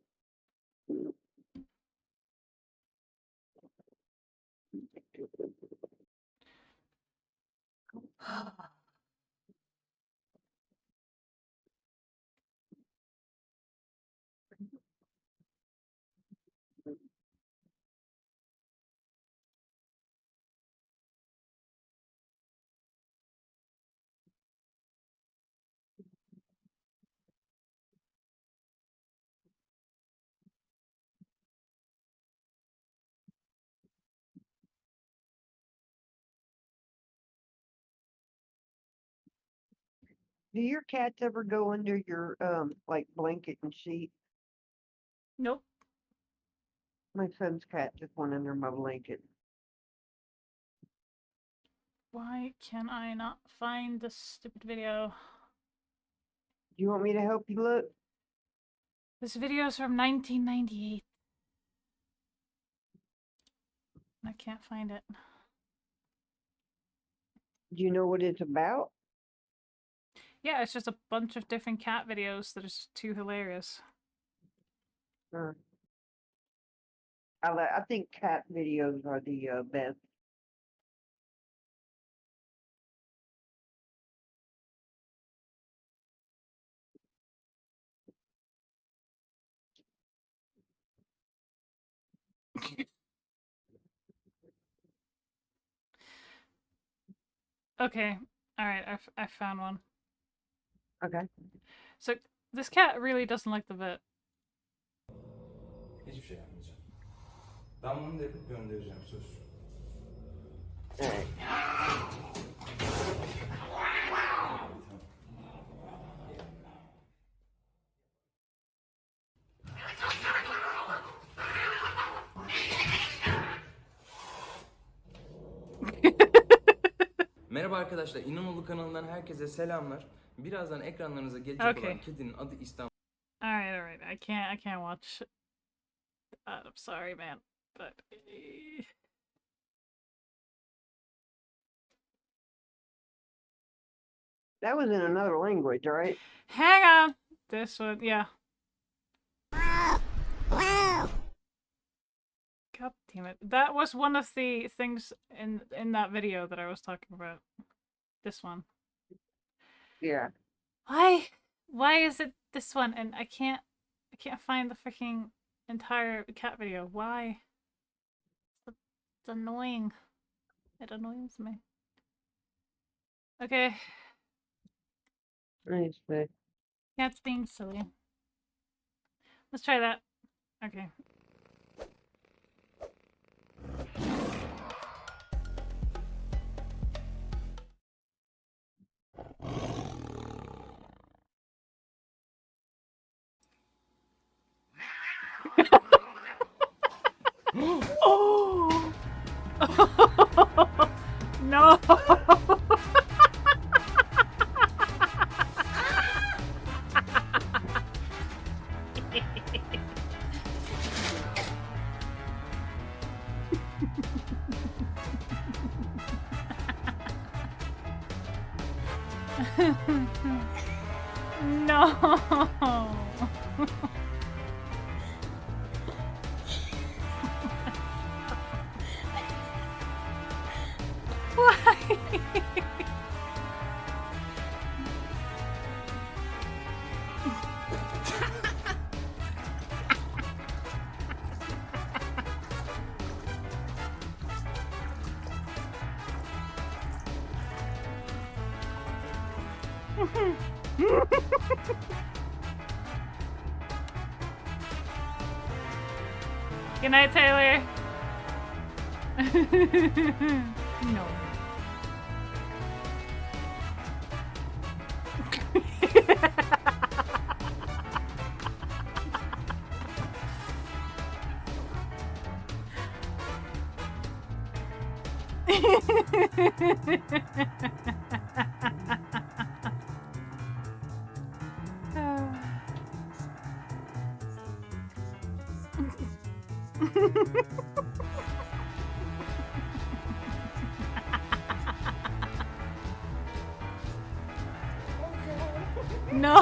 [SPEAKER 12] Do your cats ever go under your like blanket and sheet?
[SPEAKER 1] Nope.
[SPEAKER 12] My son's cat just went under my blanket.
[SPEAKER 1] Why can I not find this stupid video?
[SPEAKER 12] Do you want me to help you look?
[SPEAKER 1] This video is from 1998. I can't find it.
[SPEAKER 12] Do you know what it's about?
[SPEAKER 1] Yeah, it's just a bunch of different cat videos that are just too hilarious.
[SPEAKER 12] I think cat videos are the best.
[SPEAKER 1] Okay, alright, I found one.
[SPEAKER 12] Okay.
[SPEAKER 1] So, this cat really doesn't like the vet.
[SPEAKER 16] Hiçbir şey yapmayacağım. Ben bunu da yapıp göndereceğim söz. Merhaba arkadaşlar, İnanoğlu kanalından herkese selamlar. Birazdan ekranlarınıza gelecek olan kedinin adı İstanbul.
[SPEAKER 1] Alright, I can't watch. I'm sorry, man, but
[SPEAKER 12] that was in another language, right?
[SPEAKER 1] Hang on. This one, yeah. God damn it! That was one of the things in that video that I was talking about. This one.
[SPEAKER 12] Yeah.
[SPEAKER 1] Why is it this one? And I can't find the freaking entire cat video. Why? It's annoying. It annoys me. Okay.
[SPEAKER 12] Nice, but
[SPEAKER 1] Cat's being silly. Let's try that. Okay. Oh! No! No. Why? Good night, Taylor. No. No.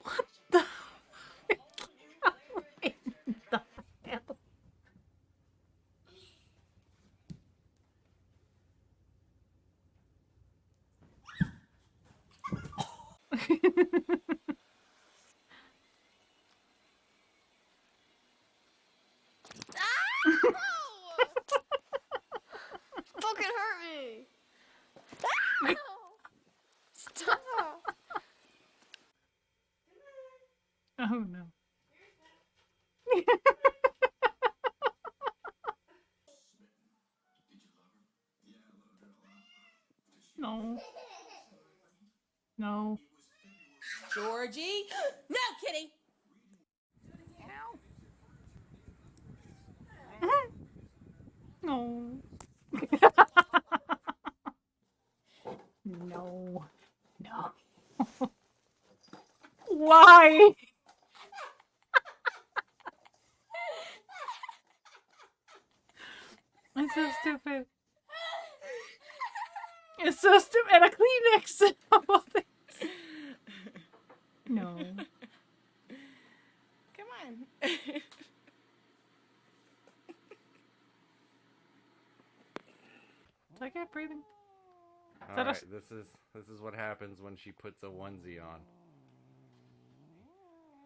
[SPEAKER 1] What the? The hell?
[SPEAKER 3] Fucking hurt me! No! Stop!
[SPEAKER 1] Oh no. No. No.
[SPEAKER 17] Georgie? No kidding!
[SPEAKER 1] No. No. No. Why? It's so stupid. It's so stupid. And a Kleenex of all things. No.
[SPEAKER 17] Come on.
[SPEAKER 1] Did I get breathing?
[SPEAKER 18] All right, this is what happens when she puts a onesie on.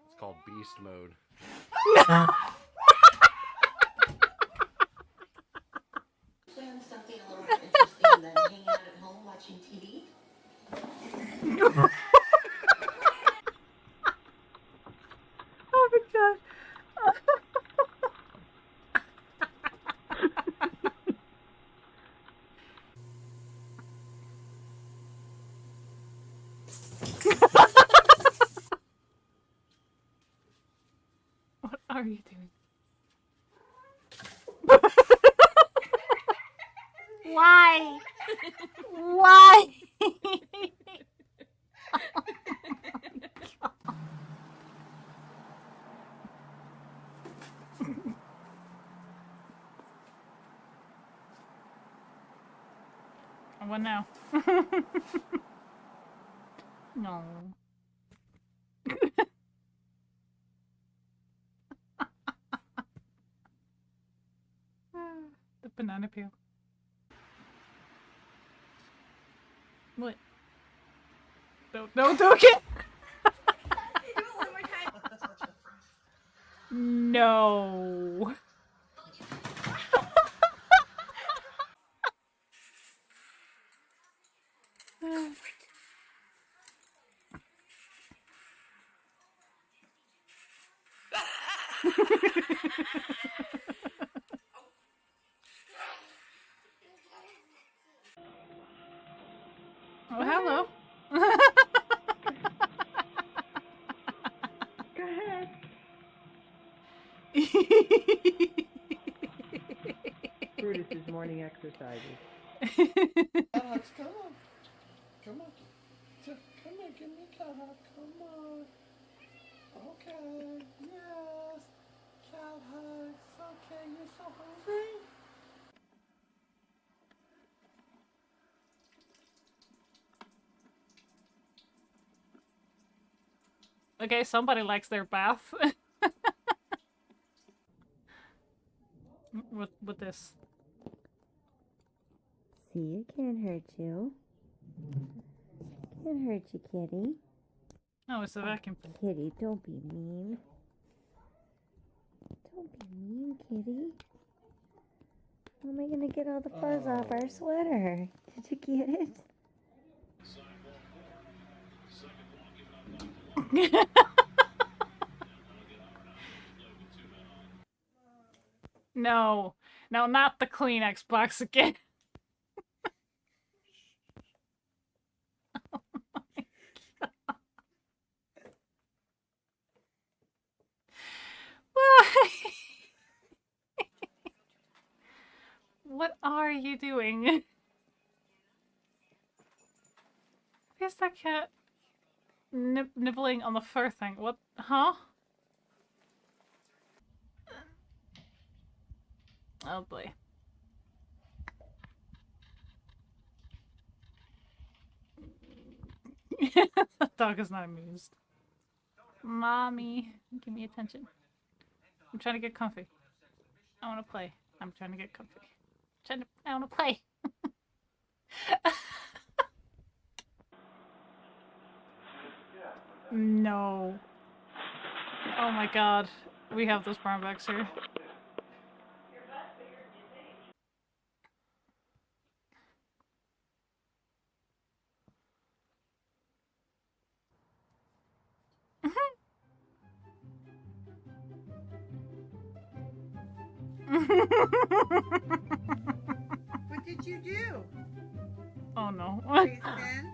[SPEAKER 18] It's called beast mode.
[SPEAKER 19] Plan something a little more interesting than hanging out at home watching TV.
[SPEAKER 1] Oh my god. What are you doing? Why? Why? What now? No. The banana peel. What? Don't get. No. Oh, hello.
[SPEAKER 12] Go ahead.
[SPEAKER 20] exercises.
[SPEAKER 5] Alex, come on. Come on. Come on, give me a cat hug. Come on. Okay. Yes. Cat hugs. Okay, you're so hungry.
[SPEAKER 1] Okay, somebody likes their bath. with this.
[SPEAKER 21] See, it can't hurt you. Can't hurt you, kitty.
[SPEAKER 1] Oh, it's a vacuum.
[SPEAKER 21] Kitty, don't be mean. Don't be mean, kitty. How am I gonna get all the fuzz off our sweater? Did you get it?
[SPEAKER 1] No, not the Kleenex box again. Oh my God. Why? What are you doing? Why is that cat nibbling on the fur thing? What? Huh? Oh boy. The dog is not amused. Mommy, give me attention. I'm trying to get comfy. I want to play. I'm trying to get comfy. I want to play. No. Oh my God. We have those brownbacks here.
[SPEAKER 22] What did you do?
[SPEAKER 1] Oh no.
[SPEAKER 22] Jason?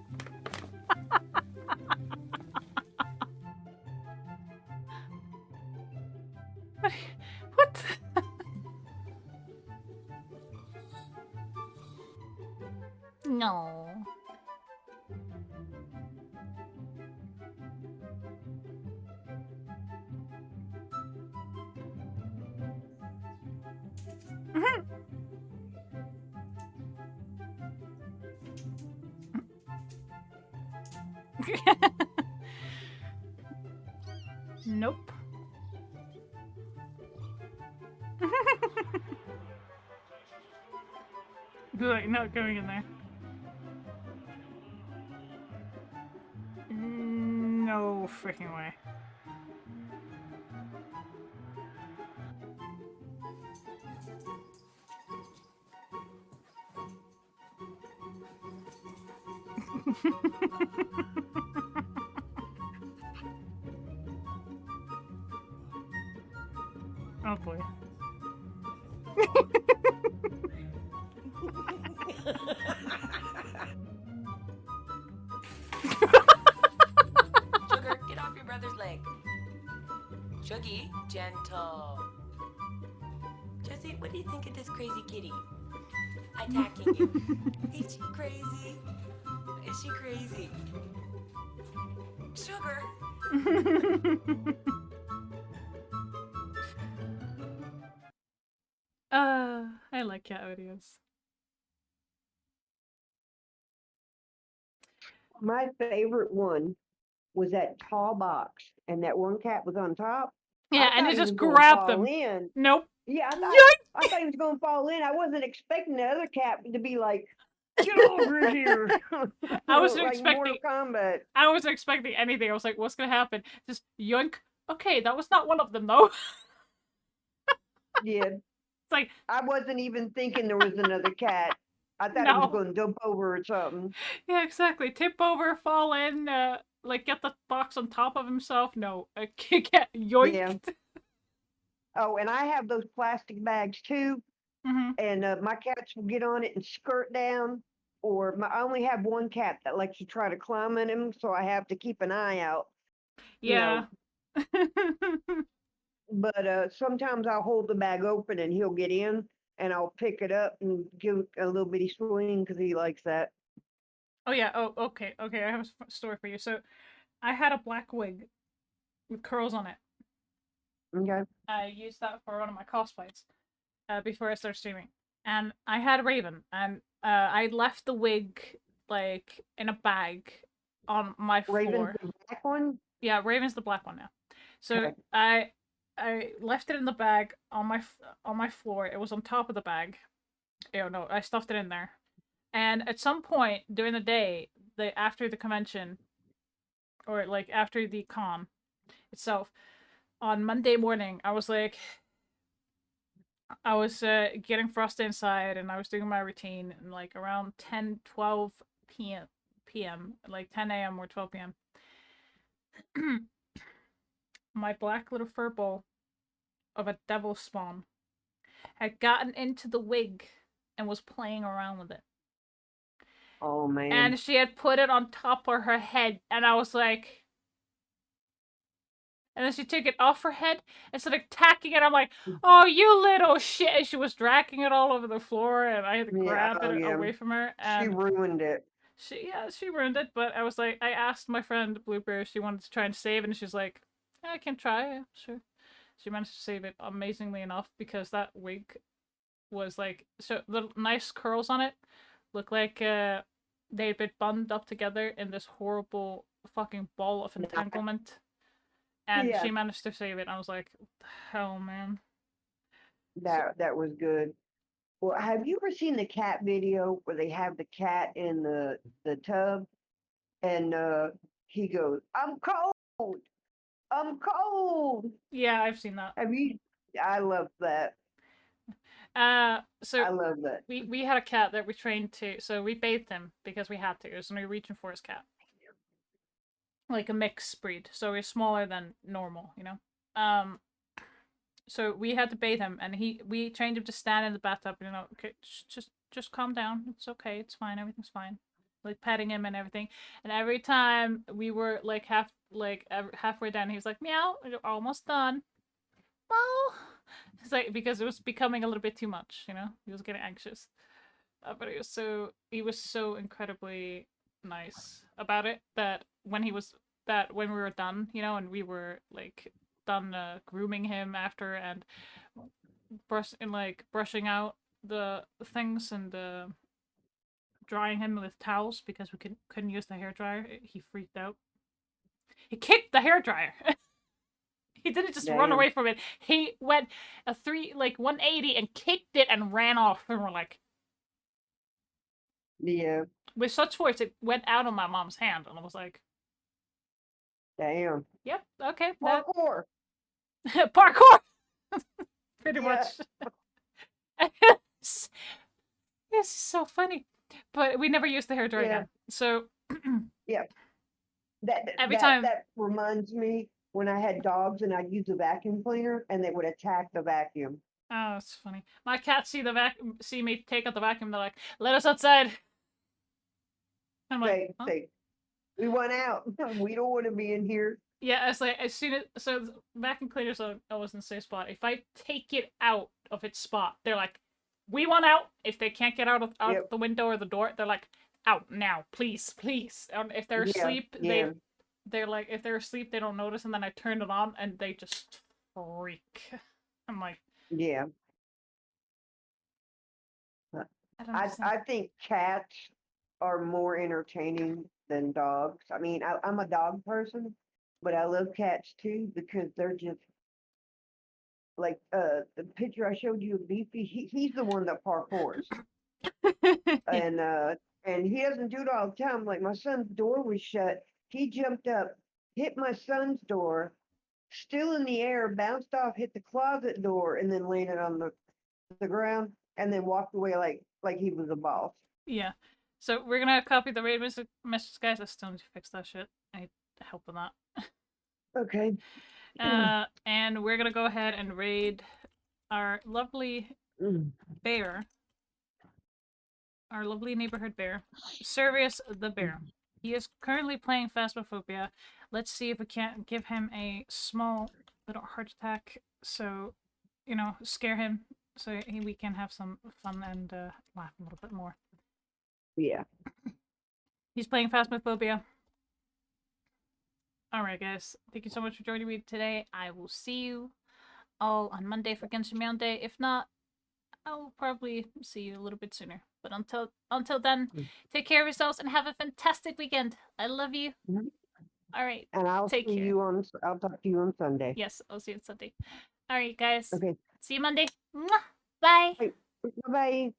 [SPEAKER 1] What? No. Nope. Like, not going in there. No freaking way. Oh boy.
[SPEAKER 23] Sugar, get off your brother's leg. Shuggy, gentle. Jesse, what do you think of this crazy kitty? Attacking you. Is she crazy? Is she crazy? Sugar.
[SPEAKER 1] I like cat videos.
[SPEAKER 12] My favorite one was that tall box, and that one cat was on top.
[SPEAKER 1] Yeah,
[SPEAKER 12] I
[SPEAKER 1] and
[SPEAKER 12] thought
[SPEAKER 1] it
[SPEAKER 12] he
[SPEAKER 1] just
[SPEAKER 12] was gonna
[SPEAKER 1] grabbed
[SPEAKER 12] fall
[SPEAKER 1] them.
[SPEAKER 12] in.
[SPEAKER 1] Nope.
[SPEAKER 12] Yeah, I
[SPEAKER 1] Yoink!
[SPEAKER 12] thought he was gonna fall in. I wasn't expecting the other cat to be like, "Get over here!"
[SPEAKER 1] I wasn't
[SPEAKER 12] like
[SPEAKER 1] expecting.
[SPEAKER 12] Mortal Kombat.
[SPEAKER 1] I wasn't expecting anything. I was like, "What's gonna happen?" Just yoink. Okay, that was not one of them, though.
[SPEAKER 12] Yeah.
[SPEAKER 1] It's like
[SPEAKER 12] I wasn't even thinking there was another cat. I thought he
[SPEAKER 1] No.
[SPEAKER 12] was going to jump over or something.
[SPEAKER 1] Yeah, exactly. Tip over, fall in, like get the box on top of himself. No, a cat yoinked.
[SPEAKER 12] Yeah. Oh, and I have those plastic bags too, and my cats will get on it and skirt down. Or I only have one cat that likes to try to climb in them, so I have to keep an eye out.
[SPEAKER 1] Yeah.
[SPEAKER 12] But sometimes I'll hold the bag open and he'll get in, and I'll pick it up and give it a little bitty swing because he likes that.
[SPEAKER 1] Oh yeah. Oh, okay. Okay, I have a story for you. So, I had a black wig with curls on it.
[SPEAKER 12] Okay.
[SPEAKER 1] I used that for one of my cosplays before I started streaming, and I had Raven, and I left the wig like in a bag on my
[SPEAKER 12] Raven's
[SPEAKER 1] floor.
[SPEAKER 12] the black one.
[SPEAKER 1] Yeah, Raven's the black one now. So
[SPEAKER 12] Okay.
[SPEAKER 1] I left it in the bag on my floor. It was on top of the bag. Oh no, I stuffed it in there. And at some point during the day, after the convention, or like after the con itself, on Monday morning, I was like, I was getting frosted inside, and I was doing my routine, and like around 10, 12 p.m., like 10 a.m. or 12 p.m. My black little fur ball of a devil spawn had gotten into the wig and was playing around with it.
[SPEAKER 12] Oh man.
[SPEAKER 1] And she had put it on top of her head, and I was like, and then she took it off her head and started attacking it. I'm like, oh, you little shit. And she was dragging it all over the floor, and I had to grab it away from her. And
[SPEAKER 12] she ruined it.
[SPEAKER 1] She ruined it, but I was like, I asked my friend Blueberry if she wanted to try and save it, and she's like, I can try, yeah, sure. She managed to save it amazingly enough because that wig was like, so the nice curls on it look like they'd been bundled up together in this horrible fucking ball of entanglement. And
[SPEAKER 12] Yeah.
[SPEAKER 1] she managed to save it. I was like, what the hell, man?
[SPEAKER 12] That was good. Well, have you ever seen the cat video where they have the cat in the tub and he goes, "I'm cold. I'm cold."
[SPEAKER 1] Yeah, I've seen that.
[SPEAKER 12] Have you? I love that.
[SPEAKER 1] So
[SPEAKER 12] I love that.
[SPEAKER 1] We had a cat that we trained to, so we bathed him because we had to. It was a Norwegian forest cat, like a mixed breed, so he's smaller than normal, you know. So we had to bathe him, and we trained him to stand in the bathtub. You know, okay, just calm down. It's okay. It's fine. Everything's fine. Like petting him and everything. And every time we were like halfway done, he was like, "Meow, we're almost done." Well, it's like because it was becoming a little bit too much. You know, he was getting anxious. But he was so incredibly nice about it that when we were done, you know, and we were like done grooming him after and brushing out the things and drying him with towels because we couldn't use the hairdryer. He freaked out. He kicked the hairdryer. He didn't just run away from it. He went a 180 and kicked it and ran off. And we're like,
[SPEAKER 12] yeah.
[SPEAKER 1] With such force, it went out of my mom's hand, and I was like,
[SPEAKER 12] damn.
[SPEAKER 1] Yep. Okay.
[SPEAKER 12] Parkour.
[SPEAKER 1] Parkour. Pretty much. It's so funny, but we never used the hairdryer again. So.
[SPEAKER 12] Yeah.
[SPEAKER 1] Every time
[SPEAKER 12] that reminds me when I had dogs and I'd use a vacuum cleaner and they would attack the vacuum.
[SPEAKER 1] Oh, it's funny. My cats see me take out the vacuum. They're like, "Let us outside." I'm like, huh?
[SPEAKER 12] We went out. We don't want to be in here.
[SPEAKER 1] Yeah, it's like as soon as vacuum cleaners are always in the same spot. If I take it out of its spot, they're like, "We want out." If they can't get out the window or the door, they're like, "Out now, please, please." And if they're asleep, they're like, if they're asleep, they don't notice, and then I turn it on, and they just freak. I'm like,
[SPEAKER 12] yeah. I think cats are more entertaining than dogs. I mean, I'm a dog person, but I love cats too because they're just like the picture I showed you of Beefy. He's the one that parkours, and he doesn't do it all the time. Like my son's door was shut, he jumped up, hit my son's door, still in the air, bounced off, hit the closet door, and then landed on the ground, and then walked away like he was a boss.
[SPEAKER 1] Yeah. So we're gonna copy the raid message, guys. I still need to fix that shit. I need help with that.
[SPEAKER 12] Okay.
[SPEAKER 1] And we're gonna go ahead and raid our lovely bear. Our lovely neighborhood bear. Servius the bear. He is currently playing Phasmophobia. Let's see if we can't give him a small little heart attack. So, you know, scare him so we can have some fun and laugh a little bit more.
[SPEAKER 12] Yeah.
[SPEAKER 1] He's playing Phasmophobia. Alright, guys. Thank you so much for joining me today. I will see you all on Monday for Genshin Meow Day. If not, I'll probably see you a little bit sooner. But until then, take care of yourselves and have a fantastic weekend. I love you. Alright.
[SPEAKER 12] And I'll
[SPEAKER 1] take
[SPEAKER 12] see
[SPEAKER 1] care.
[SPEAKER 12] you on. I'll talk to you on Sunday.
[SPEAKER 1] Yes, I'll see you on Sunday. Alright, guys.
[SPEAKER 12] Okay.
[SPEAKER 1] See you Monday. Mwah! Bye.
[SPEAKER 12] Bye.